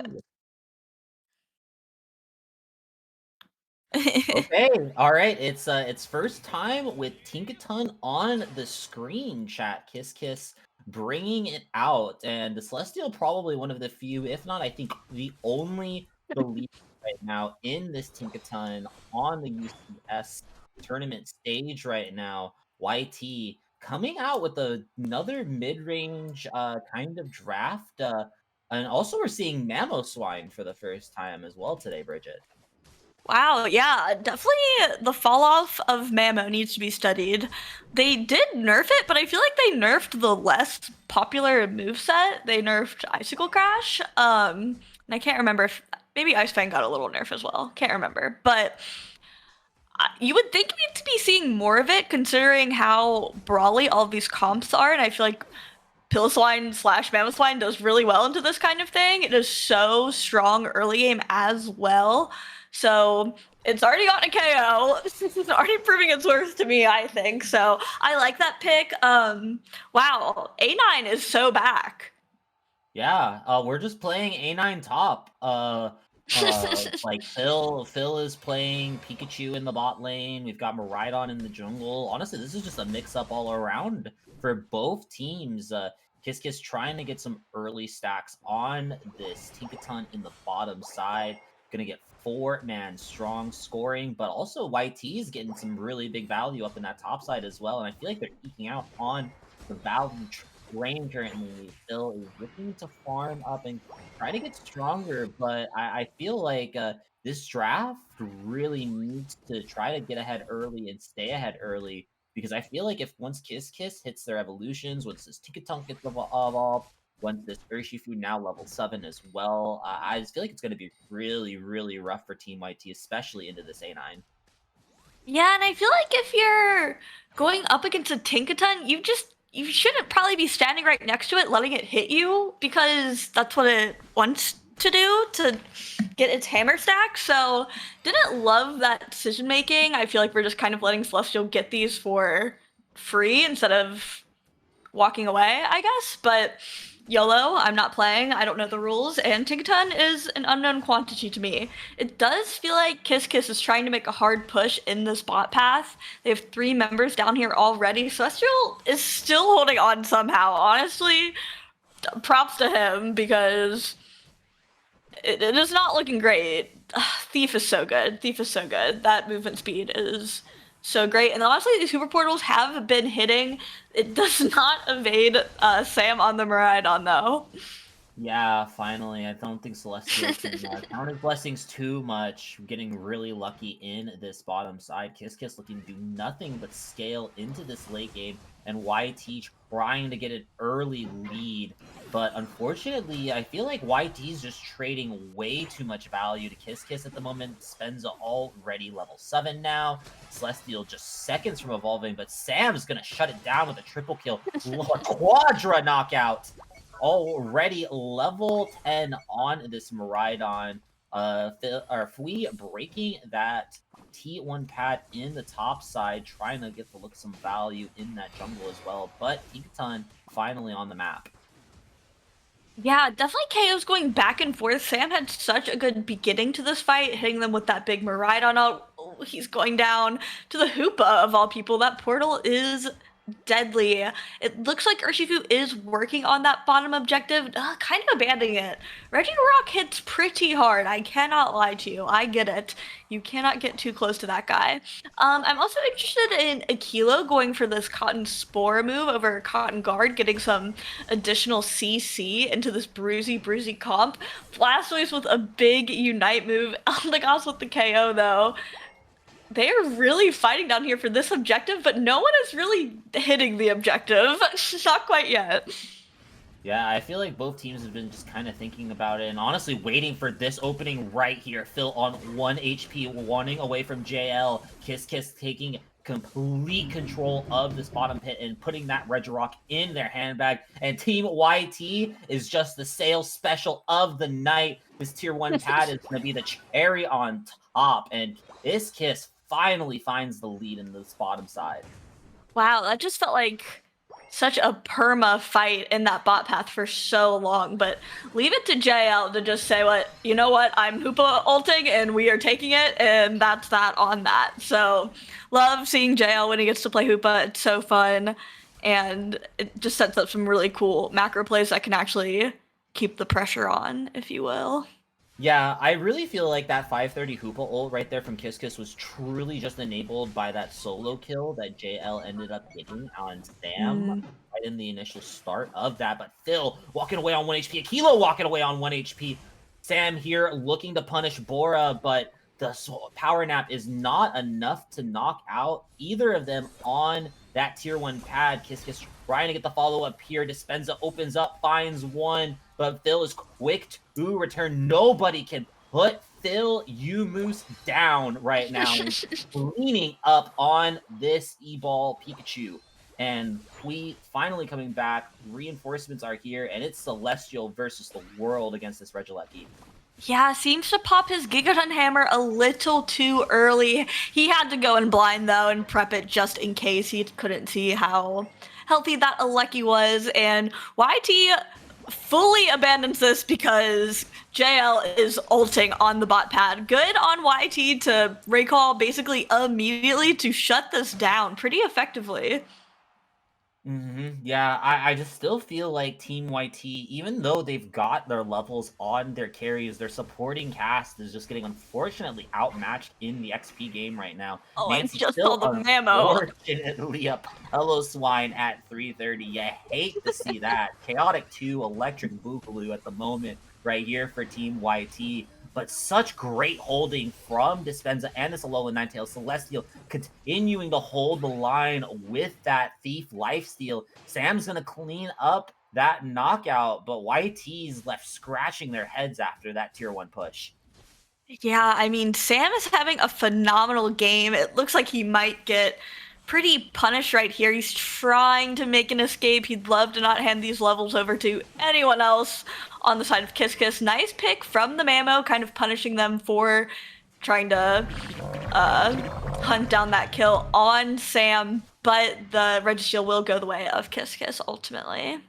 Okay, all right. It's first time with Tinkaton on the screen. Chat Kiss Kiss bringing it out, and the Celestial probably one of the few, if not, I think the only believer right now in this Tinkaton on the UCS tournament stage right now. YT coming out with another mid-range kind of draft. And also we're seeing Mamoswine for the first time as well today, Bridget. Wow, yeah, definitely the fall off of Mamo needs to be studied. They did nerf it, but I feel like they nerfed the less popular moveset. They nerfed Icicle Crash. And I can't remember if maybe Ice Fang got a little nerf as well. Can't remember. But you would think we'd be seeing more of it considering how brawly all of these comps are, and I feel like Pilliswine / Mamoswine does really well into this kind of thing. It is so strong early game as well. So it's already gotten a KO. It's already proving its worth to me, I think. So I like that pick. Wow, A9 is so back. Yeah, we're just playing A9 top. Like Phil is playing Pikachu in the bot lane. We've got Miraidon in the jungle. Honestly, this is just a mix-up all around for both teams. Kiss trying to get some early stacks on this Tinkaton in the bottom side. Gonna get 4-man strong scoring, but also YT is getting some really big value up in that top side as well. And I feel like they're eking out on the value train currently. Phil is looking to farm up and try to get stronger, but I feel like this draft really needs to try to get ahead early and stay ahead early, because I feel like if once Kiss hits their evolutions, once this Tikatunk gets evolved, once this Urshifu now level 7 as well, I just feel like it's going to be really, really rough for Team YT, especially into this A9. Yeah, and I feel like if you're going up against a Tinkaton, you shouldn't probably be standing right next to it, letting it hit you, because that's what it wants to do to get its hammer stack. So didn't love that decision making. I feel like we're just kind of letting Celestial get these for free instead of walking away, I guess. But YOLO, I'm not playing, I don't know the rules, and Tinkaton is an unknown quantity to me. It does feel like Kiss is trying to make a hard push in this bot path. They have 3 members down here already. Celestial is still holding on somehow. Honestly, props to him, because it is not looking great. Thief is so good. That movement speed is so great. And honestly, these super portals have been hitting. It does not evade Sam on the Miraidon, though. Yeah, finally. I don't think Celestial can count his blessings too much. Getting really lucky in this bottom side. Kiss looking to do nothing but scale into this late game, and YT trying to get an early lead. But unfortunately, I feel like YT's just trading way too much value to Kiss at the moment. Spenza already level 7 now. Celestial just seconds from evolving, but Sam's gonna shut it down with a triple kill. Quadra knockout! Already level 10 on this Miraidon. Fui breaking that T1 pad in the top side, trying to get to look some value in that jungle as well. But Tinkaton finally on the map. Yeah, definitely KO's going back and forth. Sam had such a good beginning to this fight, hitting them with that big Miraidon. Oh, he's going down to the Hoopa of all people. That portal is deadly. It looks like Urshifu is working on that bottom objective, kind of abandoning it. Regirock hits pretty hard. I cannot lie to you. I get it. You cannot get too close to that guy. I'm also interested in Aquilo going for this Cotton Spore move over Cotton Guard, getting some additional CC into this bruisey comp. Blastoise with a big Unite move. Eldegoss with the KO, though. They are really fighting down here for this objective, but no one is really hitting the objective. Not quite yet. Yeah, I feel like both teams have been just kind of thinking about it and honestly waiting for this opening right here. Phil on 1 HP, wanting away from JL. Kiss taking complete control of this bottom pit and putting that Regirock in their handbag. And Team YT is just the sales special of the night. This tier 1 pad is going to be the cherry on top. And this Kiss finally finds the lead in this bottom side. Wow, that just felt like such a perma fight in that bot path for so long, but leave it to JL to just say, you know what, I'm Hoopa ulting and we are taking it, and that's that on that. So love seeing JL when he gets to play Hoopa. It's so fun, and it just sets up some really cool macro plays that can actually keep the pressure on, if you will. Yeah, I really feel like that 530 Hoopa ult right there from Kiss Kiss was truly just enabled by that solo kill that JL ended up getting on Sam Mm. right in the initial start of that. But Phil walking away on 1 HP, Aquilo walking away on 1 HP. Sam here looking to punish Bora, but the power nap is not enough to knock out either of them on that tier 1 pad. Kiss Kiss trying to get the follow-up here. Dispenza opens up, finds one, but Phil is quick to return. Nobody can put Phil Moose down right now. Leaning up on this E-Ball Pikachu. And we finally coming back. Reinforcements are here, and it's Celestial versus the world against this Regieleki. Yeah, seems to pop his Gigaton Hammer a little too early. He had to go in blind, though, and prep it just in case he couldn't see how healthy that Alecki was. And YT fully abandons this because JL is ulting on the bot pad. Good on YT to recall basically immediately to shut this down pretty effectively. Yeah, I just still feel like Team YT, even though they've got their levels on their carries, their supporting cast is just getting unfortunately outmatched in the XP game right now. Oh, I Nancy just still saw the memo. unfortunately a Hello Swine at 330. You hate to see that. Chaotic 2, Electric Boogaloo at the moment right here for Team YT. But such great holding from Dispenza and this Alolan Ninetales. Celestial continuing to hold the line with that Thief lifesteal. Sam's going to clean up that knockout, but YT's left scratching their heads after that tier 1 push. Yeah, I mean, Sam is having a phenomenal game. It looks like he might get pretty punished right here. He's trying to make an escape. He'd love to not hand these levels over to anyone else on the side of Kiss Kiss. Nice pick from the Mamo, kind of punishing them for trying to hunt down that kill on Sam, but the Registeel will go the way of Kiss Kiss ultimately.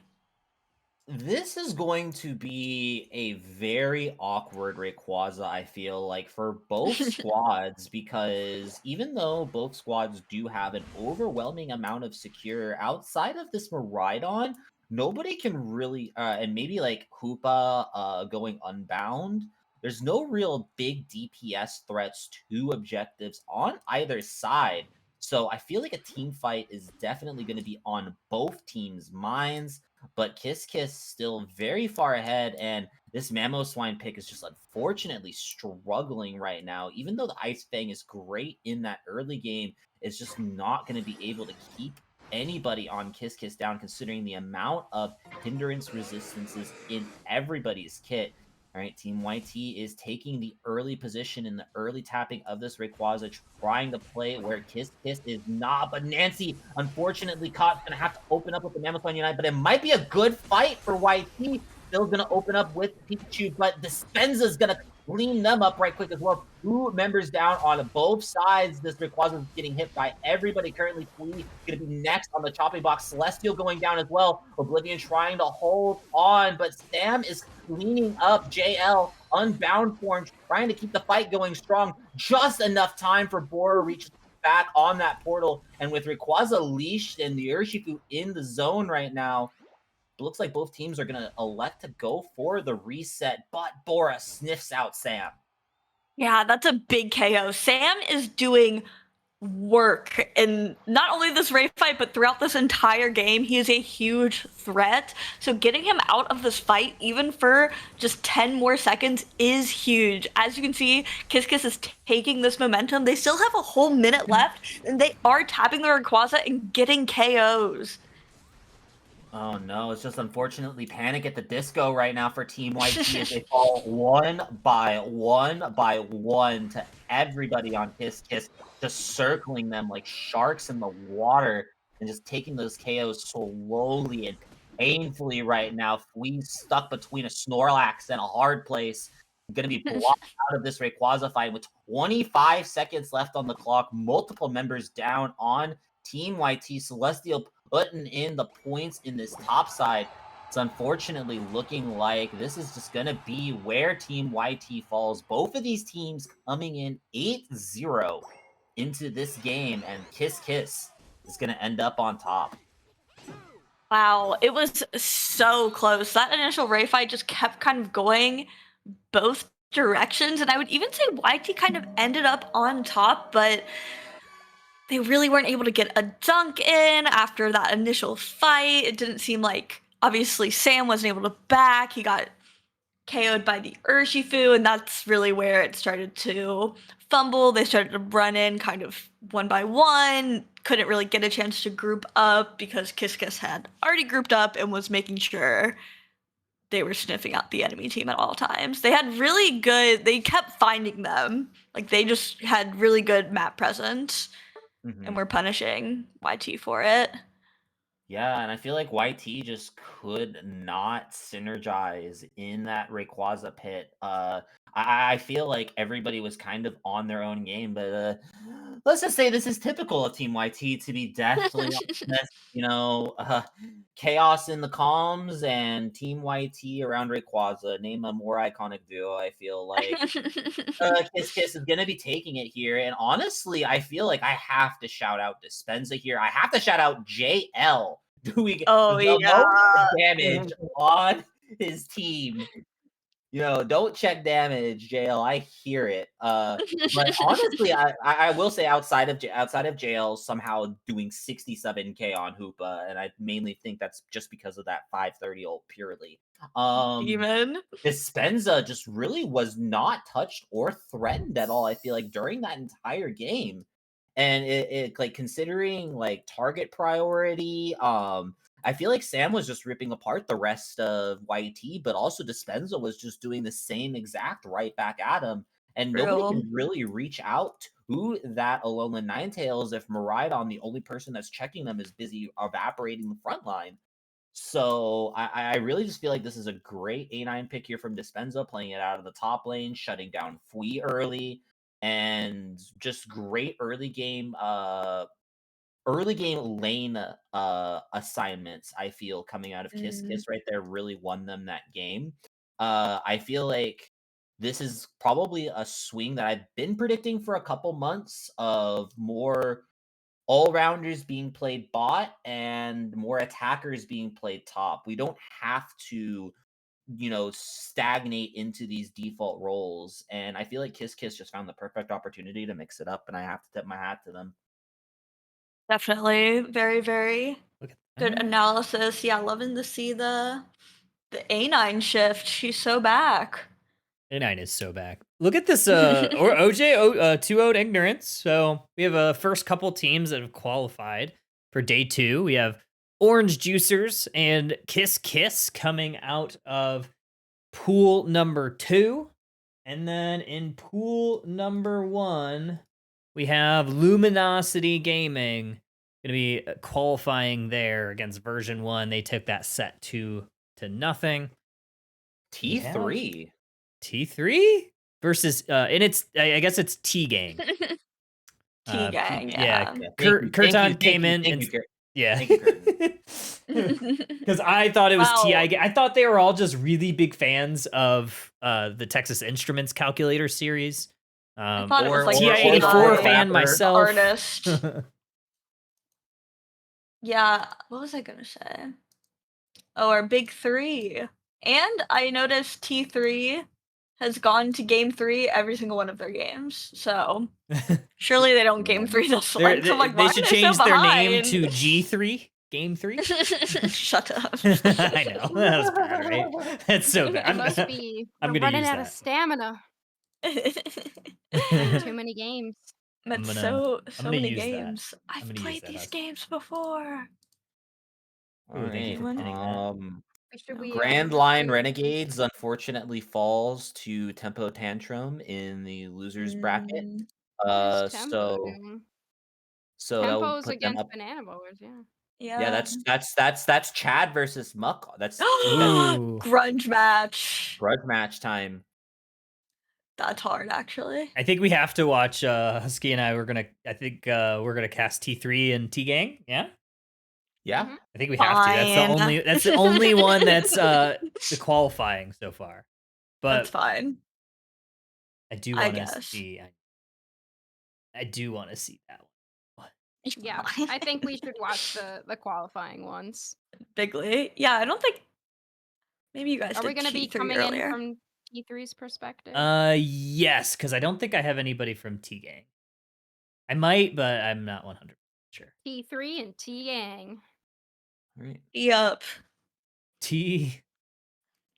This is going to be a very awkward Rayquaza, I feel like, for both squads, because even though both squads do have an overwhelming amount of secure, outside of this Miraidon, nobody can really, and maybe like Hoopa going unbound, there's no real big DPS threats to objectives on either side. So I feel like a team fight is definitely going to be on both teams' minds. But Kiss Kiss still very far ahead, and this Mamoswine pick is just unfortunately struggling right now. Even though the Ice Fang is great in that early game, it's just not going to be able to keep anybody on Kiss Kiss down, considering the amount of hindrance resistances in everybody's kit. All right, Team YT is taking the early position in the early tapping of this Rayquaza, trying to play where Kiss Kiss is not. But Nancy, unfortunately, caught, gonna have to open up with the Mammothine Unite, but it might be a good fight for YT. Still gonna open up with Pikachu, but Dispenza's gonna clean them up right quick as well. 2 members down on both sides. This Rayquaza is getting hit by everybody currently. Flea gonna be next on the chopping box. Celestial going down as well. Oblivion trying to hold on, but Sam is cleaning up JL unbound form, trying to keep the fight going strong. Just enough time for Bora reach back on that portal, and with Rayquaza leashed and the Urshifu in the zone right now, it looks like both teams are going to elect to go for the reset, but Bora sniffs out Sam. Yeah, that's a big KO. Sam is doing work in not only this Ray fight, but throughout this entire game. He is a huge threat. So getting him out of this fight, even for just 10 more seconds, is huge. As you can see, Kiss Kiss is taking this momentum. They still have a whole minute left, and they are tapping the Rayquaza and getting KOs. Oh no, it's just unfortunately Panic at the Disco right now for Team YT as they fall one by one to everybody on Kiss Kiss, just circling them like sharks in the water and just taking those KOs slowly and painfully right now. Flea's stuck between a Snorlax and a hard place. Going to be blocked out of this Rayquaza fight with 25 seconds left on the clock. Multiple members down on Team YT. Celestial putting in the points in this top side. It's unfortunately looking like this is just going to be where Team YT falls. Both of these teams coming in 8-0 into this game, and Kiss Kiss is going to end up on top. Wow, it was so close. That initial Ray fight just kept kind of going both directions, and I would even say YT kind of ended up on top, but they really weren't able to get a dunk in after that initial fight. It didn't seem like, obviously, Sam wasn't able to back. He got KO'd by the Urshifu, and that's really where it started to fumble. They started to run in kind of one by one, couldn't really get a chance to group up because Kiss Kiss had already grouped up and was making sure they were sniffing out the enemy team at all times. They had really good, they kept finding them. Like, they just had really good map presence and were punishing YT for it. Yeah, and I feel like YT just could not synergize in that Rayquaza pit. I feel like everybody was kind of on their own game, but let's just say this is typical of Team YT to be deathly honest. Chaos in the comms and Team YT around Rayquaza. Name a more iconic duo. I feel like Kiss Kiss is gonna be taking it here, and honestly, I feel like I have to shout out Dispenza here. I have to shout out JL doing Oh, the yeah. most damage on his team. Don't check damage, JL. I hear it. But honestly, I will say outside of JL somehow doing 67k on Hoopa, and I mainly think that's just because of that 530 ult purely. Demon. Dispenza just really was not touched or threatened at all, I feel like, during that entire game. And it like, considering like target priority, I feel like Sam was just ripping apart the rest of YT, but also Dispenza was just doing the same exact right back at him. And nobody True. can really reach out to that Alolan Ninetales if Miraidon, the only person that's checking them, is busy evaporating the front line. So I really just feel like this is a great A9 pick here from Dispenza, playing it out of the top lane, shutting down Fui early, and just great early game lane assignments. I feel coming out of Kiss Kiss right there really won them that game. I feel like this is probably a swing that I've been predicting for a couple months of more all-rounders being played bot and more attackers being played top. We don't have to, stagnate into these default roles. And I feel like Kiss Kiss just found the perfect opportunity to mix it up, and I have to tip my hat to them. Definitely. Very, very Look at good that. analysis. Yeah, loving to see the A9 shift. She's so back. A9 is so back. Look at this, or OJ 2-0'd Ignorance. So we have a first couple teams that have qualified for day 2. We have Orange Juicers and Kiss Kiss coming out of pool number 2. And then in pool number 1, we have Luminosity Gaming going to be qualifying there against version 1. They took that set 2-0. T3. T3 versus and it's I guess it's T Gang. T Gang, Yeah. yeah. Kurtan came in Thank and you, Kurt. yeah. Thank you, Because I thought it was Wow. TI. I thought they were all just really big fans of the Texas Instruments calculator series. I thought it was like TI-84 fan rapper. myself. Artist. Yeah, what was I gonna say? Oh, our big 3. And I noticed T3 has gone to game 3 every single one of their games. So surely they don't game 3 this one. So I'm like, why They should are they change so their name behind? to G3. Game 3? Shut up. I know. That was bad, right? That's so bad. It must be I'm we're gonna running use out of that. stamina. Too many games. That's I'm so gonna many use that. games. I've gonna use played that, these Husky. games before. Ooh, thank you for Alright. pinning that. Should we Grand Line do- Renegades unfortunately falls to Tempo Tantrum in the losers bracket. Who's Tempo So doing? that will Tempo's put them against up. Banana Bowlers, yeah. Yeah, that's Chad versus Muck. That's Ooh. Grunge match. grudge match time. That's hard, actually. I think we have to watch Husky and I. We're gonna cast T3 and T Gang. Yeah, Yeah. Mhm. I think we have to. That's the only one that's the qualifying so far. That's But fine. I do I want to guess. see. I do want to see that one. Yeah, I think we should watch the qualifying ones. Bigly. Yeah, I don't think. Maybe you guys Are we did going to be T3 coming earlier. in from T3's perspective? Yes, because I don't think I have anybody from T Gang. I might, but I'm not 100% sure. T3 and T Gang. All right. Yup. T,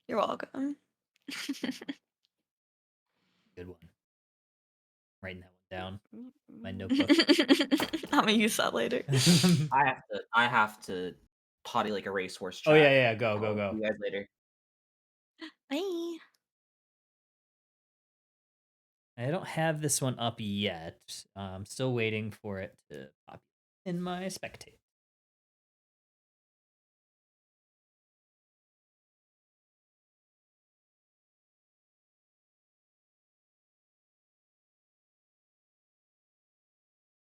You're welcome. good one. Writing that one down. My Mm. notebook. I'm gonna use that later. I have to potty like a racehorse Oh chat. yeah, go, I'll go, see go. you guys later. Bye. I don't have this one up yet. I'm still waiting for it to pop in my spectate.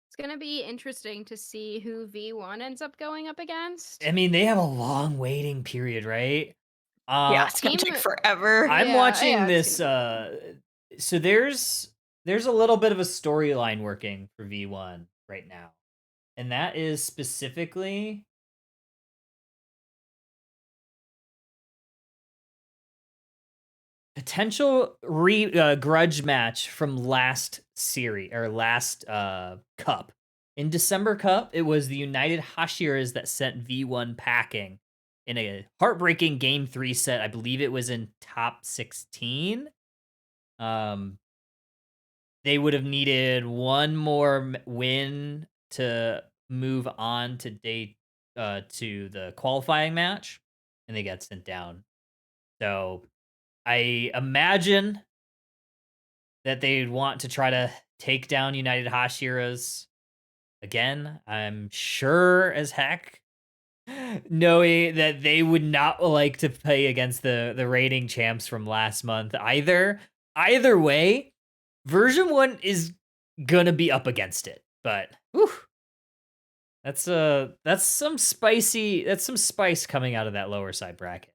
It's gonna be interesting to see who V1 ends up going up against. I mean, they have a long waiting period, right? Yeah, it's gonna Team- take forever. I'm Yeah, watching yeah, it's this. gonna So there's a little bit of a storyline working for V1 right now, and that is specifically potential grudge match from last series or last cup. In December Cup, it was the United Hashiras that sent V1 packing in a heartbreaking Game 3 set. I believe it was in top 16. They would have needed one more win to move on to to the qualifying match, and they got sent down. So I imagine that they'd want to try to take down United Hashiras again. I'm sure as heck, knowing that they would not like to play against the rating champs from last month either. Either way, version 1 is gonna be up against it. But whew, that's some spice coming out of that lower side bracket.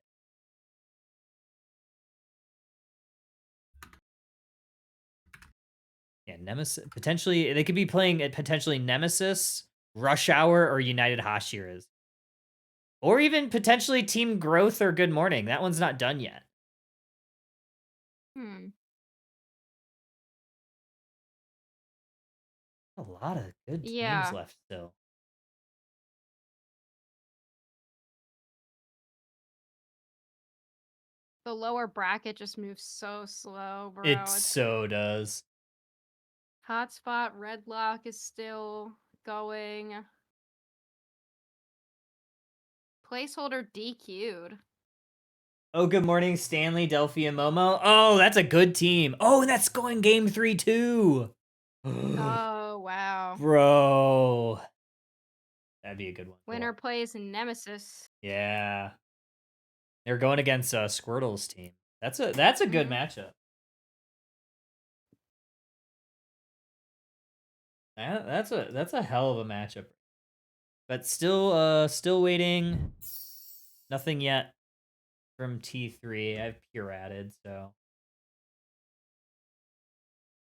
Yeah, Nemesis potentially they could be playing at potentially Nemesis, Rush Hour, or United Hashiras. Or even potentially Team Growth or Good Morning. That one's not done yet. A lot of good teams Yeah. left still. The lower bracket just moves so slow, bro. It so does. Hotspot Redlock is still going. Placeholder DQ'd. Oh, good morning, Stanley, Delphi, and Momo. Oh, that's a good team. Oh, and that's going Game 3 too. Oh, wow. Bro. That'd be a good one. Winner plays Nemesis. Yeah. They're going against Squirtle's team. That's a good matchup. That's a hell of a matchup. But still waiting. Nothing yet from T3. I have Pure added, so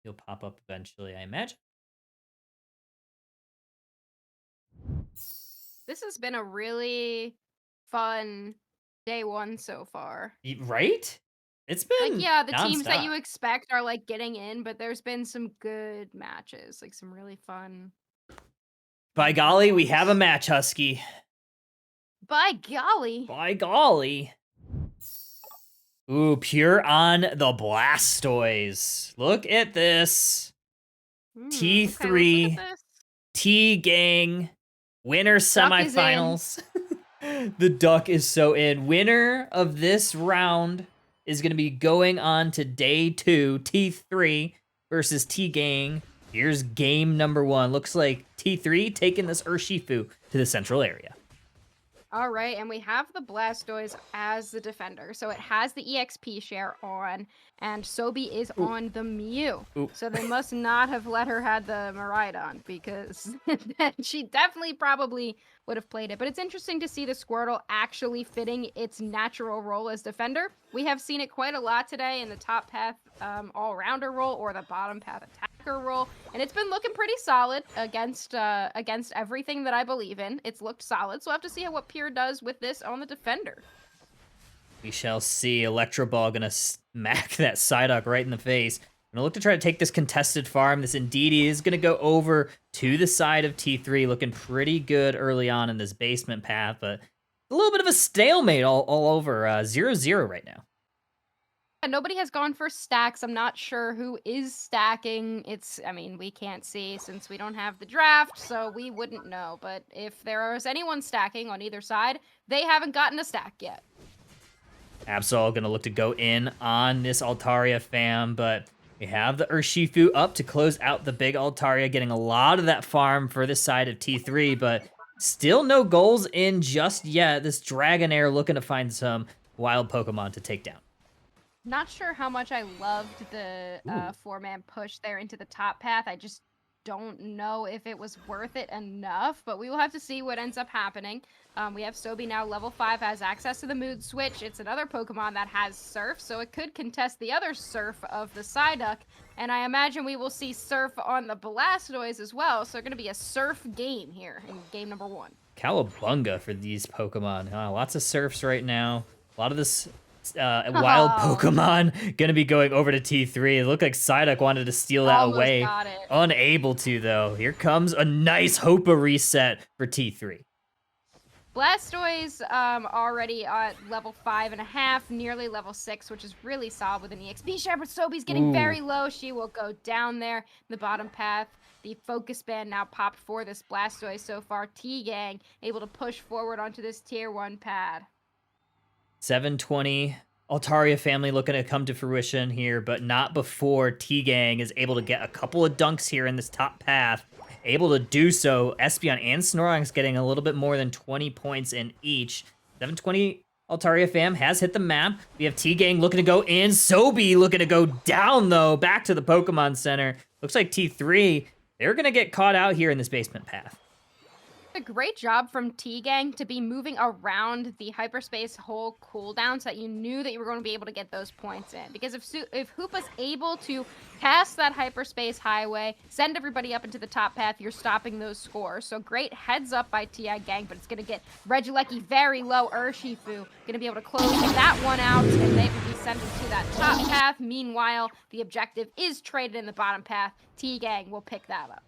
he'll pop up eventually, I imagine. This has been a really fun day 1 so far. Right? It's been Like, yeah, the teams that nonstop. you expect are like getting in, but there's been some good matches, like some really fun. By golly, we have a match, Husky. By golly. By golly. Ooh, Pure on the Blastoise. Look at this. T3, Okay, let's look at this. T-Gang, winner Duck is in. semifinals. The duck is so in. Winner of this round is going to be going on to day 2, T3 versus T-Gang. Here's game number 1. Looks like T3 taking this Urshifu to the central area. All right, and we have the Blastoise as the defender. So it has the EXP share on, and Sobi is on the Mew. So they must not have let her had the Miraidon, because she definitely probably would have played it. But it's interesting to see the Squirtle actually fitting its natural role as defender. We have seen it quite a lot today in the top path all-rounder role or the bottom path attacker role, and it's been looking pretty solid against everything that I believe in. It's looked solid, so we'll have to see what Pure does with this on the defender. We shall see. Electro Ball gonna Mac that Psyduck right in the face. Gonna look to try to take this contested farm. This Indeedee is gonna go over to the side of T3, looking pretty good early on in this basement path, but a little bit of a stalemate all over 0-0 right now. Nobody has gone for stacks. I'm not sure who is stacking. We can't see since we don't have the draft, so we wouldn't know. But if there is anyone stacking on either side, they haven't gotten a stack yet. Absol gonna look to go in on this Altaria fam, but we have the Urshifu up to close out the big Altaria, getting a lot of that farm for this side of T3, but still no goals in just yet. This Dragonair looking to find some wild Pokemon to take down. Not sure how much I loved the 4-man push there into the top path. I just don't know if it was worth it enough, but we will have to see what ends up happening. We have Sobi now level 5, has access to the Mood Switch. It's another Pokemon that has Surf, so it could contest the other Surf of the Psyduck. And I imagine we will see Surf on the Blastoise as well, so it's going to be a Surf game here in game number 1. Cowabunga for these Pokemon. Lots of Surfs right now. A lot of this wild Pokemon gonna be going over to T3. It looked like Psyduck wanted to steal that Almost away. got it. Unable to, though. Here comes a nice Hopa reset for T3. Blastoise already at level 5.5, nearly level 6, which is really solid with an EXP share, but Sobi's getting very low. She will go down there in the bottom path. The focus band now popped for this Blastoise so far. T-Gang able to push forward onto this tier 1 pad. 720 Altaria family looking to come to fruition here, but not before T-Gang is able to get a couple of dunks here in this top path. Able to do so. Espeon and Snorlax getting a little bit more than 20 points in each. 720 Altaria fam has hit the map. We have T-Gang looking to go in. Sobi looking to go down, though, back to the Pokemon Center. Looks like T3, they're going to get caught out here in this basement path. A great job from T-Gang to be moving around the hyperspace hole cooldown so that you knew that you were going to be able to get those points in. Because if Hoopa's able to cast that hyperspace highway, send everybody up into the top path, you're stopping those scores. So great heads up by T-Gang, but it's going to get Regieleki very low. Urshifu going to be able to close that one out, and they will be sent into that top path. Meanwhile, the objective is traded in the bottom path. T-Gang will pick that up.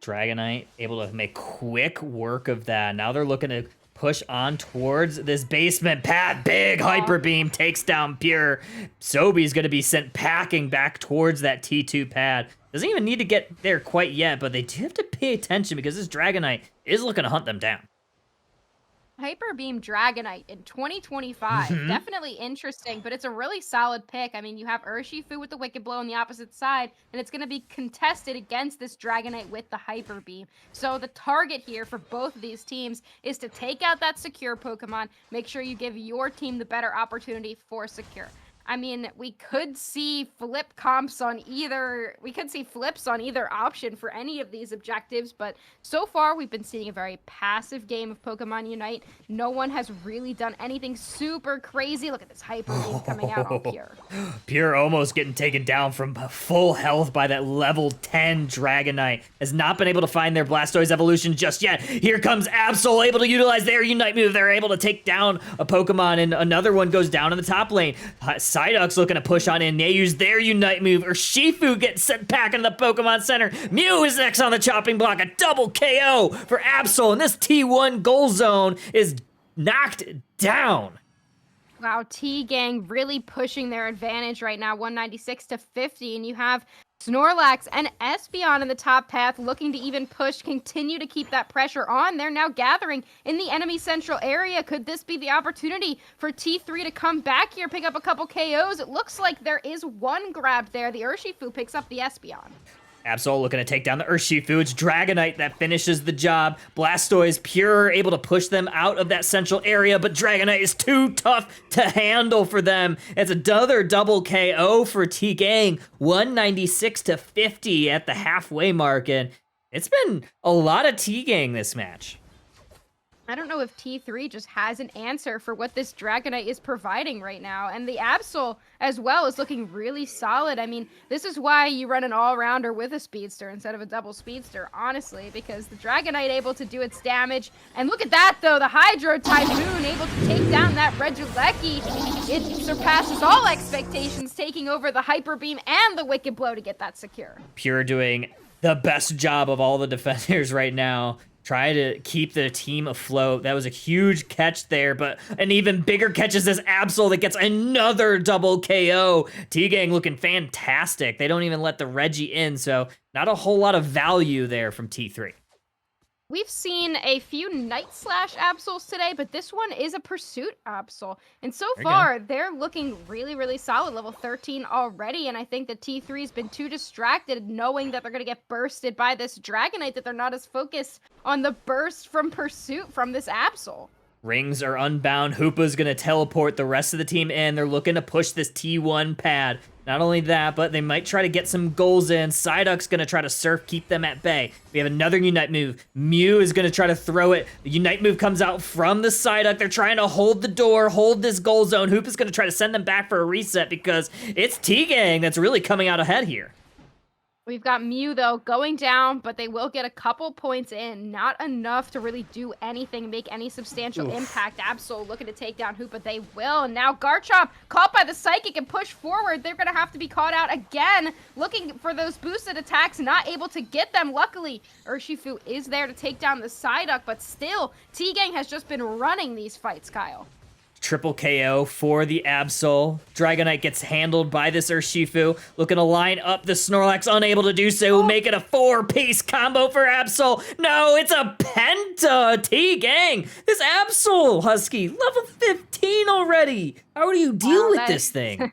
Dragonite able to make quick work of that. Now they're looking to push on towards this basement path. Big Hyper Beam takes down Pure. Sobi's going to be sent packing back towards that T2 pad. Doesn't even need to get there quite yet, but they do have to pay attention because this Dragonite is looking to hunt them down. Hyper Beam Dragonite in 2025. Definitely interesting, but it's a really solid pick. I mean, you have Urshifu with the Wicked Blow on the opposite side, and it's going to be contested against this Dragonite with the Hyper Beam. So the target here for both of these teams is to take out that secure Pokemon, make sure you give your team the better opportunity for secure. I mean, we could see flips on either option for any of these objectives, but so far we've been seeing a very passive game of Pokemon Unite. No one has really done anything super crazy. Look at this Hyper Beam coming out on Pure. Pure almost getting taken down from full health by that level 10 Dragonite. Has not been able to find their Blastoise evolution just yet. Here comes Absol, able to utilize their Unite move. They're able to take down a Pokemon, and another one goes down in the top lane. Psyduck's looking to push on in. They use their Unite move. Urshifu gets sent back into the Pokemon Center. Mew is next on the chopping block. A double KO for Absol, and this T1 goal zone is knocked down. Wow, T-Gang really pushing their advantage right now, 196 to 50, and you have Snorlax and Espeon in the top path looking to even push, continue to keep that pressure on. They're now gathering in the enemy central area. Could this be the opportunity for T3 to come back here, pick up a couple KOs? It looks like there is one grab there. The Urshifu picks up the Espeon. Absol looking to take down the Urshifu. It's Dragonite that finishes the job. Blastoise, Pure, able to push them out of that central area, but Dragonite is too tough to handle for them. It's another double KO for T-Gang, 196 to 50 at the halfway mark, and it's been a lot of T-Gang this match. I don't know if T3 just has an answer for what this Dragonite is providing right now. And the Absol as well is looking really solid. I mean, this is why you run an all-rounder with a Speedster instead of a double Speedster, honestly, because the Dragonite able to do its damage. And look at that, though, the Hydro Typhoon able to take down that Regieleki. It surpasses all expectations, taking over the Hyper Beam and the Wicked Blow to get that secure. Pure doing the best job of all the defenders right now. Try to keep the team afloat. That was a huge catch there, but an even bigger catch is this Absol that gets another double KO. T-Gang looking fantastic. They don't even let the Reggie in, so not a whole lot of value there from T3. We've seen a few Night Slash Absols today, but this one is a Pursuit Absol. And so far, they're looking really, really solid, level 13 already. And I think that T3's been too distracted knowing that they're going to get bursted by this Dragonite that they're not as focused on the burst from Pursuit from this Absol. Rings are unbound. Hoopa's going to teleport the rest of the team in. They're looking to push this T1 pad. Not only that, but they might try to get some goals in. Psyduck's going to try to surf, keep them at bay. We have another Unite move. Mew is going to try to throw it. The Unite move comes out from the Psyduck. They're trying to hold the door, hold this goal zone. Hoopa's going to try to send them back for a reset because it's T-Gang that's really coming out ahead here. We've got Mew, though, going down, but they will get a couple points in. Not enough to really do anything, make any substantial impact. Absol looking to take down Hoopa. They will. And now Garchomp, caught by the Psychic and pushed forward. They're going to have to be caught out again, looking for those boosted attacks, not able to get them. Luckily, Urshifu is there to take down the Psyduck, but still, T-Gang has just been running these fights, Kyle. Triple KO for the Absol. Dragonite gets handled by this Urshifu. Looking to line up the Snorlax, unable to do so. Make it a 4-piece combo for Absol. No, it's a Penta. T-Gang. This Absol, Husky, level 15 already. How do you deal with this thing?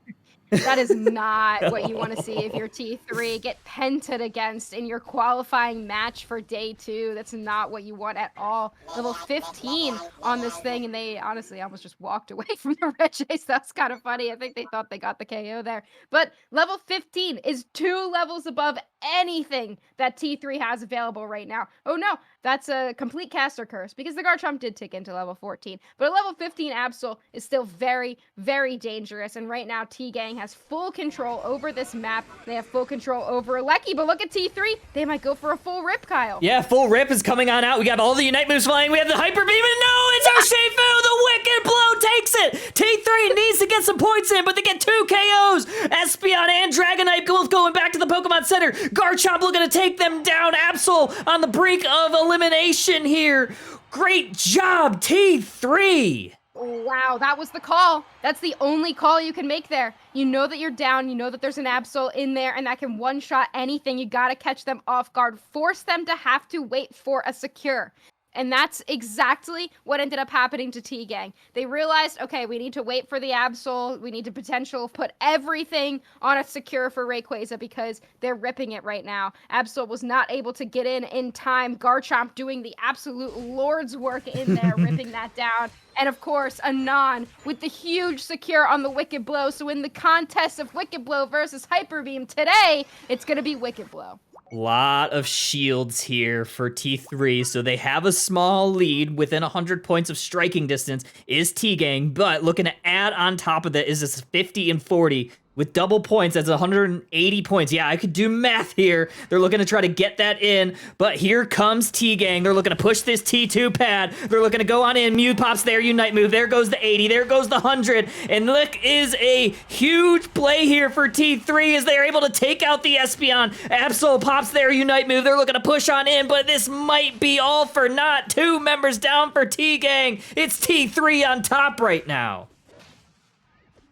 That is not what you want to see if you're T3. Get pented against in your qualifying match for day 2. That's not what you want at all. Level 15 on this thing, and they honestly almost just walked away from the Regis. That's kind of funny. I think they thought they got the KO there. But level 15 is 2 levels above anything that T3 has available right now. Oh no, that's a complete caster curse because the Garchomp did tick into level 14. But a level 15 Absol is still very, very dangerous. And right now, T-Gang has full control over this map. They have full control over Lecky, but look at T3. They might go for a full rip, Kyle. Yeah, full rip is coming on out. We got all the Unite moves flying. We have the Hyper Beam, and no, it's Urshifu. The Wicked Blow takes it. T3 needs to get some points in, but they get 2 KOs. Espeon and Dragonite both going back to the Pokemon Center. Garchomp looking to take them down. Absol on the brink of elimination here. Great job, T3. Wow, that was the call. That's the only call you can make there. You know that you're down. You know that there's an Absol in there, and that can one-shot anything. You got to catch them off guard. Force them to have to wait for a secure. And that's exactly what ended up happening to T-Gang. They realized, okay, we need to wait for the Absol. We need to put everything on a secure for Rayquaza because they're ripping it right now. Absol was not able to get in time. Garchomp doing the absolute Lord's work in there, ripping that down. And of course, Anon with the huge secure on the Wicked Blow. So in the contest of Wicked Blow versus Hyper Beam today, it's going to be Wicked Blow. Lot of shields here for T3, so they have a small lead within 100 points of striking distance is T-Gang, but looking to add on top of that is this 50 and 40 with double points. That's 180 points. Yeah, I could do math here. They're looking to try to get that in, but here comes T-Gang. They're looking to push this T2 pad. They're looking to go on in. Mew pops their Unite move. There goes the 80. There goes the 100. And look, is a huge play here for T3 as they are able to take out the Espeon. Absol pops their Unite move. They're looking to push on in, but this might be all for naught. 2 members down for T-Gang. It's T3 on top right now.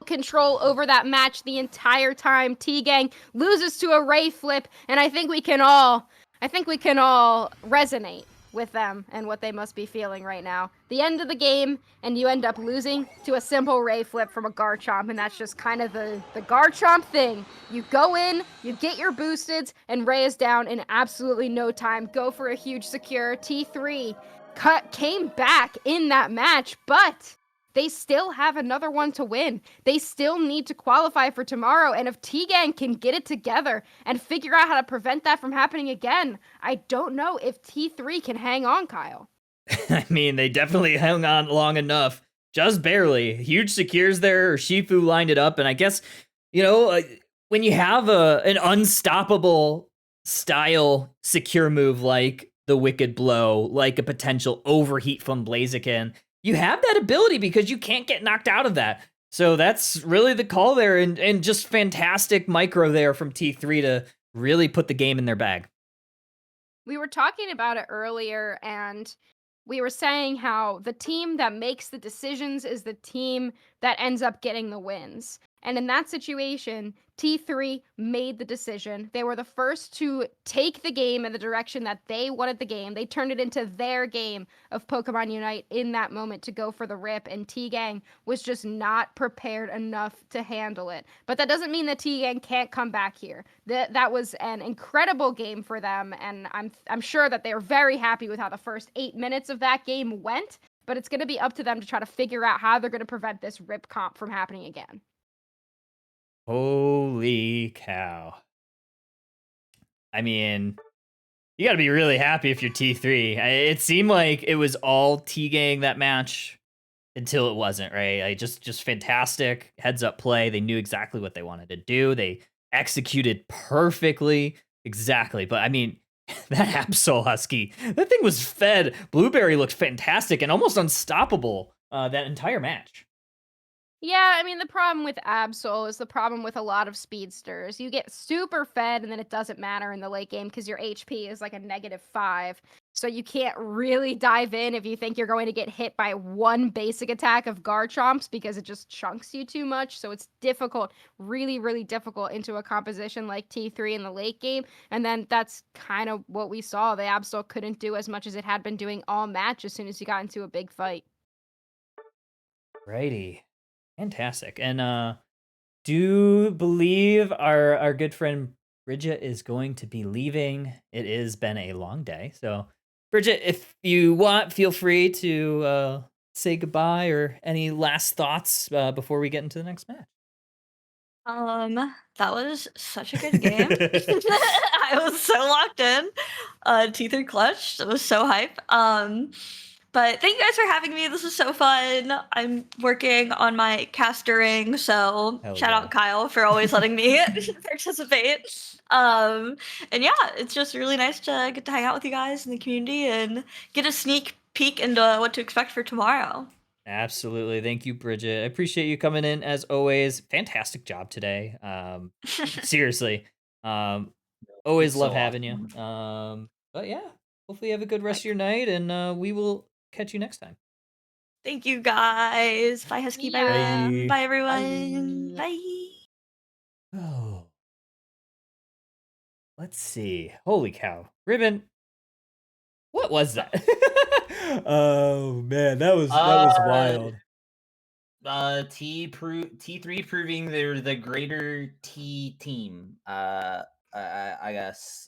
Control over that match the entire time. T-Gang loses to a Ray Flip, and I think we can all resonate with them and what they must be feeling right now. The end of the game, and you end up losing to a simple Ray Flip from a Garchomp, and that's just kind of the Garchomp thing. You go in, you get your boosteds, and Ray is down in absolutely no time. Go for a huge secure. T3 came back in that match, but they still have another one to win. They still need to qualify for tomorrow. And if T-Gang can get it together and figure out how to prevent that from happening again, I don't know if T3 can hang on, Kyle. I mean, they definitely hung on long enough, just barely. Huge secures there. Shifu lined it up, and I guess when you have an unstoppable style secure move like the Wicked Blow, like a potential overheat from Blaziken, you have that ability because you can't get knocked out of that. So that's really the call there, and just fantastic micro there from T3 to really put the game in their bag. We were talking about it earlier, and we were saying how the team that makes the decisions is the team that ends up getting the wins. And in that situation, T3 made the decision. They were the first to take the game in the direction that they wanted the game. They turned it into their game of Pokemon Unite in that moment to go for the rip, and T-Gang was just not prepared enough to handle it. But that doesn't mean that T-Gang can't come back here. That was an incredible game for them, and I'm sure that they were very happy with how the first 8 minutes of that game went, but it's going to be up to them to try to figure out how they're going to prevent this rip comp from happening again. Holy cow. I mean, you got to be really happy if you're T3. It seemed like it was all T-Gang that match until it wasn't, right? Just fantastic heads-up play. They knew exactly what they wanted to do. They executed perfectly. Exactly. But I mean, that Absol Husky, that thing was fed. Blueberry looked fantastic and almost unstoppable that entire match. Yeah, I mean, the problem with Absol is the problem with a lot of speedsters. You get super fed, and then it doesn't matter in the late game because your HP is like a -5. So you can't really dive in if you think you're going to get hit by one basic attack of Garchomps because it just chunks you too much. So it's difficult, really, really difficult into a composition like T3 in the late game. And then that's kind of what we saw. The Absol couldn't do as much as it had been doing all match as soon as you got into a big fight. Righty. Fantastic. And do believe our good friend Bridget is going to be leaving. It has been a long day. So Bridget, if you want, feel free to say goodbye or any last thoughts before we get into the next match. That was such a good game. I was so locked in. T3 clutch. It was so hype. But thank you guys for having me. This was so fun. I'm working on my castering, so Hell shout yeah. out Kyle for always letting me participate. And yeah, it's just really nice to get to hang out with you guys in the community and get a sneak peek into what to expect for tomorrow. Absolutely. Thank you, Bridget. I appreciate you coming in as always. Fantastic job today. Seriously. Always It's love so having you. awesome. But yeah, hopefully you have a good rest of your night, and we will catch you next time. Thank you guys. Bye, Husky. Bye, Yeah. Ribbon. Bye, everyone. Bye. Oh. Let's see. Holy cow. Ribbon. What was that? Oh man, that was wild. T3 proving they're the greater T team. I guess.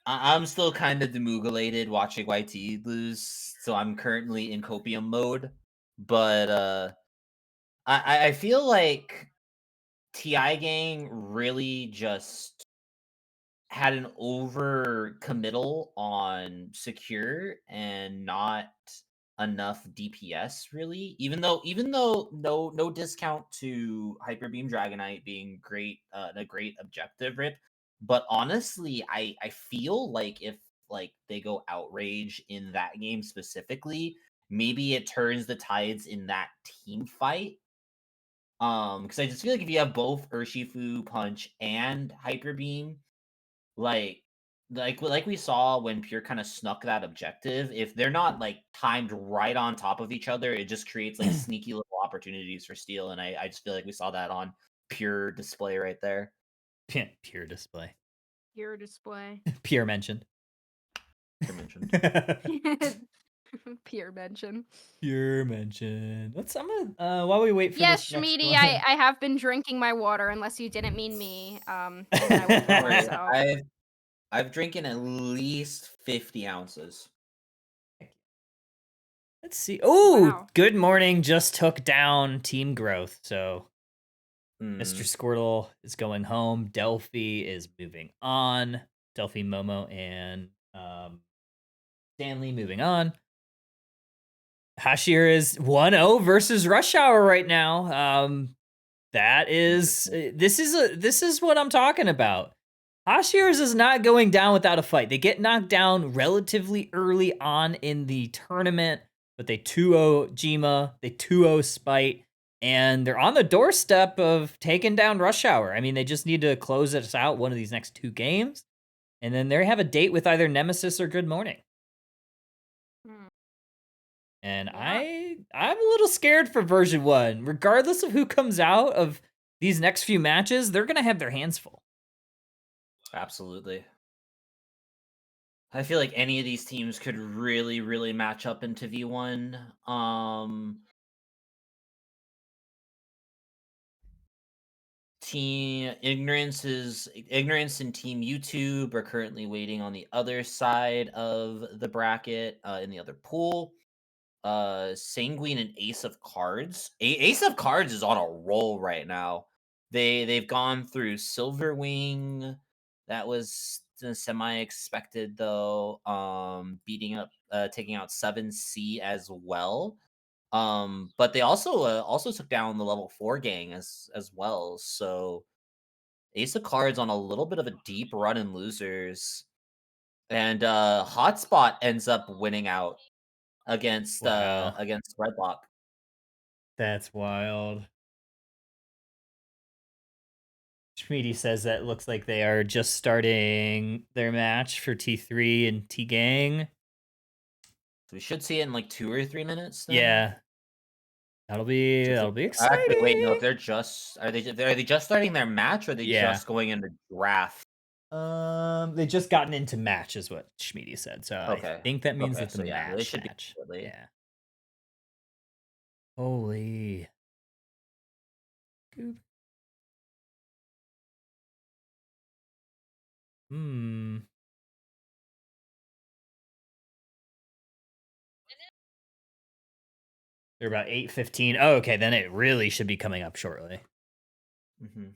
I'm still kind of demugulated watching YT lose, so I'm currently in copium mode. But I feel like TI Gang really just had an over committal on secure and not enough DPS really. Even though no discount to Hyper Beam Dragonite being great, a great objective rip. But honestly, I feel like if like they go outrage in that game specifically, maybe it turns the tides in that team fight. Because I just feel like if you have both Urshifu Punch and Hyper Beam, like like we saw when Pure kind of snuck that objective, if they're not like timed right on top of each other, it just creates like sneaky little opportunities for steal. And I just feel like we saw that on Pure display right there. Pure display. Your display. Pure mentioned. Pure mentioned. Peer mention. Pure mentioned. I'm gonna while we wait for Yes, this next Schmeedy, one. I have been drinking my water, unless you didn't mean me. And then I won't pour it, so. I've drinking at least 50 ounces. Let's see. Oh, Wow. Good morning. Just took down Team Growth. So Mr. Mm. Squirtle is going home. Delphi is moving on. Delphi, Momo, and Stanley moving on. Hashir is 1-0 versus Rush Hour right now. That is this is what I'm talking about. Hashir's is not going down without a fight. They get knocked down relatively early on in the tournament, but they 2-0 Jima, they 2-0 Spite, and they're on the doorstep of taking down Rush Hour. I mean, they just need to close us out one of these next 2 games, and then they have a date with either Nemesis or Good Morning. And Yeah. I'm a little scared for version 1. Regardless of who comes out of these next few matches, they're going to have their hands full. Absolutely. I feel like any of these teams could really, really match up into V1. Team Ignorance and Team YouTube are currently waiting on the other side of the bracket in the other pool. Sanguine and Ace of Cards. Ace of Cards is on a roll right now. They've gone through Silverwing. That was semi-expected though. Taking out 7C as well. But they also took down the level 4 gang as well. So Ace of Cards on a little bit of a deep run in losers. And Hotspot ends up winning out against Redlock. That's wild. Schmeedy says that looks like they are just starting their match for T3 and T-Gang. So we should see it in like 2 or 3 minutes. Then? Yeah. That'll be exciting. Actually, wait, no, they're just are they just starting their match or are they just going into draft? They just gotten into match is what Schmeedy said. So Okay. I think that means Okay, that the so yeah, they match. should be match. shortly. Yeah. Holy. Goop. They're about 8:15. Oh, okay, then it really should be coming up shortly. Mm-hmm.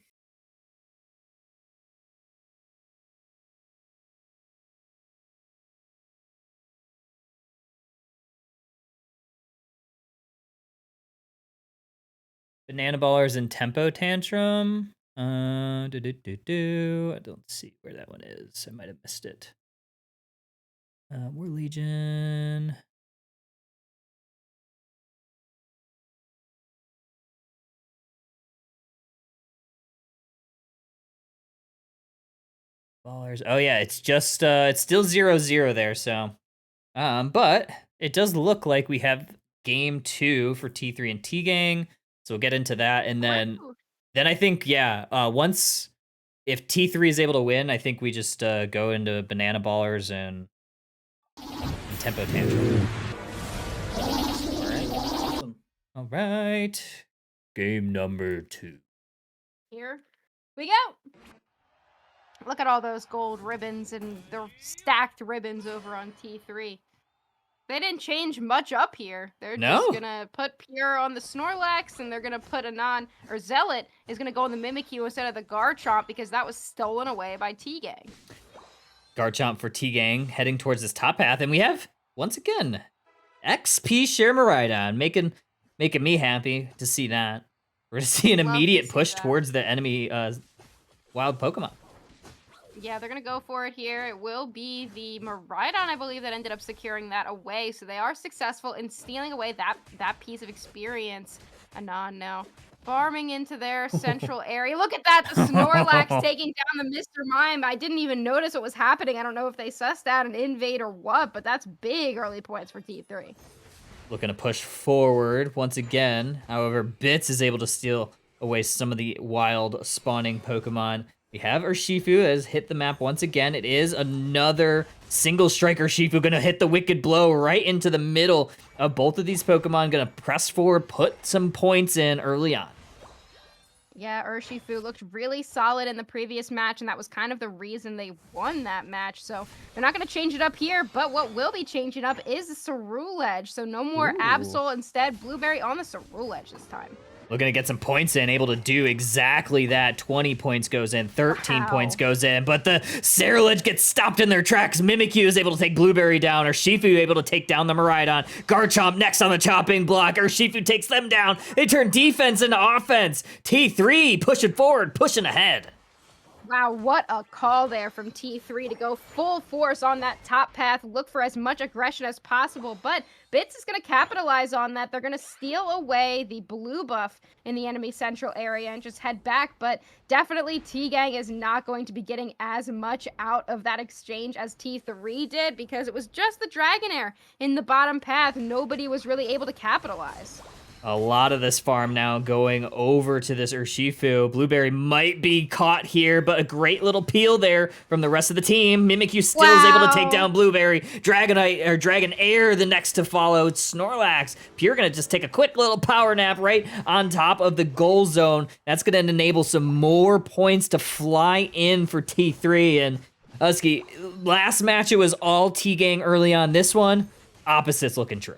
Banana Ballers and Tempo Tantrum. I don't see where that one is. I might have missed it. War Legion. Ballers. Oh yeah, it's just it's still 0-0 there, so but it does look like we have game 2 for T3 and T-Gang. So we'll get into that, and then I think once if T3 is able to win, I think we just go into Banana Ballers and Tempo Tantrum. All right. Game number 2. Here we go. Look at all those gold ribbons and the stacked ribbons over on T3. They didn't change much up here. They're just gonna put Pure on the Snorlax, and they're gonna put Zealot is gonna go on the Mimikyu instead of the Garchomp because that was stolen away by T-Gang. Garchomp for T-Gang heading towards this top path, and we have once again XP Shermaridon making me happy to see that. We're gonna see an immediate push towards the enemy wild Pokemon. Yeah, they're going to go for it here. It will be the Miraidon, I believe, that ended up securing that away. So they are successful in stealing away that piece of experience. Anon now farming into their central area. Look at that. The Snorlax taking down the Mr. Mime. I didn't even notice what was happening. I don't know if they sussed out an invade or what, but that's big early points for T3. Looking to push forward once again. However, Bits is able to steal away some of the wild spawning Pokemon. We have Urshifu has hit the map once again. It is another single strike Urshifu going to hit the Wicked Blow right into the middle of both of these Pokemon. Going to press forward, put some points in early on. Yeah, Urshifu looked really solid in the previous match, and that was kind of the reason they won that match. So they're not going to change it up here, but what will be changing up is the Ceruledge. So no more Absol, instead Blueberry on the Ceruledge this time. Looking to get some points in, able to do exactly that. 20 points goes in, 13 points goes in, but the SteelAgentKy gets stopped in their tracks. Mimikyu is able to take Blueberry down, or Shifu able to take down the Miraidon. Garchomp next on the chopping block, or Shifu takes them down. They turn defense into offense. T3 pushing forward, pushing ahead. Wow, what a call there from T3 to go full force on that top path, look for as much aggression as possible, but Bits is going to capitalize on that. They're going to steal away the blue buff in the enemy central area and just head back, but definitely T-Gang is not going to be getting as much out of that exchange as T3 did, because it was just the Dragonair in the bottom path. Nobody was really able to capitalize. A lot of this farm now going over to this Urshifu. Blueberry might be caught here, but a great little peel there from the rest of the team. Mimikyu still is able to take down Blueberry. Dragonair the next to follow. Snorlax. Pure gonna just take a quick little power nap right on top of the goal zone. That's gonna enable some more points to fly in for T3. And Husky, last match it was all T-Gang early on. This one, opposites looking true.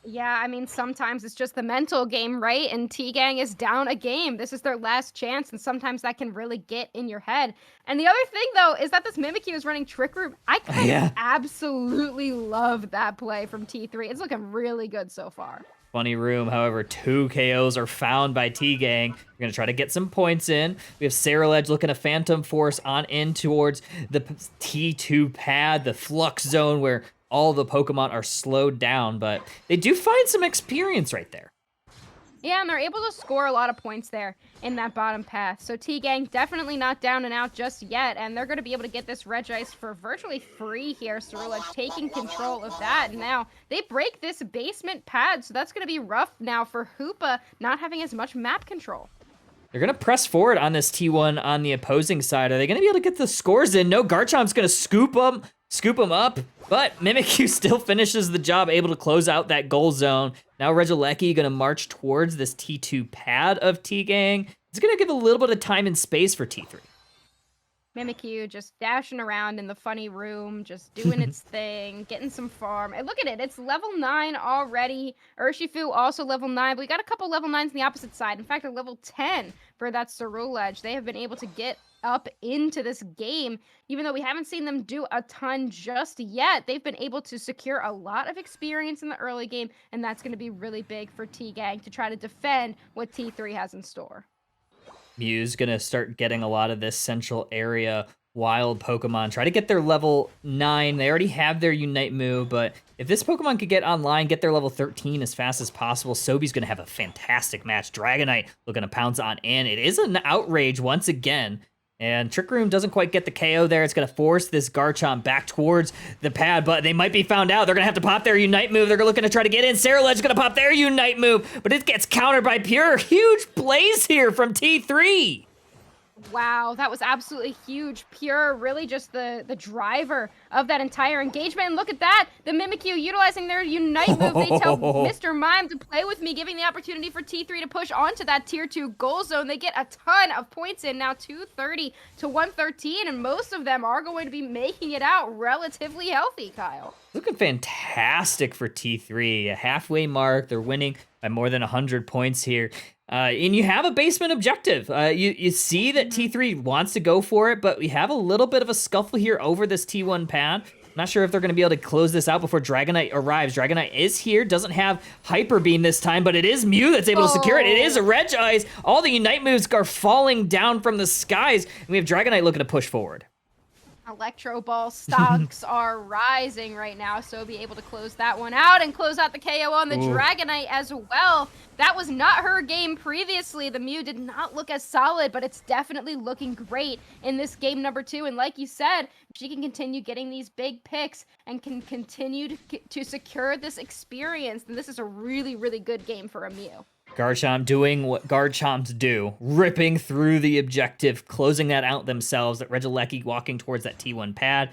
Yeah, I mean, sometimes it's just the mental game, right? And T-Gang is down a game. This is their last chance, and sometimes that can really get in your head. And the other thing, though, is that this Mimikyu is running Trick Room. I absolutely love that play from T3. It's looking really good so far. Funny room, however, 2 KOs are found by T-Gang. We're going to try to get some points in. We have SteelAgentKy looking to Phantom Force on in towards the T2 pad, the Flux Zone, where all the Pokemon are slowed down, but they do find some experience right there. Yeah, and they're able to score a lot of points there in that bottom path. So T-Gang definitely not down and out just yet, and they're going to be able to get this Regice for virtually free here. SteelAgentKy taking control of that. And now they break this basement pad, so that's going to be rough now for Hoopa not having as much map control. They're going to press forward on this T1 on the opposing side. Are they going to be able to get the scores in? No, Garchomp's going to scoop them up, but Mimikyu still finishes the job, able to close out that goal zone. Now Regieleki going to march towards this T2 pad of T-Gang. It's going to give a little bit of time and space for T3. Mimikyu just dashing around in the funny room, just doing its thing, getting some farm. And look at it, it's level 9 already. Urshifu also level 9, but we got a couple level 9s on the opposite side. In fact, a level 10 for that SteelAgentKy. They have been able to get up into this game, even though we haven't seen them do a ton just yet. They've been able to secure a lot of experience in the early game, and that's going to be really big for T-Gang to try to defend what T3 has in store. Mew's gonna start getting a lot of this central area wild Pokemon. Try to get their level 9. They already have their Unite move, but if this Pokemon could get online, get their level 13 as fast as possible, Sobi's gonna have a fantastic match. Dragonite looking to pounce on in. It is an outrage once again. And Trick Room doesn't quite get the KO there. It's going to force this Garchomp back towards the pad, but they might be found out. They're going to have to pop their Unite move. They're looking to try to get in. SteelAgentKy's going to pop their Unite move, but it gets countered by Pure. Huge blaze here from T3. Wow, that was absolutely huge. Pure, really just the driver of that entire engagement. And look at that, the Mimikyu utilizing their Unite move. They tell Mr. Mime to play with me, giving the opportunity for T3 to push onto that Tier 2 goal zone. They get a ton of points in now, 230 to 113, and most of them are going to be making it out relatively healthy, Kyle. Looking fantastic for T3. A halfway mark. They're winning by more than 100 points here. And you have a basement objective. You see that T3 wants to go for it, but we have a little bit of a scuffle here over this T1 pad. Not sure if they're going to be able to close this out before Dragonite arrives. Dragonite is here, doesn't have Hyper Beam this time, but it is Mew that's able to secure it. It is a Regice. All the Unite moves are falling down from the skies, and we have Dragonite looking to push forward. Electro Ball stocks are rising right now, so be able to close that one out and close out the KO on the Dragonite as well. That was not her game previously. The Mew did not look as solid, but it's definitely looking great in this game number 2. And like you said, she can continue getting these big picks and can continue to secure this experience. And this is a really, really good game for a Mew. Garchomp doing what Garchomps do, ripping through the objective, closing that out themselves. Regieleki walking towards that T1 pad.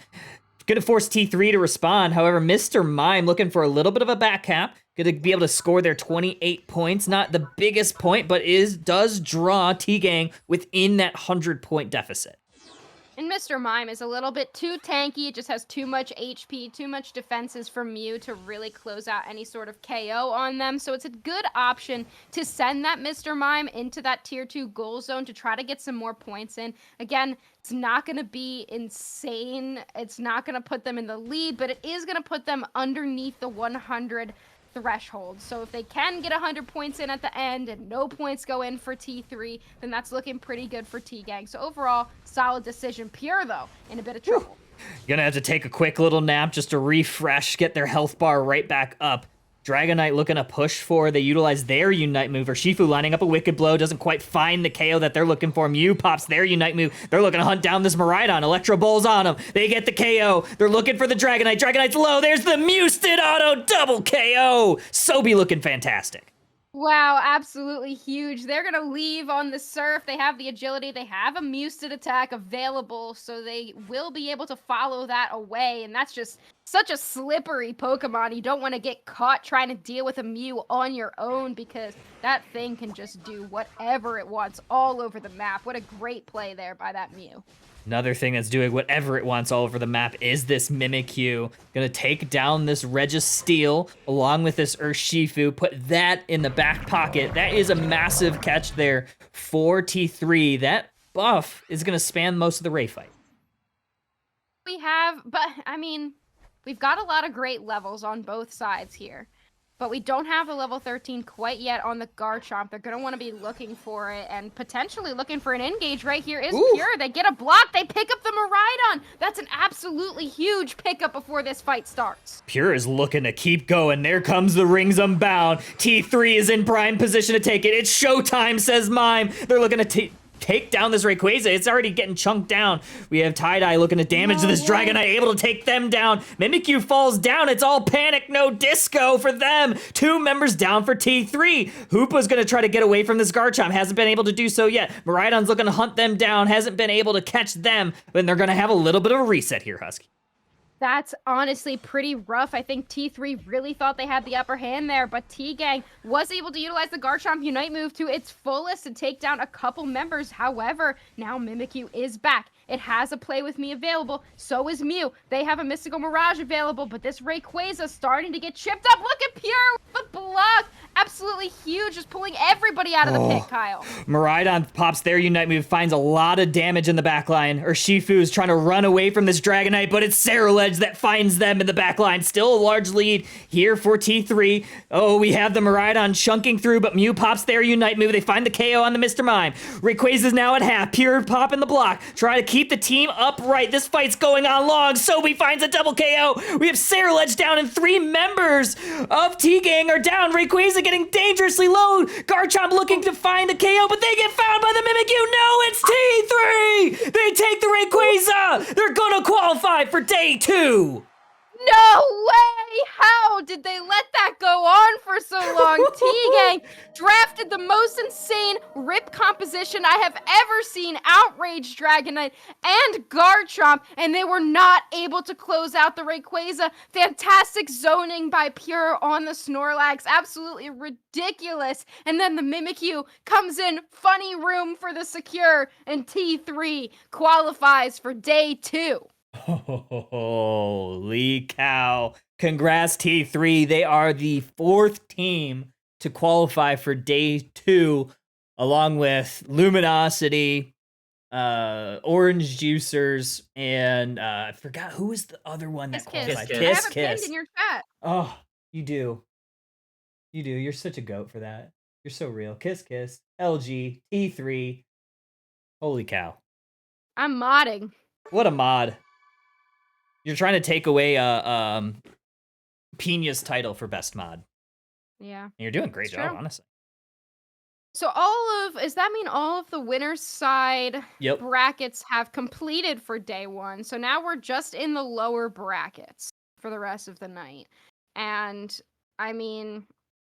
Gonna force T3 to respond. However, Mr. Mime looking for a little bit of a back cap. Gonna be able to score their 28 points. Not the biggest point, but does draw T-Gang within that 100-point deficit. And Mr. Mime is a little bit too tanky. It just has too much HP, too much defenses from Mew to really close out any sort of KO on them. So it's a good option to send that Mr. Mime into that tier 2 goal zone to try to get some more points in. Again, it's not going to be insane. It's not going to put them in the lead, but it is going to put them underneath the 100 threshold. So if they can get 100 points in at the end and no points go in for T3, then that's looking pretty good for T-Gang. So overall, solid decision. Pure, though, in a bit of trouble. Gonna have to take a quick little nap just to refresh, get their health bar right back up. Dragonite looking to push for. They utilize their Unite move. Or Shifu lining up a Wicked Blow. Doesn't quite find the KO that they're looking for. Mew pops their Unite move. They're looking to hunt down this Miraidon. Electro Bowls on him. They get the KO. They're looking for the Dragonite. Dragonite's low. There's the Mewsted auto double KO. Sobi looking fantastic. Wow, absolutely huge. They're going to leave on the Surf. They have the agility. They have a Mewsted attack available, so they will be able to follow that away. And that's just such a slippery Pokemon. You don't want to get caught trying to deal with a Mew on your own because that thing can just do whatever it wants all over the map. What a great play there by that Mew. Another thing that's doing whatever it wants all over the map is this Mimikyu. Gonna take down this Registeel along with this Urshifu, put that in the back pocket. That is a massive catch there for T3. That buff is gonna span most of the Ray fight. We've got a lot of great levels on both sides here. But we don't have a level 13 quite yet on the Garchomp. They're going to want to be looking for it and potentially looking for an engage. Right here is Pure. They get a block. They pick up the Miraidon. That's an absolutely huge pickup before this fight starts. Pure is looking to keep going. There comes the Rings Unbound. T3 is in prime position to take it. It's showtime, says Mime. They're looking to take down this Rayquaza. It's already getting chunked down. We have Tie-Dye looking to damage this Dragonite, able to take them down. Mimikyu falls down. It's all panic, no disco for them. 2 members down for T3. Hoopa's going to try to get away from this Garchomp. Hasn't been able to do so yet. Miraidon's looking to hunt them down. Hasn't been able to catch them. But they're going to have a little bit of a reset here, Husky. That's honestly pretty rough. I think T3 really thought they had the upper hand there, but T-Gang was able to utilize the Garchomp Unite move to its fullest to take down a couple members. However, now Mimikyu is back. It has a Play With Me available. So is Mew. They have a Mystical Mirage available, but this Rayquaza starting to get chipped up. Look at Pure with the block. Absolutely huge, just pulling everybody out of the pit, Kyle. Miraidon pops their Unite move, finds a lot of damage in the backline. Urshifu is trying to run away from this Dragonite, but it's Ceruledge that finds them in the backline. Still a large lead here for T3. Oh, we have the Miraidon chunking through, but Mew pops their Unite move. They find the KO on the Mr. Mime. Rayquaza's now at half. Pure popping the block. Try to keep the team upright. This fight's going on long. Sobi finds a double KO. We have Ceruledge down, and 3 members of T-Gang are down. Rayquaza getting dangerously low. Garchomp looking to find the KO, but they get found by the Mimikyu. No, it's T3! They take the Rayquaza! They're gonna qualify for day 2! No way! How did they let that go on for so long? T-Gang drafted the most insane rip composition I have ever seen. Outrage Dragonite and Garchomp, and they were not able to close out the Rayquaza. Fantastic zoning by Pure on the Snorlax. Absolutely ridiculous. And then the Mimikyu comes in, funny room for the secure, and T3 qualifies for day 2. Holy cow. Congrats, T3. They are the 4th team to qualify for day 2, along with Luminosity, Orange Juicers, and I forgot who was the other one that qualified. I have it pinned in your chat. Oh, you do. You do. You're such a goat for that. You're so real. Kiss, LG, T3. Holy cow. I'm modding. What a mod. You're trying to take away Pina's title for best mod. Yeah. And you're doing a great It's job, true. honestly. So does that mean all of the winner's side brackets have completed for day 1? So now we're just in the lower brackets for the rest of the night. And I mean,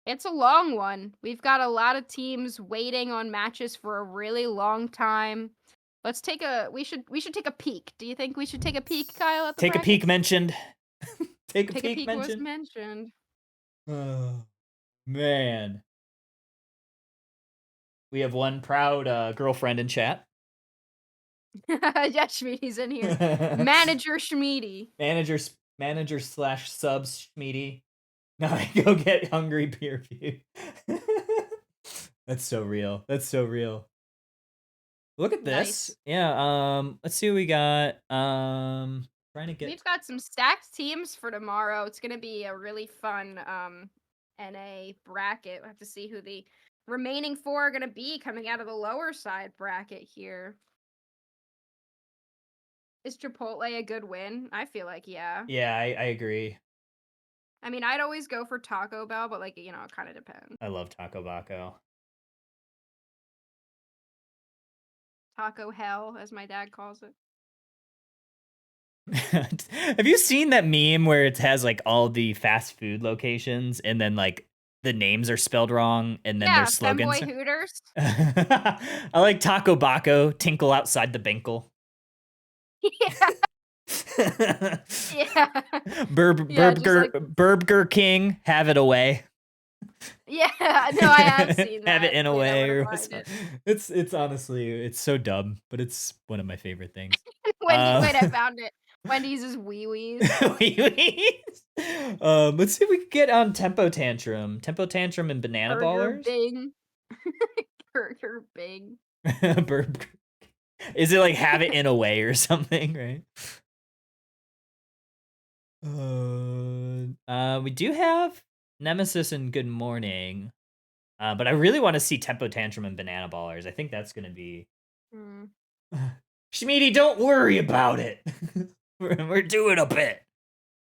it's a long one. We've got a lot of teams waiting on matches for a really long time. Let's take we should take a peek. Do you think we should take a peek, Kyle? At the Take a brackets? peek mentioned. Take a Take peek a peek mentioned. was mentioned. Oh, man. We have one proud girlfriend in chat. Yeah, Schmeedy's in here. Manager Schmeedy. Manager slash subs Schmeedy. Now I go get hungry peer view. That's so real. That's so real. Look at this. Nice. Yeah, let's see what we got. Trying to get We've got some stacked teams for tomorrow. It's gonna be a really fun NA bracket. We'll have to see who the remaining 4 are gonna be coming out of the lower side bracket here. Is Chipotle a good win? I feel like yeah. Yeah, I agree. I mean, I'd always go for Taco Bell, but like, you know, it kind of depends. I love Taco Baco. Taco hell, as my dad calls it. Have you seen that meme where it has like all the fast food locations and then like the names are spelled wrong and then Yeah, their slogans? Femboy Hooters. I like Taco Baco, tinkle outside the binkle. Yeah. Yeah. Burger King, have it away. Yeah, no, I have seen that. Have it in a Wait, way I'm or gonna find something. It's honestly, it's so dumb, but it's one of my favorite things. Wait, I found it. Wendy's is wee wees. Let's see if we can get on Tempo Tantrum. Tempo Tantrum and Banana Burger Ballers. Bing. Burger Bing. Burger. Is it like have it in a way or something, right? We do have Nemesis and Good Morning. But I really want to see Tempo Tantrum and Banana Ballers. I think that's gonna be Schmeedy, don't worry about it. We're doing a bit.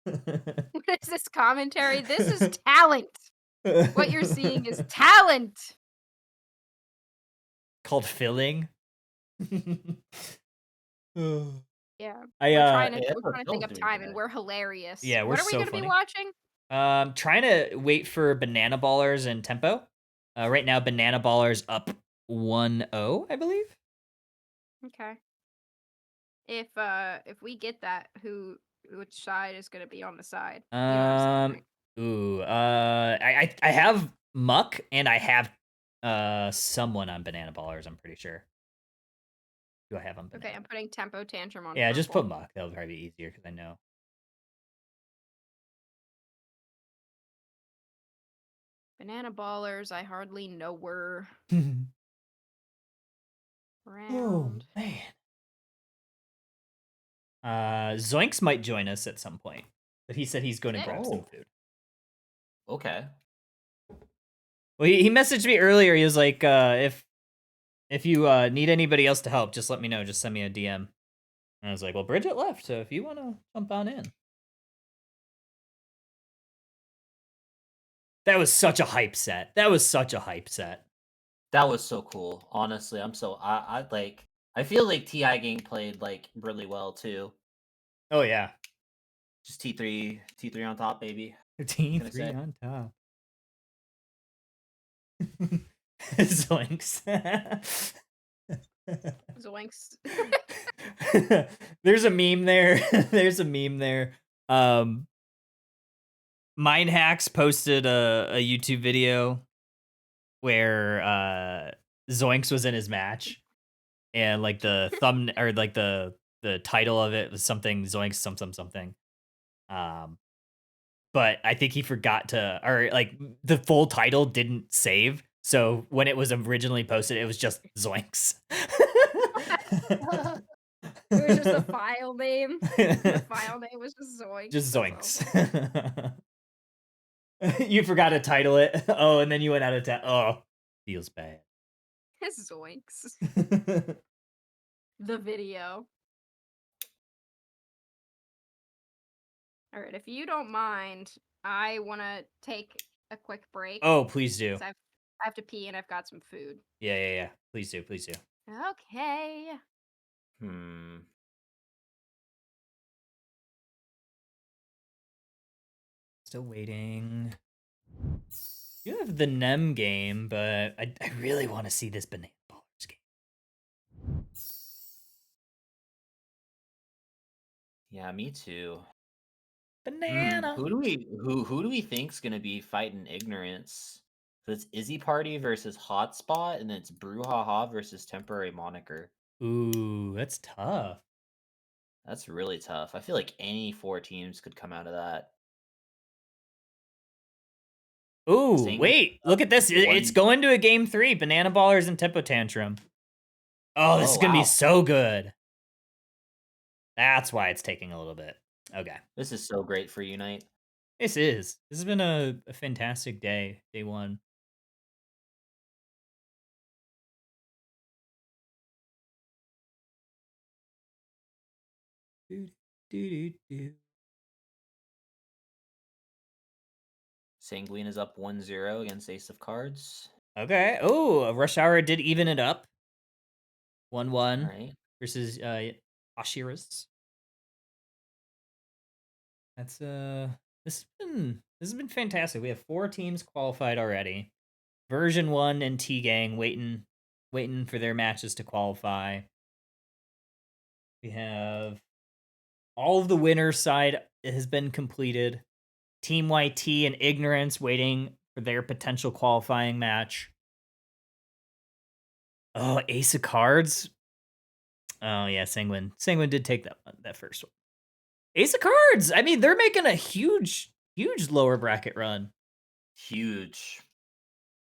What is this commentary? This is talent. What you're seeing is talent. Called filling. Yeah. We're trying yeah, to think of doing time, that. and we're hilarious. Yeah, we're what are we so gonna funny. be watching? Trying to wait for Banana Ballers and Tempo. Right now, Banana Ballers up 1-0, I believe. Okay. If we get that, which side is gonna be on the side? You know what I'm saying, right? I have Muck and I have someone on Banana Ballers. I'm pretty sure. Do I have on? Okay, I'm putting Tempo Tantrum on. Yeah, just put purple. Muck. That'll probably be easier because I know. Banana Ballers, I hardly know where. Oh man. Zoinks might join us at some point, but he said he's going to grab some food. Okay. Well, he messaged me earlier. He was like, if you need anybody else to help, just let me know. Just send me a DM. And I was like, well, Bridget left, so if you want to jump on in. That was such a hype set. That was so cool. Honestly, I like. I feel like TI Gang played like really well too. Oh yeah. Just T3 on top, baby. T3 on top. Zoinks. Zoinks. There's a meme there. Mindhacks posted a YouTube video where Zoinks was in his match, and like the thumb or like the title of it was something Zoinks something. But I think he forgot to, or like the full title didn't save. So when it was originally posted, it was just Zoinks. It was just a file name. The file name was just Zoinks. Just Zoinks. You forgot to title it. Oh, and then you went out of town. Oh, feels bad. Zoinks. The video. All right, if you don't mind, I want to take a quick break. Oh, please do. I have to pee and I've got some food. Yeah. Please do. Okay. Still waiting. You have the Nem game, but I really want to see this Banana Ballers game. Yeah, me too. Banana. Who do we think's gonna be fighting Ignorance? So it's Izzy Party versus Hotspot, and then it's Brouhaha versus Temporary Moniker. Ooh, that's tough. That's really tough. I feel like any 4 teams could come out of that. Ooh, Sanguine wait, look at this. It's one. going to a game 3. Banana Ballers and Tempo Tantrum. Oh, this Oh, is going to be wow. so good. That's why it's taking a little bit. Okay. This is so great for Unite. This has been a fantastic day. Day 1. Do, do, do, do. Sanguine is up 1-0 against Ace of Cards. Okay. Oh, Rush Hour did even it up. 1-1 All right. versus Ashiras. That's this has been fantastic. We have 4 teams qualified already. Version 1 and T Gang waiting for their matches to qualify. We have all of the winners side has been completed. Team YT and Ignorance waiting for their potential qualifying match. Oh, Ace of Cards. Oh yeah, Sanguine did take that first one. Ace of Cards. I mean, they're making a huge lower bracket run. Huge.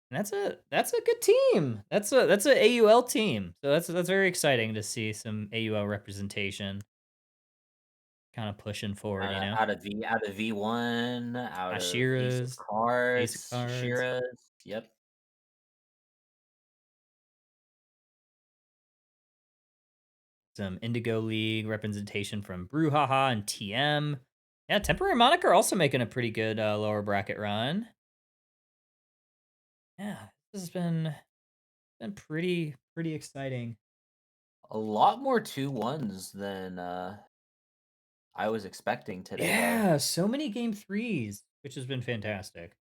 And that's a good team. That's a AUL team. So that's very exciting to see some AUL representation. Kind of pushing forward, you know. Out of V1, out of Ace of Ashira's, Ace of Cards, Cards, Shira's. Yep. some Indigo League representation from Brouhaha and TM. Yeah, Temporary Moniker also making a pretty good lower bracket run. Yeah, this has been pretty exciting. A lot more 2-1s than I was expecting today, Yeah, so many game 3s, which has been fantastic.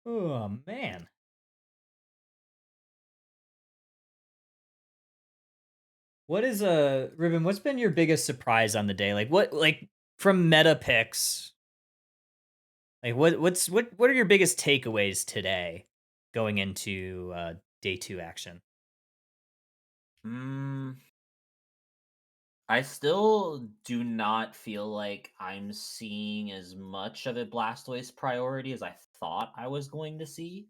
Oh man. What is Ribbon, what's been your biggest surprise on the day? Like from meta picks, like what are your biggest takeaways today going into day 2 action? though. I still do not feel like I'm seeing as much of a Blastoise priority as I thought I was going to see.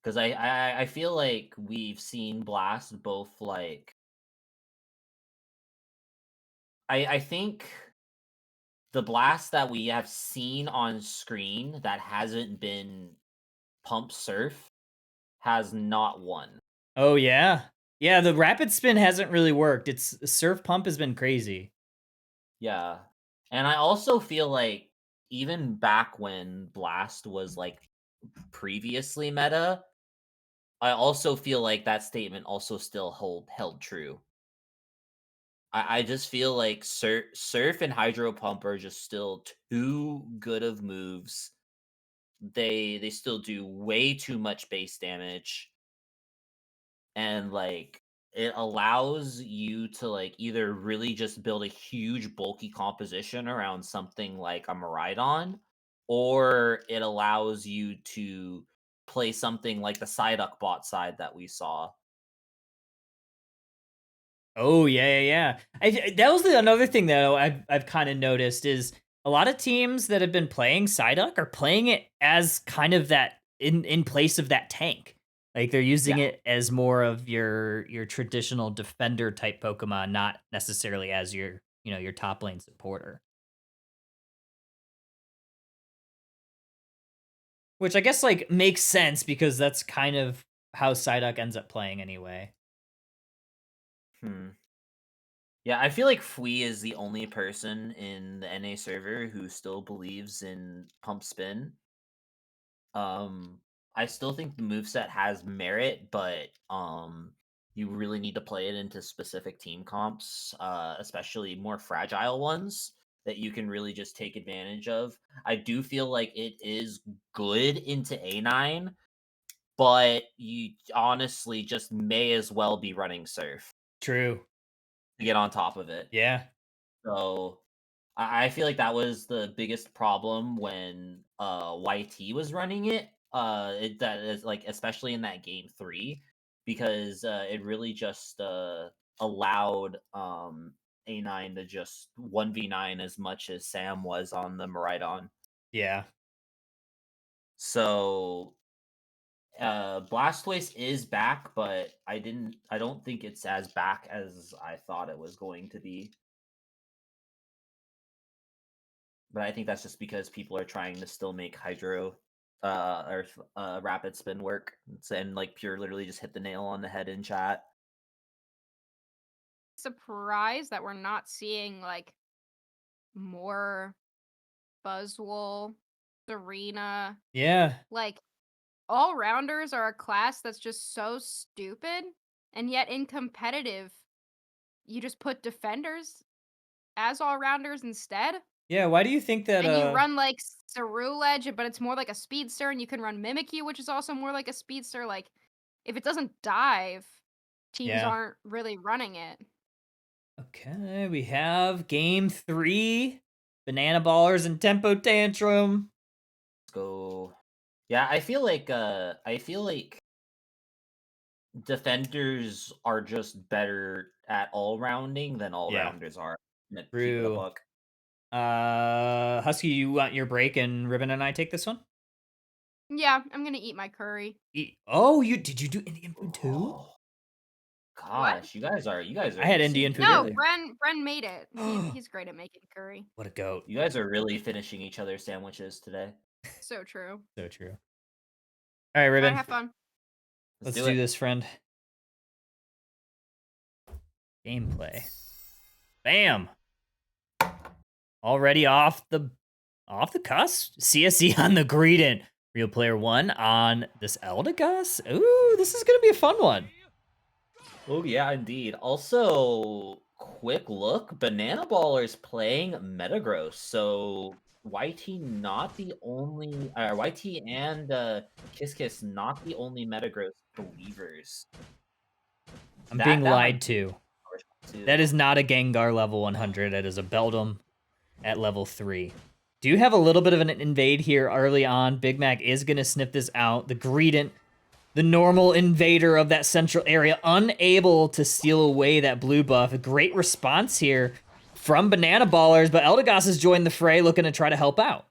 Because I feel like we've seen Blast both like I think the Blast that we have seen on screen that hasn't been Pump Surf has not won. Oh yeah. Yeah, the rapid spin hasn't really worked. It's Surf Pump has been crazy. Yeah. And I also feel like even back when Blast was like previously meta, I also feel like that statement also still held true. I just feel like Surf and Hydro Pump are just still too good of moves. They still do way too much base damage, and like it allows you to like either really just build a huge bulky composition around something like a Miraidon, or it allows you to play something like the Psyduck bot side that we saw. Oh yeah. That was another thing though I've kind of noticed is a lot of teams that have been playing Psyduck are playing it as kind of that in place of that tank. Like they're using Yeah. it as more of your traditional defender type Pokemon, not necessarily as your your top lane supporter. Which I guess like makes sense because that's kind of how Psyduck ends up playing anyway. Hmm. Yeah, I feel like Fui is the only person in the NA server who still believes in pump spin. Um, I still think the moveset has merit, but you really need to play it into specific team comps, especially more fragile ones that you can really just take advantage of. I do feel like it is good into A9, but you honestly just may as well be running Surf True. to get on top of it. Yeah. So I feel like that was the biggest problem when YT was running it. That is like especially in that game 3. because it really just allowed A9 to just 1v9 as much as Sam was on the Maridon. Yeah. So Blastoise is back, but I don't think it's as back as I thought it was going to be. But I think that's just because people are trying to still make Hydro or Rapid Spin work. And like Pure literally just hit the nail on the head in chat. Surprised that we're not seeing like more Buzzwole, Serena. Yeah. Like all rounders are a class that's just so stupid, and yet in competitive, you just put defenders as all rounders instead. Yeah, why do you think that And you run like Cerulege, but it's more like a speedster, and you can run Mimikyu, which is also more like a speedster. Like, if it doesn't dive, teams Yeah. aren't really running it. Okay, we have game 3. Banana Ballers and Tempo Tantrum. Let's go. Yeah, I feel like defenders are just better at all rounding than all Yeah. rounders are. In a keep it a True. buck. Husky, you want your break and Ribbon and I take this one? Yeah, I'm gonna eat my curry. Oh, did you do Indian food too? Oh, gosh, you guys are I had insane Indian food No, earlier. Bren made it. He's great at making curry. What a goat. You guys are really finishing each other's sandwiches today. So true. So true. All right, All Ribbon. right, have fun. Let's do do it. this, friend. Gameplay. Bam. Already off the cusp. CSE on the Greedent. Real player 1 on this Eldegoss. Ooh, this is gonna be a fun one. Oh yeah, indeed. Also, quick look, Banana Ballers playing Metagross. So YT not the only YT and Kiss not the only Metagross believers. I'm being That lied might to. too. That is not a Gengar level 100. That is a Beldum at level 3. Do you have a little bit of an invade here early on? Big Mac is going to sniff this out. The Greedent, the normal invader of that central area, unable to steal away that blue buff. A great response here from Banana Ballers, but Eldegoss has joined the fray looking to try to help out.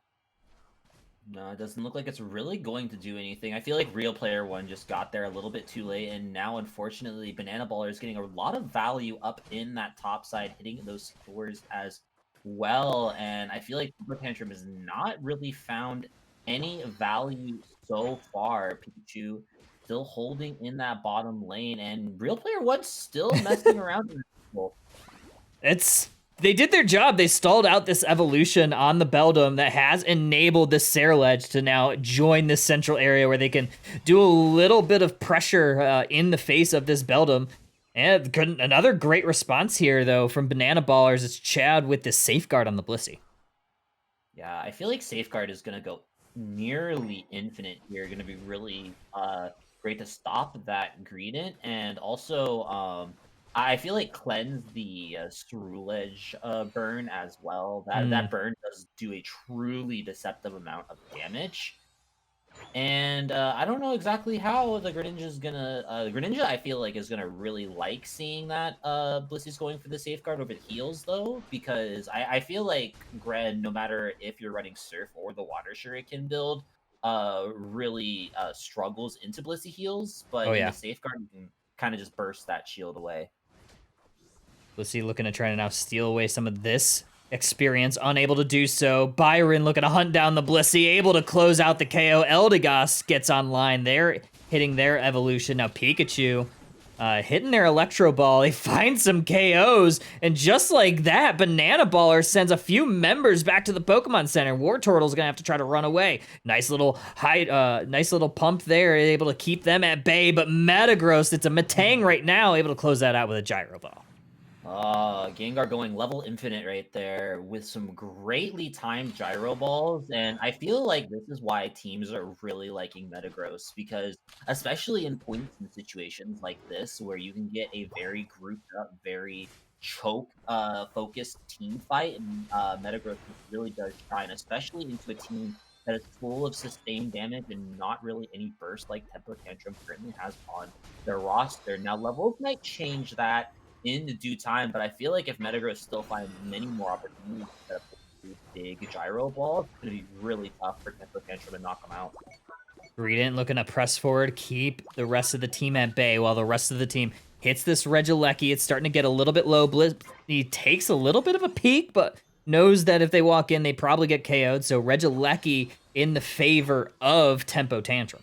No, it doesn't look like it's really going to do anything. I feel like Real Player 1 just got there a little bit too late, and now, unfortunately, Banana Baller is getting a lot of value up in that top side, hitting those scores as well, and I feel like Tempo Tantrum has not really found any value so far. Pikachu still holding in that bottom lane, and Real Player 1 still messing around in this. They did their job. They stalled out this evolution on the Beldum that has enabled the Cerulege to now join this central area where they can do a little bit of pressure in the face of this Beldum. And another great response here, though, from Banana Ballers. It's Chad with this Safeguard on the Blissey. Yeah, I feel like Safeguard is going to go nearly infinite here. Going to be really great to stop that Greedent. And also, I feel like cleanse the Cerulege burn as well. That burn does do a truly deceptive amount of damage. And I don't know exactly how the Greninja is gonna. Greninja, I feel like, is gonna really like seeing that Blissey's going for the Safeguard over the heals, though, because I feel like Gren, no matter if you're running Surf or the Water Shuriken build, really struggles into Blissey heals. But in the Safeguard, you can kind of just burst that shield away. Blissey looking to try to now steal away some of this experience, unable to do so. Byron looking to hunt down the Blissey, able to close out the KO. Eldegoss gets online. They're hitting their evolution. Now Pikachu hitting their Electro Ball. They find some KOs, and just like that, Banana Baller sends a few members back to the Pokemon Center. Wartortle's gonna have to try to run away. Nice little nice little pump there, able to keep them at bay, but Metagross, it's a Metang right now, able to close that out with a Gyro Ball. Gengar going level infinite right there with some greatly timed gyro balls, and I feel like this is why teams are really liking Metagross, because especially in points and situations like this where you can get a very grouped up, very choke focused team fight, and Metagross really does shine, especially into a team that is full of sustained damage and not really any burst like Tempo Tantrum currently has on their roster. Now, levels might change that in due time, but I feel like if Metagross still finds many more opportunities to set up these big gyro balls, it's going to be really tough for Tempo Tantrum to knock them out. Greedent looking to press forward, keep the rest of the team at bay while the rest of the team hits this Regieleki. It's starting to get a little bit low. He takes a little bit of a peek, but knows that if they walk in, they probably get KO'd. So Regieleki in the favor of Tempo Tantrum.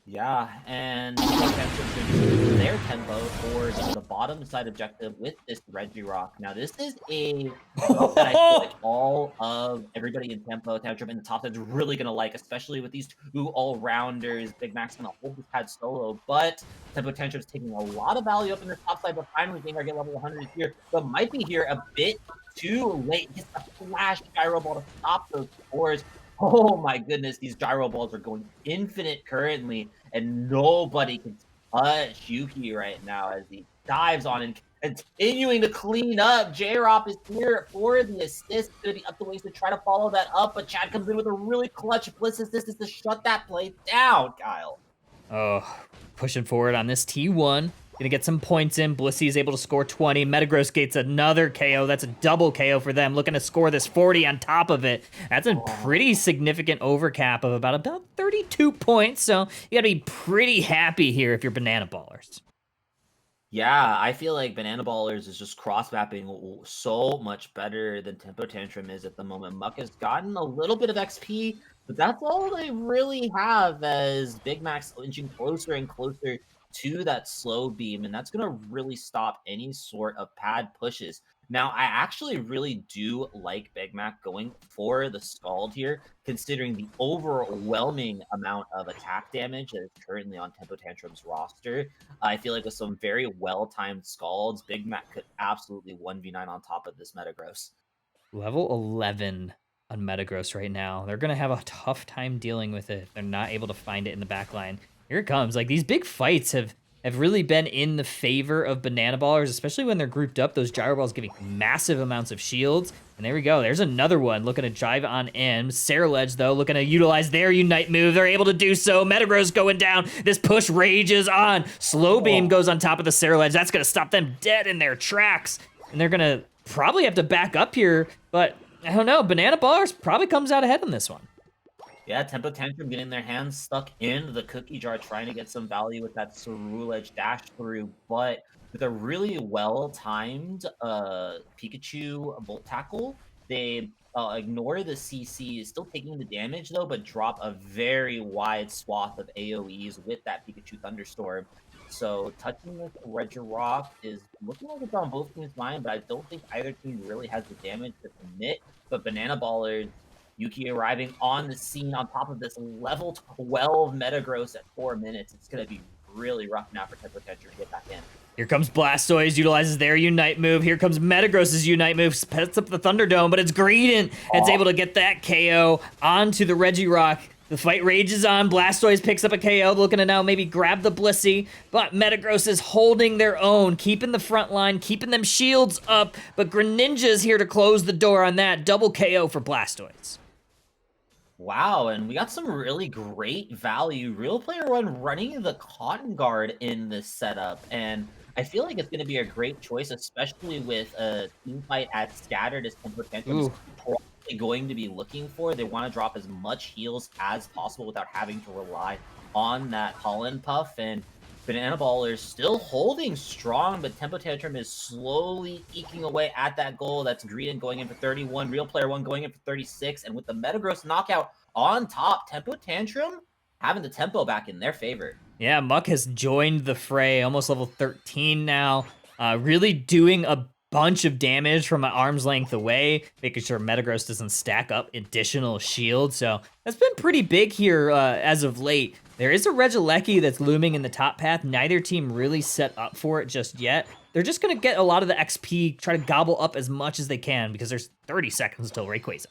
Yeah, and Tempo Tantrum's going to use their tempo towards the bottom side objective with this Regirock. Now, this is a move that I feel like all of everybody in Tempo Tantrum in the top 10 is really going to like, especially with these two all-rounders. Big Mac's going to hold this pad solo, but Tempo Tantrum's taking a lot of value up in the top side, but finally getting our get level 100 here, but might be here a bit too late. Gets a flash gyro ball to stop those scores. Oh my goodness, these gyro balls are going infinite currently, and nobody can touch Yuki right now as he dives on and continuing to clean up. J-Rop is here for the assist. Going to be up the ways to try to follow that up, but Chad comes in with a really clutch Bliss assist to shut that play down, Kyle. Oh, pushing forward on this T1. Gonna get some points in. Blissey is able to score 20. Metagross gets another KO. That's a double KO for them. Looking to score this 40 on top of it. That's a pretty significant overcap of about 32 points. So you gotta be pretty happy here if you're Banana Ballers. Yeah, I feel like Banana Ballers is just cross-mapping so much better than Tempo Tantrum is at the moment. Muck has gotten a little bit of XP, but that's all they really have as Big Mac's inching closer and closer to that slow beam, and that's going to really stop any sort of pad pushes. Now, I actually really do like Big Mac going for the Scald here, considering the overwhelming amount of attack damage that is currently on Tempo Tantrum's roster. I feel like with some very well-timed Scalds, Big Mac could absolutely 1v9 on top of this Metagross. Level 11 on Metagross right now. They're going to have a tough time dealing with it. They're not able to find it in the back line. Here it comes. Like, these big fights have really been in the favor of Banana Ballers, especially when they're grouped up. Those gyro balls giving massive amounts of shields. And there we go. There's another one looking to drive on in. SteelAgentKy, though, looking to utilize their Unite move. They're able to do so. Metagross going down. This push rages on. Slow Beam goes on top of the SteelAgentKy. That's going to stop them dead in their tracks. And they're going to probably have to back up here. But I don't know. Banana Ballers probably comes out ahead on this one. Yeah, Tempo Tantrum getting their hands stuck in the cookie jar, trying to get some value with that Cerule Edge dash through, but with a really well-timed Pikachu Volt Tackle, they ignore the CC, still taking the damage though, but drop a very wide swath of AoEs with that Pikachu Thunderstorm. So touching this Regirock is looking like it's on both teams' mind, but I don't think either team really has the damage to commit. But Banana Ballers, Yuki arriving on the scene on top of this level 12 Metagross at 4 minutes. It's going to be really rough now for Tempo Tantrum to get back in. Here comes Blastoise, utilizes their Unite move. Here comes Metagross's Unite move, sets up the Thunderdome, but it's Greedent that's able to get that KO onto the Regirock. The fight rages on. Blastoise picks up a KO, looking to now maybe grab the Blissey, but Metagross is holding their own, keeping the front line, keeping them shields up, but Greninja's here to close the door on that. Double KO for Blastoise. Wow, and we got some really great value. Real Player One running the Cotton Guard in this setup, and I feel like it's going to be a great choice, especially with a team fight as scattered as Tempo Tantrum is probably going to be looking for. They want to drop as much heals as possible without having to rely on that Pollen Puff, and Banana Ballers still holding strong, but Tempo Tantrum is slowly eking away at that goal. That's Greedent going in for 31, Real Player One going in for 36, and with the Metagross knockout on top, Tempo Tantrum having the tempo back in their favor. Yeah, Muck has joined the fray, almost level 13 now, really doing a bunch of damage from an arm's length away, making sure Metagross doesn't stack up additional shields. So that's been pretty big here as of late. There is a Regieleki that's looming in the top path. Neither team really set up for it just yet. They're just going to get a lot of the XP, try to gobble up as much as they can because there's 30 seconds until Rayquaza.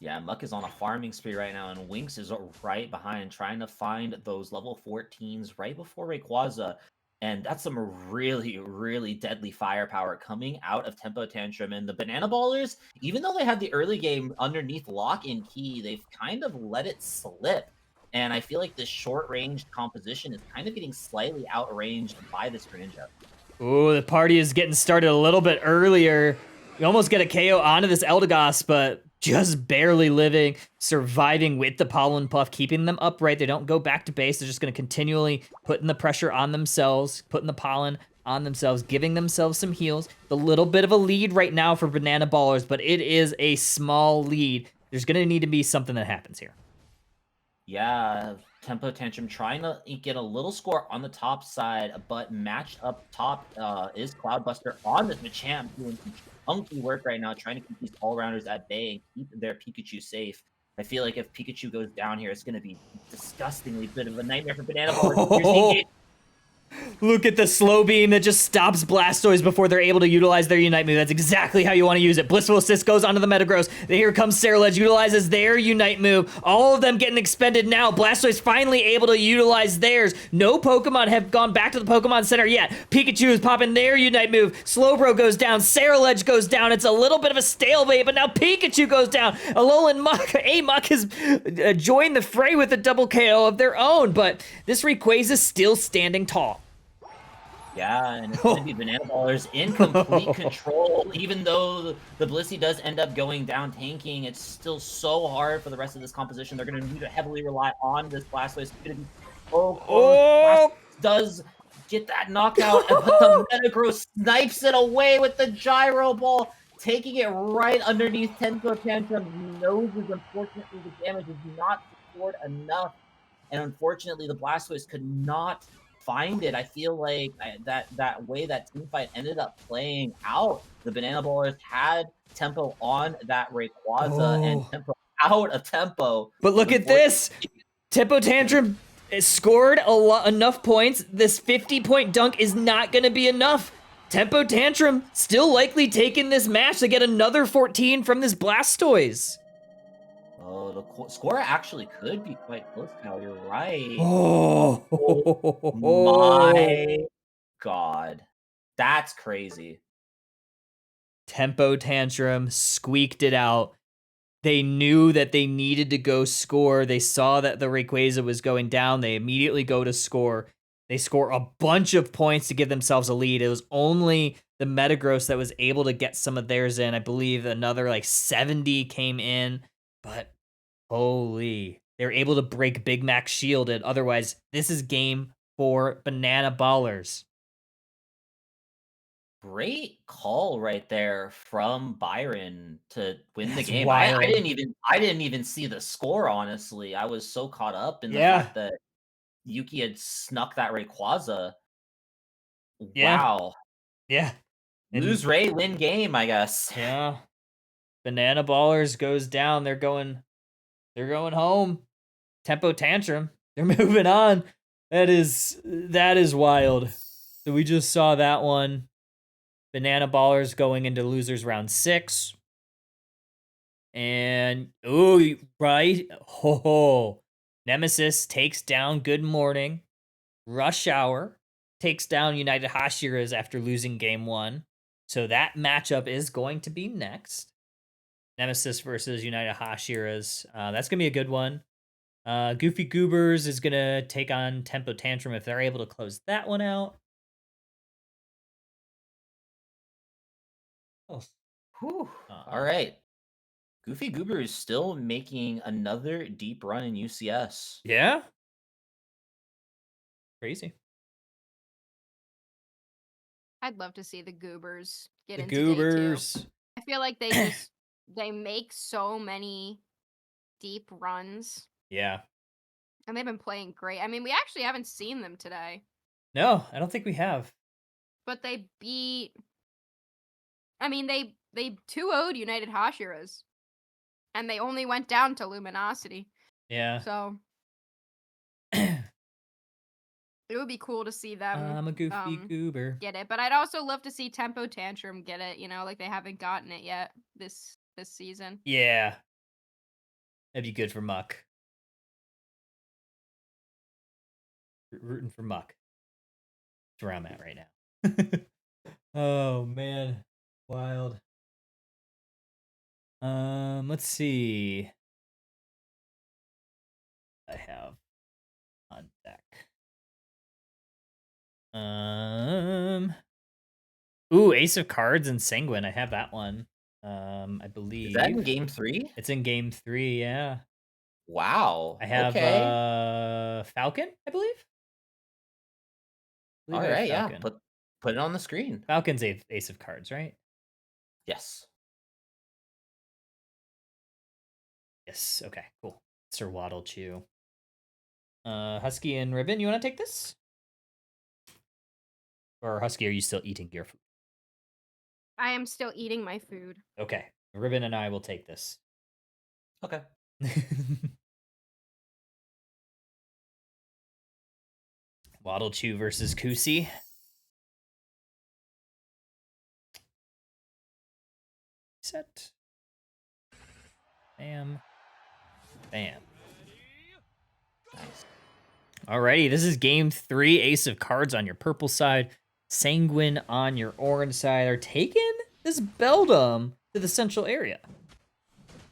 Yeah, Muck is on a farming spree right now, and Winx is right behind, trying to find those level 14s right before Rayquaza. And that's some really, really deadly firepower coming out of Tempo Tantrum. And the Banana Ballers, even though they had the early game underneath lock and key, they've kind of let it slip. And I feel like this short-range composition is kind of getting slightly outranged by this Greninja. Ooh, the party is getting started a little bit earlier. We almost get a KO onto this Eldegoss, but just barely living, surviving with the Pollen Puff, keeping them upright. They don't go back to base. They're just going to continually putting the pressure on themselves, putting the pollen on themselves, giving themselves some heals. A little bit of a lead right now for Banana Ballers, but it is a small lead. There's going to need to be something that happens here. Yeah, Tempo Tantrum trying to get a little score on the top side, but matched up top is Cloudbuster on this Machamp doing some funky work right now, trying to keep these all-rounders at bay and keep their Pikachu safe. I feel like if Pikachu goes down here, it's going to be disgustingly bit of a nightmare for Banana Ballers. Look at the slow beam that just stops Blastoise before they're able to utilize their Unite move. That's exactly how you want to use it. Blissful Assist goes onto the Metagross. Here comes Ceruledge, utilizes their Unite move. All of them getting expended now. Blastoise finally able to utilize theirs. No Pokemon have gone back to the Pokemon Center yet. Pikachu is popping their Unite move. Slowbro goes down. Ceruledge goes down. It's a little bit of a stalemate, but now Pikachu goes down. Alolan Muck, Amok has joined the fray with a double KO of their own, but this Rayquaza is still standing tall. Yeah, and it's going to be Banana Ballers in complete control. Even though the Blissey does end up going down tanking, it's still so hard for the rest of this composition. They're going to need to heavily rely on this Blastoise. It's going to be Blastoise does get that knockout, but the Metagross snipes it away with the Gyro Ball, taking it right underneath Tempo Tantrum. He knows unfortunately the damage is not scored enough, and unfortunately the Blastoise could not find it. I feel like that way that teamfight ended up playing out, the Banana Ballers had Tempo on that Rayquaza and Tempo out of Tempo. But look at this! Tempo Tantrum scored enough points. This 50-point dunk is not going to be enough. Tempo Tantrum still likely taking this match to get another 14 from this Blastoise. Oh, the score actually could be quite close, Kyle. You're right. Oh, my God. That's crazy. Tempo Tantrum squeaked it out. They knew that they needed to go score. They saw that the Rayquaza was going down. They immediately go to score. They score a bunch of points to give themselves a lead. It was only the Metagross that was able to get some of theirs in. I believe another like 70 came in, but holy, they were able to break Big Mac's shield, and otherwise, this is game for Banana Ballers. Great call right there from Byron to win the game. Wild. I didn't even see the score, honestly. I was so caught up in the fact that Yuki had snuck that Rayquaza. Wow. Yeah. Lose Ray, win game, I guess. Yeah. Banana Ballers goes down. They're going home. Tempo Tantrum. They're moving on. That is wild. So we just saw that one. Banana Ballers going into losers round 6. And Nemesis takes down Good Morning. Rush Hour takes down United Hashiras after losing game 1. So that matchup is going to be next. Nemesis versus United Hashiras. That's going to be a good one. Goofy Goobers is going to take on Tempo Tantrum if they're able to close that one out. All right. Goofy Goober is still making another deep run in UCS. Yeah. Crazy. I'd love to see the Goobers get The into Goobers. Day 2. I feel like they make so many deep runs. Yeah. And they've been playing great. I mean, we actually haven't seen them today. No, I don't think we have. But they beat... I mean, they 2-0'd United Hashiras. And they only went down to Luminosity. Yeah. So... it would be cool to see them I'm a Goofy Goober. get it. But I'd also love to see Tempo Tantrum get it, like they haven't gotten it yet this season. Yeah. That'd be good for Muck. Rooting for Muck. That's where I'm at right now. Oh man, wild. Let's see. I have on deck. Ooh, Ace of Cards and Sanguine. I have that one. I believe Is that in game 3? it's in game 3. Yeah, Wow. I have Okay. Falcon. I believe. All I have right. Yeah. Falcon. Put it on the screen. Falcon's Ace of Cards, right? Yes. Yes. Okay. Cool. Sir Waddle Chew. Husky and Ribbon, you want to take this? Or Husky, are you still eating your food? I am still eating my food. Okay. Ribbon and I will take this. Okay. Waddle Chew versus Kusi. Set. Bam. Bam. Nice. Alrighty, this is game 3. Ace of Cards on your purple side. Sanguine on your orange side are taking this Beldum to the central area.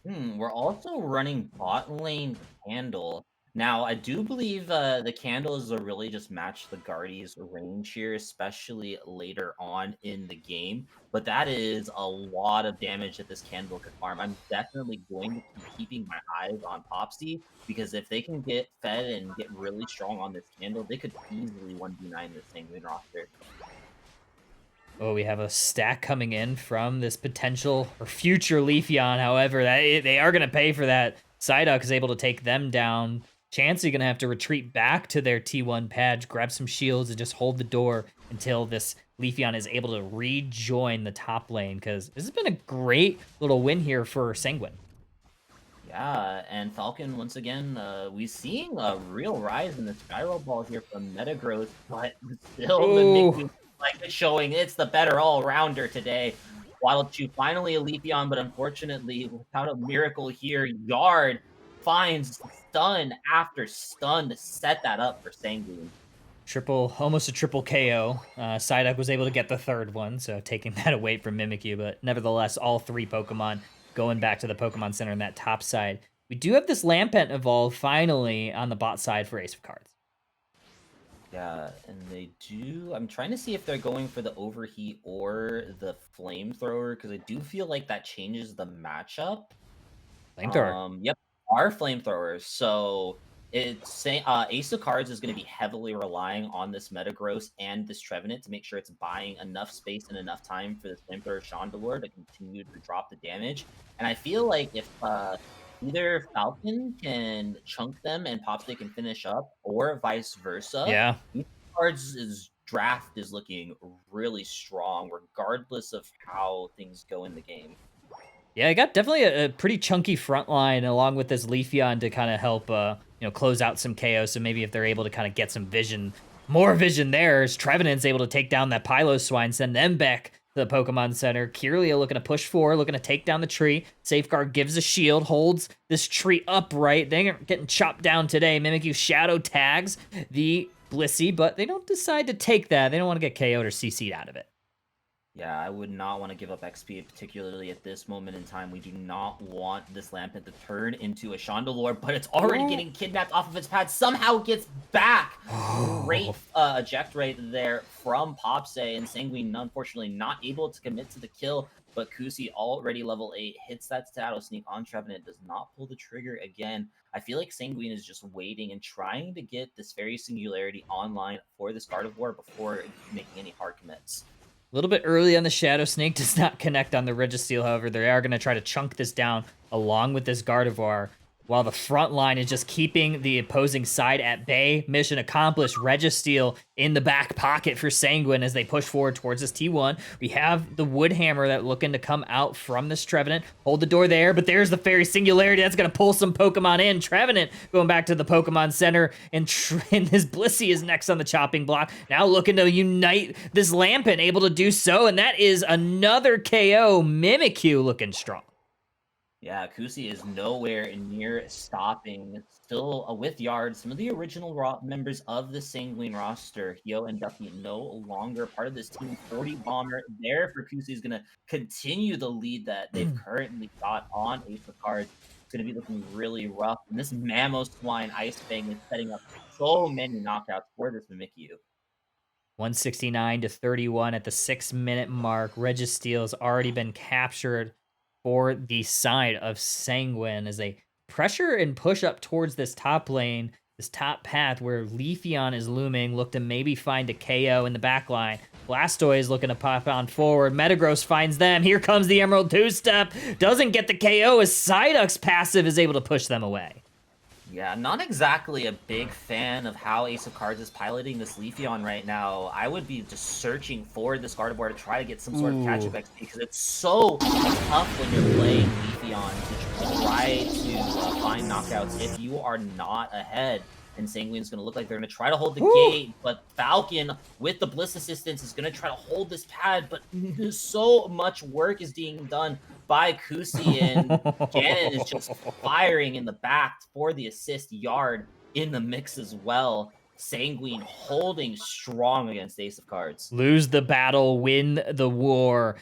We're also running bot lane Candle. Now, I do believe the Candles will really just match the Guardi's range here, especially later on in the game. But that is a lot of damage that this Candle could farm. I'm definitely going to keep keeping my eyes on Popsy, because if they can get fed and get really strong on this Candle, they could easily 1v9 this Sanguine roster. Oh, we have a stack coming in from this potential or future Leafeon. However, they are going to pay for that. Psyduck is able to take them down. Chansey going to have to retreat back to their T1 pad, grab some shields, and just hold the door until this Leafeon is able to rejoin the top lane, because this has been a great little win here for Sanguine. Yeah, and Falcon, once again, we're seeing a real rise in the Spiral Ball here from Metagross, but still the Mickey like it's showing it's the better all-rounder today. Waddle Chew finally a Leafeon, but unfortunately, without a miracle here, Yard finds stun after stun to set that up for Sanguine. Almost a triple KO. Psyduck was able to get the third one, so taking that away from Mimikyu, but nevertheless, all 3 Pokemon going back to the Pokemon Center on that top side. We do have this Lampent evolve finally on the bot side for Ace of Cards. Yeah, and they do. I'm trying to see if they're going for the Overheat or the Flamethrower, because I do feel like that changes the matchup. Flamethrower. Yep, are Flamethrowers. So it's Ace of Cards is going to be heavily relying on this Metagross and this Trevenant to make sure it's buying enough space and enough time for this Flamethrower Chandelure to continue to drop the damage. And I feel like if either Falcon can chunk them and Popsy can finish up, or vice versa. Yeah. Cards' draft is looking really strong, regardless of how things go in the game. Yeah, I got definitely a pretty chunky front line along with this Leafeon to kind of help, close out some KO. So maybe if they're able to kind of get some vision, more vision there, as Trevenant's able to take down that Piloswine, send them back to the Pokemon Center. Kirlia looking to push forward, looking to take down the tree. Safeguard gives a shield, holds this tree upright. They're getting chopped down today. Mimikyu Shadow tags the Blissey, but they don't decide to take that. They don't want to get KO'd or CC'd out of it. Yeah, I would not want to give up XP, particularly at this moment in time. We do not want this Lampent to turn into a Chandelure, but it's already getting kidnapped off of its pad. Somehow gets back. Great eject right there from Popsy, and Sanguine, unfortunately, not able to commit to the kill. But Kusi, already level 8, hits that Shadow Sneak on Trevenant, does not pull the trigger again. I feel like Sanguine is just waiting and trying to get this Fairy Singularity online for this Gardevoir before making any hard commits. A little bit early on the Shadow Snake, does not connect on the Registeel, however. They are going to try to chunk this down along with this Gardevoir, while the front line is just keeping the opposing side at bay. Mission accomplished. Registeel in the back pocket for Sanguine as they push forward towards this T1. We have the Woodhammer that looking to come out from this Trevenant. Hold the door there, but there's the Fairy Singularity. That's going to pull some Pokemon in. Trevenant going back to the Pokemon Center, and this Blissey is next on the chopping block. Now looking to unite this Lampent, able to do so, and that is another KO. Mimikyu looking strong. Yeah, Kusi is nowhere near stopping. Still with yards. Some of the original members of the Sanguine roster, Hyo and Ducky, no longer part of this team. 40 bomber there for Kusi is going to continue the lead that they've currently got on Ace of Cards. It's going to be looking really rough. And this Mamoswine Ice Fang is setting up so many knockouts for this Mimikyu. 169 to 31 at the 6-minute mark. Registeel's already been captured for the side of Sanguine as they pressure and push up towards this top lane, this top path where Leafeon is looming, look to maybe find a KO in the back line. Blastoise looking to pop on forward. Metagross finds them. Here comes the Emerald two-step. Doesn't get the KO as Psyduck's passive is able to push them away. Yeah, not exactly a big fan of how Ace of Cards is piloting this Leafeon right now. I would be just searching for this Gardevoir to try to get some sort of catch-up XP because it's so tough when you're playing Leafeon to try to find knockouts if you are not ahead. And Sanguine's going to look like they're going to try to hold the gate, but Falcon, with the Bliss assistance, is going to try to hold this pad, but so much work is being done by Kusi, and Ganon is just firing in the back for the assist. Yard in the mix as well. Sanguine holding strong against Ace of Cards. Lose the battle, win the war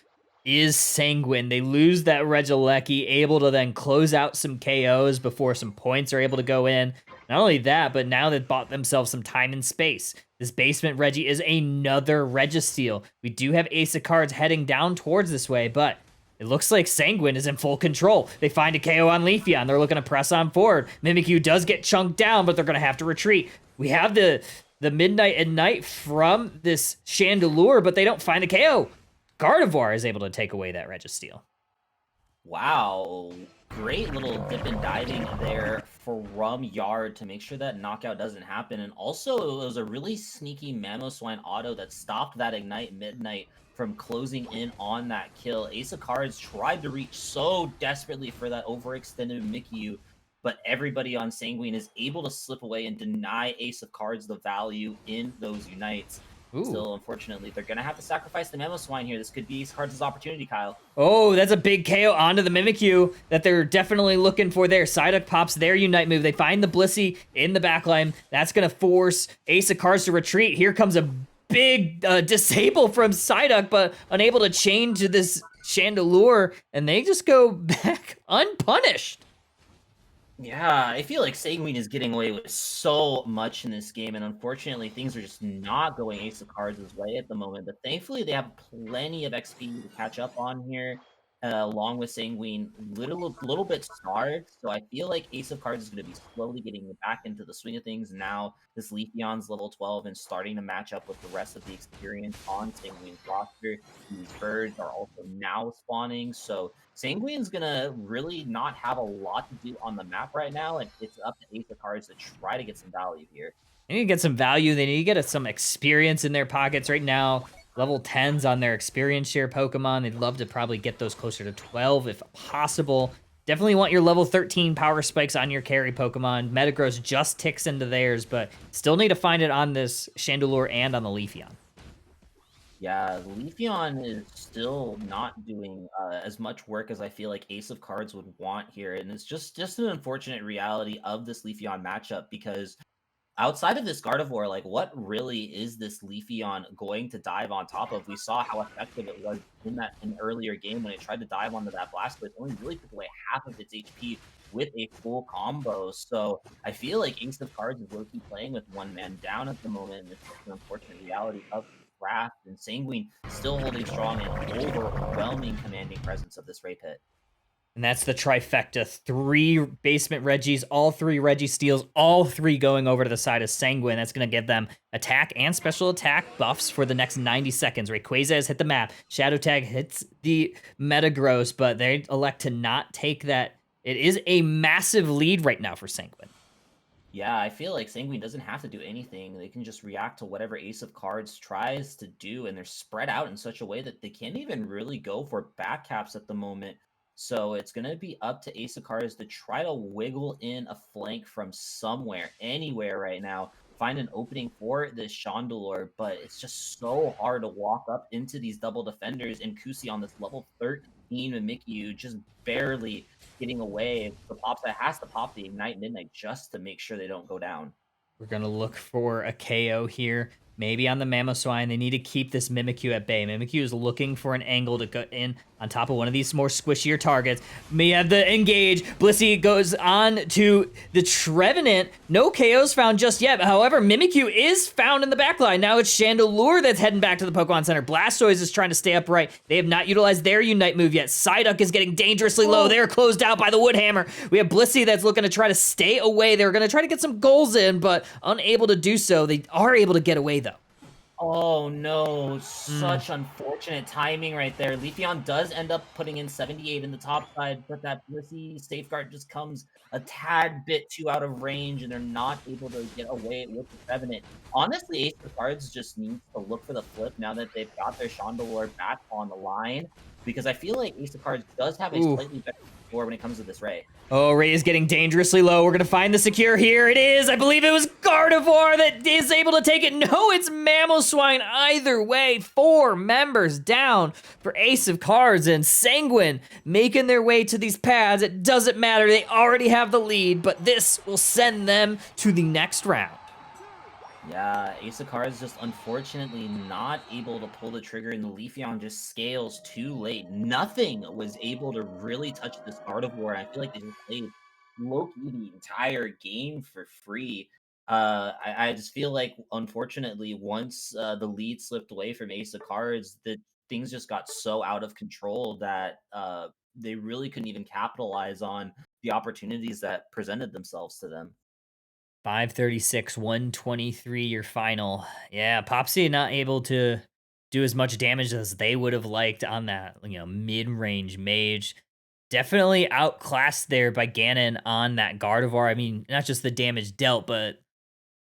is Sanguine. They lose that Regieleki, able to then close out some KOs before some points are able to go in. Not only that, but now they've bought themselves some time and space. This basement Reggie is another Registeel. We do have Ace of Cards heading down towards this way, but it looks like Sanguine is in full control. They find a KO on Leafeon. They're looking to press on forward. Mimikyu does get chunked down, but they're going to have to retreat. We have the Midnight Ignite from this Chandelure, but they don't find a KO. Gardevoir is able to take away that Registeel. Wow. Great little dip and diving there from Yard to make sure that knockout doesn't happen. And also, it was a really sneaky Mamoswine auto that stopped that Ignite Midnight from closing in on that kill. Ace of Cards tried to reach so desperately for that overextended Mimikyu, but everybody on Sanguine is able to slip away and deny Ace of Cards the value in those Unites. Still, unfortunately, they're going to have to sacrifice the Mamoswine here. This could be Ace of Cards' opportunity, Kyle. Oh, that's a big KO onto the Mimikyu that they're definitely looking for there. Psyduck pops their Unite move. They find the Blissey in the backline. That's going to force Ace of Cards to retreat. Here comes a big disable from Psyduck, but unable to chain to this Chandelure, and they just go back unpunished. Yeah, I feel like Sanguine is getting away with so much in this game, and unfortunately, things are just not going Ace of Cards' way at the moment. But thankfully, they have plenty of XP to catch up on here, along with Sanguine, little bit starved. So I feel like Ace of Cards is going to be slowly getting back into the swing of things now. This Leafeon's level 12 and starting to match up with the rest of the experience on Sanguine's roster. These birds are also now spawning, so Sanguine's gonna really not have a lot to do on the map right now, and it's up to Ace of Cards to try to get some value here. They need to get some value. They need to get some experience in their pockets right now. Level 10s on their experience share Pokemon. They'd love to probably get those closer to 12 if possible. Definitely want your level 13 power spikes on your carry Pokemon. Metagross just ticks into theirs, but still need to find it on this Chandelure and on the Leafeon. Yeah, Leafeon is still not doing as much work as I feel like Ace of Cards would want here, and it's just an unfortunate reality of this Leafeon matchup because outside of this Gardevoir, like, what really is this Leafeon going to dive on top of? We saw how effective it was in an earlier game when it tried to dive onto that Blastoise. It only really took away half of its HP with a full combo. So I feel like Ace of Cards is low-key playing with one man down at the moment, and it's just an unfortunate reality of draft, and Sanguine still holding strong and overwhelming commanding presence of this Ray Pit. And that's the trifecta. 3 basement Reggies, all 3 Registeels, all 3 going over to the side of Sanguine. That's going to give them attack and special attack buffs for the next 90 seconds. Rayquaza has hit the map. Shadow Tag hits the Metagross, but they elect to not take that. It is a massive lead right now for Sanguine. Yeah, I feel like Sanguine doesn't have to do anything. They can just react to whatever Ace of Cards tries to do, and they're spread out in such a way that they can't even really go for back caps at the moment. So it's going to be up to Ace of Cards to try to wiggle in a flank from somewhere, anywhere right now. find an opening for this Chandelure, but it's just so hard to walk up into these double defenders, and Kusi on this level 13 Mimikyu just barely getting away. The Popside has to pop the Ignite Midnight just to make sure they don't go down. We're going to look for a KO here. Maybe on the Mamoswine. They need to keep this Mimikyu at bay. Mimikyu is looking for an angle to go in on top of one of these more squishier targets. We have the engage. Blissey goes on to the Trevenant. No KOs found just yet. However, Mimikyu is found in the backline. Now it's Chandelure that's heading back to the Pokemon Center. Blastoise is trying to stay upright. They have not utilized their Unite move yet. Psyduck is getting dangerously low. They're closed out by the Woodhammer. We have Blissey that's looking to try to stay away. They're going to try to get some goals in, but unable to do so. They are able to get away, though. Oh no, such unfortunate timing right there. Leafeon does end up putting in 78 in the top side, but that Blissey safeguard just comes a tad bit too out of range, and they're not able to get away with the Trevenant. Honestly, Ace of Cards just needs to look for the flip now that they've got their Chandelure back on the line, because I feel like Ace of Cards does have a slightly better score when it comes to this Ray. Oh, Ray is getting dangerously low. We're going to find the secure here. It is. I believe it was Gardevoir that is able to take it. No, it's Mamoswine. Either way, 4 members down for Ace of Cards, and Sanguine making their way to these pads. It doesn't matter. They already have the lead, but this will send them to the next round. Yeah, Ace of Cards just unfortunately not able to pull the trigger, and the Leafeon just scales too late. Nothing was able to really touch this Gardevoir. I feel like they just played low-key the entire game for free. I just feel like, unfortunately, once the lead slipped away from Ace of Cards, that things just got so out of control that they really couldn't even capitalize on the opportunities that presented themselves to them. 536, 123, your final. Yeah, Popsy not able to do as much damage as they would have liked on that, mid-range mage. Definitely outclassed there by Ganon on that Gardevoir. I mean, not just the damage dealt, but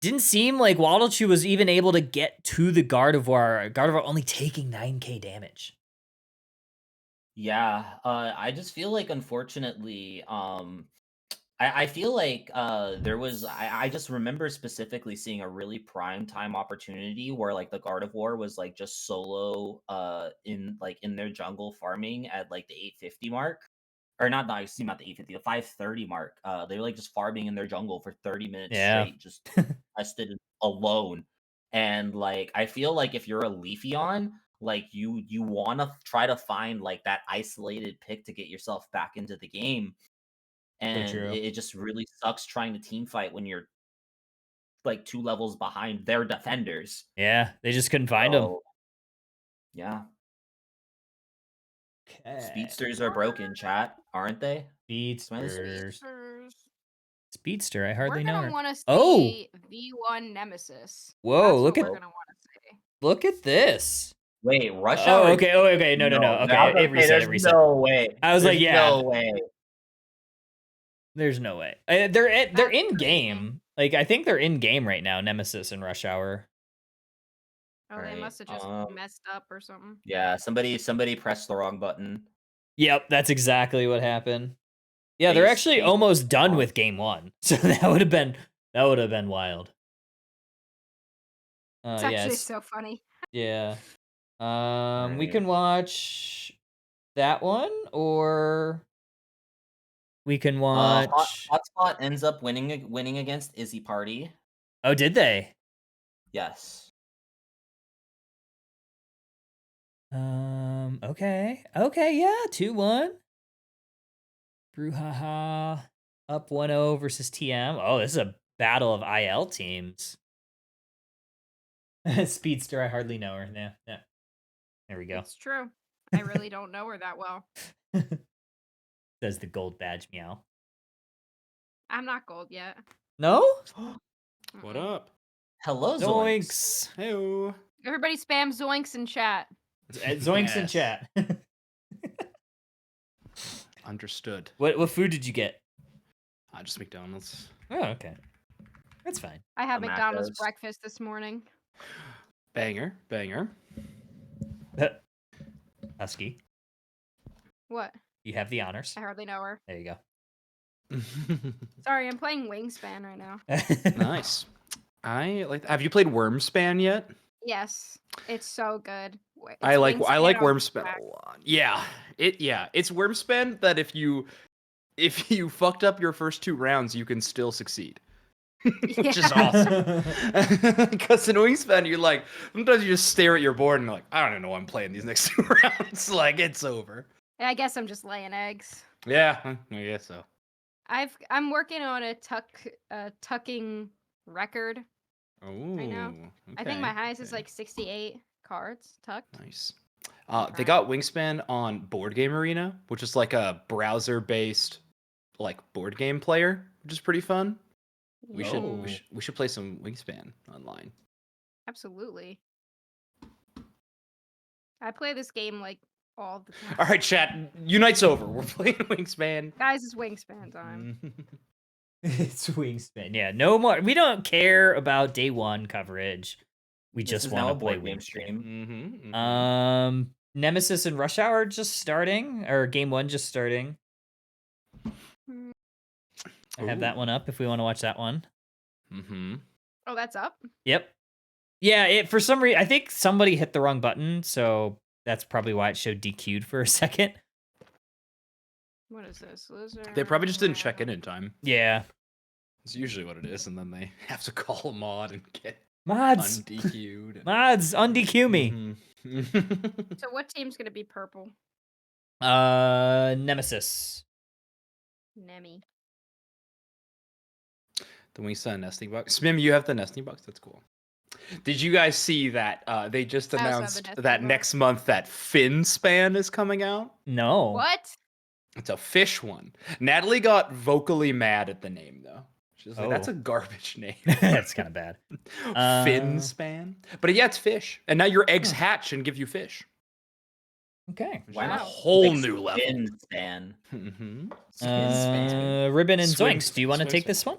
didn't seem like Waddlechew was even able to get to the Gardevoir. Gardevoir only taking 9k damage. Yeah, I just feel like, unfortunately, I feel like there was I just remember specifically seeing a really prime time opportunity where like the Gardevoir was like just solo in their jungle farming at like the 850 mark. Or not the 850, the 530 mark. They were like just farming in their jungle for 30 minutes straight, just tested alone. And like I feel like if you're a Leafeon, like you want to try to find like that isolated pick to get yourself back into the game. And it just really sucks trying to team fight when you're like 2 levels behind their defenders. Yeah, they just couldn't find them. Yeah. Okay. Speedsters are broken, chat, aren't they? Speedster, I hardly know her. We're gonna want to Oh! see V1 Nemesis. Whoa, That's look what at we're gonna want to see. Look at this. Wait, Rush Hour? Oh, okay. Oh, okay. No. Okay, it reset. No way. I was like, yeah. No way. There's no way. They're in game. Like I think they're in game right now. Nemesis and Rush Hour. Oh, they must have just messed up or something. Yeah, somebody pressed the wrong button. Yep, that's exactly what happened. Yeah, they're actually almost done with game 1, so that would have been wild. It's actually so funny. Yeah. We can watch that one, or we can watch. Hotspot ends up winning against Izzy Party. Oh, did they? Yes. Okay, yeah, 2-1. Brouhaha up 1-0 versus TM. Oh, this is a battle of IL teams. Speedster, I hardly know her. Yeah. There we go. It's true. I really don't know her that well. Says the gold badge meow. I'm not gold yet. No? What up? Hello, Zoinks. Heyo. Everybody spam Zoinks in chat. Zoinks in chat. Understood. What food did you get? Just McDonald's. Oh, okay. That's fine. I had McDonald's breakfast this morning. Banger. Husky. What? You have the honors. I hardly know her. There you go. Sorry, I'm playing Wingspan right now. Nice. I like. Have you played Wormspan yet? Yes, it's so good. I like Wingspan on Wormspan crack. a lot. Yeah, it's Wormspan that if you fucked up your first 2 rounds, you can still succeed. Which is awesome. Because in Wingspan, you're like, sometimes you just stare at your board and you're like, I don't even know why I'm playing these next 2 rounds. Like, it's over. I guess I'm just laying eggs. Yeah, I guess so. I'm working on a tucking record Oh, right now. I think my highest is like 68 cards tucked. Nice. They got Wingspan on Board Game Arena, which is like a browser-based like board game player, which is pretty fun. We should play some Wingspan online. Absolutely. I play this game like all the time. All right, chat. Unite's over. We're playing Wingspan. Guys, it's Wingspan time. It's Wingspan. Yeah, no more. We don't care about day 1 coverage. We This just is want now to a play board game Wingspan. stream. Nemesis and Rush Hour just starting, or game 1 just starting. I have that one up if we want to watch that one. Oh, that's up? Yep. Yeah, for some reason, I think somebody hit the wrong button, so that's probably why it showed DQ'd for a second. What is this? Lizard? They probably just didn't check in time. Yeah. It's usually what it is, and then they have to call a mod and get Mods. undq'd. Mods, undq me. So what team's gonna be purple? Nemesis. Nemi. The Wingstun nesting box. Smim, you have the nesting box? That's cool. Did you guys see that they just I also have a announced nesting that box. next month that fin span is coming out? No. What? It's a fish one. Natalie got vocally mad at the name though. She's like, that's Oh. a garbage name. That's kind of bad. Fin span. But yeah, it's fish. And now your eggs hatch and give you fish. Okay. Which is Wow. a whole Like new level. Spin span. Mhm. Spin span. Ribbon and Swing- Zoinks. Do you want to swing take span. this one?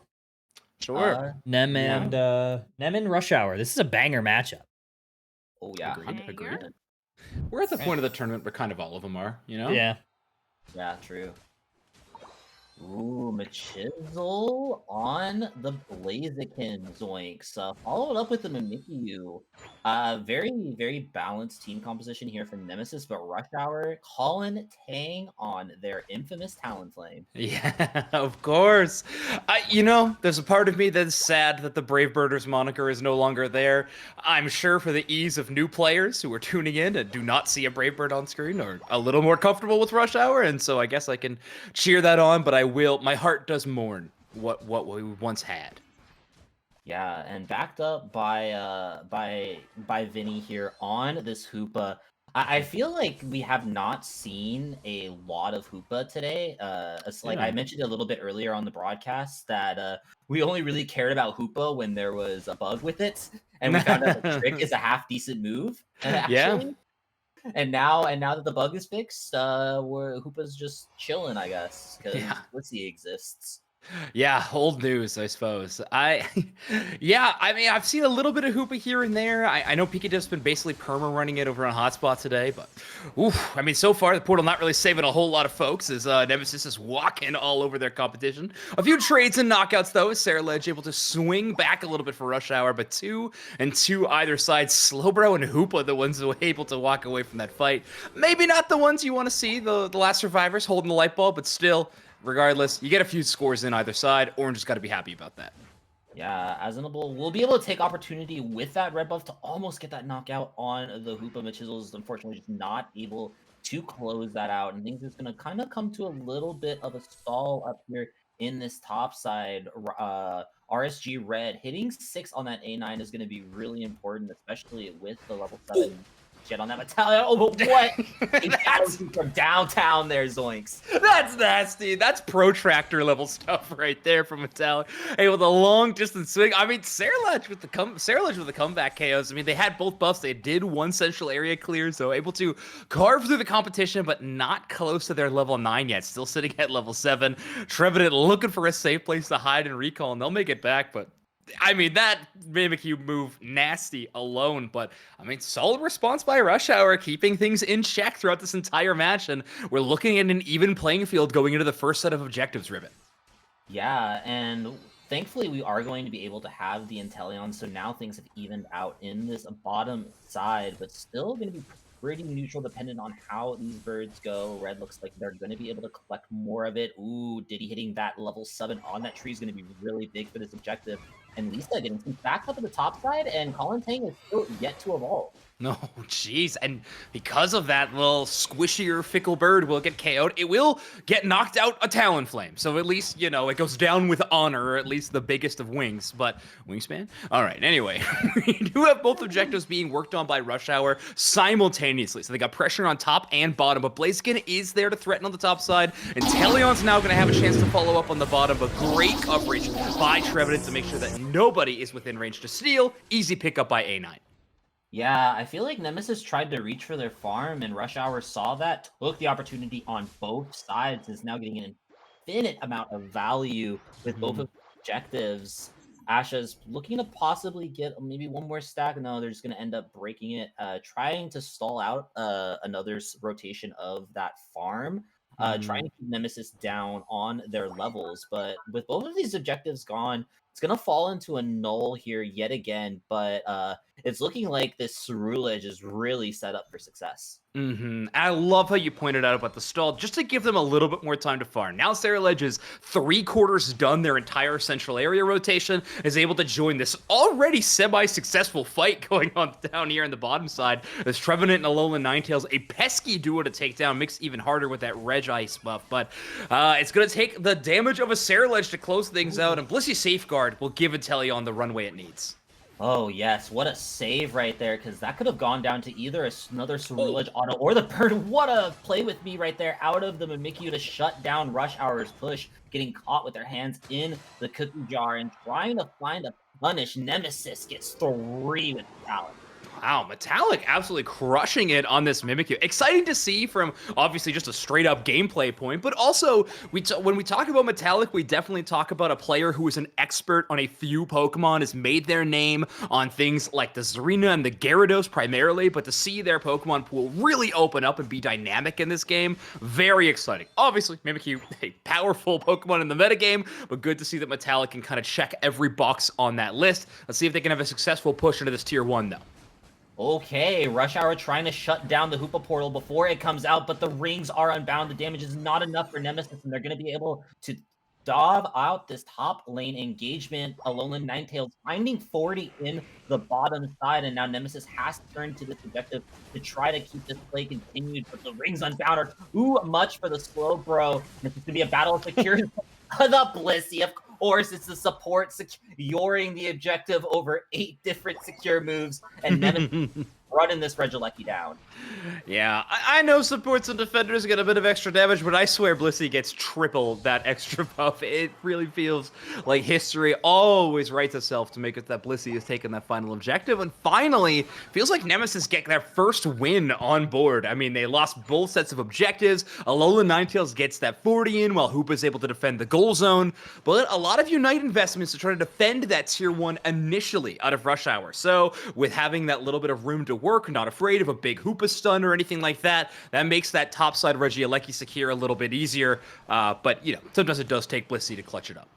Sure. Nem and Rush Hour. This is a banger matchup. Oh yeah. Agreed. We're at the point of the tournament where kind of all of them are, you know? Yeah. Yeah, true. Ooh, Machisel on the Blaziken Zoinks. Followed up with the Mimikyu. Very, very balanced team composition here from Nemesis, but Rush Hour, Colin Tang on their infamous Talonflame. Yeah, of course. There's a part of me that's sad that the Brave Birders moniker is no longer there. I'm sure for the ease of new players who are tuning in and do not see a Brave Bird on screen are a little more comfortable with Rush Hour, and so I guess I can cheer that on, but my heart does mourn what we once had. Yeah, and backed up by Vinny here on this Hoopa. I feel like we have not seen a lot of Hoopa today. It's like I mentioned a little bit earlier on the broadcast that we only really cared about Hoopa when there was a bug with it, and we found out the trick is a half decent move. Actually. Yeah. And now that the bug is fixed, Hoopa's just chilling, I guess, because Blissey exists. Yeah, old news, I suppose. I've seen a little bit of Hoopa here and there. I know Pikachu's been basically perma running it over on Hotspot today, but so far the portal not really saving a whole lot of folks as Nemesis is walking all over their competition. A few trades and knockouts though, SteelAgentKy able to swing back a little bit for Rush Hour, but two either side, Slowbro and Hoopa, the ones who were able to walk away from that fight. Maybe not the ones you want to see, the last survivors holding the light bulb, but still. Regardless, you get a few scores in either side. Orange has got to be happy about that. Yeah, Asinable will be able to take opportunity with that red buff to almost get that knockout on the Hoopa. Machisel is unfortunately just not able to close that out, and things is going to kind of come to a little bit of a stall up here in this top side. RSG Red hitting 6 on that A9 is going to be really important, especially with the level 7 shit on that Metallic. Oh, but what? From downtown there, Zoinks. That's nasty. That's protractor level stuff right there from Metallic. Hey, with a long distance swing. I mean, SteelAgentKy with the comeback KOs. I mean, they had both buffs. They did one central area clear, so able to carve through the competition, but not close to their level 9 yet. Still sitting at level 7. Trevenant looking for a safe place to hide and recall, and they'll make it back, but I mean, that Mimikyu move, nasty alone, but I mean, solid response by Rush Hour, keeping things in check throughout this entire match, and we're looking at an even playing field going into the first set of objectives, Ribbon. Yeah, and thankfully, we are going to be able to have the Inteleon, so now things have evened out in this bottom side, but still going to be pretty neutral dependent on how these birds go. Red looks like they're going to be able to collect more of it. Ooh, Diddy hitting that level 7 on that tree is going to be really big for this objective. And Lisa getting some back up at the top side, and Colin Tang is still yet to evolve. No, jeez. And because of that little squishier fickle bird will get KO'd, it will get knocked out a Talonflame. So at least, you know, it goes down with honor, or at least the biggest of wings. But wingspan? All right, anyway. We do have both objectives being worked on by Rush Hour simultaneously. So they got pressure on top and bottom, but Blaziken is there to threaten on the top side. And Teleon's now going to have a chance to follow up on the bottom, but great coverage by Trevenant to make sure that nobody is within range to steal. Easy pickup by A9. Yeah, I feel like Nemesis tried to reach for their farm, and Rush Hour saw that, took the opportunity on both sides, is now getting an infinite amount of value with both of the objectives. Asha's looking to possibly get maybe one more stack. No, they're just going to end up breaking it, trying to stall out another rotation of that farm, trying to keep Nemesis down on their levels. But with both of these objectives gone, it's going to fall into a null here yet again, but it's looking like this Cerulege is really set up for success. I love how you pointed out about the stall, just to give them a little bit more time to farm. Now Cerulege is 3/4 done their entire central area rotation, is able to join this already semi-successful fight going on down here in the bottom side. As Trevenant and Alolan Ninetales, a pesky duo to take down, mixed even harder with that Reg Ice buff. But it's going to take the damage of a Cerulege to close things out, and Blissey Safeguard will give Inteleon the runway it needs. Oh, yes. What a save right there, because that could have gone down to either another Cerulege auto or the bird. What a play with me right there out of the Mimikyu to shut down Rush Hour's push, getting caught with their hands in the cookie jar and trying to find a punish. Nemesis gets 3 with Talon. Wow, Metallic absolutely crushing it on this Mimikyu. Exciting to see from obviously just a straight up gameplay point, but also when we talk about Metallic, we definitely talk about a player who is an expert on a few Pokemon, has made their name on things like the Zarina and the Gyarados primarily, but to see their Pokemon pool really open up and be dynamic in this game, very exciting. Obviously, Mimikyu, a powerful Pokemon in the metagame, but good to see that Metallic can kind of check every box on that list. Let's see if they can have a successful push into this tier 1 though. Okay, Rush Hour trying to shut down the Hoopa portal before it comes out, but the rings are unbound. The damage is not enough for Nemesis, and they're going to be able to dove out this top lane engagement. Alolan Ninetales finding 40 in the bottom side, and now Nemesis has to turn to this objective to try to keep this play continued, but the rings unbound are too much for the slow bro. This is going to be a battle of security. The Blissey, of course, it's the support securing the objective over 8 different secure moves, and Nemesis running this Regieleki down. Yeah, I know supports and defenders get a bit of extra damage, but I swear Blissey gets triple that extra buff. It really feels like history always writes itself to make it that Blissey has taken that final objective, and finally, feels like Nemesis get their first win on board. I mean, they lost both sets of objectives. Alolan Ninetales gets that 40 in, while Hoopa is able to defend the goal zone, but a lot of Unite investments to try to defend that tier 1 initially out of Rush Hour. So, with having that little bit of room to work, not afraid of a big Hoopa stun or anything like that, that makes that topside Regieleki secure a little bit easier. But, you know, sometimes it does take Blissey to clutch it up.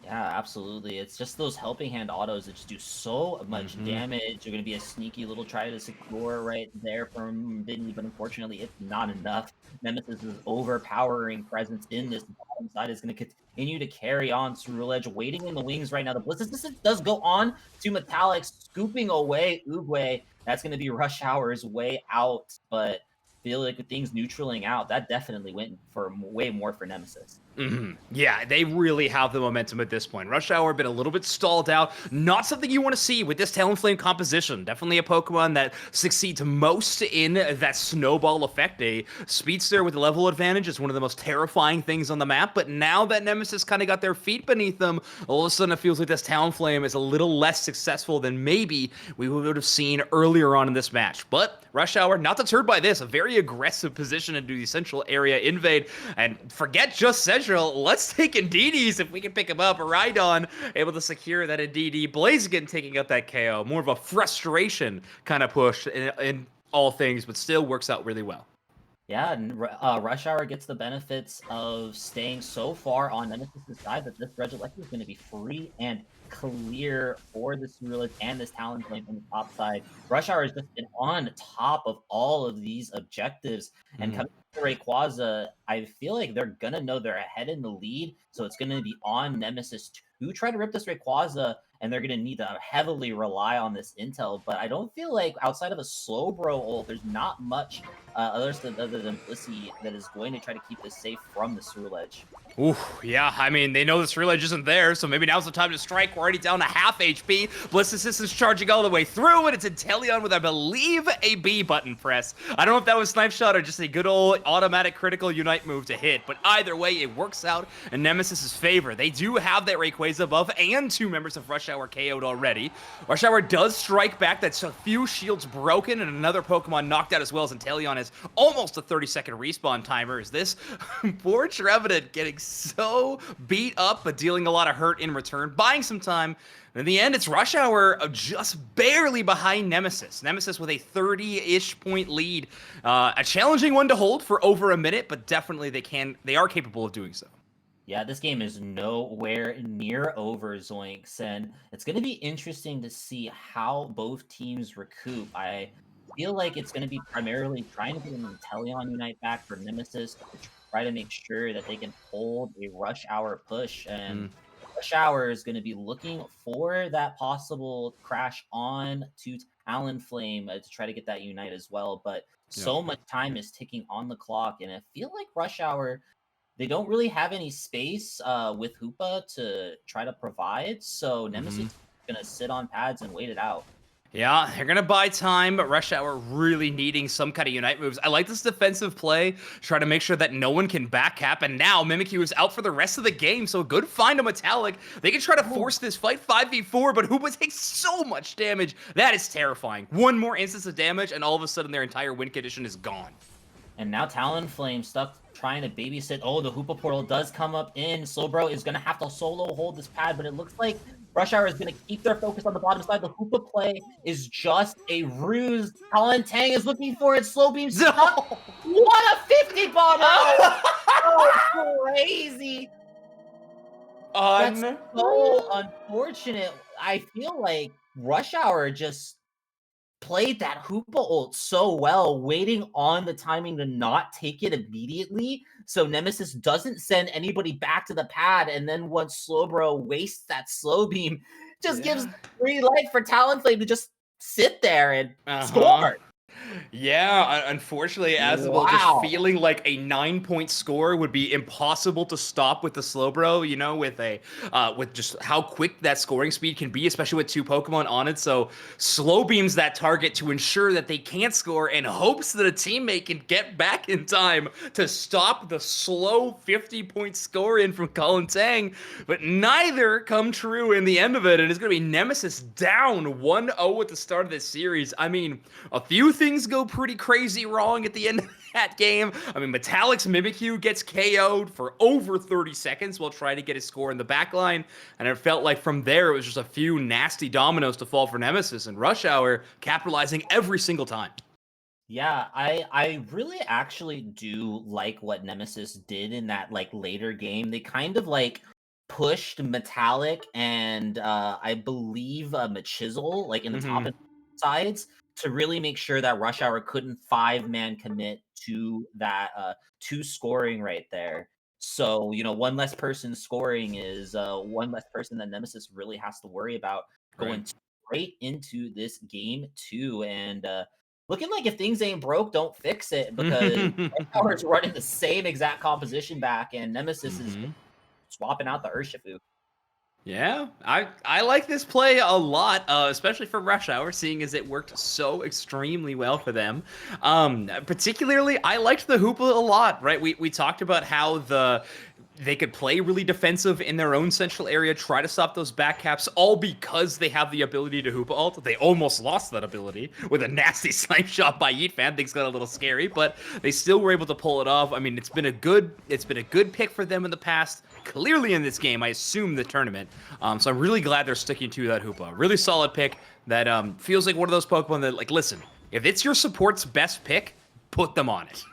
Yeah, absolutely. It's just those helping hand autos that just do so much damage. You're going to be a sneaky little try to secure right there from Vinny, but unfortunately it's not enough. Nemesis' overpowering presence in this bottom side is going to continue to carry on. Cerulege waiting in the wings right now. The Bliss does go on to Metallic, scooping away Oogway. That's going to be Rush Hour's way out, but feel like with things neutraling out, that definitely went for way more for Nemesis. Yeah, they really have the momentum at this point. Rush Hour been a little bit stalled out. Not something you want to see with this Talonflame composition. Definitely a Pokemon that succeeds most in that snowball effect. A Speedster with level advantage is one of the most terrifying things on the map, but now that Nemesis kind of got their feet beneath them, all of a sudden it feels like this Talonflame is a little less successful than maybe we would have seen earlier on in this match. But Rush Hour, not deterred by this, a very aggressive position into the central area invade, and forget just Central, let's take Indeedee if we can pick him up. Rhydon able to secure that Indeedee. Blaziken taking out that KO. More of a frustration kind of push in all things, but still works out really well. Yeah, and Rush Hour gets the benefits of staying so far on Nemesis' side that this Resurrection is going to be free and clear for the Cerulean and this Talonflame on the top side. Rush Hour has just been on top of all of these objectives, and coming to Rayquaza, I feel like they're going to know they're ahead in the lead, so it's going to be on Nemesis to try to rip this Rayquaza, and they're going to need to heavily rely on this intel, but I don't feel like outside of a Slowbro ult, there's not much other than Blissey that is going to try to keep this safe from the Ceruledge. Ooh, yeah, I mean, they know the Steelage isn't there, so maybe now's the time to strike. We're already down to half HP. Bliss Assistance charging all the way through, and it's Inteleon with, I believe, a B button press. I don't know if that was Snipe Shot or just a good old automatic critical Unite move to hit, but either way, it works out in Nemesis' favor. They do have that Rayquaza buff, and 2 members of Rush Hour KO'd already. Rush Hour does strike back. That's a few shields broken, and another Pokemon knocked out as well, as Inteleon has almost a 30-second respawn timer. Is this poor Trevenant getting so beat up, but dealing a lot of hurt in return, buying some time. And in the end, it's Rush Hour just barely behind Nemesis. Nemesis with a 30-ish point lead. A challenging one to hold for over a minute, but definitely they are capable of doing so. Yeah, this game is nowhere near over, Zoinks, and it's going to be interesting to see how both teams recoup. I feel like it's going to be primarily trying to get an Inteleon Unite back for Nemesis to try to make sure that they can hold a Rush Hour push, and Rush Hour is going to be looking for that possible crash on to Talonflame to try to get that Unite as well, but so much time is ticking on the clock, and I feel like Rush Hour, they don't really have any space with Hoopa to try to provide, so Nemesis is going to sit on pads and wait it out. Yeah, they're going to buy time, but Rush Hour really needing some kind of Unite moves. I like this defensive play, try to make sure that no one can back cap, and now Mimikyu is out for the rest of the game, so a good find on Metallic. They can try to force this fight 5v4, but Hoopa takes so much damage. That is terrifying. One more instance of damage, and all of a sudden their entire win condition is gone. And now Talonflame stuck trying to babysit. Oh, the Hoopa portal does come up in. Slowbro is going to have to solo hold this pad, but it looks like Rush Hour is going to keep their focus on the bottom side. The Hoopa play is just a ruse. Tang is looking for it. Slow beams. No. What a 50 bomb! Oh, crazy. That's so unfortunate. I feel like Rush Hour just played that Hoopa ult so well, waiting on the timing to not take it immediately, so Nemesis doesn't send anybody back to the pad, and then once Slowbro wastes that slow beam, just gives free light for Talonflame to just sit there and score. Yeah, unfortunately, Azabel just feeling like a 9-point score would be impossible to stop with the Slowbro, you know, with just how quick that scoring speed can be, especially with 2 Pokemon on it. So slow beams that target to ensure that they can't score and hopes that a teammate can get back in time to stop the slow 50-point score in from Colin Tang. But neither come true in the end of it, and it's going to be Nemesis down 1-0 at the start of this series. I mean, a few things go pretty crazy wrong at the end of that game. I mean, Metallic's Mimikyu gets KO'd for over 30 seconds while trying to get his score in the backline, and it felt like from there it was just a few nasty dominoes to fall for Nemesis, and Rush Hour capitalizing every single time. Yeah, I really actually do like what Nemesis did in that later game. They kind of pushed Metallic and I believe Machisel in the top and sides to really make sure that Rush Hour couldn't 5-man commit to that 2 scoring right there. So, one less person scoring is one less person that Nemesis really has to worry about going straight into this game 2. And looking like if things ain't broke, don't fix it, because Rush Hour is running the same exact composition back, and Nemesis is swapping out the Urshifu. Yeah, I like this play a lot, especially for Rush Hour, seeing as it worked so extremely well for them. Particularly, I liked the Hoopa a lot, right? We talked about how they could play really defensive in their own central area, try to stop those back caps, all because they have the ability to Hoopa ult. They almost lost that ability with a nasty snipe shot by Yeetfan. Things got a little scary, but they still were able to pull it off. I mean, it's been a good pick for them in the past. Clearly in this game, I assume the tournament. So I'm really glad they're sticking to that Hoopa. Really solid pick that feels like one of those Pokemon that, listen, if it's your support's best pick, put them on it.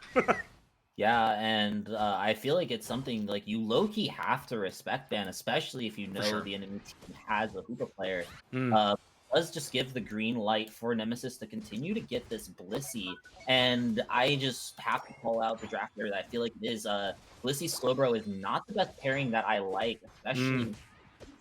Yeah, and I feel like it's something like you low-key have to respect ban, especially if you know sure. the enemy team has a Hoopa player. Mm. Let's just give the green light for Nemesis to continue to get this Blissey. And I just have to call out the draft here that I feel like it is Blissey Slowbro is not the best pairing that I like, especially with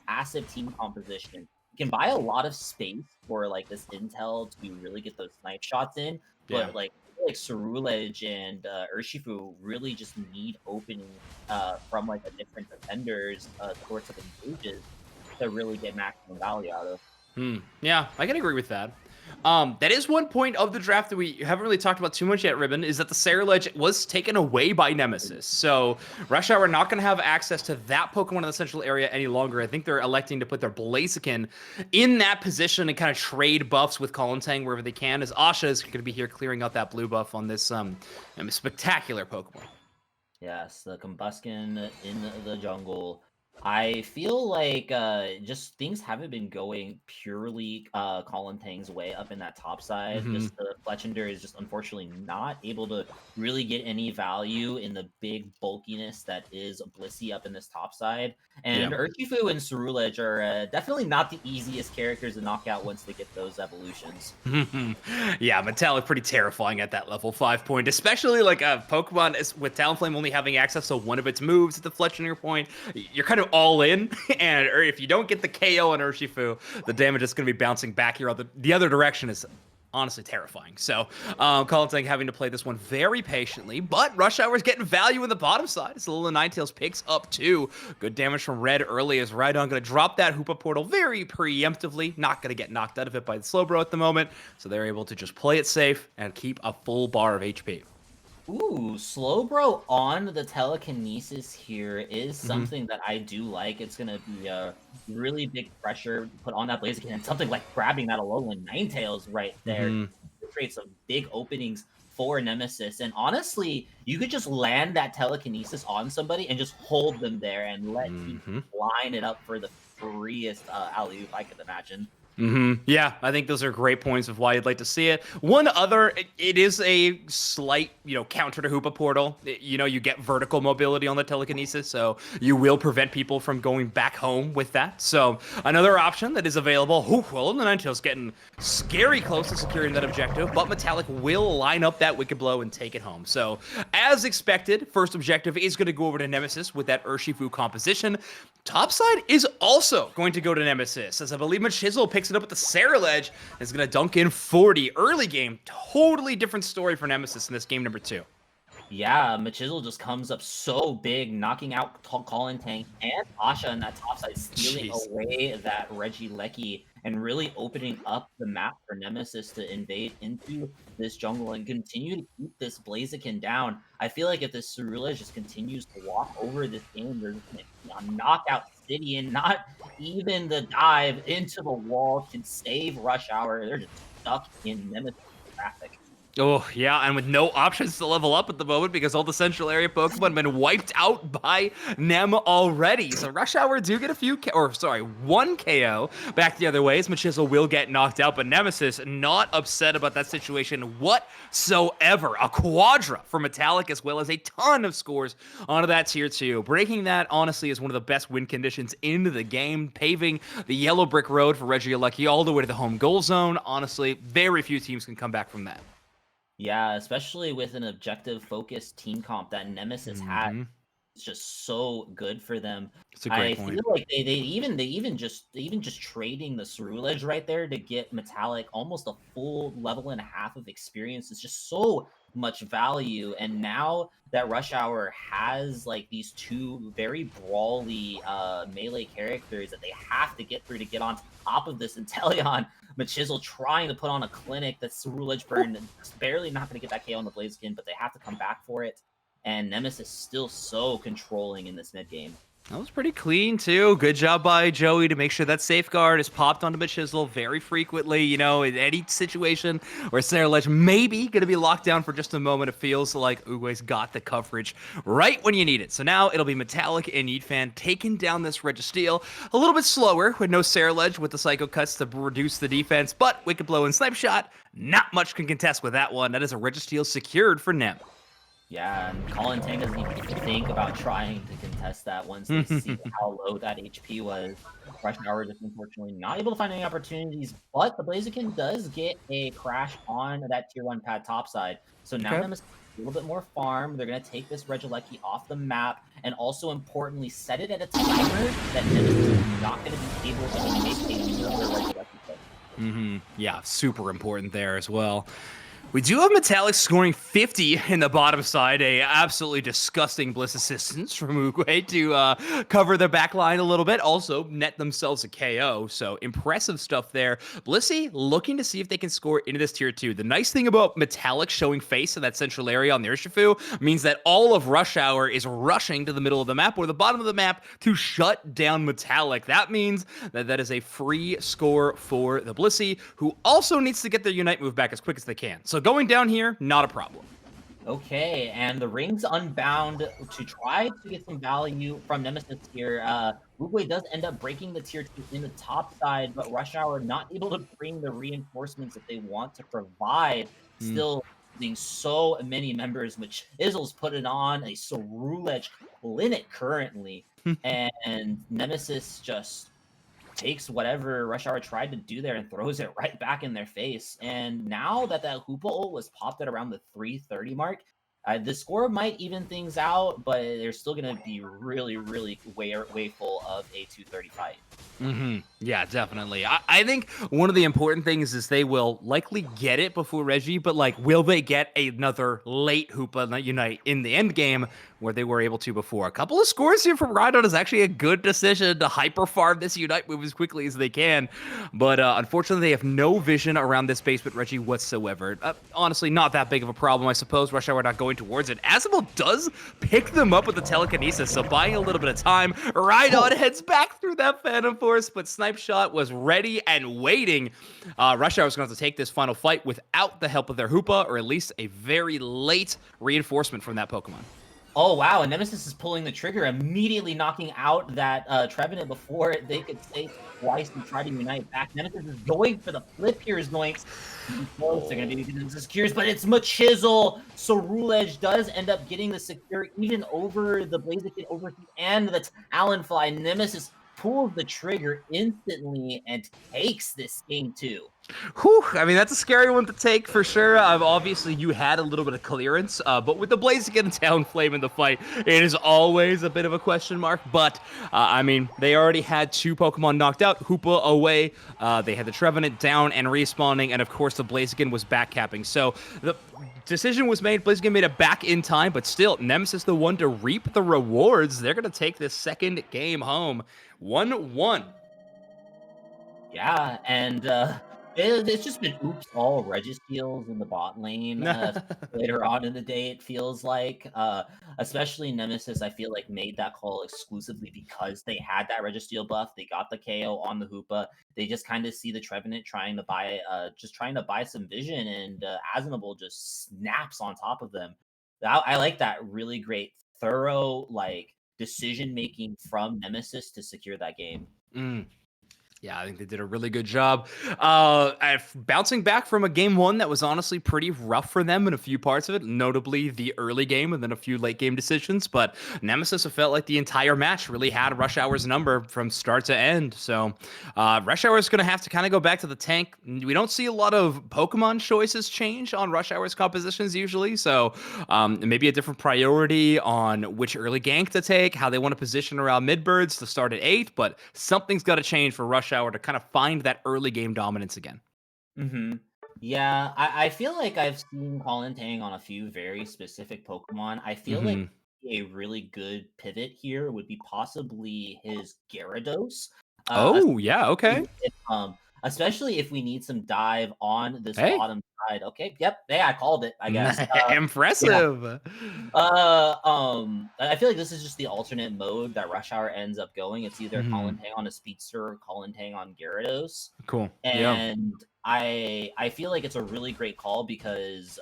passive team composition. You can buy a lot of space for like this intel to really get those snipe shots in, Yeah. but like Cerulege and Urshifu really just need opening from like a different defenders sorts of engages to really get maximum value out of. Yeah, I can agree with that. That is one point of the draft that we haven't really talked about too much yet, Ribbon, is that the Cerulege was taken away by Nemesis. So Rush Hour are not going to have access to that Pokemon in the central area any longer. I think they're electing to put their Blaziken in that position and kind of trade buffs with Colintang wherever they can, as Asha is going to be here clearing out that blue buff on this spectacular Pokemon. Yes, the Combuskin in the jungle. I feel like just things haven't been going purely Colin Tang's way up in that top side. Just the Fletchender is just unfortunately not able to really get any value in the big bulkiness that is Blissey up in this top side. And Urshifu and Cerulege are definitely not the easiest characters to knock out once they get those evolutions. Yeah, Metallic pretty terrifying at that level 5 point, especially like a Pokemon with Talonflame only having access to one of its moves at the Fletchender point. You're kind of all in, and if you don't get the KO on Urshifu, the damage is going to be bouncing back here. The other direction is honestly terrifying. So Colintang having to play this one very patiently, but Rush Hour is getting value in the bottom side. It's a little Ninetales picks up 2. Good damage from Red early as Rhydon going to drop that Hoopa Portal very preemptively. Not going to get knocked out of it by the Slowbro at the moment, so they're able to just play it safe and keep a full bar of HP. Ooh, Slowbro on the telekinesis here is something that I do like. It's going to be a really big pressure put on that Blaziken, and something like grabbing that Alolan Ninetales right there creates some big openings for Nemesis. And honestly, you could just land that telekinesis on somebody and just hold them there and let you line it up for the freest alley-oop I could imagine. Yeah, I think those are great points of why you'd like to see it. One other, it is a slight, counter to Hoopa Portal. You get vertical mobility on the telekinesis, so you will prevent people from going back home with that. So another option that is available. Well, the Ninetales getting scary close to securing that objective, but Metallic will line up that Wicked Blow and take it home. So as expected, first objective is going to go over to Nemesis with that Urshifu composition. Topside is also going to go to Nemesis, as I believe Machisel picks it up with the Cerulege and is going to dunk in 40. Early game, totally different story for Nemesis in this game number 2. Yeah, Machisel just comes up so big, knocking out Colintang and Asha in that top side, stealing away that Regieleki and really opening up the map for Nemesis to invade into this jungle and continue to keep this Blaziken down. I feel like if this Cerulege just continues to walk over this game, they're just going to knock out City, and not even the dive into the wall can save Rush Hour. They're just stuck in Nemesis traffic. Oh, yeah, and with no options to level up at the moment because all the central area Pokemon have been wiped out by Nem already. So Rush Hour do get one KO back the other way as Machisel will get knocked out, but Nemesis not upset about that situation whatsoever. A quadra for Metallic as well as a ton of scores onto that tier 2. Breaking that, honestly, is one of the best win conditions in the game, paving the yellow brick road for Regieleki all the way to the home goal zone. Honestly, very few teams can come back from that. Yeah, especially with an objective-focused team comp that Nemesis had, it's just so good for them. It's a great point. I feel like they even just trading the Cerulege right there to get Metallic almost a full level and a half of experience is just so much value. And now that Rush Hour has like these 2 very brawly melee characters that they have to get through to get on top of this Inteleon, Machisel trying to put on a clinic that Cerulege burned and barely not going to get that KO on the Blaziken, but they have to come back for it. And Nemesis still so controlling in this mid game. That was pretty clean, too. Good job by Joey to make sure that safeguard is popped onto Machisel very frequently. In any situation where Cerulege may be going to be locked down for just a moment, it feels like Uguay's got the coverage right when you need it. So now it'll be Metallic and Yeetfan taking down this Registeel a little bit slower with no Cerulege with the Psycho Cuts to reduce the defense, but Wicked Blow and Snipe Shot, not much can contest with that one. That is a Registeel secured for Nem. Yeah, and Colin Tang doesn't even think about trying to contest that once they see how low that HP was. Rush Hour just unfortunately not able to find any opportunities, but the Blaziken does get a crash on that tier 1 pad topside. So now Okay. Nemesis a little bit more farm. They're going to take this Regieleki off the map and also importantly set it at a timer that Nemesis is not going to be able to make another Regieleki play. Yeah, super important there as well. We do have Metallic scoring 50 in the bottom side, a absolutely disgusting Bliss assistance from Uguay to cover their back line a little bit, also net themselves a KO, so impressive stuff there. Blissey looking to see if they can score into this tier 2. The nice thing about Metallic showing face in that central area on the Urshifu means that all of Rush Hour is rushing to the middle of the map or the bottom of the map to shut down Metallic. That means that that is a free score for the Blissey, who also needs to get their Unite move back as quick as they can. So going down here, not a problem. Okay, and the Rings Unbound to try to get some value from Nemesis here. Uguay does end up breaking the tier 2 in the top side, but Rush Hour not able to bring the reinforcements that they want to provide. Still losing so many members, which Izzle's put it on a Cerulege clinic currently, and Nemesis just takes whatever Rush Hour tried to do there and throws it right back in their face. And now that that Hoopa ult was popped at around the 330 mark, the score might even things out, but they're still going to be really, really way full of a 230 fight. Yeah, definitely. I think one of the important things is they will likely get it before Reggie, but like, will they get another late Hoopa Unite in the end game where they were able to before? A couple of scores here from Rhydon is actually a good decision to hyper farm this Unite move as quickly as they can, but unfortunately they have no vision around this basement Reggie whatsoever. Honestly, not that big of a problem, I suppose. Rush Hour not going towards it. Azabel does pick them up with the telekinesis, so buying a little bit of time, Rhydon heads back through that Phantom Force, but Snipe Shot was ready and waiting. Rush Hour was going to have to take this final fight without the help of their Hoopa, or at least a very late reinforcement from that Pokemon. Oh, wow, and Nemesis is pulling the trigger, immediately knocking out that Trevenant before they could say twice and try to unite back. Nemesis is going for the flip here, is going close. They're going to be the secures, but it's Machisel. Cerulege does end up getting the secure even over the Blaziken overheat and the Talonfly. Nemesis pulls the trigger instantly and takes this game too. Whew, I mean, that's a scary one to take for sure. Obviously, you had a little bit of clearance, but with the Blaziken and Talonflame in the fight, it is always a bit of a question mark. But, I mean, they already had 2 Pokemon knocked out, Hoopa away, they had the Trevenant down and respawning, and of course the Blaziken was backcapping. So, the decision was made, Blaziken made it back in time, but still, Nemesis the one to reap the rewards. They're going to take this second game home, 1-1. Yeah, and it's just been oops all Registeals in the bot lane later on in the day, it feels like. Especially Nemesis, I feel like made that call exclusively because they had that Registeel buff. They got the KO on the Hoopa. They just kind of see the Trevenant trying to buy some vision, and Azumable just snaps on top of them. I like that really great, thorough, like decision making from Nemesis to secure that game. Yeah, I think they did a really good job. Bouncing back from a game 1 that was honestly pretty rough for them in a few parts of it, notably the early game and then a few late game decisions. But Nemesis, it felt like the entire match really had Rush Hour's number from start to end. So Rush Hour is going to have to kind of go back to the tank. We don't see a lot of Pokemon choices change on Rush Hour's compositions usually. So maybe a different priority on which early gank to take, how they want to position around midbirds to start at 8. But something's got to change for Rush Hour to kind of find that early game dominance again. Yeah, I feel like I've seen Colin Tang on a few very specific Pokemon. I feel like a really good pivot here would be possibly his Gyarados. Yeah, okay. Especially if we need some dive on this bottom side. Okay, yep, I called it, I guess. Impressive. Yeah. I feel like this is just the alternate mode that Rush Hour ends up going. It's either Colin Tang on a Speedster or Colin Tang on Gyarados. Cool. And I feel like it's a really great call because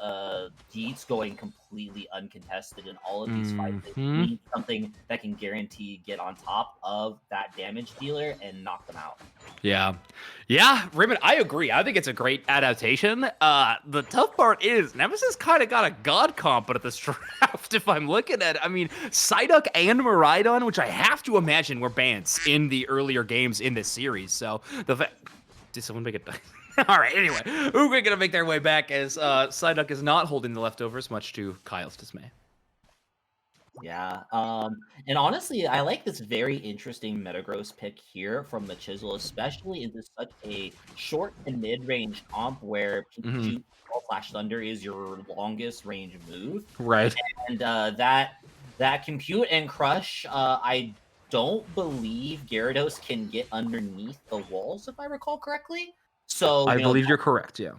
Yeet's going completely uncontested in all of these fights. They need something that can guarantee get on top of that damage dealer and knock them out. Yeah. Yeah, Raymond, I agree. I think it's a great adaptation. The tough part is Nemesis kind of got a god comp at this draft if I'm looking at it. I mean, Psyduck and Miraidon, which I have to imagine were bans in the earlier games in this series. So did someone make it? All right, anyway, Uguay gonna make their way back as Psyduck is not holding the leftovers, much to Kyle's dismay. Yeah, and honestly, I like this very interesting Metagross pick here from the Chisel, especially into such a short and mid-range comp where Pikachu Flash Thunder is your longest range move. Right. And that Compute and Crush, I don't believe Gyarados can get underneath the walls, if I recall correctly. So I believe you're correct, yeah.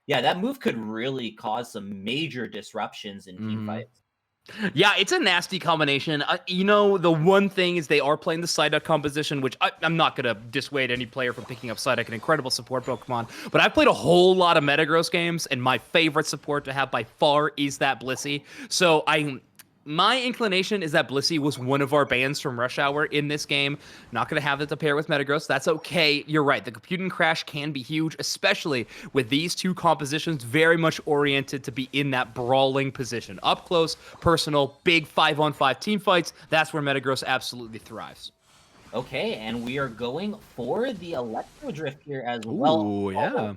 Yeah, that move could really cause some major disruptions in team fights. Yeah, it's a nasty combination. You know, the one thing is they are playing the Psyduck composition, which I'm not going to dissuade any player from picking up Psyduck, an incredible support Pokemon. But I've played a whole lot of Metagross games, and my favorite support to have by far is that Blissey. So my inclination is that Blissey was one of our bans from Rush Hour in this game. Not going to have it to pair with Metagross. That's okay. You're right. The Compute and Crash can be huge, especially with these two compositions very much oriented to be in that brawling position. Up close, personal, big 5-on-5 team fights. That's where Metagross absolutely thrives. Okay, and we are going for the Electro Drift here as well. Ooh, yeah.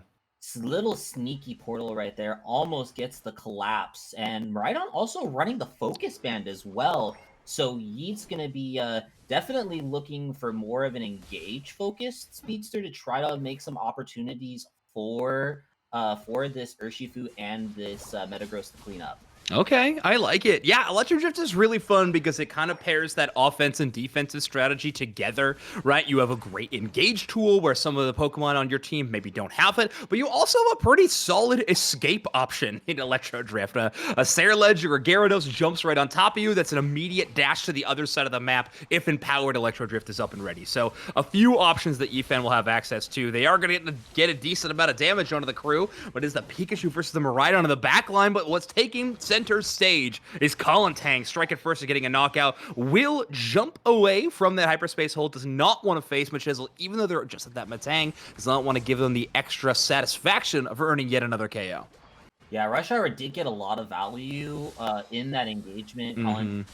Little sneaky portal right there almost gets the collapse, and Miraidon also running the focus band as well. So Yeet's gonna be definitely looking for more of an engage focused speedster to try to make some opportunities for this Urshifu and this Metagross to clean up. Okay, I like it. Yeah, Electro Drift is really fun because it kind of pairs that offense and defensive strategy together, right? You have a great engage tool where some of the Pokemon on your team maybe don't have it, but you also have a pretty solid escape option in Electro Drift. A Sairledge or a Gyarados jumps right on top of you. That's an immediate dash to the other side of the map if empowered Electro Drift is up and ready. So a few options that Yifan will have access to. They are going to get a decent amount of damage onto the crew, but is the Pikachu versus the Miraidon on the back line, but what's taking center stage is Tang. Strike at first and getting a knockout. Will jump away from that hyperspace hold. Does not want to face Machizel, even though they're just at that Matang. Does not want to give them the extra satisfaction of earning yet another KO. Yeah, Rush Hour did get a lot of value in that engagement.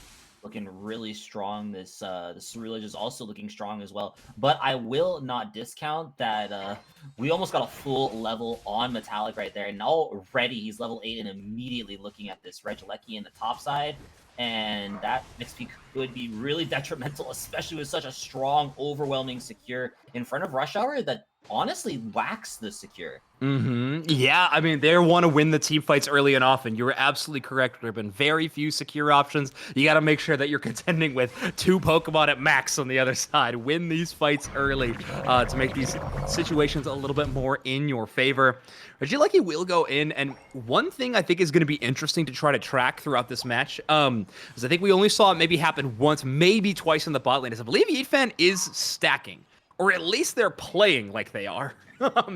Looking really strong. This Ceruledge is also looking strong as well. But I will not discount that we almost got a full level on Metallic right there. And already he's level 8 and immediately looking at this Regieleki in the top side. And that XP could be really detrimental, especially with such a strong, overwhelming secure in front of Rush Hour that honestly lacks the secure. Yeah, I mean, they want to win the team fights early and often. You were absolutely correct. There have been very few secure options. You got to make sure that you're contending with 2 Pokemon at max on the other side. Win these fights early to make these situations a little bit more in your favor. Regieleki will go in, and one thing I think is going to be interesting to try to track throughout this match, is I think we only saw it maybe happen once, maybe twice in the bot lane, is I believe Yifan is stacking. Or at least they're playing like they are.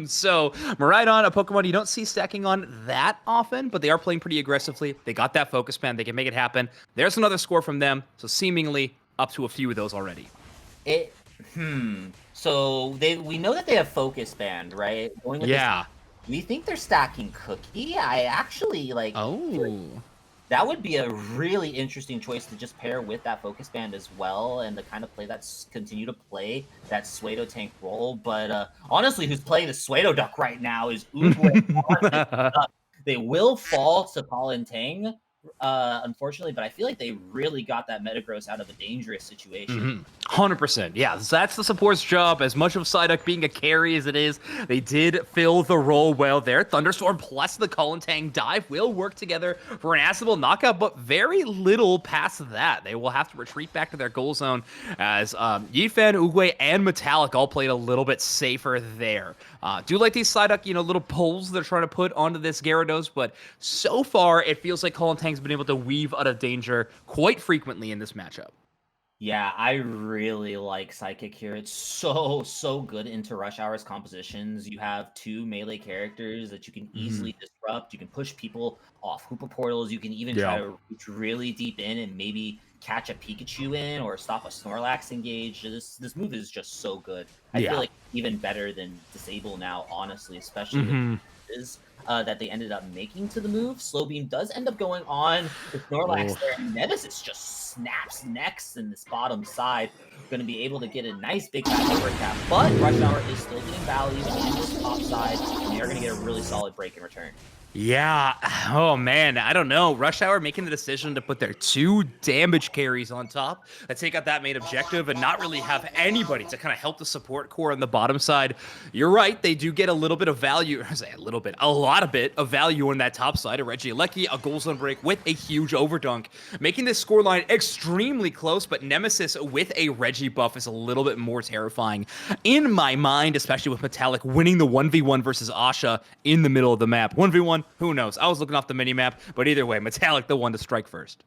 So Miraidon, a Pokemon you don't see stacking on that often, but they are playing pretty aggressively. They got that focus band. They can make it happen. There's another score from them. So seemingly up to a few of those already. So we know that they have focus band, right? Yeah. We think they're stacking Cookie. I actually like. Oh. That would be a really interesting choice to just pair with that focus band as well, and to kind of continue to play that Suedo tank role. But honestly, who's playing the Suedo duck right now is Uguay. They will fall to Colin Tang, unfortunately, but I feel like they really got that Metagross out of a dangerous situation. 100%. Yeah, that's the support's job. As much of Psyduck being a carry as it is, they did fill the role well there. Thunderstorm plus the Tang dive will work together for an assable knockout, but very little past that. They will have to retreat back to their goal zone as Yifan, Uguay, and Metallic all played a little bit safer there. Do like these Psyduck, little pulls they're trying to put onto this Gyarados, but so far it feels like Tang's been able to weave out of danger quite frequently in this matchup. Yeah, I really like Psychic here. It's so good into Rush Hour's compositions. You have two melee characters that you can easily disrupt. You can push people off Hoopa portals. You can even try Yeah. to reach really deep in and maybe catch a Pikachu in or stop a Snorlax engage. This move is just so good. I feel Yeah. like even better than Disable now, honestly, especially with is that they ended up making to the move. Slow Beam does end up going on the Snorlax there, and Nemesis just snaps necks in this bottom side. Going to be able to get a nice big fat overcap, but Rush Hour is still getting valued on this top side, and they are going to get a really solid break in return. Yeah. Oh man, I don't know. Rush Hour making the decision to put their 2 damage carries on top that take out that main objective and not really have anybody to kind of help the support core on the bottom side. You're right, they do get a little bit of value. I say a little bit, a lot of bit of value on that top side. A Regieleki, a goal zone break with a huge overdunk, making this scoreline extremely close. But Nemesis with a Reggie buff is a little bit more terrifying in my mind, especially with Metallic winning the 1v1 versus Asha in the middle of the map. 1v1. Who knows? I was looking off the mini-map, but either way, Metallic the one to strike first.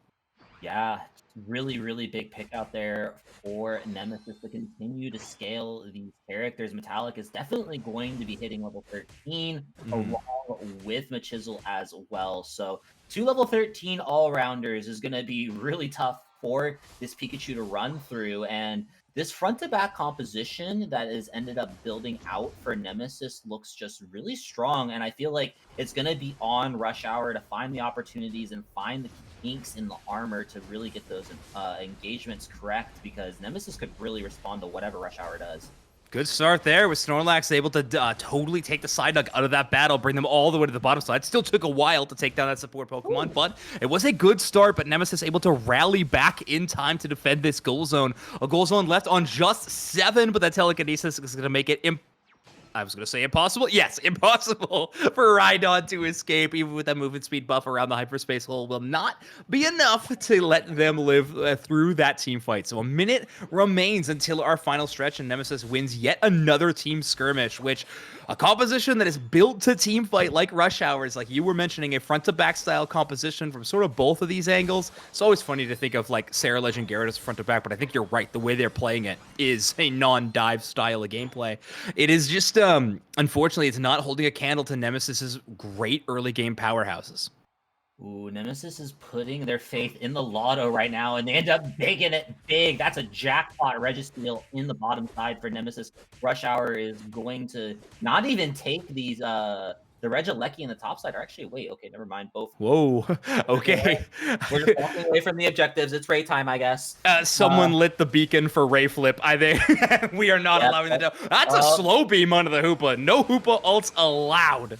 Yeah, really big pick out there for Nemesis to continue to scale these characters. Metallic is definitely going to be hitting level 13 along with Machisel as well. So 2 level 13 all-rounders is going to be really tough for this Pikachu to run through, and this front-to-back composition that is ended up building out for Nemesis looks just really strong, and I feel like it's going to be on Rush Hour to find the opportunities and find the kinks in the armor to really get those engagements correct, because Nemesis could really respond to whatever Rush Hour does. Good start there with Snorlax able to totally take the Psyduck out of that battle, bring them all the way to the bottom side. Still took a while to take down that support Pokemon, but it was a good start. But Nemesis able to rally back in time to defend this goal zone. A goal zone left on just 7, but that telekinesis is going to make it I was going to say impossible. Yes, impossible for Rhydon to escape, even with that movement speed buff around the hyperspace hole will not be enough to let them live through that team fight. So a minute remains until our final stretch, and Nemesis wins yet another team skirmish, which a composition that is built to team fight like Rush Hours, like you were mentioning, a front-to-back style composition from sort of both of these angles. It's always funny to think of like Sarah Legend Gyarados front-to-back, but I think you're right. The way they're playing it is a non-dive style of gameplay. It is just unfortunately, it's not holding a candle to Nemesis's great early game powerhouses. Ooh, Nemesis is putting their faith in the lotto right now, and they end up making it big. That's a jackpot Registeel in the bottom side for Nemesis. Rush Hour is going to not even take these the Regieleki in the top side. Or actually, wait, okay, never mind. Both. Whoa, okay. We're just walking away from the objectives. It's Ray time, I guess. Someone lit the beacon for Ray Flip. I think we are not allowing that. That's a slow beam onto the Hoopa. No Hoopa ults allowed.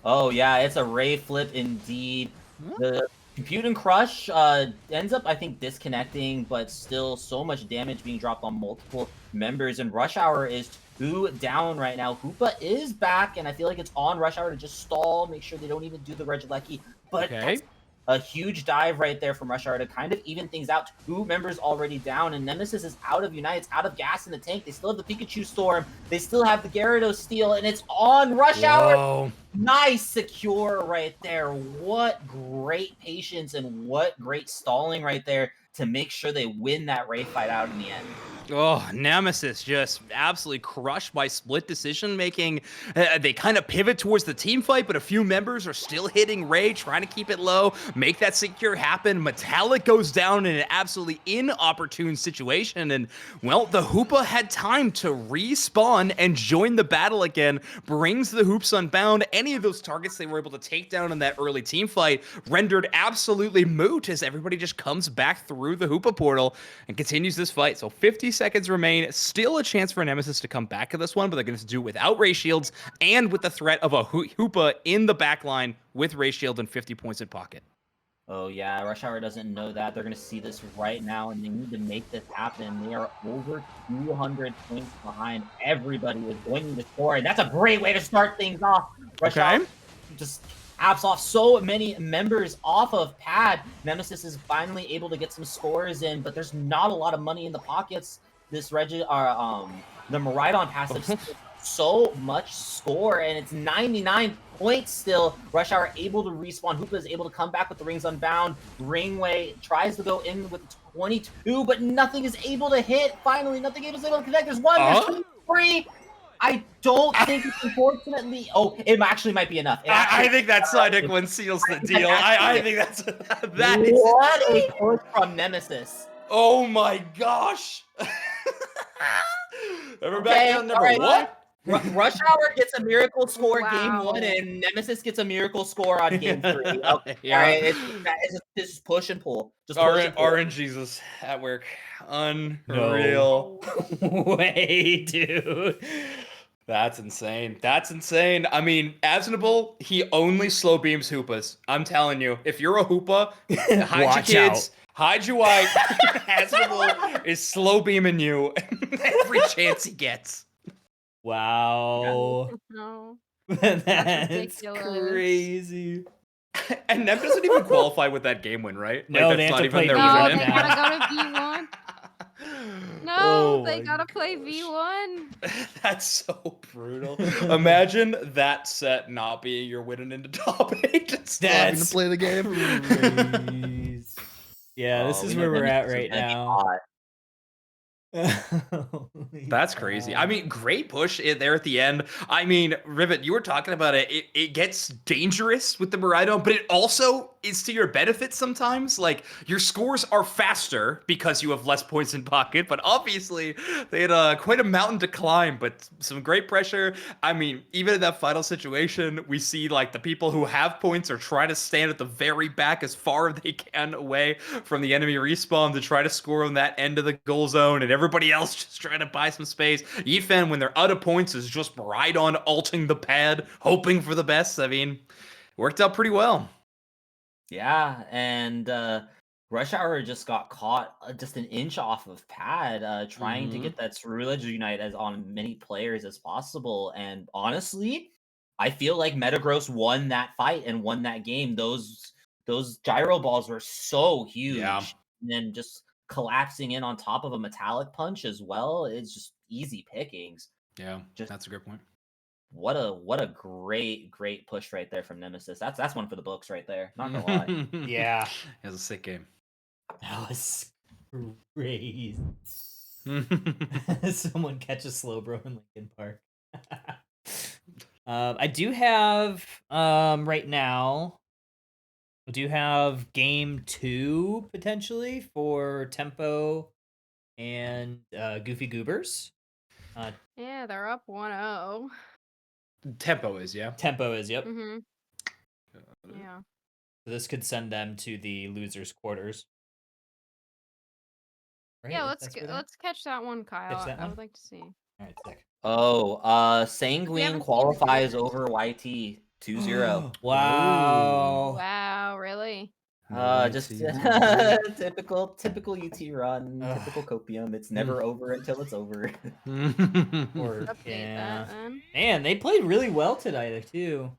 Oh yeah, it's a Ray Flip indeed. The Compute and Crush ends up, I think, disconnecting, but still so much damage being dropped on multiple members, and Rush Hour is 2 down right now. Hoopa is back, and I feel like it's on Rush Hour to just stall, make sure they don't even do the Regieleki, but that's a huge dive right there from Rush Hour to kind of even things out. 2 members already down, and Nemesis is out of Unites, out of gas in the tank. They still have the Pikachu Storm, they still have the Gyarados Steel, and it's on Rush Hour. Nice secure right there. What great patience and what great stalling right there to make sure they win that Ray fight out in the end. Oh, Nemesis just absolutely crushed by split decision making. They kind of pivot towards the team fight, but a few members are still hitting Ray, trying to keep it low, make that secure happen. Metallic goes down in an absolutely inopportune situation, and well, the Hoopa had time to respawn and join the battle again, brings the Hoops unbound. Any of those targets they were able to take down in that early team fight rendered absolutely moot as everybody just comes back through the Hoopa portal and continues this fight. So 50 seconds remain. Still a chance for Nemesis to come back to this one, but they're going to do it without Ray Shields and with the threat of a Hoopa in the back line with Ray Shield and 50 points in pocket. Oh yeah, Rush Hour doesn't know that. They're going to see this right now, and they need to make this happen. They are over 200 points behind. Everybody is going to score, and that's a great way to start things off. Rush Hour just apps off so many members off of pad. Nemesis is finally able to get some scores in, but there's not a lot of money in the pockets. This the Miraidon passive so much score, and it's 99 points still. Rush Hour able to respawn. Hoopa is able to come back with the Rings Unbound. Ringway tries to go in with 22, but nothing is able to hit. Finally, nothing is able to connect. There's one, there's two, three. I don't think it's unfortunately. Oh, it actually might be enough. I think that Psyduck one seals the deal. I think that is what a push from Nemesis. Oh my gosh! We're back on number what? Rush Hour gets a miracle score game Wow. 1, and Nemesis gets a miracle score on game 3. Okay. Yeah. All right, it's just push and pull. Just push and pull. RNGesus at work. Unreal. Way, dude. That's insane. That's insane. I mean, Asnable, he only slow beams Hoopas. I'm telling you, if you're a Hoopa, hide your Watch kids. out. Hide your wife. Asnable is slow beaming you every chance he gets. Wow. No. That's ridiculous. crazy. And Nem doesn't even qualify with that game win, right? No, Like, they that's have to not play even their No, V1 win they in. now. gotta go to V1. No, Oh they my gotta play V1. That's so brutal. Imagine that set not being your winning into top 8 and still having to That's play the game. crazy. Yeah, this Oh, is we where know we're at Nemesis is right gonna be now. hot. Holy That's crazy. I cow. mean, great push there at the end. I mean, Rivet, you were talking about it. It gets dangerous with the Miraidon, but it also is to your benefit sometimes. Like, your scores are faster because you have less points in pocket, but obviously they had quite a mountain to climb, but some great pressure. I mean, even in that final situation, we see like the people who have points are trying to stand at the very back as far as they can away from the enemy respawn to try to score on that end of the goal zone, and everybody else just trying to buy some space. Yifen, when they're out of points, is just right on alting the pad, hoping for the best. I mean, worked out pretty well. Yeah, and Rush Hour just got caught just an inch off of pad, trying to get that Ceruledge Unite as on many players as possible. And honestly, I feel like Metagross won that fight and won that game. Those gyro balls were so huge. Yeah. And then just collapsing in on top of a metallic punch as well. It's just easy pickings. Yeah, Just that's a great point. what a great push right there from Nemesis. That's one for the books right there. Not gonna lie. Yeah. It was a sick game. That was crazy. Someone catch a Slowbro in Lincoln Park. I do have right now. I do have game 2 potentially for Tempo and Goofy Goobers. Yeah, they're up 1-0. Tempo is, yeah. Tempo is, yep. Mm-hmm. Yeah. So this could send them to the losers' quarters. Right? Yeah, That's where they're at? let's catch that one, Kyle. Catch that I one? would like to see. All right, sick. Oh, Sanguine haven't seen qualifies the over YT 2-0. Wow. Wow, really? Just typical UT run, Ugh. typical copium. It's never over until it's over. Or, Update yeah. that then. Man, they played really well today, too.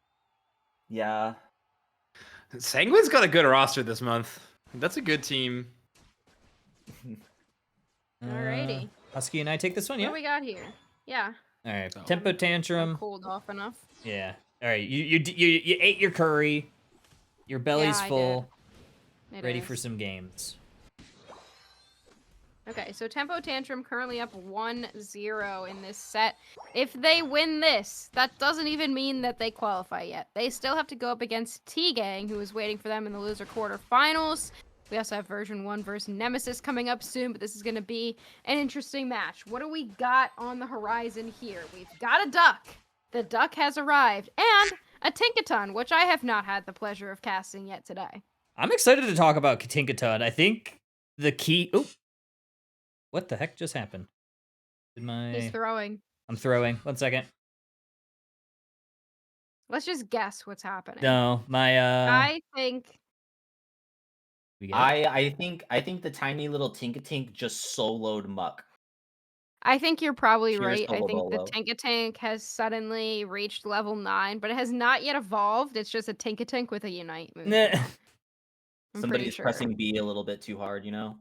Yeah. Sanguine's got a good roster this month. That's a good team. Alrighty. Husky and I take this one, What yeah? do we got here? Yeah. All right. Oh. Tempo I'm tantrum. cooled off enough. Yeah. All right. You ate your curry. Your belly's I did. full. It Ready is. for some games. Okay, so Tempo Tantrum currently up 1-0 in this set. If they win this, that doesn't even mean that they qualify yet. They still have to go up against T-Gang, who is waiting for them in the loser quarterfinals. We also have version 1 versus Nemesis coming up soon, but this is going to be an interesting match. What do we got on the horizon here? We've got a duck. The duck has arrived. And a Tinkaton, which I have not had the pleasure of casting yet today. I'm excited to talk about Tinkaton. I think the key... Oh. What the heck just happened? He's throwing. I'm throwing. 1 second. Let's just guess what's happening. No, my I think... we got it. I think the tiny little Tinkatink just soloed Muck. I think you're probably Pure right. I solo think the bolo. Tinkatank has suddenly reached level 9, but it has not yet evolved. It's just a Tinkatank with a Unite move. Nah. now. I'm pretty Somebody's sure. pressing B a little bit too hard, you know?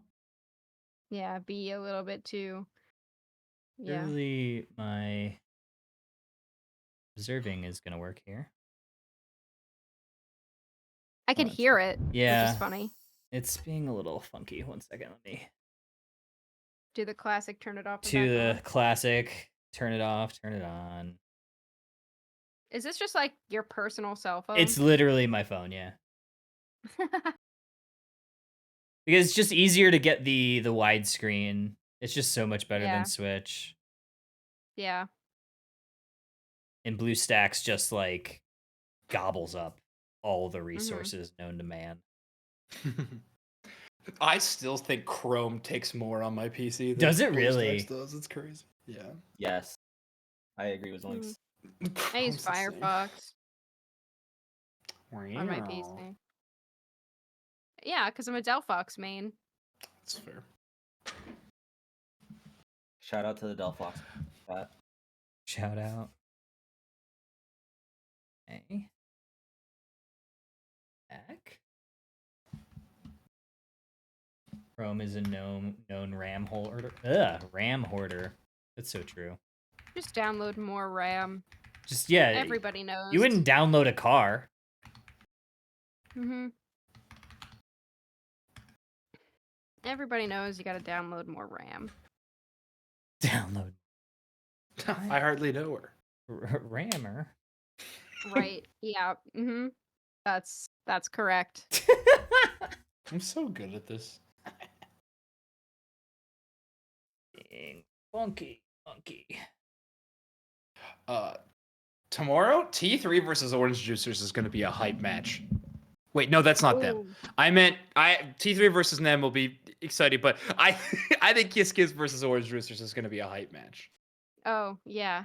Yeah, be a little bit too. Yeah. Really, my Observing is gonna work here. I can that's hear it, which Yeah. is funny. It's being a little funky. 1 second, let me Do the classic turn it off and to back the classic. Turn it off. Turn it on. on? Is this just like your personal cell phone? It's literally my phone. Yeah, because it's just easier to get the widescreen. It's just so much better Yeah. than Switch. Yeah. And BlueStacks just like gobbles up all the resources known to man. I still think Chrome takes more on my PC. Than Does it BlueStacks really? Does. It's crazy. Yeah. Yes, I agree with Links. I use Chrome's the same. Firefox on my Wow. PC. Yeah, because I'm a Delphox main. That's fair. Shout out to the Delphox. Shout out. Okay. Back. Chrome is a known RAM hoarder. RAM hoarder. That's so true. Just download more RAM. Just yeah. Everybody knows. You wouldn't download a car. Mm-hmm. Everybody knows you gotta download more RAM. Download I hardly know her. Rammer. Right. Yeah. Mm-hmm. That's correct. I'm so good at this. Dang. Funky. Tomorrow, T3 versus Orange Juicers is going to be a hype match. Wait, no, that's not them. Ooh. I meant T3 versus them will be exciting, but I think Kiss Kiss versus Orange Juicers is going to be a hype match. Oh, yeah.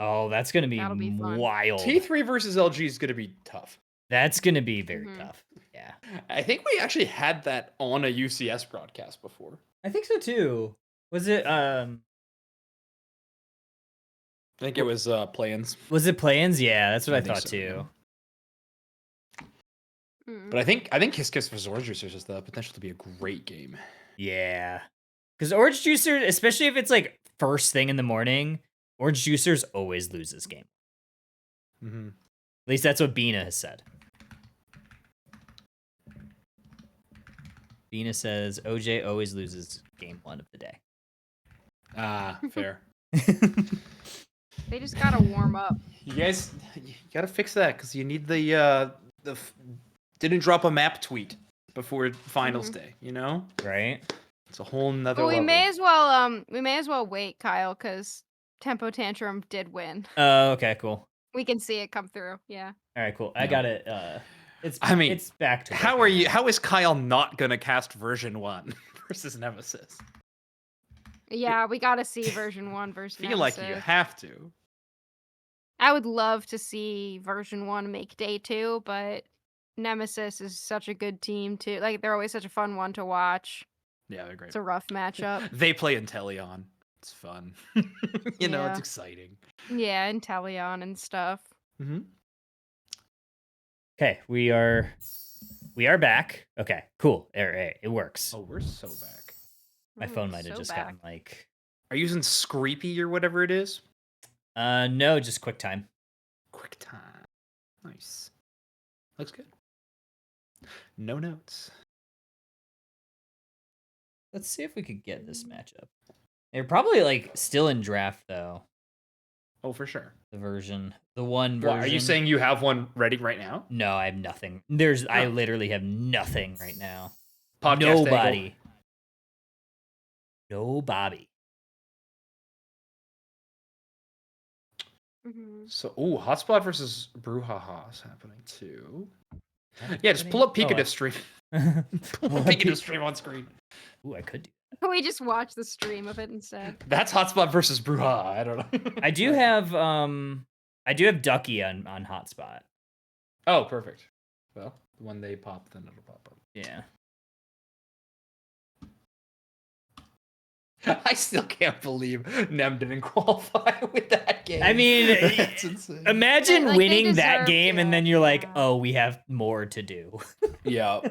Oh, that's gonna be, That'll be fun. wild. T3 versus LG is going to be tough. That's gonna be very Mhm. tough. Yeah. I think we actually had that on a UCS broadcast before. I think so too. Was it I think it was play-ins. was it play-ins? Yeah, that's what I think thought so, yeah. too. Mm. But I think Kiss Kiss versus Orange Juicers has the potential to be a great game. Yeah. Because Orange Juicer, especially if it's like first thing in the morning, Orange Juicers always lose this game. Mm-hmm. At least that's what Bina has said. Bina says OJ always loses game 1 of the day. Ah, fair. They just gotta warm up. You guys, you gotta fix that because you need the didn't drop a map tweet before finals day. You know, Right? it's a whole nother. Well, we level. may as well wait, Kyle, because Tempo Tantrum did win. Oh, okay, cool. We can see it come through. Yeah. All right, cool. I Yeah. got it. It's back to How working are you? now. How is Kyle not gonna cast version 1 versus Nemesis? Yeah, we gotta see version 1 versus I feel like you Nemesis. have to. I would love to see version 1 make day 2, but Nemesis is such a good team too. Like, they're always such a fun one to watch. Yeah, they're great. It's a rough matchup. They play Inteleon. It's fun. You know, it's Yeah. exciting. Yeah, and Teleon and stuff. Mm-hmm. Okay, we are back. Okay, cool. All right, it works. Oh, we're so back. My phone might have so just back. gotten like Are you using Screepy or whatever it is? no, just QuickTime. QuickTime. Nice. Looks good. No notes. Let's see if we could get this matchup. They're probably like still in draft though. Oh, for sure. The one version. Well, are you saying you have one ready right now? No, I have nothing. I literally have nothing right now. Podcast Nobody. angle. No Bobby. Mhm. So, Hotspot versus Brouhaha is happening too. Yeah, just pull up Pikachu stream. Pull up Pikachu stream on screen. Ooh, I could do. Can we just watch the stream of it instead? That's Hotspot versus Brouhaha. I don't know. I do have Ducky on Hotspot. Oh, perfect. Well, when they pop, then it'll pop up. Yeah. I still can't believe Nem didn't qualify with that game. I mean, that's insane. imagine Like, they winning that deserved game and it, then you're like, yeah. oh, we have more to do. Yeah.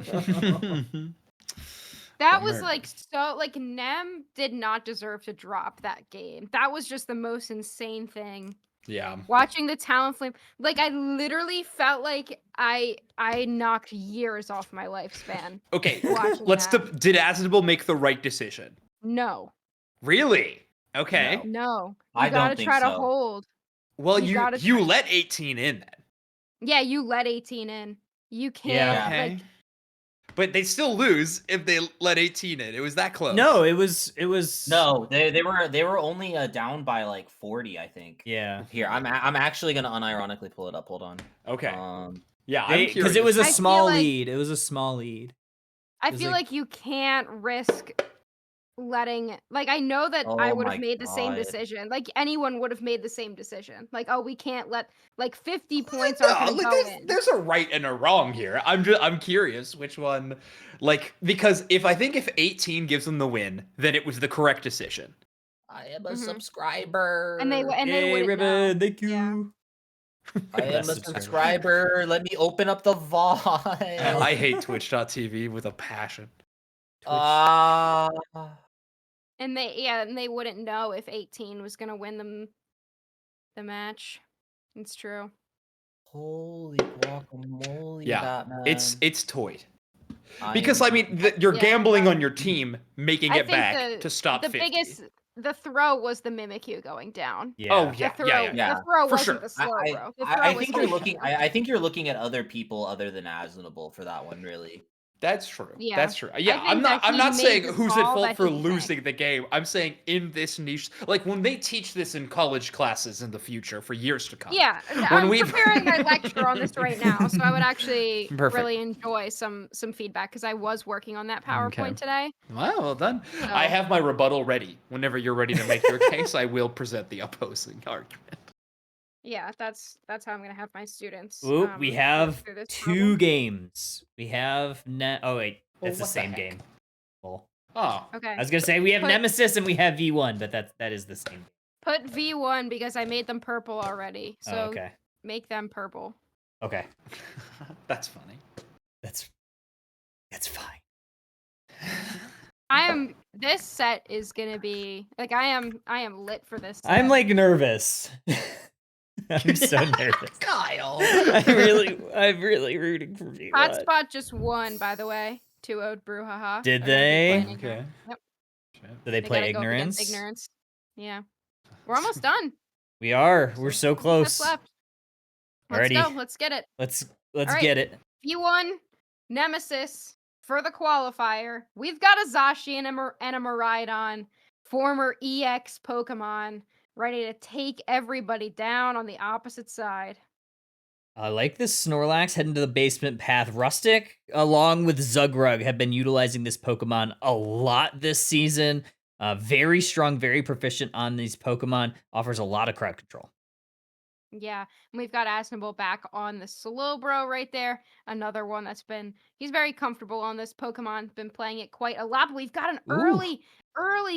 That was Bummer. like Nem did not deserve to drop that game. That was just the most insane thing. Yeah. Watching the Talonflame, like I literally felt like I knocked years off my lifespan. Okay. Watching Did Asdable make the right decision? No, Really? Okay. no, I you don't gotta think try to so. hold. Well, You gotta you try- let 18 in then. Yeah, you let 18 in. You Yeah. can't Okay. like. But they still lose if they let 18 in. It was that close. No, it was No, they were only down by like 40, I think. Yeah. Here, I'm actually gonna unironically pull it up. Hold on. Okay. Um, Yeah, I'm Because it was a I feel small like- lead. It was a small lead. I It was feel like you can't risk letting, like, I know that I Oh would my have made the same God. decision. Like anyone would have made the same decision. Like, oh, we can't let, like, 50 points aren't gonna go in. there's a right and a wrong here. I'm curious which one, like, because if 18 gives them the win, then it was the correct decision. I am a Mhm. subscriber. And they Yay, wouldn't Ribbon, know. thank you. Yeah. I am a Best subscriber. subscriber. Let me open up the vault. I hate Twitch.tv with a passion. And they wouldn't know if 18 was gonna win them the match. It's true. Holy guacamole, Yeah, Batman. it's toyed. Because I mean, you're Yeah, gambling but- on your team making I it think back to stop the 50. biggest the throw was the Mimikyu going down. Yeah. Oh The yeah, throw, yeah. the throw For wasn't sure. the slow I, bro. The I, throw I was think you're the looking. slow. I think you're looking at other people other than Asnable for that one, really. That's true. Yeah. That's true. Yeah, think I'm not. that I'm he not made saying the who's at call fault that for he didn't losing the game. I'm saying in this niche, like when they teach this in college classes in the future for years to come. Yeah, I'm preparing my lecture on this right now, so I would actually Perfect. really enjoy some feedback because I was working on that PowerPoint today. Well done. So- I have my rebuttal ready. Whenever you're ready to make your case, I will present the opposing argument. Yeah, that's how I'm gonna have my students. Oop, we work have through this 2 problem. games. We have oh wait, Well, that's the what the same heck? game. Well, Oh, Okay. I was gonna say we have Put- Nemesis and we have V1, but that is the same. Put V1 because I made them purple already. So Oh, okay. make them purple. Okay. that's funny. That's fine. This set is gonna be like I am lit for this set. I'm like nervous. I'm so nervous. Kyle. I'm really rooting for V1. Hotspot just won, by the way. 2-0 Brouhaha. Did They're gonna be they? playing ignorance. Yep. Do they play gotta go up against ignorance? ignorance. Yeah. We're almost done. We are. We're so That's close. left. Let's Alrighty. go. Let's get it. Let's Alright. get it. V1 Nemesis for the qualifier. We've got a Zacian and a Miraidon, former EX Pokemon, ready to take everybody down on the opposite side. I like this Snorlax heading to the basement path. Rustic, along with Zugrug, have been utilizing this Pokemon a lot this season. Very strong, very proficient on these Pokemon. Offers a lot of crowd control. Yeah, and we've got Asnable back on the Slowbro right there. Another one he's very comfortable on this Pokemon. Been playing it quite a lot. But we've got an early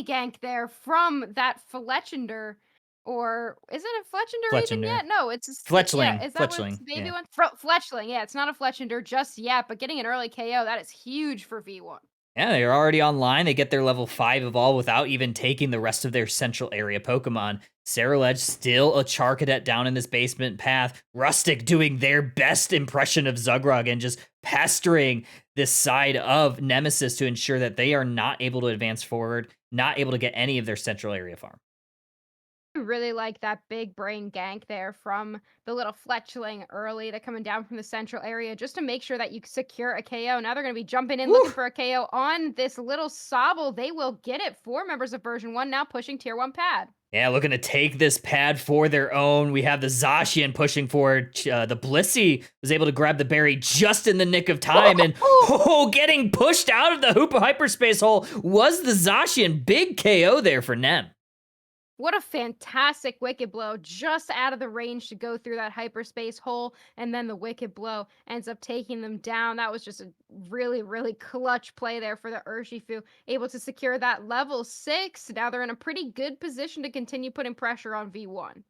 gank there from that Fletchender. Or is it a Fletchender even Fletchender. yet? No, it's a Fletchling. Yeah, is that what Fletchling, it's the baby yeah. one? Fletchling. Yeah, it's not a Fletchender just yet, but getting an early KO, that is huge for V1. Yeah, they're already online. They get their level 5 evolve without even taking the rest of their central area Pokemon. Ceruledge still a Charcadet down in this basement path. Rustic doing their best impression of Zugrug and just pestering this side of Nemesis to ensure that they are not able to advance forward, not able to get any of their central area farm. I really like that big brain gank there from the little Fletchling early. They're coming down from the central area just to make sure that you secure a KO. Now they're going to be jumping in looking for a KO on this little Sobble. They will get it. 4 members of version 1 now pushing tier 1 pad. Yeah, looking to take this pad for their own. We have the Zacian pushing forward. The Blissey was able to grab the berry just in the nick of time. And getting pushed out of the Hoopa hyperspace hole was the Zacian. Big KO there for Nem. What a fantastic Wicked Blow, just out of the range to go through that hyperspace hole, and then the Wicked Blow ends up taking them down. That was just a really, really clutch play there for the Urshifu, able to secure that level 6. Now they're in a pretty good position to continue putting pressure on V1.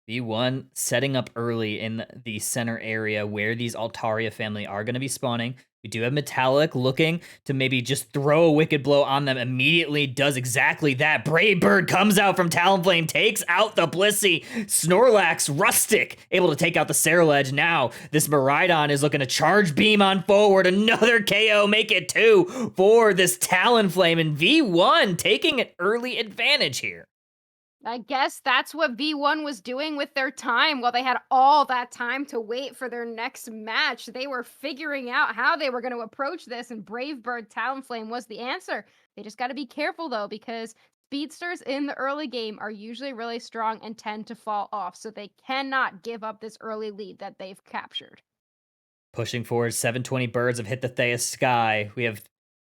V1 setting up early in the center area where these Altaria family are going to be spawning. We do have Metallic looking to maybe just throw a Wicked Blow on them. Immediately does exactly that. Brave Bird comes out from Talonflame, takes out the Blissey. Snorlax, Rustic, able to take out the Cerulege. Now, this Miraidon is looking to charge beam on forward. Another KO, make it 2 for this Talonflame. And V1 taking an early advantage here. I guess that's what V1 was doing with their time while they had all that time to wait for their next match. They were figuring out how they were going to approach this, and Brave Bird Talonflame was the answer. They just got to be careful, though, because speedsters in the early game are usually really strong and tend to fall off, so they cannot give up this early lead that they've captured. Pushing forward, 720 birds have hit the Theia sky. We have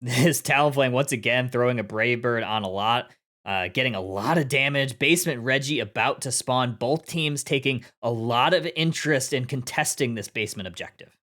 this Talonflame once again throwing a Brave Bird on a lot. Getting a lot of damage. Basement Reggie about to spawn. Both teams taking a lot of interest in contesting this basement objective.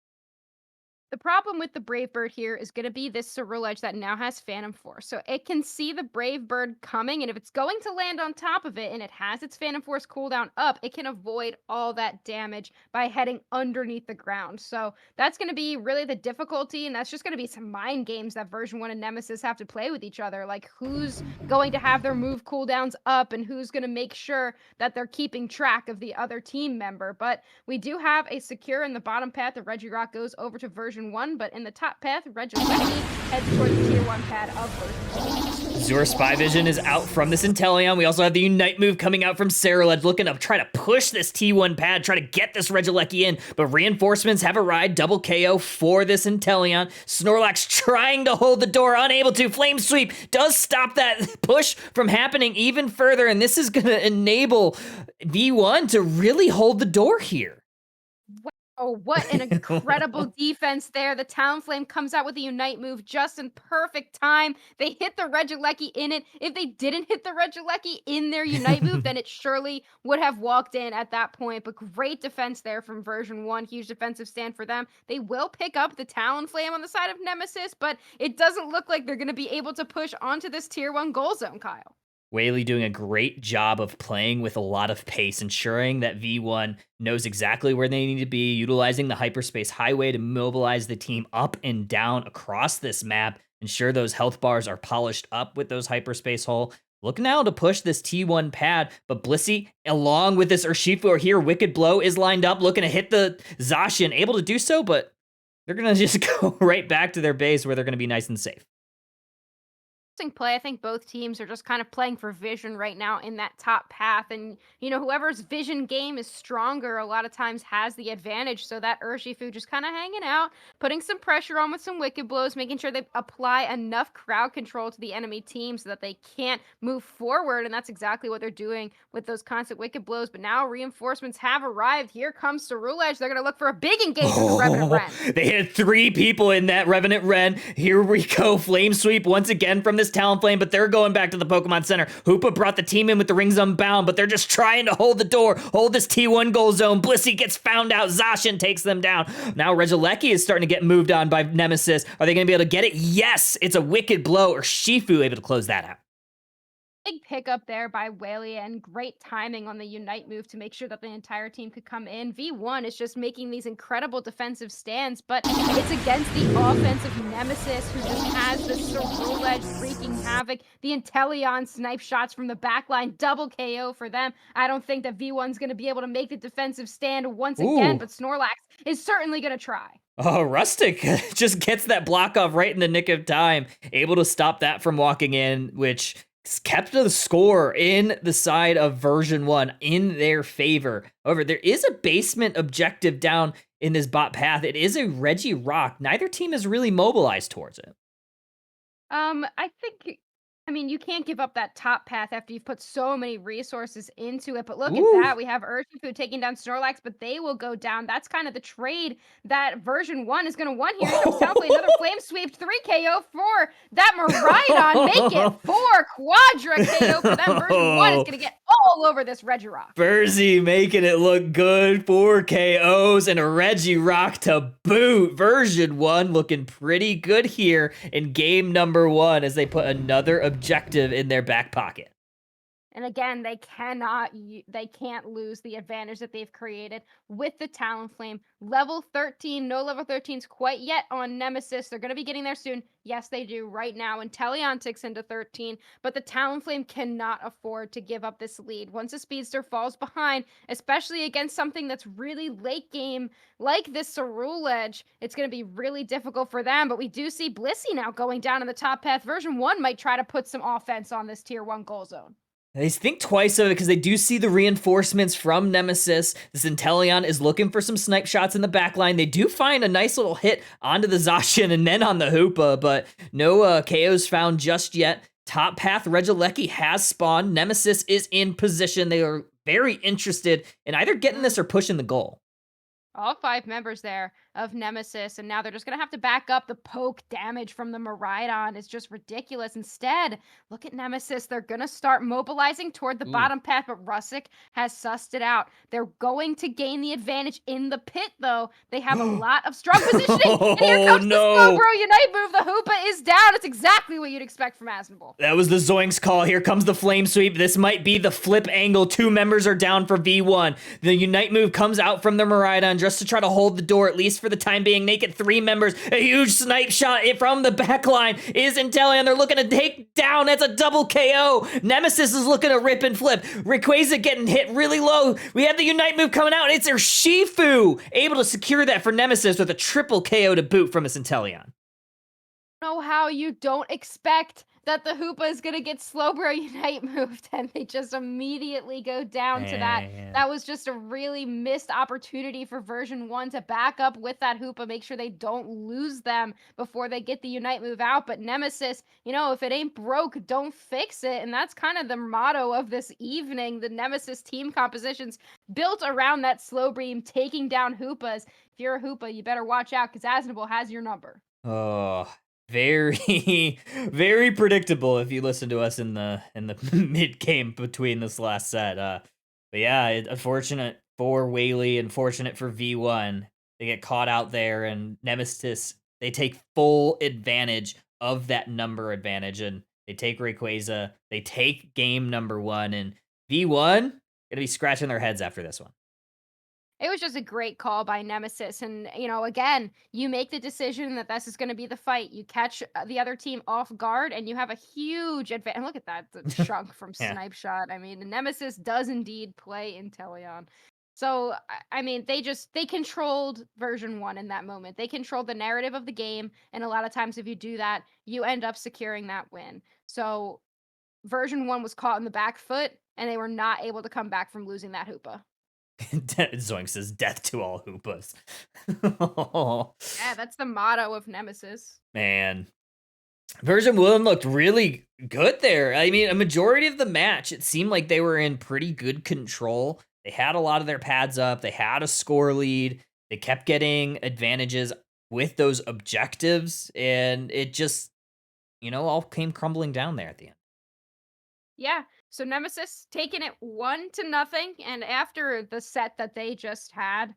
The problem with the Brave Bird here is going to be this Cerulege that now has Phantom Force. So it can see the Brave Bird coming, and if it's going to land on top of it and it has its Phantom Force cooldown up, it can avoid all that damage by heading underneath the ground. So that's going to be really the difficulty, and that's just going to be some mind games that version 1 and Nemesis have to play with each other. Like, who's going to have their move cooldowns up and who's going to make sure that they're keeping track of the other team member. But we do have a secure in the bottom path. The Regirock goes over to version 1, but in the top path, Regilecki heads towards the tier 1 pad of version 2. Azure Spy Vision is out from this Inteleon. We also have the Unite move coming out from Cerulege, looking to try to push this T1 pad, try to get this Regilecki in, but reinforcements have arrived. Double KO for this Inteleon. Snorlax trying to hold the door, unable to. Flame Sweep does stop that push from happening even further, and this is going to enable V1 to really hold the door here. Oh, what an incredible defense there. The Talonflame comes out with the Unite move just in perfect time. They hit the Regilecki in it. If they didn't hit the Regilecki in their Unite move, then it surely would have walked in at that point. But great defense there from version 1. Huge defensive stand for them. They will pick up the Talonflame on the side of Nemesis, but it doesn't look like they're going to be able to push onto this tier 1 goal zone, Kyle. Whaley doing a great job of playing with a lot of pace, ensuring that V1 knows exactly where they need to be, utilizing the hyperspace highway to mobilize the team up and down across this map, ensure those health bars are polished up with those hyperspace hole. Looking now to push this T1 pad, but Blissey, along with this Urshifu are here. Wicked Blow is lined up, looking to hit the Zacian, able to do so, but they're going to just go right back to their base where they're going to be nice and safe. Play. I think both teams are just kind of playing for vision right now in that top path, and whoever's vision game is stronger a lot of times has the advantage. So that Urshifu just kind of hanging out, putting some pressure on with some Wicked Blows, making sure they apply enough crowd control to the enemy team so that they can't move forward, and that's exactly what they're doing with those constant Wicked Blows. But now reinforcements have arrived. Here comes Cerulege. They're going to look for a big engagement with Revenant Ren. They had 3 people in that Revenant Ren. Here we go. Flame Sweep once again from this Talonflame, but they're going back to the Pokemon Center. Hoopa brought the team in with the Rings Unbound, but they're just trying to hold the door, hold this T1 goal zone. Blissey gets found out. Zacian takes them down. Now Regilecki is starting to get moved on by Nemesis. Are they going to be able to get it? Yes, it's a Wicked Blow, or Shifu able to close that out. Big pickup there by Whaley, and great timing on the Unite move to make sure that the entire team could come in. V1 is just making these incredible defensive stands, but it's against the offensive Nemesis, who just has the Cerulege wreaking havoc. The Inteleon snipe shots from the backline, double KO for them. I don't think that V1's going to be able to make the defensive stand once again, but Snorlax is certainly going to try. Oh, Rustic just gets that block off right in the nick of time, able to stop that from walking in, which kept the score in the side of version 1 in their favor. However, there is a basement objective down in this bot path. It is a Regirock. Neither team is really mobilized towards it. I think, you can't give up that top path after you've put so many resources into it. But look at that. We have Urshifu taking down Snorlax, but they will go down. That's kind of the trade that version 1 is going to want here. Here comes Talonflame, another Flame Sweep, 3 KO for that Miraidon. Make it 4 Quadra KO for them. Version 1 is going to get all over this Regirock. Burzy making it look good. 4 KOs and a Regirock to boot. Version 1 looking pretty good here in game number 1 as they put another objective in their back pocket. And again, they can't lose the advantage that they've created with the Talonflame. Level 13, no level 13s quite yet on Nemesis. They're going to be getting there soon. Yes, they do right now. And Teleon ticks into 13, but the Talonflame cannot afford to give up this lead. Once a Speedster falls behind, especially against something that's really late game like this Cerule Edge, it's going to be really difficult for them. But we do see Blissey now going down in the top path. Version 1 might try to put some offense on this tier 1 goal zone. They think twice of it because they do see the reinforcements from Nemesis. This Inteleon is looking for some snipe shots in the back line. They do find a nice little hit onto the Zacian and then on the Hoopa, but no KOs found just yet. Top path, Regieleki has spawned. Nemesis is in position. They are very interested in either getting this or pushing the goal. All 5 members there of Nemesis, and now they're just going to have to back up. The poke damage from the Miraidon is just ridiculous. Instead, look at Nemesis. They're going to start mobilizing toward the bottom path, but Rusick has sussed it out. They're going to gain the advantage in the pit, though. They have a lot of strong positioning, and here comes the Slowbro Unite move. The Hoopa is down. It's exactly what you'd expect from Asmonable. That was the Zoinks call. Here comes the Flame Sweep. This might be the flip angle. 2 members are down for V1. The Unite move comes out from the Miraidon just to try to hold the door, at least for the time being. Naked 3 members. A huge snipe shot from the back line is Inteleon. They're looking to take down. That's a double KO. Nemesis is looking to rip and flip. Rayquaza getting hit really low. We have the Unite move coming out. It's their Shifu able to secure that for Nemesis with a triple KO to boot from his Inteleon. Know how you don't expect that the Hoopa is going to get Slowbro Unite moved, and they just immediately go down to that. That was just a really missed opportunity for version 1 to back up with that Hoopa, make sure they don't lose them before they get the Unite move out. But Nemesis, if it ain't broke, don't fix it. And that's kind of the motto of this evening. The Nemesis team compositions built around that slow beam, taking down Hoopas. If you're a Hoopa, you better watch out, because Asmonable has your number. Oh, very, very predictable if you listen to us in the mid game between this last set. But yeah, unfortunate for Whaley, unfortunate for V1. They get caught out there, and Nemesis, they take full advantage of that number advantage, and they take Rayquaza. They take game number 1, and V1 gonna be scratching their heads after this one. It was just a great call by Nemesis. And, again, you make the decision that this is going to be the fight. You catch the other team off guard, and you have a huge advantage. And look at that, the chunk from Snipe Shot. I mean, the Nemesis does indeed play Inteleon. So, I mean, they controlled version 1 in that moment. They controlled the narrative of the game. And a lot of times, if you do that, you end up securing that win. So, version 1 was caught in the back foot, and they were not able to come back from losing that Hoopa. Zoink says death to all Hoopas. Yeah, that's the motto of Nemesis. Man. Version 1 looked really good there. I mean, a majority of the match, it seemed like they were in pretty good control. They had a lot of their pads up. They had a score lead. They kept getting advantages with those objectives. And it just, all came crumbling down there at the end. Yeah. So Nemesis taking it 1-0, and after the set that they just had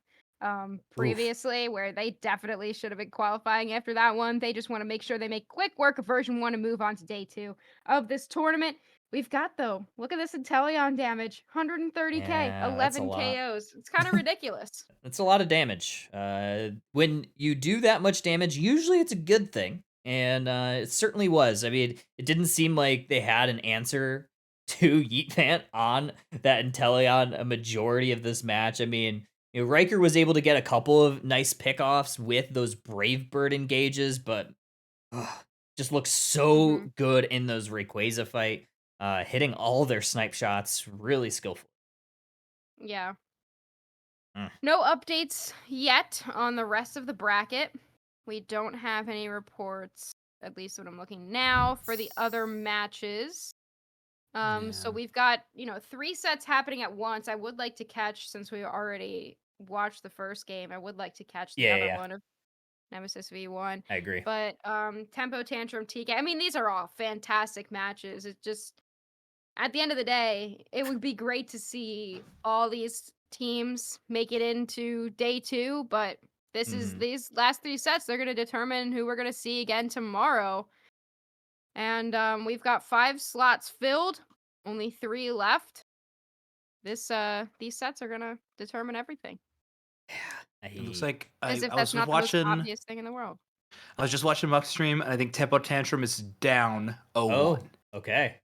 previously, where they definitely should have been qualifying after that one, they just want to make sure they make quick work of version 1 and move on to day 2 of this tournament. We've got, though, look at this Inteleon damage, 130k, Yeah, 11 KOs. It's kind of ridiculous. That's a lot of damage. When you do that much damage, usually it's a good thing, and it certainly was. I mean, it didn't seem like they had an answer to Yeet Vant on that Inteleon a majority of this match. I mean, Riker was able to get a couple of nice pickoffs with those Brave Bird engages, but just looks so good in those Rayquaza fight, hitting all their snipe shots, really skillful. Yeah. No updates yet on the rest of the bracket. We don't have any reports, at least when I'm looking now, for the other matches. So we've got, 3 sets happening at once. I would like to catch, since we already watched the first game, I would like to catch the other one of Nemesis V1. I agree. But Tempo Tantrum TK, I mean, these are all fantastic matches. It's just, at the end of the day, it would be great to see all these teams make it into day 2, but this is these last 3 sets, they're going to determine who we're going to see again tomorrow. And we've got 5 slots filled. Only 3 left. These sets are gonna determine everything. It looks like As if I that's was not the most watching. obvious thing in the world. I was just watching Muck stream, and I think Tempo Tantrum is down 0-1. Okay.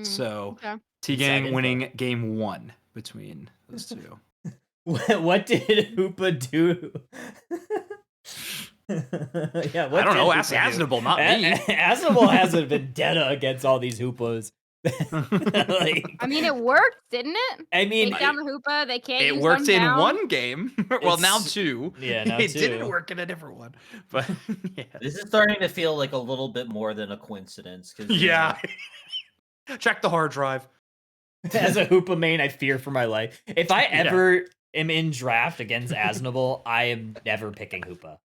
So Okay. T Inside Gang info. winning game 1 between those two. What did Hoopa do? Yeah, I don't know. did Ask Hoopa do? Aznable, not me. Aznable has a vendetta against all these Hoopas. Like, I mean, it worked, didn't it? I mean, Take down the Hoopa. They can't It use worked them in down. one game. Well, now It's- 2. yeah, now it 2. didn't work in a different one. But yeah. This is starting to feel like a little bit more than a coincidence. 'Cause, you Yeah. know, Check the hard drive. as a Hoopa main, I fear for my life. If I Yeah. ever am in draft against Aznable, I am never picking Hoopa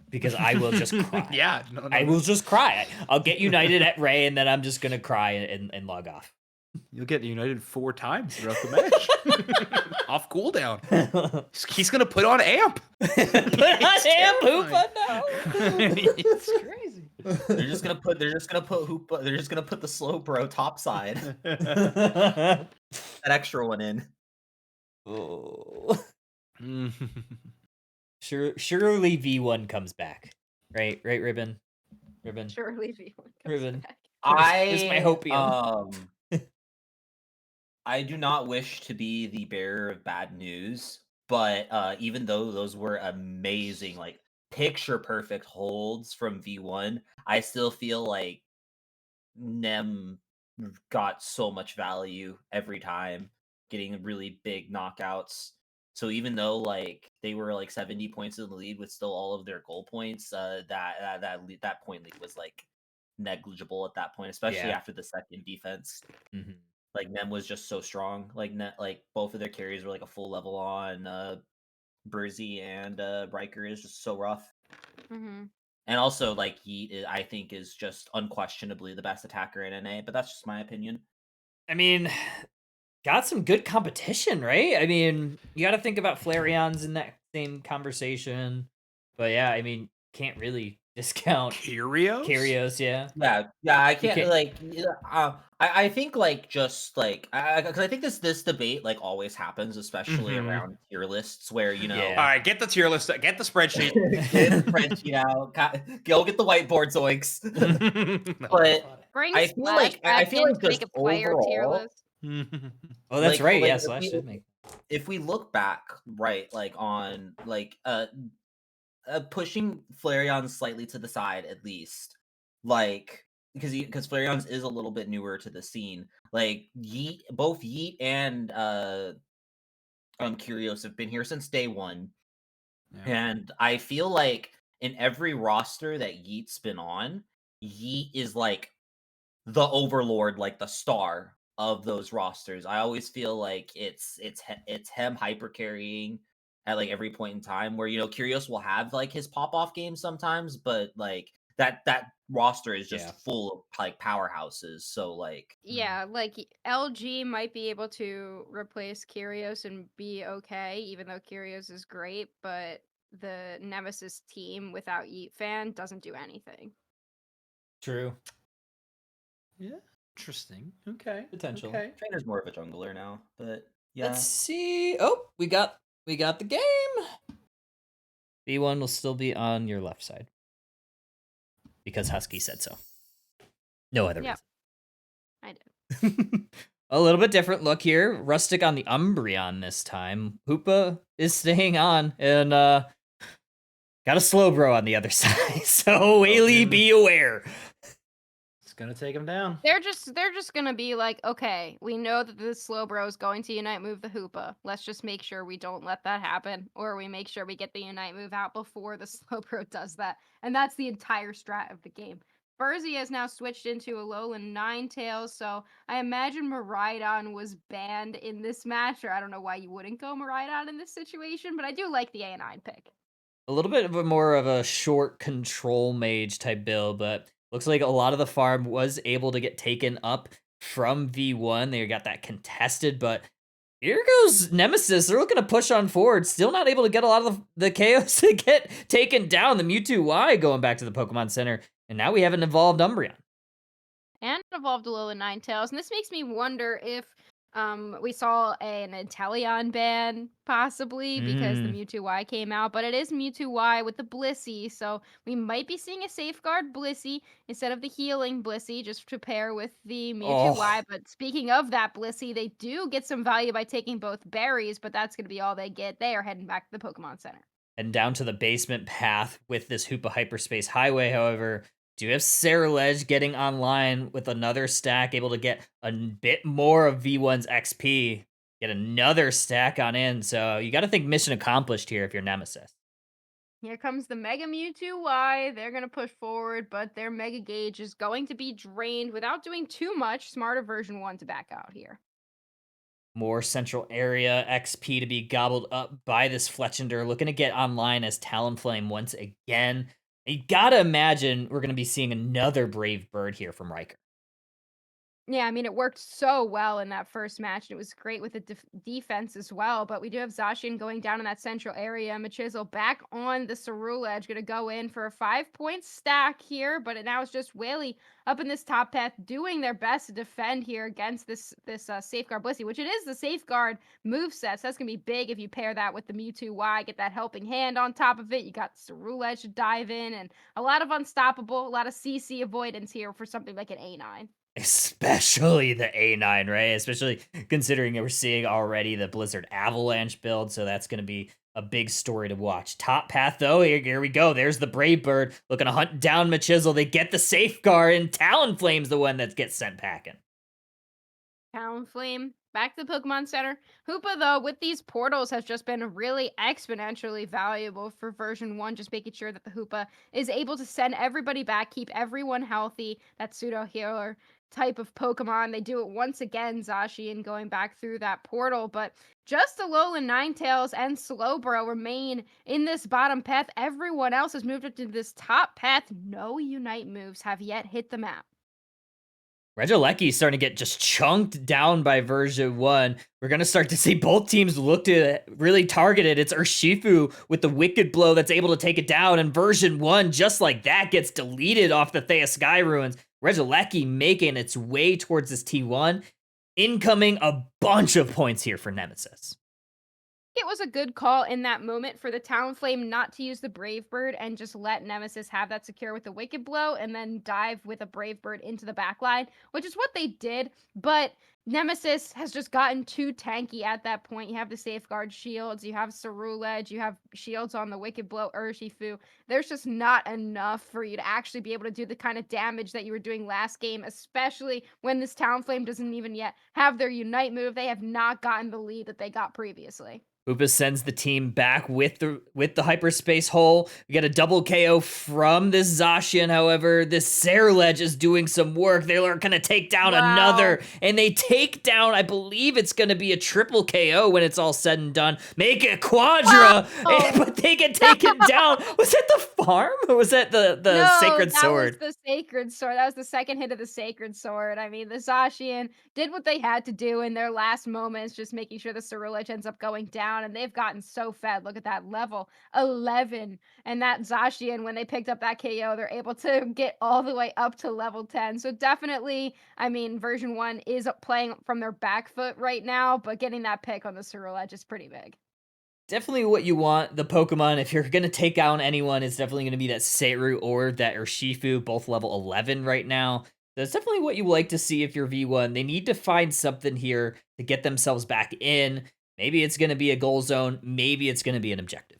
because I will just cry. Yeah. No, I will just cry. I'll get united at Ray, and then I'm just gonna cry and log off. You'll get united 4 times throughout the match. Off cooldown. He's gonna put on amp. Put on Amp Hoopa, no. It's crazy. they're just gonna put Hoopa. They're just gonna put the slow bro topside. That extra one in. Oh. Surely V1 comes back. Right, Ribbon? Surely V1 comes Ribbon. back. Here's my hopium. I do not wish to be the bearer of bad news, but even though those were amazing, like picture perfect holds from V1, I still feel like Nem got so much value every time, getting really big knockouts. So even though like they were like 70 points in the lead with still all of their goal points, that point lead was like negligible at that point, especially Yeah. after the second defense. Mhm. Like Nem was just so strong. Like both of their carries were like a full level on. Burzy and Riker is just so rough. Mm-hmm. And also like Yeet, I think is just unquestionably the best attacker in NA, but that's just my opinion. I mean, got some good competition, right? I mean, you got to think about Flareon's in that same conversation. But yeah, I mean, can't really discount Kyrios, yeah. Yeah, I can't can't- like. I think like just like because I think this debate like always happens, especially Mhm. around tier lists where you know. Yeah. All right, get the tier list. Get the spreadsheet. Get the spreadsheet out. Go get the whiteboard, zoinks. But Bring I feel like Splash back in like to make just a player tier overall, list. Oh, that's Like- right. like, Yeah, if Slash we- did make. if we look back, right, like on like pushing Flareon slightly to the side at least, like because Flareon's is a little bit newer to the scene. Like both Yeet and Kyrios have been here since day one, and I feel like in every roster that Yeet's been on, Yeet is like the overlord, like the star of those rosters. I always feel like it's him hyper carrying at like every point in time where Kyrios will have like his pop off games sometimes, but like that roster is just Yeah. full of like powerhouses. So like Yeah, like LG might be able to replace Kyrios and be okay, even though Kyrios is great, but the Nemesis team without Yeet Fan doesn't do anything. True. Yeah, interesting. Okay, Potential. Okay. Trainer's more of a jungler now, but yeah. Let's see. Oh, we got the game. V1 will still be on your left side because Husky said so. No other Yep. I did. reason. A little bit different look here. Rustic on the Umbreon this time. Hoopa is staying on, and got a slow bro on the other side. So Whaley, be aware. It's gonna take him down. They're just gonna be like, okay, we know that this slow bro is going to unite move the Hoopa. Let's just make sure we don't let that happen, or we make sure we get the unite move out before the slow bro does that. And that's the entire strat of the game. Burzy has now switched into Alolan Ninetales, so I imagine Miraidon was banned in this match, or I don't know why you wouldn't go Miraidon in this situation, but I do like the A9 pick. A little bit of more of a short control mage type build, but looks like a lot of the farm was able to get taken up from V1. They got that contested, but here goes Nemesis. They're looking to push on forward. Still not able to get a lot of the KOs to get taken down. The Mewtwo Y going back to the Pokemon Center. And now we have an evolved Umbreon. and evolved Alolan Ninetales. And this makes me wonder if we saw an Inteleon ban possibly because the Mm. Mewtwo Y came out, but it is Mewtwo Y with the Blissey, so we might be seeing a Safeguard Blissey instead of the healing Blissey just to pair with the Mewtwo Oh, Y. But speaking of that Blissey, they do get some value by taking both berries, but that's going to be all they get. They are heading back to the Pokemon Center. and down to the basement path with this Hoopa Hyperspace Highway, however, do you have Cerulege getting online with another stack, able to get a bit more of V1's XP, get another stack on in. So you got to think mission accomplished here if you're Nemesis. Here comes the Mega Mewtwo Y. They're going to push forward, but their Mega Gauge is going to be drained without doing too much. Smarter version 1 to back out here. More central area XP to be gobbled up by this Fletchinder, looking to get online as Talonflame once again. You gotta imagine we're gonna be seeing another Brave Bird here from Riker. Yeah, I mean, it worked so well in that first match, and it was great with the defense as well. But we do have Zacian going down in that central area. Machisel back on the Cerulege, going to go in for a 5-point stack here. But now it's just Whaley up in this top path doing their best to defend here against this Safeguard Blissey, which it is the Safeguard moveset. So that's going to be big if you pair that with the Mewtwo Y, get that helping hand on top of it. You got Cerulege to dive in, and a lot of unstoppable, a lot of CC avoidance here for something like an A9. Especially the A9, right? Especially considering that we're seeing already the Blizzard Avalanche build, so that's going to be a big story to watch. Top path, though, here we go. There's the Brave Bird looking to hunt down Machisel. They get the Safeguard, and Talonflame's the one that gets sent packing. Talonflame, back to the Pokemon Center. Hoopa, though, with these portals has just been really exponentially valuable for version 1, just making sure that the Hoopa is able to send everybody back, keep everyone healthy. That pseudo healer type of Pokemon. They do it once again, Zacian going back through that portal, but just Alolan Ninetales and Slowbro remain in this bottom path. Everyone else has moved up to this top path. No Unite moves have yet hit the map. Regieleki is starting to get just chunked down by version 1. We're going to start to see both teams look to really target it. It's Urshifu with the Wicked Blow that's able to take it down, and version 1, just like that, gets deleted off the Thea Sky Ruins. Regieleki making its way towards this T1. Incoming a bunch of points here for Nemesis. It was a good call in that moment for the Talonflame not to use the Brave Bird and just let Nemesis have that secure with the Wicked Blow and then dive with a Brave Bird into the backline, which is what they did. But Nemesis has just gotten too tanky at that point. You have the Safeguard shields, you have Cerulege, you have shields on the Wicked Blow Urshifu. There's just not enough for you to actually be able to do the kind of damage that you were doing last game, especially when this Talonflame doesn't even yet have their Unite move. They have not gotten the lead that they got previously. Hoopa sends the team back with the hyperspace hole. We get a double KO from this Zacian. However, this Cerulege is doing some work. They're going to take down another, and they take down, I believe it's going to be a triple KO when it's all said and done. Make it Quadra, but they get taken down. Was that the farm, or was that the Sacred Sword? That was the Sacred Sword. That was the second hit of the Sacred Sword. I mean, the Zacian did what they had to do in their last moments, just making sure the Cerulege ends up going down. And they've gotten so fed. Look at that, level 11. And that Zacian, when they picked up that KO, they're able to get all the way up to level 10. So definitely, I mean, version 1 is playing from their back foot right now, but getting that pick on the Cerulege is pretty big. Definitely what you want, the Pokemon. If you're going to take down anyone, it's definitely going to be that Seiru or that Urshifu, both level 11 right now. That's definitely what you like to see if you're V1. They need to find something here to get themselves back in. Maybe it's going to be a goal zone. Maybe it's going to be an objective.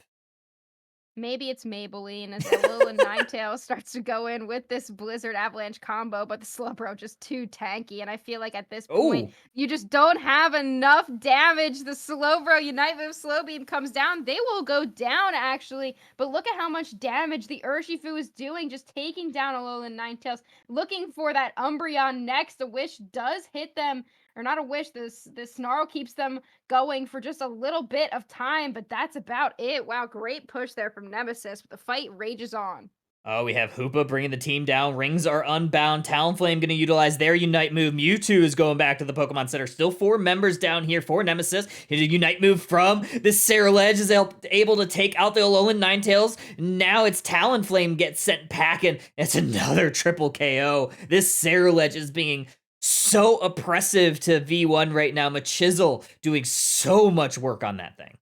Maybe it's Maybelline as Alolan Ninetales starts to go in with this Blizzard Avalanche combo, but the Slowbro just too tanky. And I feel like at this point, you just don't have enough damage. The Slowbro Unite move, Slow Beam comes down. They will go down, actually. But look at how much damage the Urshifu is doing, just taking down Alolan Ninetales. Looking for that Umbreon next. The Wish does hit them. Or not a wish, this Snarl keeps them going for just a little bit of time, but that's about it. Wow, great push there from Nemesis, but the fight rages on. Oh, we have Hoopa bringing the team down. Rings are unbound. Talonflame going to utilize their Unite move. Mewtwo is going back to the Pokemon Center. Still 4 members down here for Nemesis. His Unite move from this Ceruledge is able to take out the Alolan Ninetales. Now it's Talonflame gets sent packing. It's another triple KO. This Ceruledge is being so oppressive to V1 right now. Machisel doing so much work on that thing.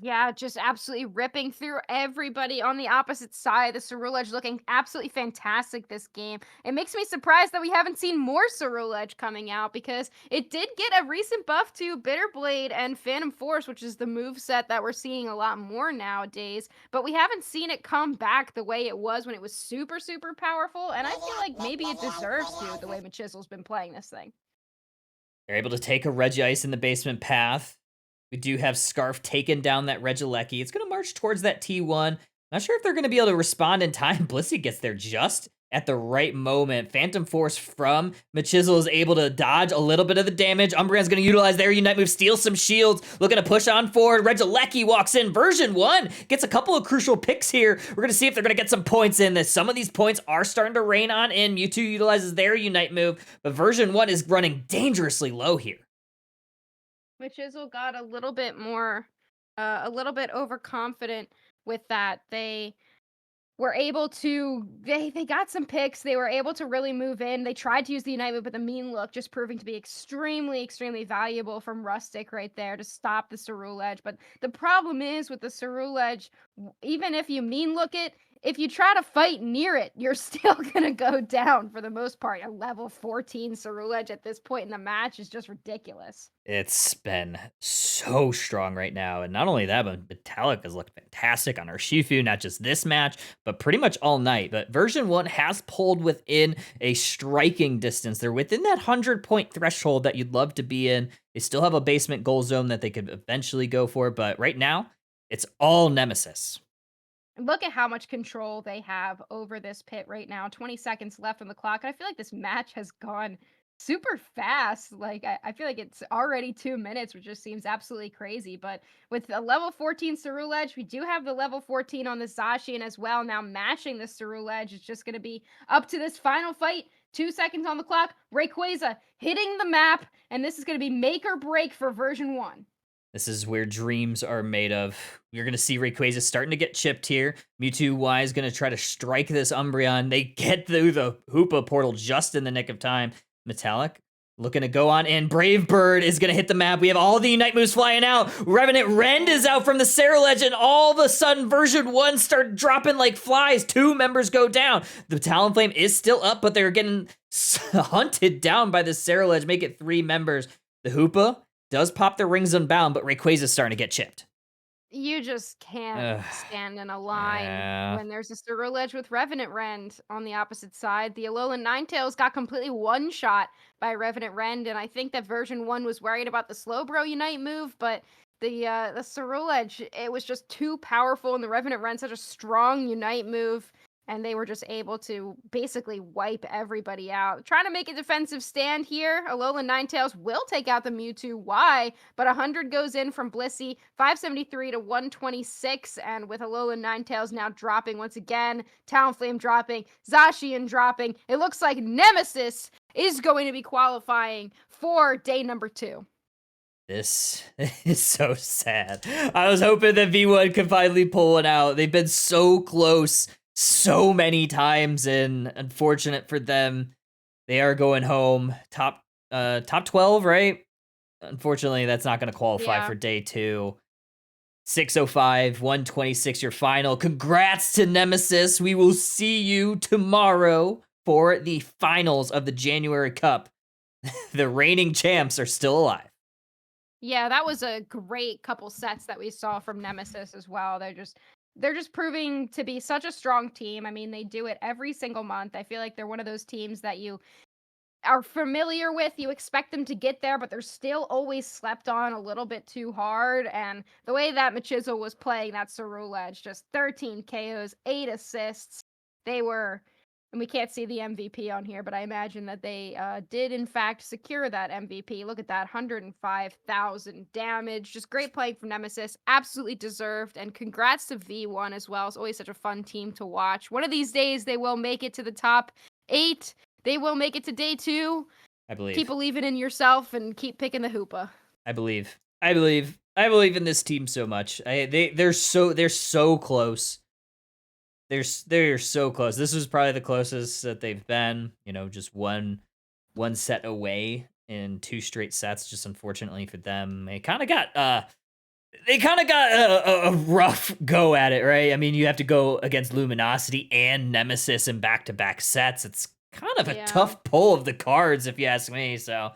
Yeah, just absolutely ripping through everybody on the opposite side. The Ceruledge looking absolutely fantastic this game. It makes me surprised that we haven't seen more Ceruledge coming out because it did get a recent buff to Bitterblade and Phantom Force, which is the move set that we're seeing a lot more nowadays. But we haven't seen it come back the way it was when it was super, super powerful. And I feel like maybe it deserves to, the way Machisel's been playing this thing. They're able to take a Regice in the basement path. We do have Scarf taking down that Regieleki. It's going to march towards that T1. Not sure if they're going to be able to respond in time. Blissey gets there just at the right moment. Phantom Force from Machisel is able to dodge a little bit of the damage. Umbreon's going to utilize their Unite move, steal some shields, looking to push on forward. Regieleki walks in. Version 1 gets a couple of crucial picks here. We're going to see if they're going to get some points in this. Some of these points are starting to rain on in. Mewtwo utilizes their Unite move, but Version 1 is running dangerously low here. Machisel got a little bit more, a little bit overconfident with that. They were able to, they got some picks. They were able to really move in. They tried to use the Unite move, but the mean look just proving to be extremely, extremely valuable from Rustic right there to stop the Ceruledge. But the problem is with the Ceruledge, even if you mean look it, if you try to fight near it, you're still gonna go down for the most part. A level 14 Ceruledge at this point in the match is just ridiculous. It's been so strong right now. And not only that, but Metallica's looked fantastic on Urshifu, not just this match, but pretty much all night. But version 1 has pulled within a striking distance. They're within that 100-point threshold that you'd love to be in. They still have a basement goal zone that they could eventually go for, but right now, it's all Nemesis. Look at how much control they have over this pit right now. 20 seconds left on the clock. And I feel like this match has gone super fast. Like, I feel like it's already 2 minutes, which just seems absolutely crazy. But with a level 14 Ceruledge, we do have the level 14 on the Zacian as well. Now matching the Ceruledge, it's just going to be up to this final fight. 2 seconds on the clock. Rayquaza hitting the map. And this is going to be make or break for version 1. This is where dreams are made of. You're going to see Rayquaza starting to get chipped here. Mewtwo Y is going to try to strike this Umbreon. They get through the Hoopa portal just in the nick of time. Metallic looking to go on in. Brave Bird is going to hit the map. We have all the Unite moves flying out. Revenant Rend is out from the Ceruledge, and all of a sudden, version 1 start dropping like flies. 2 members go down. The Talonflame is still up, but they're getting hunted down by the Ceruledge. Make it 3 members. The Hoopa does pop the rings unbound, but Rayquaza's starting to get chipped. You just can't stand in a line when there's a Ceruledge with Revenant Rend on the opposite side. The Alolan Ninetales got completely one-shot by Revenant Rend, and I think that version 1 was worried about the Slowbro Unite move, but the Ceruledge, it was just too powerful, and the Revenant Rend such a strong Unite move, and they were just able to basically wipe everybody out. Trying to make a defensive stand here. Alolan Ninetales will take out the Mewtwo Y, but 100 goes in from Blissey, 573 to 126, and with Alolan Ninetales now dropping once again, Talonflame dropping, Zacian dropping, it looks like Nemesis is going to be qualifying for day number 2. This is so sad. I was hoping that V1 could finally pull one out. They've been so close so many times, and unfortunate for them, they are going home. Top 12, right? Unfortunately, that's not going to qualify for day 2. 605, 126, your final. Congrats to Nemesis. We will see you tomorrow for the finals of the January Cup. The reigning champs are still alive. Yeah, that was a great couple sets that we saw from Nemesis as well. They're just proving to be such a strong team. I mean, they do it every single month. I feel like they're one of those teams that you are familiar with. You expect them to get there, but they're still always slept on a little bit too hard. And the way that Machisel was playing that Ceruledge, just 13 KOs, 8 assists. They were And we can't see the MVP on here, but I imagine that they did, in fact, secure that MVP. Look at that, 105,000 damage. Just great playing from Nemesis. Absolutely deserved. And congrats to V1 as well. It's always such a fun team to watch. One of these days, they will make it to the top 8. They will make it to day 2. I believe. Keep believing in yourself and keep picking the hoopa. I believe in this team so much. They're so close. They're so close. This was probably the closest that they've been. Just one set away in 2 straight sets. Just unfortunately for them, they kind of got a rough go at it, right? I mean, you have to go against Luminosity and Nemesis in back-to-back sets. It's kind of a tough pull of the cards, if you ask me. So,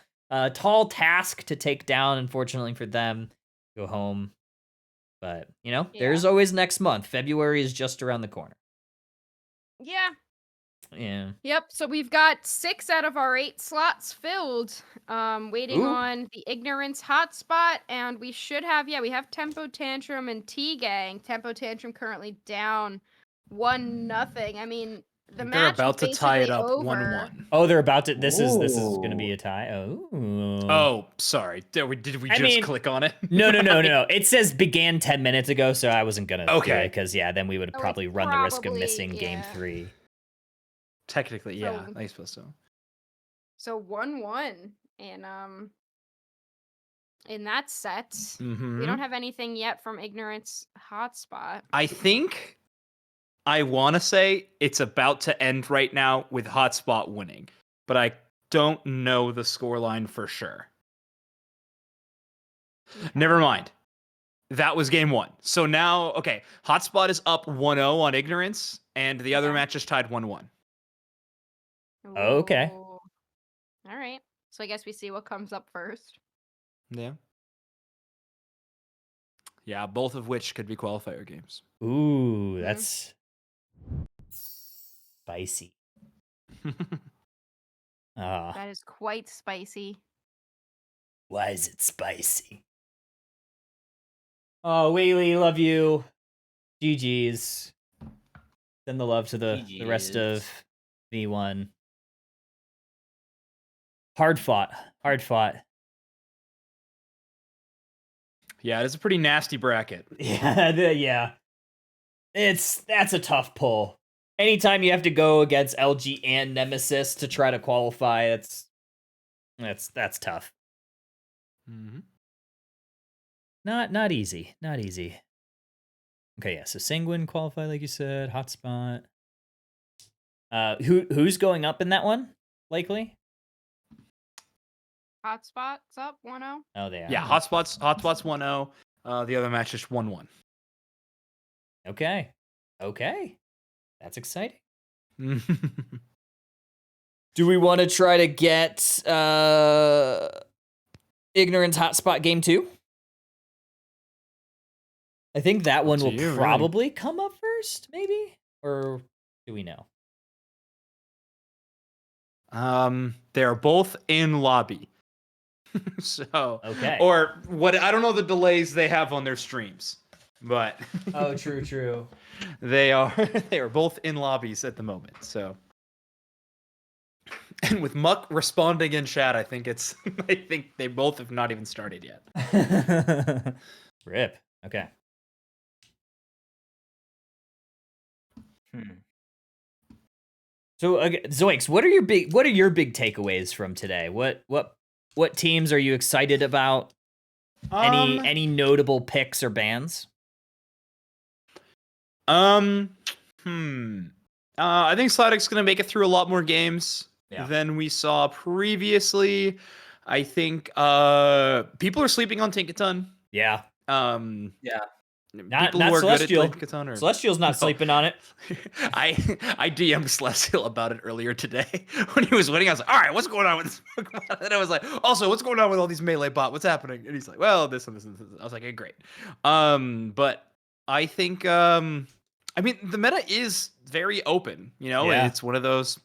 tall task to take down. Unfortunately for them, go home. But there's always next month. February is just around the corner. Yeah. Yep. So we've got 6 out of our 8 slots filled. Waiting on the Ignorance hotspot, and we should have we have Tempo Tantrum and T-Gang. Tempo Tantrum currently down 1-0. I mean, the match they're about to tie it up over. 1-1. Oh, they're about to. This is going to be a tie. Oh, sorry. Did we just click on it? No. It says began 10 minutes ago, so I wasn't gonna. Okay. Because then we would probably run the risk of missing game 3. Technically, yeah, I suppose so. So 1-1, and in that set, we don't have anything yet from Ignorance hotspot. I think I want to say it's about to end right now with hotspot winning, but I don't know the scoreline for sure. Never mind. That was game 1. So now, okay, hotspot is up 1-0 on Ignorance, and the other match is tied 1-1. Okay. All right. So I guess we see what comes up first. Yeah. Yeah, both of which could be qualifier games. Ooh, that's spicy. That is quite spicy. Why is it spicy? Oh, Whaley, love you. GG's. Send the love to the rest of V1. Hard fought. Yeah, it is a pretty nasty bracket. Yeah. That's a tough pull. Anytime you have to go against LG and Nemesis to try to qualify, that's tough. Mm-hmm. Not easy. Okay, yeah. So Sanguine qualify, like you said. Hotspot. Who's going up in that one? Likely. Hotspot's up 1-0. Oh, they are. Yeah, hotspot's 1-0. The other match is 1-1. Okay. That's exciting. Do we want to try to get Ignorance hotspot game 2? I think that one will probably come up first, maybe? Or do we know? They're both in lobby. So okay. Or what? I don't know the delays they have on their streams, but oh, true. They are both in lobbies at the moment. So, and with Muck responding in chat, I think they both have not even started yet. Rip. Okay. So, Zoix, what are your big takeaways from today? What teams are you excited about? Any notable picks or bans? I think Sladic's gonna make it through a lot more games than we saw previously. I think people are sleeping on Tinkaton. Yeah. Yeah. Not Celestial. Celestial's not sleeping on it. I DM'd Celestial about it earlier today when he was winning. I was like, all right, what's going on with this Pokemon? And I was like, also, what's going on with all these melee bot? What's happening? And he's like, well, this and this and this. I was like, hey, great. But I think I mean the meta is very open, It's one of those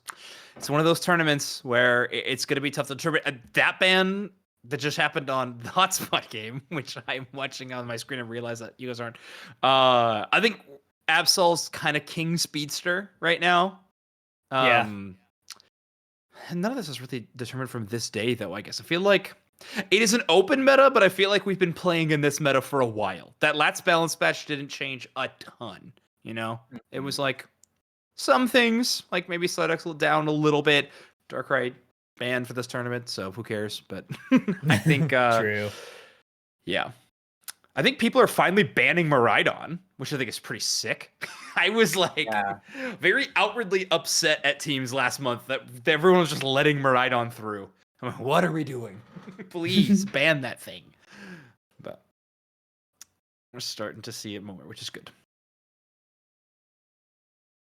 tournaments where it's gonna be tough to determine. That ban that just happened on the hotspot game, which I'm watching on my screen and realize that you guys aren't. I think Absol's kind of king speedster right now. Yeah. None of this is really determined from this day, though, I guess. I feel like it is an open meta, but I feel like we've been playing in this meta for a while. That Lats balance patch didn't change a ton, you know? It was like some things, like maybe Slidex down a little bit. Darkrai banned for this tournament, so who cares? But I think, True. yeah. I think people are finally banning Miraidon, which I think is pretty sick. I was like very outwardly upset at teams last month that everyone was just letting Miraidon through. I'm like, what are we doing? Please ban that thing. But we're starting to see it more, which is good.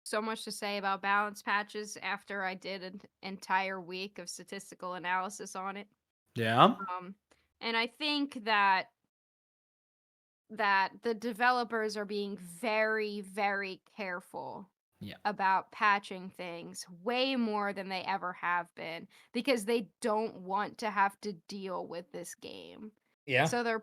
So much to say about balance patches after I did an entire week of statistical analysis on it. Yeah. And I think that the developers are being very, very careful about patching things way more than they ever have been because they don't want to have to deal with this game. Yeah. So they're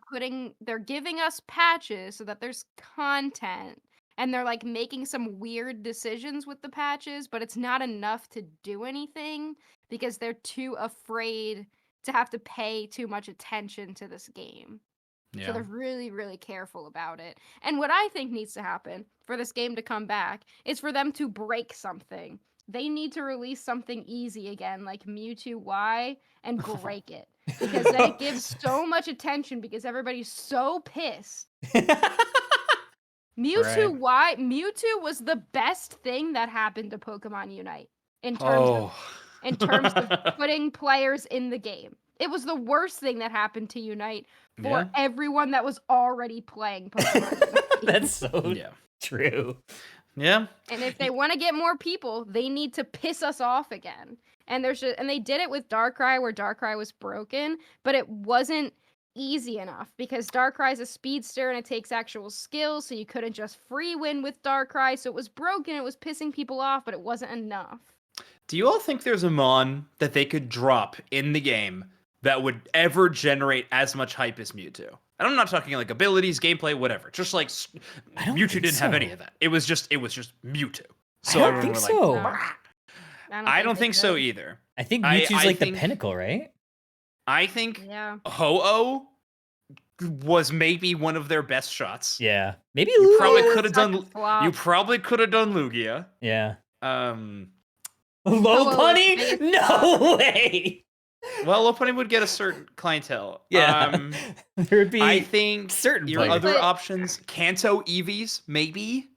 giving us patches so that there's content, and they're like making some weird decisions with the patches, but it's not enough to do anything because they're too afraid to have to pay too much attention to this game. So they're really, really careful about it. And what I think needs to happen for this game to come back is for them to break something. They need to release something easy again, like Mewtwo Y, and break it. Because then it gives so much attention because everybody's so pissed. Mewtwo Y, Mewtwo was the best thing that happened to Pokemon Unite in terms of putting players in the game. It was the worst thing that happened to Unite for everyone that was already playing Pokemon Unite. That's so true. Yeah. And if they want to get more people, they need to piss us off again. And they did it with Darkrai where Darkrai was broken, but it wasn't easy enough because Darkrai is a speedster and it takes actual skill, so you couldn't just free win with Darkrai. So it was broken, it was pissing people off, but it wasn't enough. Do you all think there's a Mon that they could drop in the game that would ever generate as much hype as Mewtwo? And I'm not talking like abilities, gameplay, whatever. Just like Mewtwo didn't have any of that. It was just Mewtwo. So I don't think so. I don't think so either. I think Mewtwo's like the pinnacle, right? I think Ho-Oh was maybe one of their best shots. Yeah. Maybe you Lugia. probably could have done Lugia. Yeah. Lopunny? No way. Well, Lopunny would get a certain clientele. Yeah. There would be I think certain your players. other options, Kanto Eevees, maybe.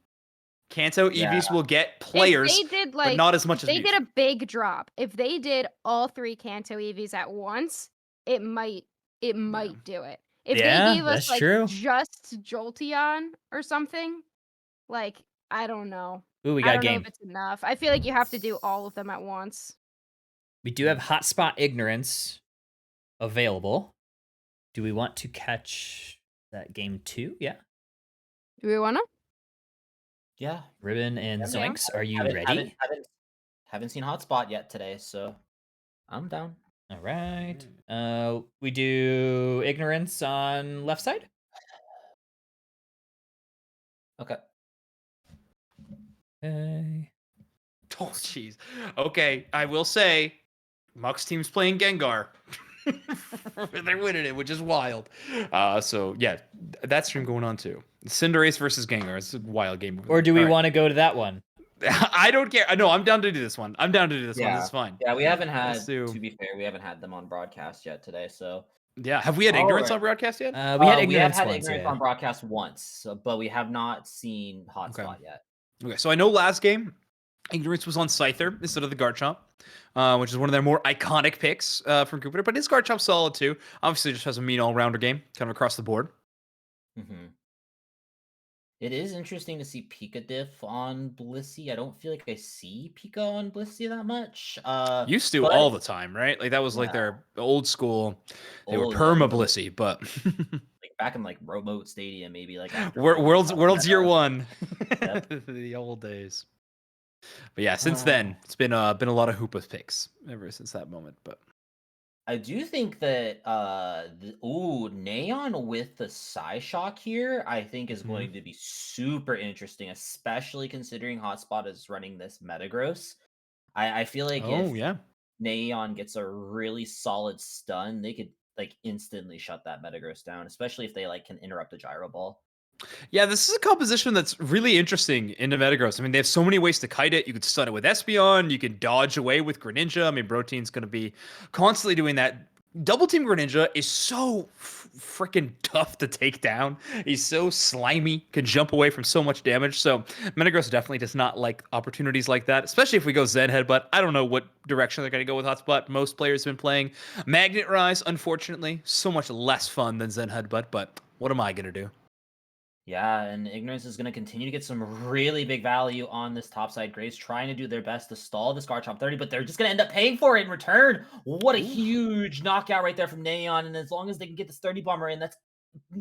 Kanto Eevees will get players, but not as much as they did a big drop. If they did all 3 Kanto Eevees at once, it might do it. If they gave us like just Jolteon or something, like I don't know. Ooh, we I got don't a game. know if it's enough. I feel like you have to do all of them at once. We do have Hotspot Ignorance available. Do we want to catch that game 2? Yeah. Do we want to? Yeah. Ribbon and Zoinks, are you ready? Haven't seen Hotspot yet today, so I'm down. All right. We do Ignorance on left side. Okay. Okay. Oh, jeez. Okay, I will say, Mux team's playing Gengar. They're winning it, which is wild. So yeah, that stream going on too. Cinderace versus Gengar. It's a wild game. Or do we want to go to that one? I don't care. No, I'm down to do this one. I'm down to do this one. This is fine. Yeah, we haven't had. To be fair, we haven't had them on broadcast yet today. So yeah, have we had Ignorance on broadcast yet? We had Ignorance on broadcast once, but we have not seen Hotspot yet. Okay, so I know last game, Ignorance was on Scyther instead of the Garchomp, which is one of their more iconic picks from Jupiter. But his Garchomp's solid too. Obviously, just has a mean all-rounder game, kind of across the board. Mm-hmm. It is interesting to see Pika Diff on Blissey. I don't feel like I see Pika on Blissey that much. Used to all the time, right? Like that was like their old school. They were perma Blissey, but like back in like Remote Stadium, maybe like World's Year 1, the old days. But yeah, since then it's been a lot of Hoopa picks ever since that moment. But I do think that Neon with the Psyshock here, I think is going to be super interesting, especially considering Hotspot is running this Metagross. I feel like Oh, if yeah. Neon gets a really solid stun, they could like instantly shut that Metagross down, especially if they like can interrupt the gyro ball. Yeah, this is a composition that's really interesting in the Metagross. I mean, they have so many ways to kite it. You could stun it with Espeon. You can dodge away with Greninja. I mean, Protein's going to be constantly doing that. Double Team Greninja is so freaking tough to take down. He's so slimy, can jump away from so much damage. So Metagross definitely does not like opportunities like that, especially if we go Zen Headbutt. I don't know what direction they're going to go with Hotspot. Most players have been playing Magnet Rise, unfortunately. So much less fun than Zen Headbutt, but what am I going to do? Yeah, and Ignorance is going to continue to get some really big value on this topside Grace, trying to do their best to stall this Garchomp 30, but they're just going to end up paying for it in return. What a huge knockout right there from Neon, and as long as they can get this 30 bomber in, that's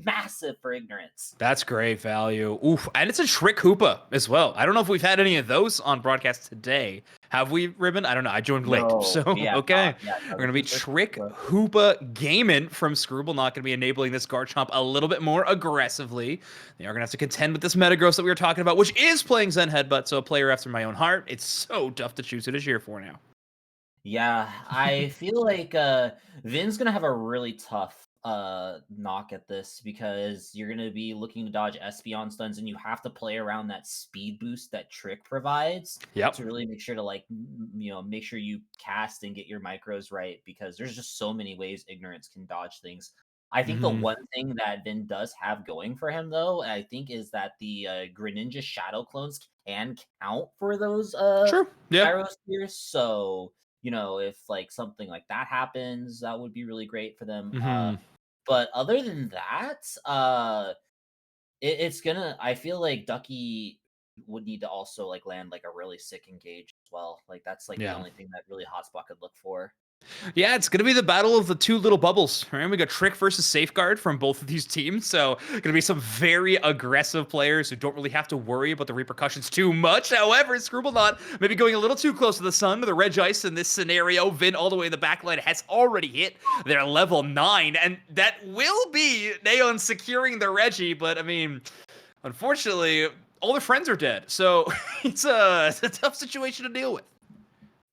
massive for Ignorance. That's great value. Oof. And it's a Trick Hoopa as well. I don't know if we've had any of those on broadcast today. Have we, Ribbon? I don't know. I joined late. No, So, we have okay. not. Yeah, We're going to be Trick Hoopa Gaming from Scrooble. Not going to be enabling this Garchomp a little bit more aggressively. They are going to have to contend with this Metagross that we were talking about, which is playing Zen Headbutt, so a player after my own heart. It's so tough to choose who to cheer for now. Yeah, I feel like Vin's gonna have a really tough knock at this because you're gonna be looking to dodge Espeon stuns and you have to play around that speed boost that Trick provides to really make sure to like make sure you cast and get your micros right because there's just so many ways Ignorance can dodge things. I think the one thing that Vin does have going for him though, I think, is that the Greninja Shadow clones can count for those Sure. Yeah. Gyrospheres, so if like something like that happens, that would be really great for them. But other than that, it's gonna. I feel like Ducky would need to also like land like a really sick engage as well. Like that's like the only thing that really Hotspot could look for. Yeah, it's going to be the battle of the two little bubbles. Right? We got Trick versus Safeguard from both of these teams. So, going to be some very aggressive players who don't really have to worry about the repercussions too much. However, Scribblenaught maybe going a little too close to the sun. The Regice in this scenario, Vin all the way in the backline has already hit their level 9. And that will be Neon securing the Reggie. But, I mean, unfortunately, all their friends are dead. So, it's a tough situation to deal with.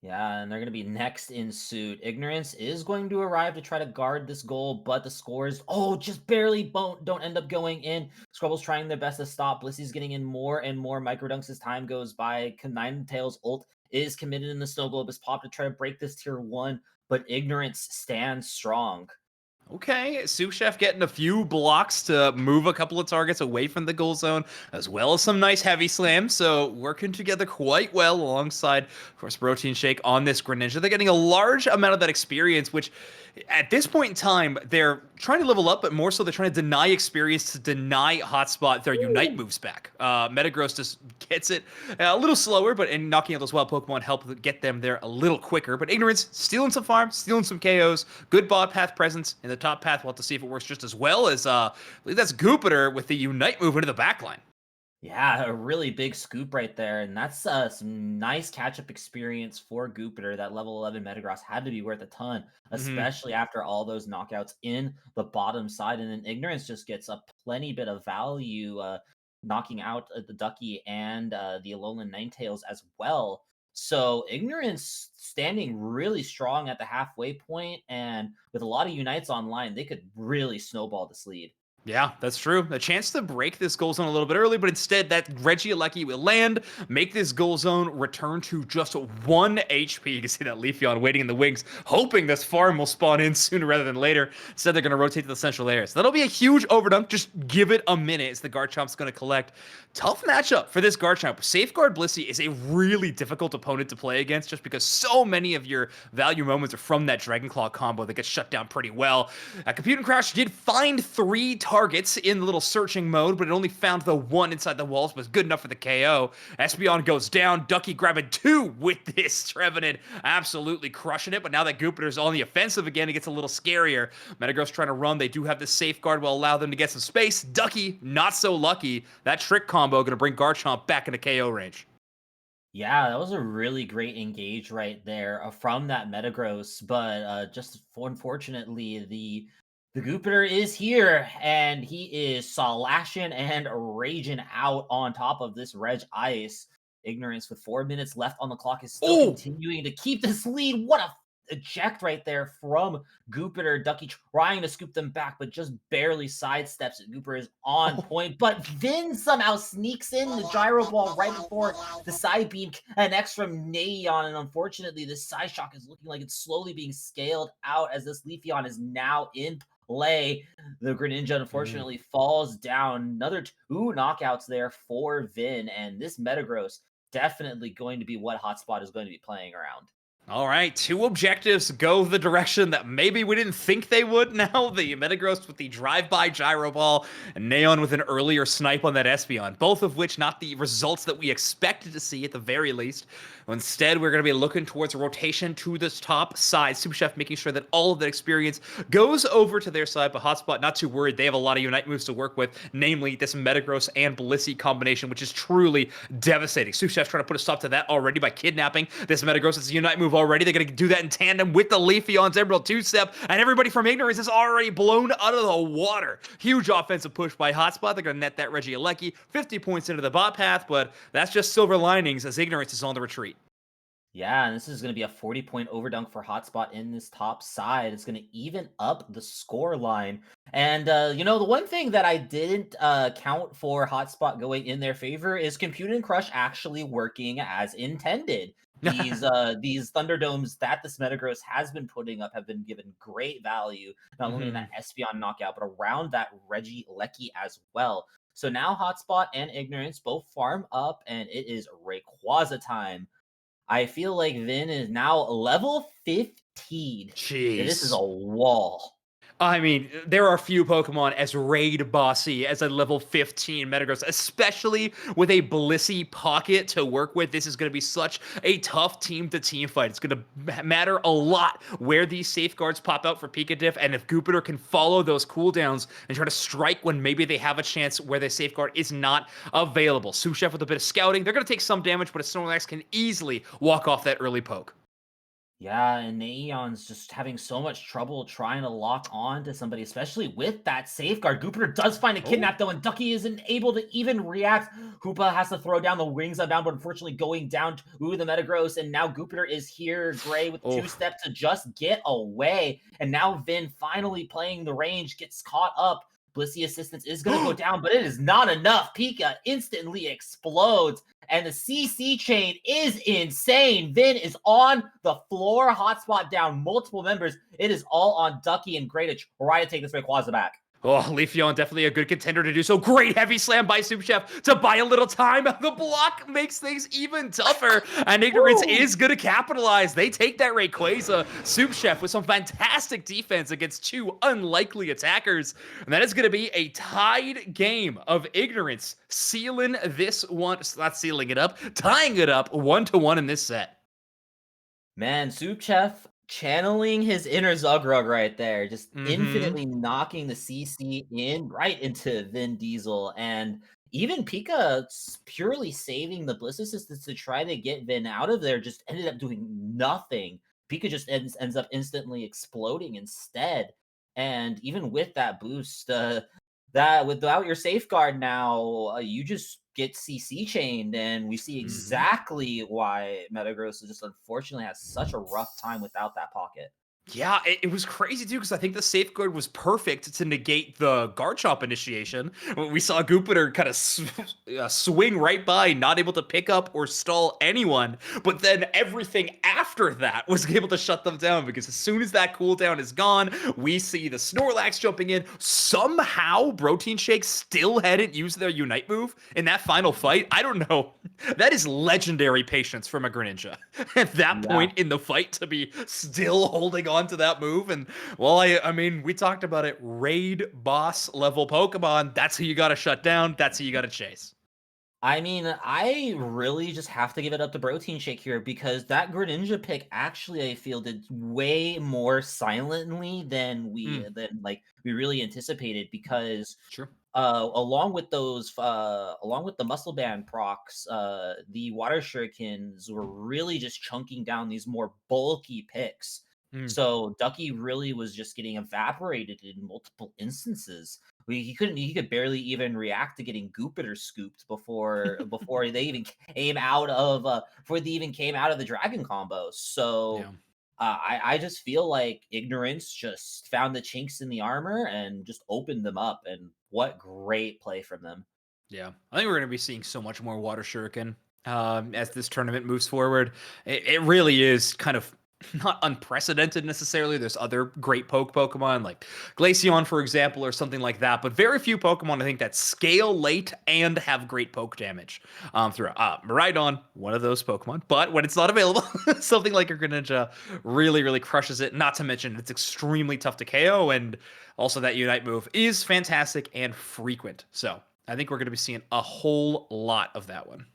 Yeah, and they're going to be next in suit. Ignorance is going to arrive to try to guard this goal, but the scores, just barely don't end up going in. Scrubble's trying their best to stop. Blissy's getting in more and more microdunks as time goes by. Ninetales ult is committed in the Snow Globe is popped to try to break this tier 1, but Ignorance stands strong. Okay, Soup Chef getting a few blocks to move a couple of targets away from the goal zone, as well as some nice heavy slams. So working together quite well alongside, of course, Protein Shake on this Greninja. They're getting a large amount of that experience, which at this point in time, they're trying to level up, but more so they're trying to deny experience to deny Hotspot their Unite moves back. Metagross just gets it a little slower, but in knocking out those wild Pokemon help get them there a little quicker. But Ignorance stealing some farms, stealing some KOs, good bot path presence in the top path. We'll have to see if it works just as well as I believe that's Goopiter with the Unite move into the backline. Yeah, a really big scoop right there, and that's some nice catch-up experience for Goopiter. That level 11 Metagross had to be worth a ton, especially after all those knockouts in the bottom side, and then Ignorance just gets a plenty bit of value, knocking out the Ducky and the Alolan Ninetales as well. So Ignorance standing really strong at the halfway point, and with a lot of Unites online, they could really snowball this lead. Yeah, that's true. A chance to break this goal zone a little bit early, but instead that Regieleki will land, make this goal zone return to just 1 HP. You can see that Leafeon waiting in the wings, hoping this farm will spawn in sooner rather than later. Instead, they're going to rotate to the central area. So that'll be a huge overdunk. Just give it a minute as the Garchomp's going to collect. Tough matchup for this Garchomp. Safeguard Blissey is a really difficult opponent to play against just because so many of your value moments are from that Dragon Claw combo that gets shut down pretty well. Computing Crash did find 3 targets in the little searching mode, but it only found the 1 inside the walls, but was good enough for the KO. Espeon goes down. Ducky grabbing 2 with this Trevenant. Absolutely crushing it, but now that Goopiter's on the offensive again, it gets a little scarier. Metagross trying to run. They do have the safeguard will allow them to get some space. Ducky, not so lucky. That trick combo going to bring Garchomp back into KO range. Yeah, that was a really great engage right there from that Metagross, but just unfortunately, the Goopiter is here, and he is slashing and raging out on top of this Reg Ice. Ignorance with 4 minutes left on the clock is still continuing to keep this lead. What a eject right there from Goopiter. Ducky trying to scoop them back, but just barely sidesteps it. Gooper is on point, but Vin somehow sneaks in the gyro ball right before the side beam connects from Neon, and unfortunately, this side shock is looking like it's slowly being scaled out as this Leafeon is now in play. The Greninja unfortunately falls down. Another 2 knockouts there for Vin, and this Metagross definitely going to be what Hotspot is going to be playing around. All right, 2 objectives go the direction that maybe we didn't think they would now. The Metagross with the drive-by gyro ball, and Neon with an earlier snipe on that Espeon, both of which not the results that we expected to see at the very least. Instead, we're going to be looking towards a rotation to this top side. Super Chef making sure that all of that experience goes over to their side, but Hotspot not too worried. They have a lot of Unite moves to work with, namely this Metagross and Blissey combination, which is truly devastating. Super Chef's trying to put a stop to that already by kidnapping this Metagross. It's a Unite move already. They're going to do that in tandem with the Leafeon's Emerald 2-step, and everybody from Ignorance is already blown out of the water. Huge offensive push by Hotspot. They're going to net that Regieleki 50 points into the bot path, but that's just silver linings as Ignorance is on the retreat. Yeah, and this is going to be a 40-point overdunk for Hotspot in this top side. It's going to even up the score line. And, the one thing that I didn't count for Hotspot going in their favor is Compute and Crush actually working as intended. These Thunderdomes that this Metagross has been putting up have been given great value, not only in that Espeon knockout, but around that Regieleki as well. So now Hotspot and Ignorance both farm up, and it is Rayquaza time. I feel like Vin is now level 15. Jeez. This is a wall. I mean, there are few Pokemon as raid bossy as a level 15 Metagross, especially with a Blissey pocket to work with. This is going to be such a tough team-to-team fight. It's going to matter a lot where these safeguards pop out for Pikadiff, and if Goopiter can follow those cooldowns and try to strike when maybe they have a chance where the safeguard is not available. Sous Chef with a bit of scouting. They're going to take some damage, but a Snorlax can easily walk off that early poke. Yeah, and Neon's just having so much trouble trying to lock on to somebody, especially with that safeguard. Goopiter does find a kidnap, though, and Ducky isn't able to even react. Hoopa has to throw down the wings on down, but unfortunately going down to the Metagross, and now Goopiter is here, Gray, with 2-step to just get away. And now Vin, finally playing the range, gets caught up. Blissey assistance is going to go down, but it is not enough. Pika instantly explodes, and the CC chain is insane. Vin is on the floor. Hotspot down multiple members. It is all on Ducky and Gray to try to take this Rayquaza back. Oh, Leafeon definitely a good contender to do so. Great heavy slam by Super Chef to buy a little time. The block makes things even tougher, and Ignorance is going to capitalize. They take that Rayquaza. Super Chef with some fantastic defense against 2 unlikely attackers, and that is going to be a tied game of Ignorance sealing this one, not sealing it up, tying it up 1-1 in this set. Man, Soup Chef channeling his inner Zugrug right there, just infinitely knocking the CC in right into Vin Diesel, and even Pika purely saving the Bliss assistance to try to get Vin out of there just ended up doing nothing. Pika just ends up instantly exploding instead, and even with that boost, that without your safeguard now, you just get CC chained, and we see exactly why Metagross just unfortunately has such a rough time without that pocket. Yeah, it was crazy too, because I think the safeguard was perfect to negate the guard chop initiation. We saw Goopiter kind of swing right by, not able to pick up or stall anyone, but then everything after that was able to shut them down, because as soon as that cooldown is gone, we see the Snorlax jumping in. Somehow, Protein Shake still hadn't used their Unite move in that final fight. I don't know. That is legendary patience from a Greninja. At that point in the fight, to be still holding on to that move. And well, I mean, we talked about it. Raid boss level Pokemon. That's who you got to shut down. That's who you got to chase. I mean, I really just have to give it up to Protein Shake here, because that Greninja pick actually, I feel, did way more silently than we really anticipated, because along with the Muscle Band procs, the Water Shurikens were really just chunking down these more bulky picks. So Ducky really was just getting evaporated in multiple instances. he could barely even react to getting Goopiter scooped before they even came out of before they even came out of the dragon combo. So Yeah. I just feel like Ignorance just found the chinks in the armor and just opened them up, and what great play from them. Yeah, I think we're going to be seeing so much more Water Shuriken as this tournament moves forward. It really is kind of not unprecedented necessarily. There's other great Pokemon like Glaceon, for example, or something like that. But very few Pokemon, I think, that scale late and have great poke damage throughout. Miraidon, one of those Pokemon. But when it's not available, something like a Greninja really, really crushes it. Not to mention it's extremely tough to KO. And also that Unite move is fantastic and frequent. So I think we're going to be seeing a whole lot of that one.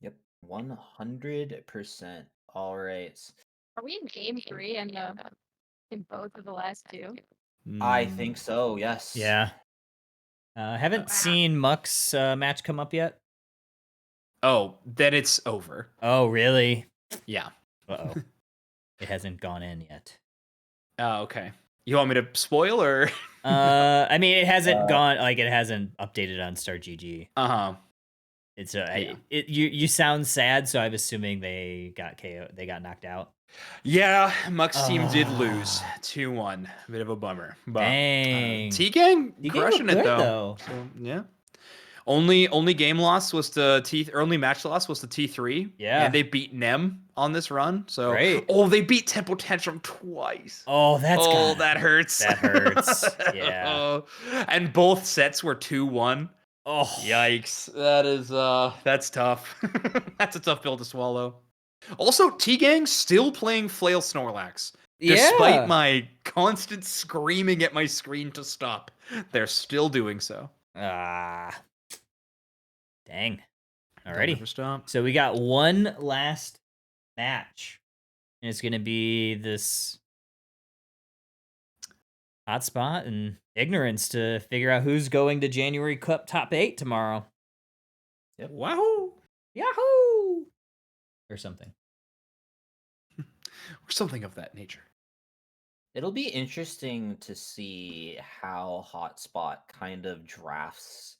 Yep, 100%. All right. Are we in game 3 in both of the last 2? I think so. Yes. Yeah. Haven't seen Muck's match come up yet. Oh, then it's over. Oh, really? Yeah. Uh-oh. It hasn't gone in yet. Oh, okay. You want me to spoil or? I mean, it hasn't gone, like, it hasn't updated on StarGG. Uh-huh. It's Yeah. you sound sad, so I'm assuming they got KO, they got knocked out. Yeah, Muck's team did lose 2-1. Bit of a bummer. But Dang. T-Gang T-Gang crushing looked it good, though. So, yeah. Only game loss was the only match loss was the T3. Yeah. And they beat Nem on this run. So Right. oh, they beat Tempo Tantrum twice. Oh, that hurts. That hurts. Yeah. And both sets were 2-1. Oh, Yikes. That is that's tough. That's a tough pill to swallow. Also, T-Gang still playing Flail Snorlax. Despite my constant screaming at my screen to stop. They're still doing so. Ah. Dang. Don't Alrighty. ever stop. So we got one last match. And it's gonna be this Hotspot and Ignorance to figure out who's going to January Cup top 8 tomorrow. Yep. Wahoo! Yahoo! Or something. Or something of that nature. It'll be interesting to see how Hotspot kind of drafts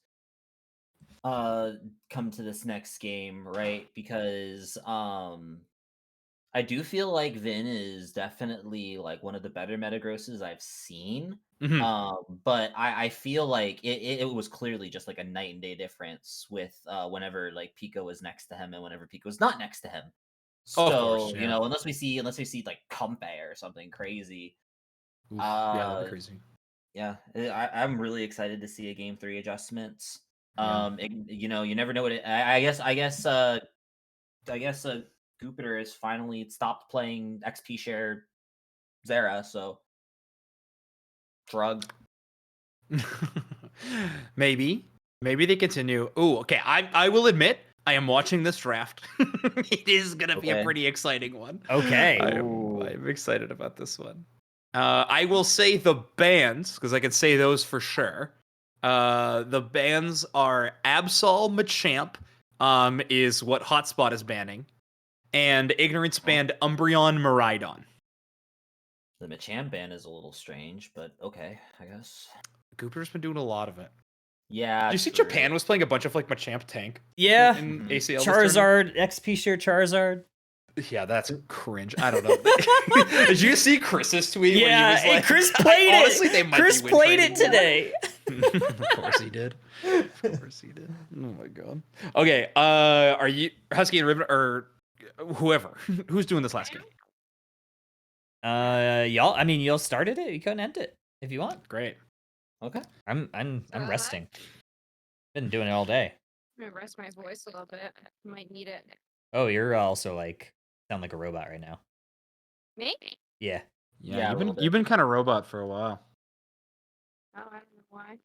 come to this next game, right? Because I do feel like Vin is definitely like one of the better Metagrosses I've seen. But I feel like it was clearly just like a night and day difference with whenever like Pico was next to him and whenever Pico was not next to him. So Of course, you yeah. know, unless we see like Compe or something crazy. Oof, yeah, that'd be crazy. Yeah, I'm really excited to see a game 3 adjustments. Yeah. You know, you never know what it. I guess Jupiter has finally stopped playing XP share Zera, so drug. Maybe they continue. Oh, okay. I will admit I am watching this draft. It is gonna be a Okay. pretty exciting one. Okay. I'm excited about this one. I will say the bans because I can say those for sure. The bans are Absol Machamp, is what Hotspot is banning, and Ignorance banned Umbreon Miraidon. The Machamp ban is a little strange, but okay, I guess. Cooper's been doing a lot of it. Yeah. Did you see true. Japan was playing a bunch of like Machamp tank? Yeah. In ACL this tournament? Charizard, XP share Charizard. Yeah, that's cringe. I don't know. Did you see Chris's tweet? Yeah, where he was like, Chris played it. Honestly, they might Chris be played it win-trading. today. Of course he did. Of course he did. Oh my god. Okay, are you Husky and Ribbon or whoever? Who's doing this last game? Y'all started it. You can end it if you want. Great. Okay. I'm resting. Been doing it all day. I'm gonna rest my voice a little bit. Might need it. Oh, you're also like sound like a robot right now. Me? Yeah. Yeah, a little bit. you've been kind of robot for a while. Oh, I don't know why.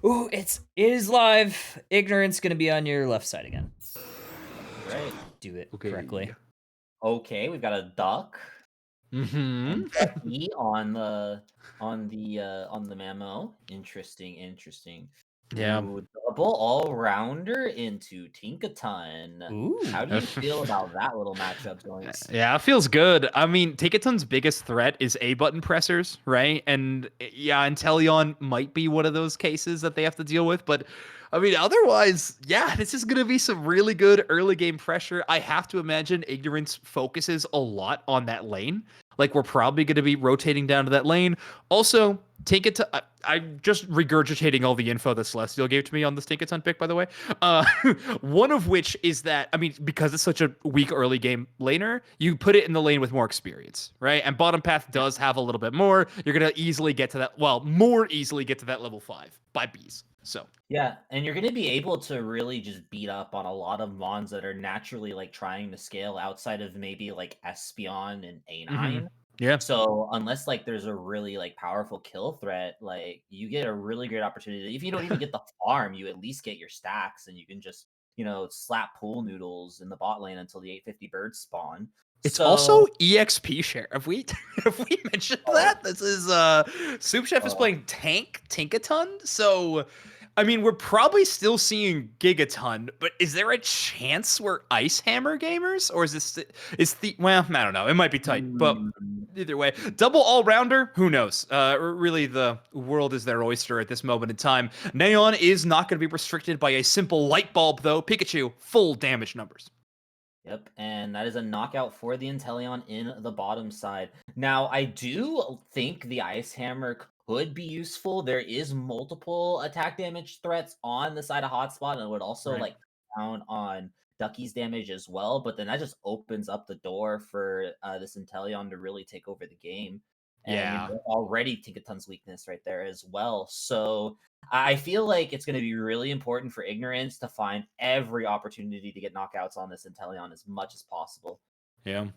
Ooh, it is live. Ignorance gonna be on your left side again. Great. Do it Okay. correctly. Okay, we've got a duck. Mm-hmm. Becky on the memo. Interesting. Yeah. Ooh, double all-rounder into Tinkaton. Ooh. How do you feel about that little matchup, Zoinks? Yeah, it feels good. I mean, Tinkaton's biggest threat is A button pressers, right? And yeah, Inteleon might be one of those cases that they have to deal with, but I mean, otherwise, yeah, this is going to be some really good early game pressure. I have to imagine Ignorance focuses a lot on that lane. Like, we're probably going to be rotating down to that lane. Also, Tinkaton, I'm just regurgitating all the info that Celestial gave to me on this Tinkaton pick, by the way. Uh, one of which is that, I mean, because it's such a weak early game laner, you put it in the lane with more experience, right? And bottom path does have a little bit more. You're going to easily get to that, well, more easily get to that level 5 by bees. So Yeah, and you're going to be able to really just beat up on a lot of mons that are naturally like trying to scale outside of maybe like Espeon and A9. yeah. So unless like there's a really like powerful kill threat, like you get a really great opportunity. If you don't even get the farm, you at least get your stacks and you can just, slap pool noodles in the bot lane until the 850 birds spawn. It's So also EXP share. Have we mentioned that? This is Soup Chef is Oh. playing Tinkaton. So I mean, we're probably still seeing Gigaton, but is there a chance we're Ice Hammer gamers? Or well, I don't know. It might be tight, but either way, double all-rounder, who knows? Really, the world is their oyster at this moment in time. Neon is not going to be restricted by a simple light bulb, though. Pikachu, full damage numbers. Yep, and that is a knockout for the Inteleon in the bottom side. Now, I do think the Ice Hammer could be useful. There is multiple attack damage threats on the side of Hotspot, and it would also Right. like count on Ducky's damage as well. But then that just opens up the door for this Inteleon to really take over the game. And Yeah. already Tinkaton's weakness right there as well. So I feel like it's going to be really important for Ignorance to find every opportunity to get knockouts on this Inteleon as much as possible. Yeah.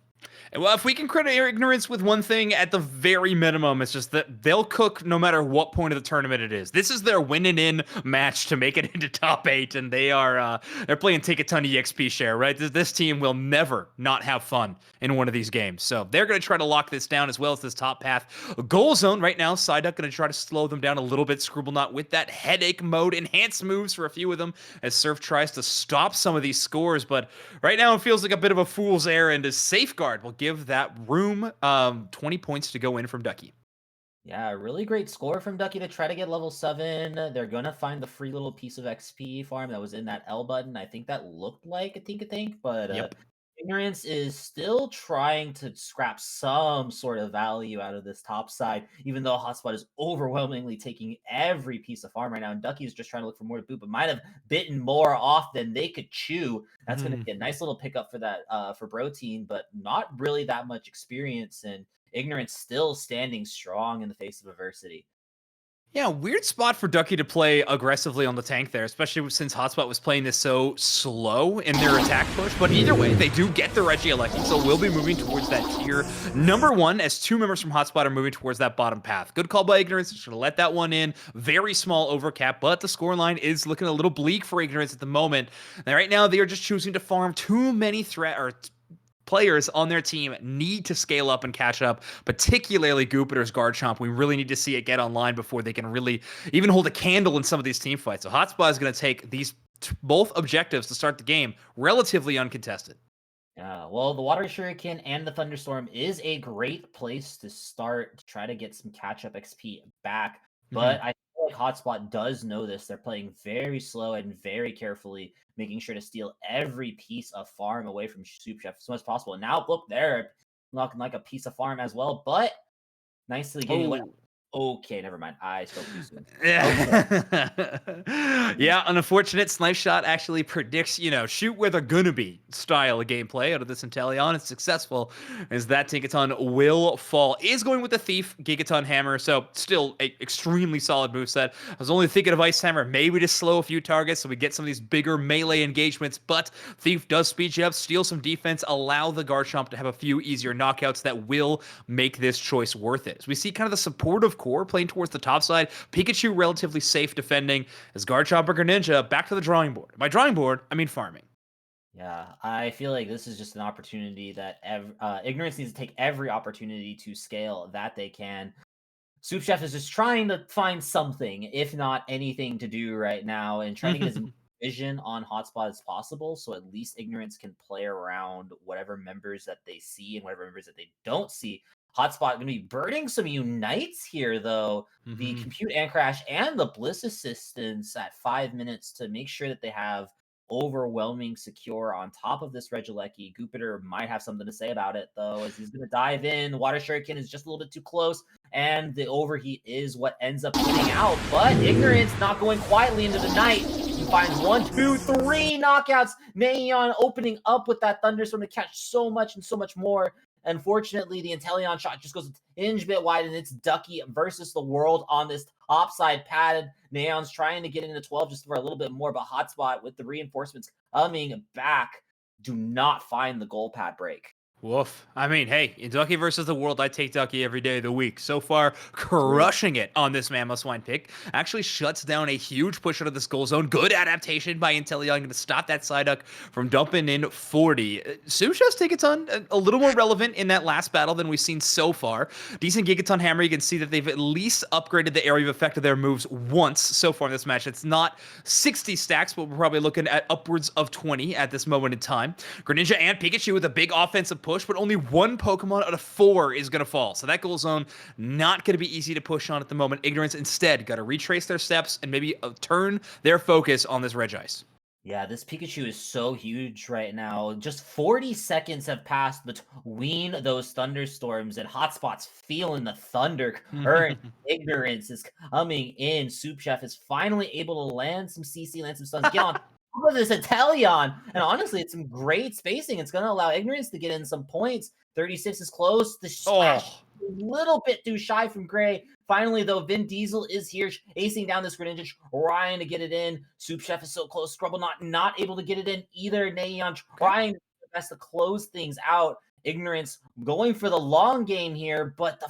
Well, if we can credit Ignorance with one thing, at the very minimum, it's just that they'll cook no matter what point of the tournament it is. This is their winning in match to make it into top 8, and they're playing take a ton of EXP share, right? This team will never not have fun in one of these games. So they're going to try to lock this down as well as this top path. Goal zone right now, Psyduck going to try to slow them down a little bit. Scribblenaught with that headache mode, enhanced moves for a few of them as Surf tries to stop some of these scores. But right now it feels like a bit of a fool's errand as Safeguard will give that room 20 points to go in from Ducky. Yeah, really great score from Ducky to try to get level 7. They're going to find the free little piece of XP farm that was in that L button. I think that looked like a Tinkatank, but Yep. Ignorance is still trying to scrap some sort of value out of this top side, even though Hotspot is overwhelmingly taking every piece of farm right now. And Ducky is just trying to look for more to boot, but might have bitten more off than they could chew. That's going to be a nice little pickup for that for Bro Team, but not really that much experience. And Ignorance still standing strong in the face of adversity. Yeah, weird spot for Ducky to play aggressively on the tank there, especially since Hotspot was playing this so slow in their attack push. But either way, they do get the Regieleki, so we'll be moving towards that tier number 1 as 2 members from Hotspot are moving towards that bottom path. Good call by Ignorance. Should have let that one in. Very small overcap, but the scoreline is looking a little bleak for Ignorance at the moment. And right now, they are just choosing to farm too many players on their team need to scale up and catch up, particularly Jupiter's Garchomp. We really need to see it get online before they can really even hold a candle in some of these team fights. So Hotspot is going to take these both objectives to start the game relatively uncontested. Yeah, well, the Water Shuriken and the Thunderstorm is a great place to start to try to get some catch-up XP back. But I feel like Hotspot does know this. They're playing very slow and very carefully, making sure to steal every piece of farm away from Soup Chef as much as possible. And now, look, they're looking like a piece of farm as well, but nicely getting away. Okay, never mind. I spoke too soon. Yeah, an unfortunate snipe shot actually predicts, shoot where they're gonna be style of gameplay out of this Inteleon. It's successful as that Tinkaton will fall. Is going with the Thief Gigaton Hammer, so still a extremely solid moveset. I was only thinking of Ice Hammer, maybe to slow a few targets so we get some of these bigger melee engagements, but Thief does speed you up, steal some defense, allow the Garchomp to have a few easier knockouts that will make this choice worth it. As we see kind of the supportive core playing towards the top side, Pikachu relatively safe defending, as Garchomp or Greninja back to the drawing board. By drawing board, I mean farming. Yeah, I feel like this is just an opportunity that Ignorance needs to take every opportunity to scale that they can. Soup Chef is just trying to find something, if not anything, to do right now, and trying to get as much vision on Hotspot as possible, so at least Ignorance can play around whatever members that they see and whatever members that they don't see. Hotspot going to be burning some Unites here, though. The Compute and Crash and the Bliss Assistance at 5 minutes to make sure that they have overwhelming secure on top of this Regieleki. Jupiter might have something to say about it, though, as he's going to dive in. Water Shuriken is just a little bit too close, and the overheat is what ends up getting out. But Ignorance not going quietly into the night. He finds 1, 2, 3 knockouts. Neon opening up with that Thunderstorm to catch so much and so much more. Unfortunately, the Inteleon shot just goes an inch bit wide, and it's Ducky versus the world on this topside pad. Neon's trying to get into 12 just for a little bit more, but Hotspot with the reinforcements coming back do not find the goal pad break. Woof. I mean, hey, in Ducky versus the world, I take Ducky every day of the week. So far, crushing it on this Mammoth Swine pick. Actually shuts down a huge push out of this goal zone. Good adaptation by Inteleon to stop that Psyduck from dumping in 40. Sushas Gigaton, a little more relevant in that last battle than we've seen so far. Decent Gigaton Hammer. You can see that they've at least upgraded the area of effect of their moves once so far in this match. It's not 60 stacks, but we're probably looking at upwards of 20 at this moment in time. Greninja and Pikachu with a big offensive push, but only one Pokemon out of 4 is going to fall. So that goal zone, not going to be easy to push on at the moment. Ignorance instead got to retrace their steps and maybe turn their focus on this Regice. Yeah, this Pikachu is so huge right now. Just 40 seconds have passed between those thunderstorms, and Hotspot's feeling the thunder current. Ignorance is coming in. Soup Chef is finally able to land some CC, land some stuns, get on top of this Inteleon. And honestly, it's some great spacing. It's going to allow Ignorance to get in some points. 36 is close. The splash a little bit too shy from Gray. Finally, though, Vin Diesel is here, acing down this Greninja, trying to get it in. Soup Chef is so close. Scrubble not able to get it in either. Neon trying to do the best to close things out. Ignorance going for the long game here, but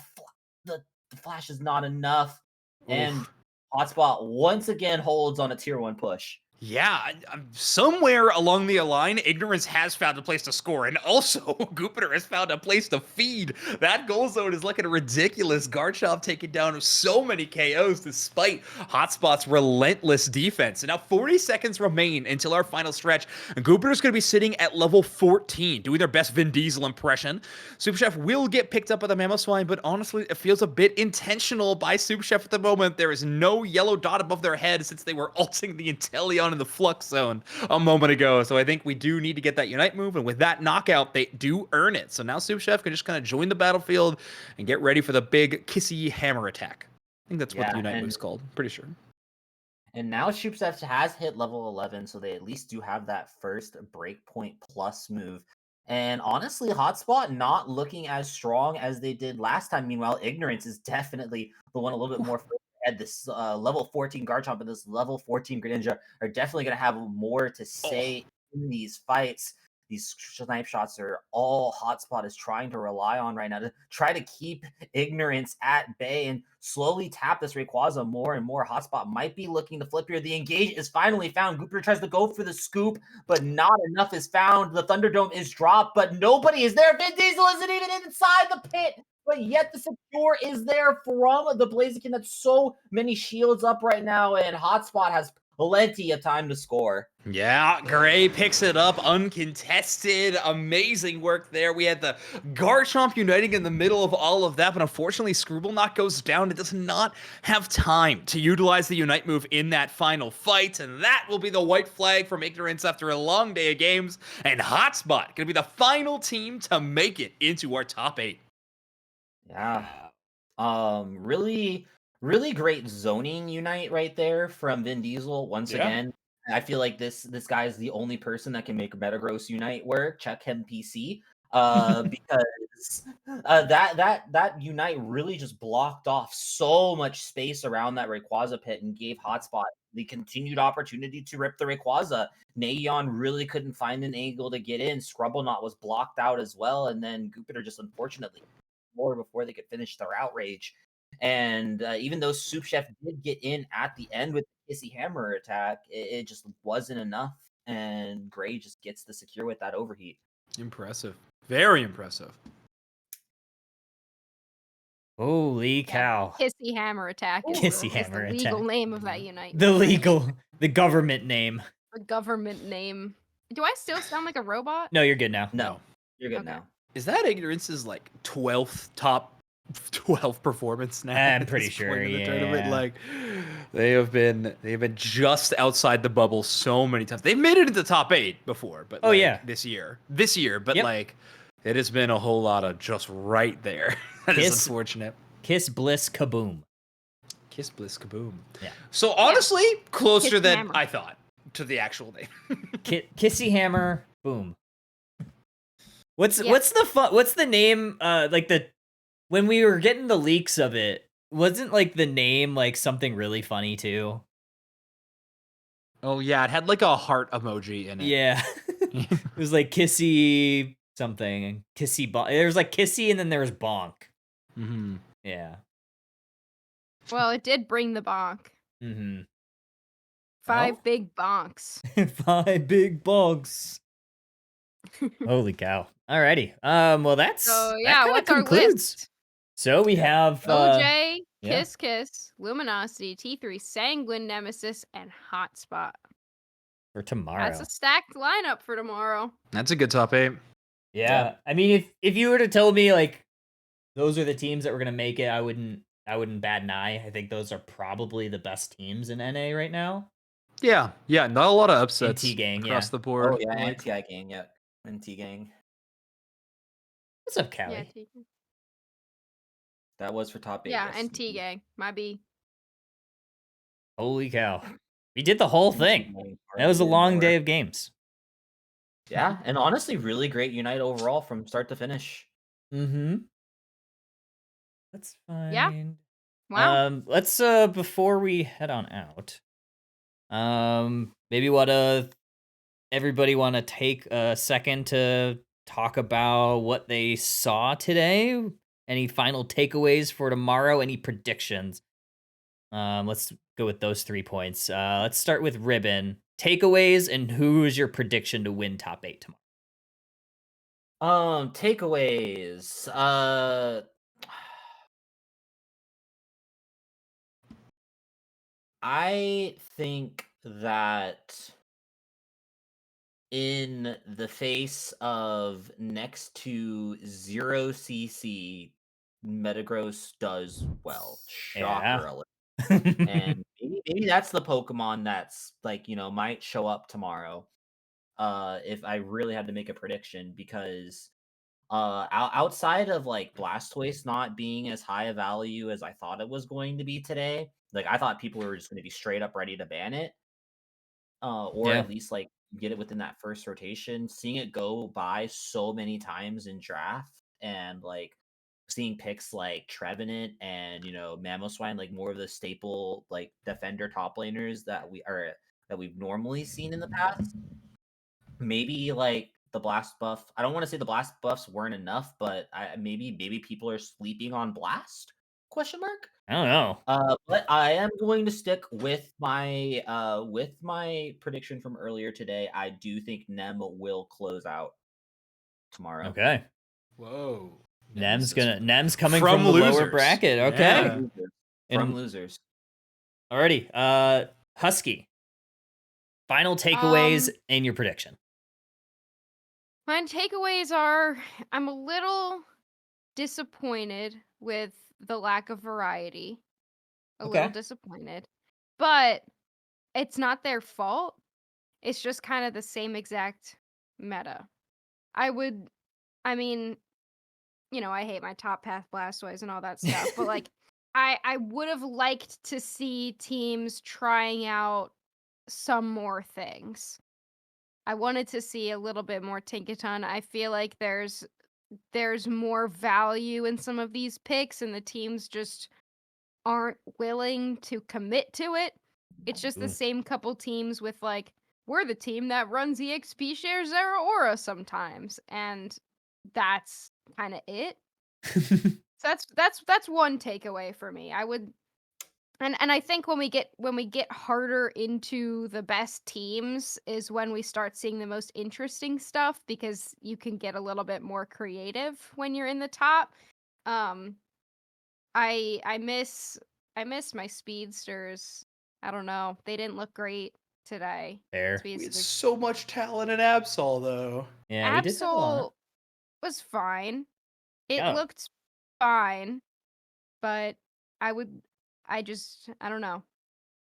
the flash is not enough. Oof. And Hotspot once again holds on a tier 1 push. Yeah, somewhere along the line, Ignorance has found a place to score, and also Jupiter has found a place to feed. That goal zone is looking ridiculous. Garchomp taking down so many KOs despite Hotspot's relentless defense. And now 40 seconds remain until our final stretch, and Jupiter's going to be sitting at level 14, doing their best Vin Diesel impression. Soup Chef will get picked up by the Mammoth Swine, but honestly, it feels a bit intentional by Soup Chef at the moment. There is no yellow dot above their head since they were ulting the Inteleon in the flux zone a moment ago. So I think we do need to get that Unite move, and with that knockout, they do earn it. So now Soup Chef can just kind of join the battlefield and get ready for the big kissy hammer attack. I think that's what the Unite move's called. Pretty sure. And now Soup Chef has hit level 11, so they at least do have that first Breakpoint Plus move. And honestly, Hotspot not looking as strong as they did last time. Meanwhile, Ignorance is definitely the one a little bit more at this level 14 Garchomp and this level 14 Greninja are definitely going to have more to say in these fights. These snipe shots are all Hotspot is trying to rely on right now to try to keep Ignorance at bay and slowly tap this Rayquaza more and more. Hotspot might be looking to flip here. The engage is finally found. Jupiter tries to go for the scoop, but not enough is found. The Thunderdome is dropped, but nobody is there. Vin Diesel isn't even inside the pit. But yet the secure is there from the Blaziken. That's so many shields up right now, and Hotspot has plenty of time to score. Yeah, Gray picks it up uncontested. Amazing work there. We had the Garchomp uniting in the middle of all of that, but unfortunately Scribblenaught goes down. It does not have time to utilize the Unite move in that final fight, and that will be the white flag from Ignorance after a long day of games, and Hotspot going to be the final team to make it into our top 8. Yeah. Really great zoning Unite right there from Vin Diesel. Once again, I feel like this guy is the only person that can make Metagross Unite work. Check him PC. Because that Unite really just blocked off so much space around that Rayquaza pit and gave Hotspot the continued opportunity to rip the Rayquaza. Neon really couldn't find an angle to get in. Scribblenaught was blocked out as well, and then Jupiter just unfortunately more before they could finish their outrage. And even though Soup Chef did get in at the end with the Kissy Hammer attack, it just wasn't enough. And Gray just gets the secure with that overheat. Impressive. Very impressive. Holy cow. Kissy Hammer Attack is, Kissy is Hammer the legal Attack. name of that unite. The government name. The government name. Do I still sound like a robot? No, you're good now. No, you're good Okay. now. Is that Ignorance's like 12th top 12 performance now? I'm at pretty this sure, point in the tournament? yeah. Like they've been just outside the bubble so many times. They've made it into top 8 before, but Oh, like, yeah. this year, but Yep. like it has been a whole lot of just right there. That is Kiss- unfortunate. Kiss Bliss Kaboom. Kiss Bliss Kaboom. Yeah. So honestly, closer Kiss than Hammer. I thought to the actual name. Kissy Hammer Boom. What's Yeah. what's the name? Like when we were getting the leaks of it, wasn't like the name like something really funny too? Oh yeah, it had like a heart emoji in it. Yeah. It was like Kissy something. Kissy Bonk. There was like Kissy and then there was Bonk. Mm-hmm. Yeah. Well, it did bring the bonk. Mm-hmm. 5 Oh. big bonks. 5 big bonks. Holy cow. Alrighty. Well that's So that yeah, kinda what's our concludes. list? So we have OJ, yeah. Kiss, Luminosity, T3, Sanguine, Nemesis, and Hotspot. for tomorrow. That's a stacked lineup for tomorrow. That's a good top 8. Yeah. I mean if you were to tell me like those are the teams that were gonna make it, I wouldn't bat an eye. I think those are probably the best teams in NA right now. Yeah, not a lot of upsets T-Gang, across yeah. the board. Oh yeah, Like, NTI gang, yeah, NT gang. What's up, Callie? Yeah, T gang. That was for top 8. Yeah, yes, and T indeed. gang. My B. Holy cow. We did the whole NT thing. gang, That was a Army, long and day more. of games. Yeah, and honestly, really great Unite overall from start to finish. Mm-hmm. That's fine. Yeah. Wow. Let's before we head on out, maybe everybody wanna take a second to talk about what they saw today? Any final takeaways for tomorrow? Any predictions? Let's go with those 3 points. Let's start with Ribbon. Takeaways and who's your prediction to win top 8 tomorrow? Takeaways. I think that in the face of next to 0cc, Metagross does well. Shocker alert. And maybe that's the Pokemon that's like, might show up tomorrow. If I really had to make a prediction, because outside of like Blastoise not being as high a value as I thought it was going to be today, like I thought people were just going to be straight up ready to ban it, or Yeah. at least like get it within that first rotation. Seeing it go by so many times in draft, and like seeing picks like Trevenant and Mamoswine, like more of the staple like defender top laners that we've normally seen in the past. Maybe like the blast buff. I don't want to say the blast buffs weren't enough, but maybe people are sleeping on blast? Question mark. I don't know. But I am going to stick with my prediction from earlier today. I do think Nem will close out tomorrow. Okay. whoa. Nem's coming From from the lower losers. bracket. Okay. Yeah. From And- losers. Alrighty. Husky. Final takeaways and your prediction. My takeaways are I'm a little disappointed with the lack of variety. A little Okay. disappointed. But it's not their fault. It's just kind of the same exact meta. I mean, I hate my top path Blastoise and all that stuff, but like I would have liked to see teams trying out some more things. I wanted to see a little bit more Tinkaton. I feel like there's more value in some of these picks, and the teams just aren't willing to commit to it. It's just the Ooh. same couple teams with like, we're the team that runs EXP shares Zeraora sometimes, and that's kind of it. So that's one takeaway for me. I would and I think when we get harder into the best teams is when we start seeing the most interesting stuff, because you can get a little bit more creative when you're in the top. I miss my speedsters. I don't know. They didn't look great today. Fair. We had Speedsters. so much talent in Absol, though. Yeah, we did have a lot. Absol was fine. It Oh. looked fine, but I don't know.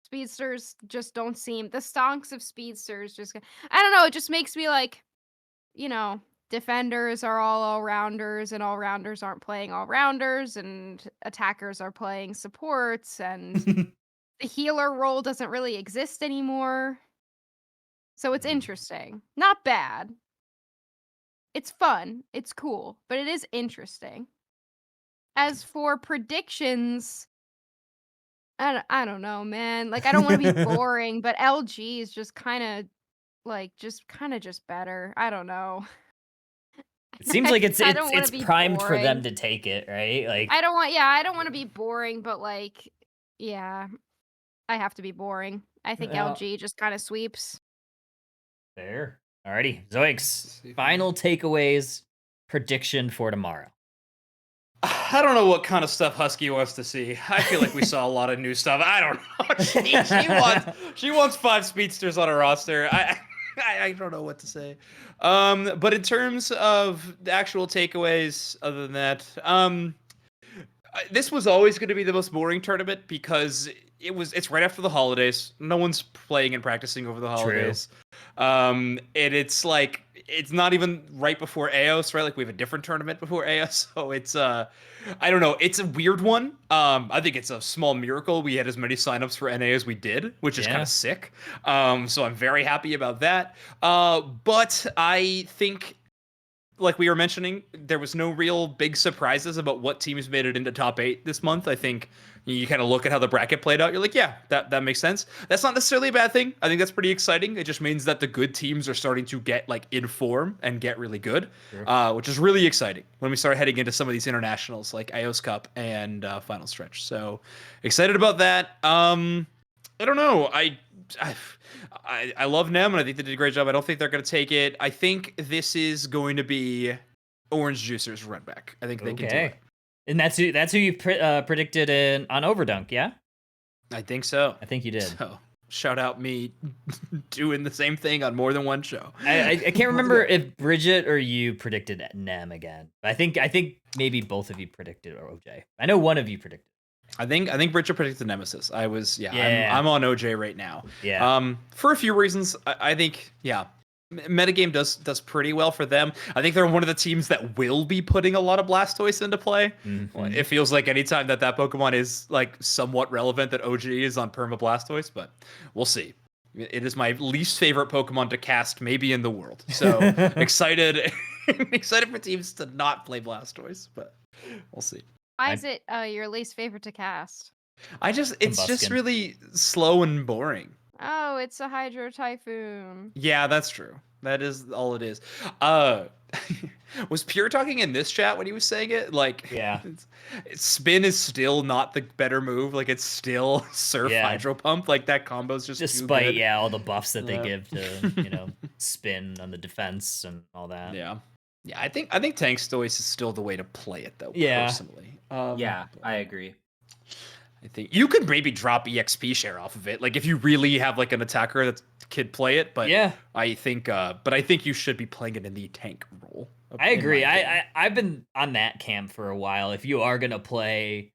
Speedsters just don't seem, the stonks of speedsters just, I don't know, it just makes me like, defenders are all rounders and all rounders aren't playing all rounders and attackers are playing supports and the healer role doesn't really exist anymore. So it's interesting. Not bad. It's fun. It's cool, but it is interesting. As for predictions, I don't know, man. Like I don't want to be boring, but LG is just kind of just better. I don't know. It seems like it's I don't wanna it's be primed for them boring. to take it, right? Like I don't want to be boring, but like yeah, I have to be boring. I think Well- LG just kind of sweeps. fair. Alrighty, Zoix. Final takeaways, prediction for tomorrow. I don't know what kind of stuff Husky wants to see. I feel like we saw a lot of new stuff. I don't know. She wants 5 speedsters on her roster. I don't know what to say. But in terms of the actual takeaways, other than that, this was always going to be the most boring tournament because it's right after the holidays. No one's playing and practicing over the holidays. And it's like it's not even right before AOS, right? Like we have a different tournament before AOS, so it's I don't know. It's a weird one. I think it's a small miracle we had as many signups for NA as we did, which is kind Yeah. of sick. So I'm very happy about that. But I think, like we were mentioning, there was no real big surprises about what teams made it into top 8 this month. I think you kind of look at how the bracket played out. You're like, yeah, that makes sense. That's not necessarily a bad thing. I think that's pretty exciting. It just means that the good teams are starting to get like in form and get really good, which is really exciting when we start heading into some of these internationals like AOS Cup and Final Stretch. So excited about that. I don't know. I love Nem, and I think they did a great job. I don't think they're going to take it. I think this is going to be Orange Juicers run back. I think they can do it. And that's who you predicted on Overdunk, yeah? I think so. I think you did. So shout out me doing the same thing on more than one show. I can't remember if Bridget or you predicted Nem again. I think maybe both of you predicted OJ. I know one of you predicted. I think Bridget predicted Nemesis. I'm on OJ right now. Yeah. For a few reasons. I think metagame does pretty well for them. I think they're one of the teams that will be putting a lot of Blastoise into play. Mhm. It feels like anytime that Pokemon is like somewhat relevant, that OG is on Perma Blastoise, but we'll see. It is my least favorite Pokemon to cast maybe in the world. So excited for teams to not play Blastoise, but we'll see. Why is it your least favorite to cast? It's just really slow and boring. Oh, it's a Hydro Typhoon. Yeah, that's true. That is all it is. Was Pure talking in this chat when he was saying it? Like, yeah, Spin is still not the better move. Like, it's still Surf Hydro Pump. Like that combo's just despite too good. all the buffs that they give to Spin on the defense and all that. Yeah, I think Tankstoise is still the way to play it though. Yeah. Personally. I agree. I think you could maybe drop EXP share off of it, like if you really have like an attacker that could play it. But yeah, I think you should be playing it in the tank role. I agree. I've been on that camp for a while. If you are gonna play,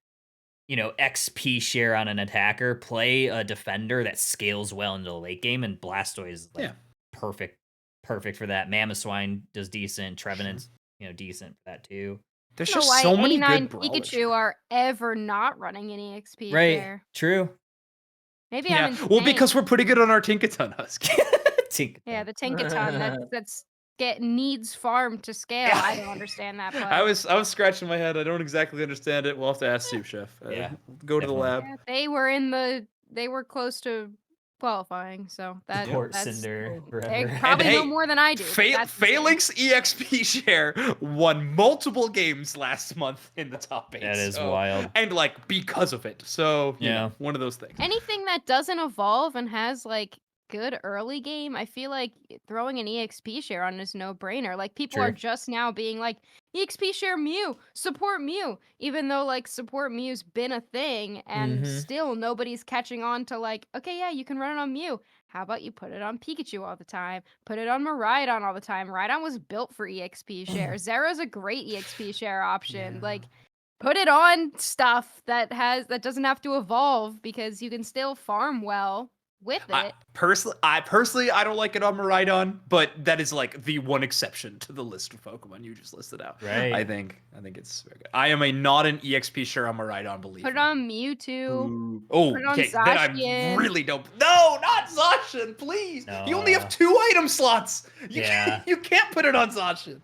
XP share on an attacker, play a defender that scales well into the late game, and Blastoise is perfect for that. Mamoswine does decent. Trevenant's decent for that too. There's just so many good Pikachu are ever not running any XP right share. True. Maybe I'm insane. Well, because we're pretty good on our Tinkaton Husky. Yeah, the Tinkaton that's needs farm to scale. I don't understand that play. I was scratching my head. I don't exactly understand it. We'll have to ask Soup Chef. Go to the lab. Yeah, they were close to qualifying, so that's Cinder they probably know more than I do. Phalanx EXP share won multiple games last month in the top 8. That is wild. And because of it. So, one of those things. Anything that doesn't evolve and has good early game, I feel like throwing an EXP share on is no brainer. Like people are True. just now being like, EXP share Mew, support Mew, even though like support Mew's been a thing, and still nobody's catching on to like, okay, yeah, you can run it on Mew. How about you put it on Pikachu all the time? Put it on Miraidon all the time. Rhydon was built for EXP share. Zera's a great EXP share option. Like, put it on stuff that doesn't have to evolve, because you can still farm well with I it. personally, I don't like it on Miraidon, but that is like the one exception to the list of Pokemon you just listed out. Right. I think it's very good. I am not an EXP share on Miraidon believer. Put it on Mewtwo. Ooh. Oh, Put it on okay. Then I Zacian. really don't. No, not Zacian, please. You only have 2 item slots. You can't put it on Zacian.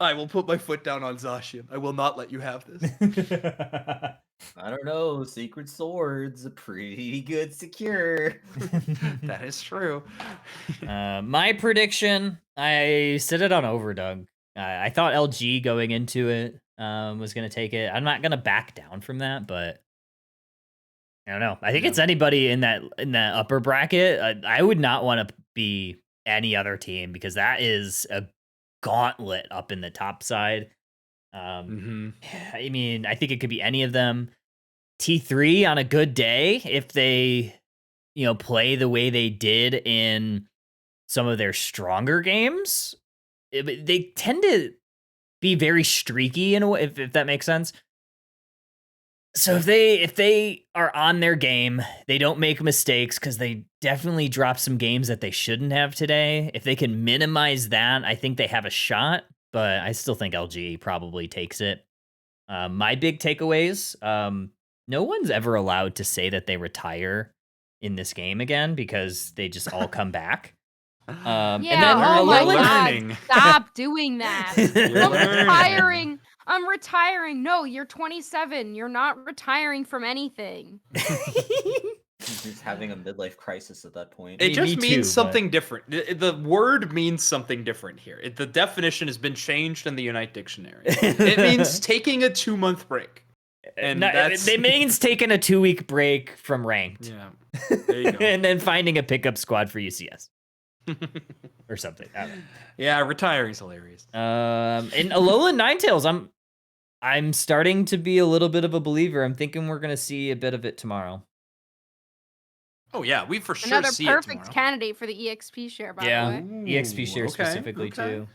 I will put my foot down on Zacian. I will not let you have this. I don't know. Secret Sword's a pretty good secure. That is true. My prediction, I said it on Overdug. I thought LG going into it was going to take it. I'm not going to back down from that, but I don't know. I think it's anybody in that upper bracket. I would not want to be any other team, because that is a gauntlet up in the top side. I mean, I think it could be any of them. T3 on a good day, if they, play the way they did in some of their stronger games, they tend to be very streaky in a way, if that makes sense. So if they are on their game, they don't make mistakes, because they definitely dropped some games that they shouldn't have today. If they can minimize that, I think they have a shot, but I still think LG probably takes it. My big takeaways, no one's ever allowed to say that they retire in this game again, because they just all come back. And then oh my learning. God, stop doing that. You're I'm retiring. No, you're 27. You're not retiring from anything. He's having a midlife crisis at that point. It just me means too, something different. The word means something different here. The definition has been changed in the Unite Dictionary. It means taking a 2-month break. And it means taking a 2-week break from ranked. Yeah. There you go. And then finding a pickup squad for UCS. Or something. I don't know. Yeah, retiring's hilarious. In Alolan Ninetales, I'm starting to be a little bit of a believer. I'm thinking we're gonna see a bit of it tomorrow. Oh yeah, we for sure Another see perfect it tomorrow. candidate for the EXP share, by the way. EXP share okay, specifically okay. too.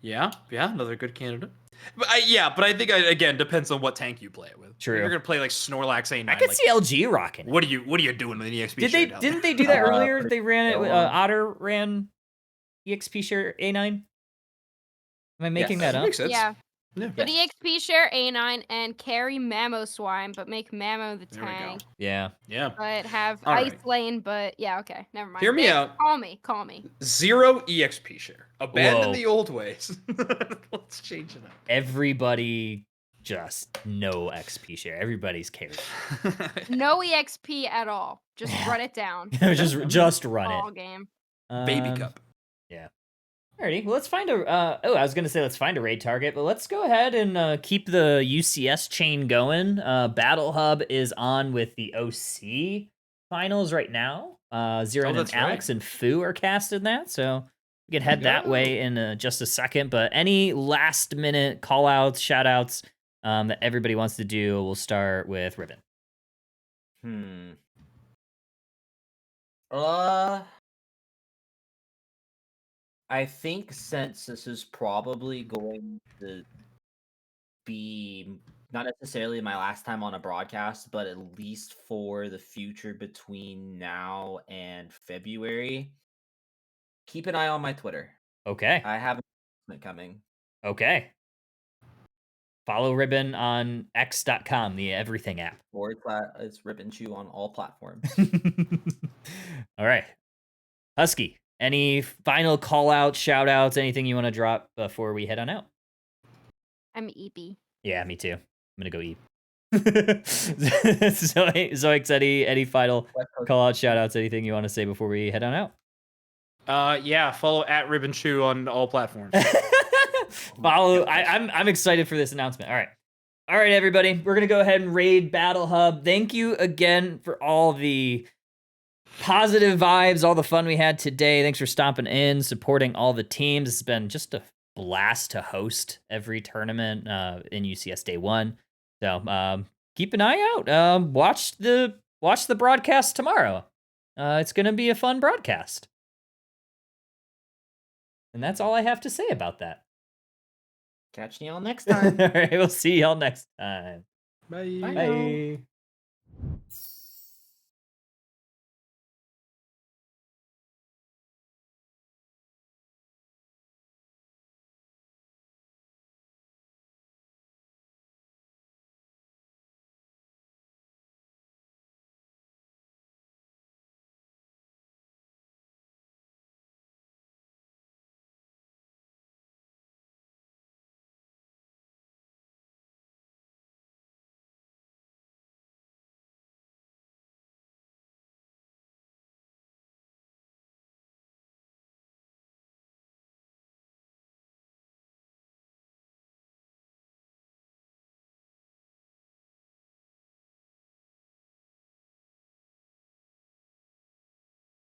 Yeah, another good candidate. But I think again depends on what tank you play it with. True. If you're gonna play like Snorlax A9. I could see LG rocking it. What are you doing with an EXP? Didn't they do that earlier? They ran it. so, Otter ran EXP share A9. Am I making that up? Makes sense. Yeah. Yeah. But EXP share A9 and carry Mamoswine, but make Mamo the There we go. tank. Yeah. Yeah. But have All Ice right. Lane, but yeah, okay, never mind. Hear me Nick, out. Call me. 0 EXP share. Abandon Whoa. the old ways. Let's change it up. Everybody just no XP share. Everybody's carried. No EXP at all. Just run it down. just run All it. game. Baby cup. Yeah. Alrighty, well, let's find a. I was gonna say let's find a raid target, but let's go ahead and keep the UCS chain going. Battle Hub is on with the OC finals right now. Zero and that's Alex right. and Fu are cast in that, so we can head that way in just a second. But any last minute call outs, shout outs that everybody wants to do, we'll start with Ribbon. I think since this is probably going to be not necessarily my last time on a broadcast, but at least for the future between now and February, keep an eye on my Twitter. Okay. I have an announcement coming. Okay. Follow Ribbon on x.com, the everything app. It's Ribbon Chew on all platforms. All right. Husky, any final call outs, shout outs, anything you want to drop before we head on out? I'm EP. Yeah, me too. I'm going to go eat. Zoix, any final call outs, shout outs, anything you want to say before we head on out? Follow at Ribbon Chew on all platforms. Follow. I'm excited for this announcement. All right, everybody. We're gonna go ahead and raid Battle Hub. Thank you again for all the positive vibes, all the fun we had today. Thanks for stopping in, supporting all the teams. It's been just a blast to host every tournament in UCS Day 1. So keep an eye out. Watch the broadcast tomorrow. It's going to be a fun broadcast. And that's all I have to say about that. Catch y'all next time. All right, we'll see y'all next time. Bye. Bye.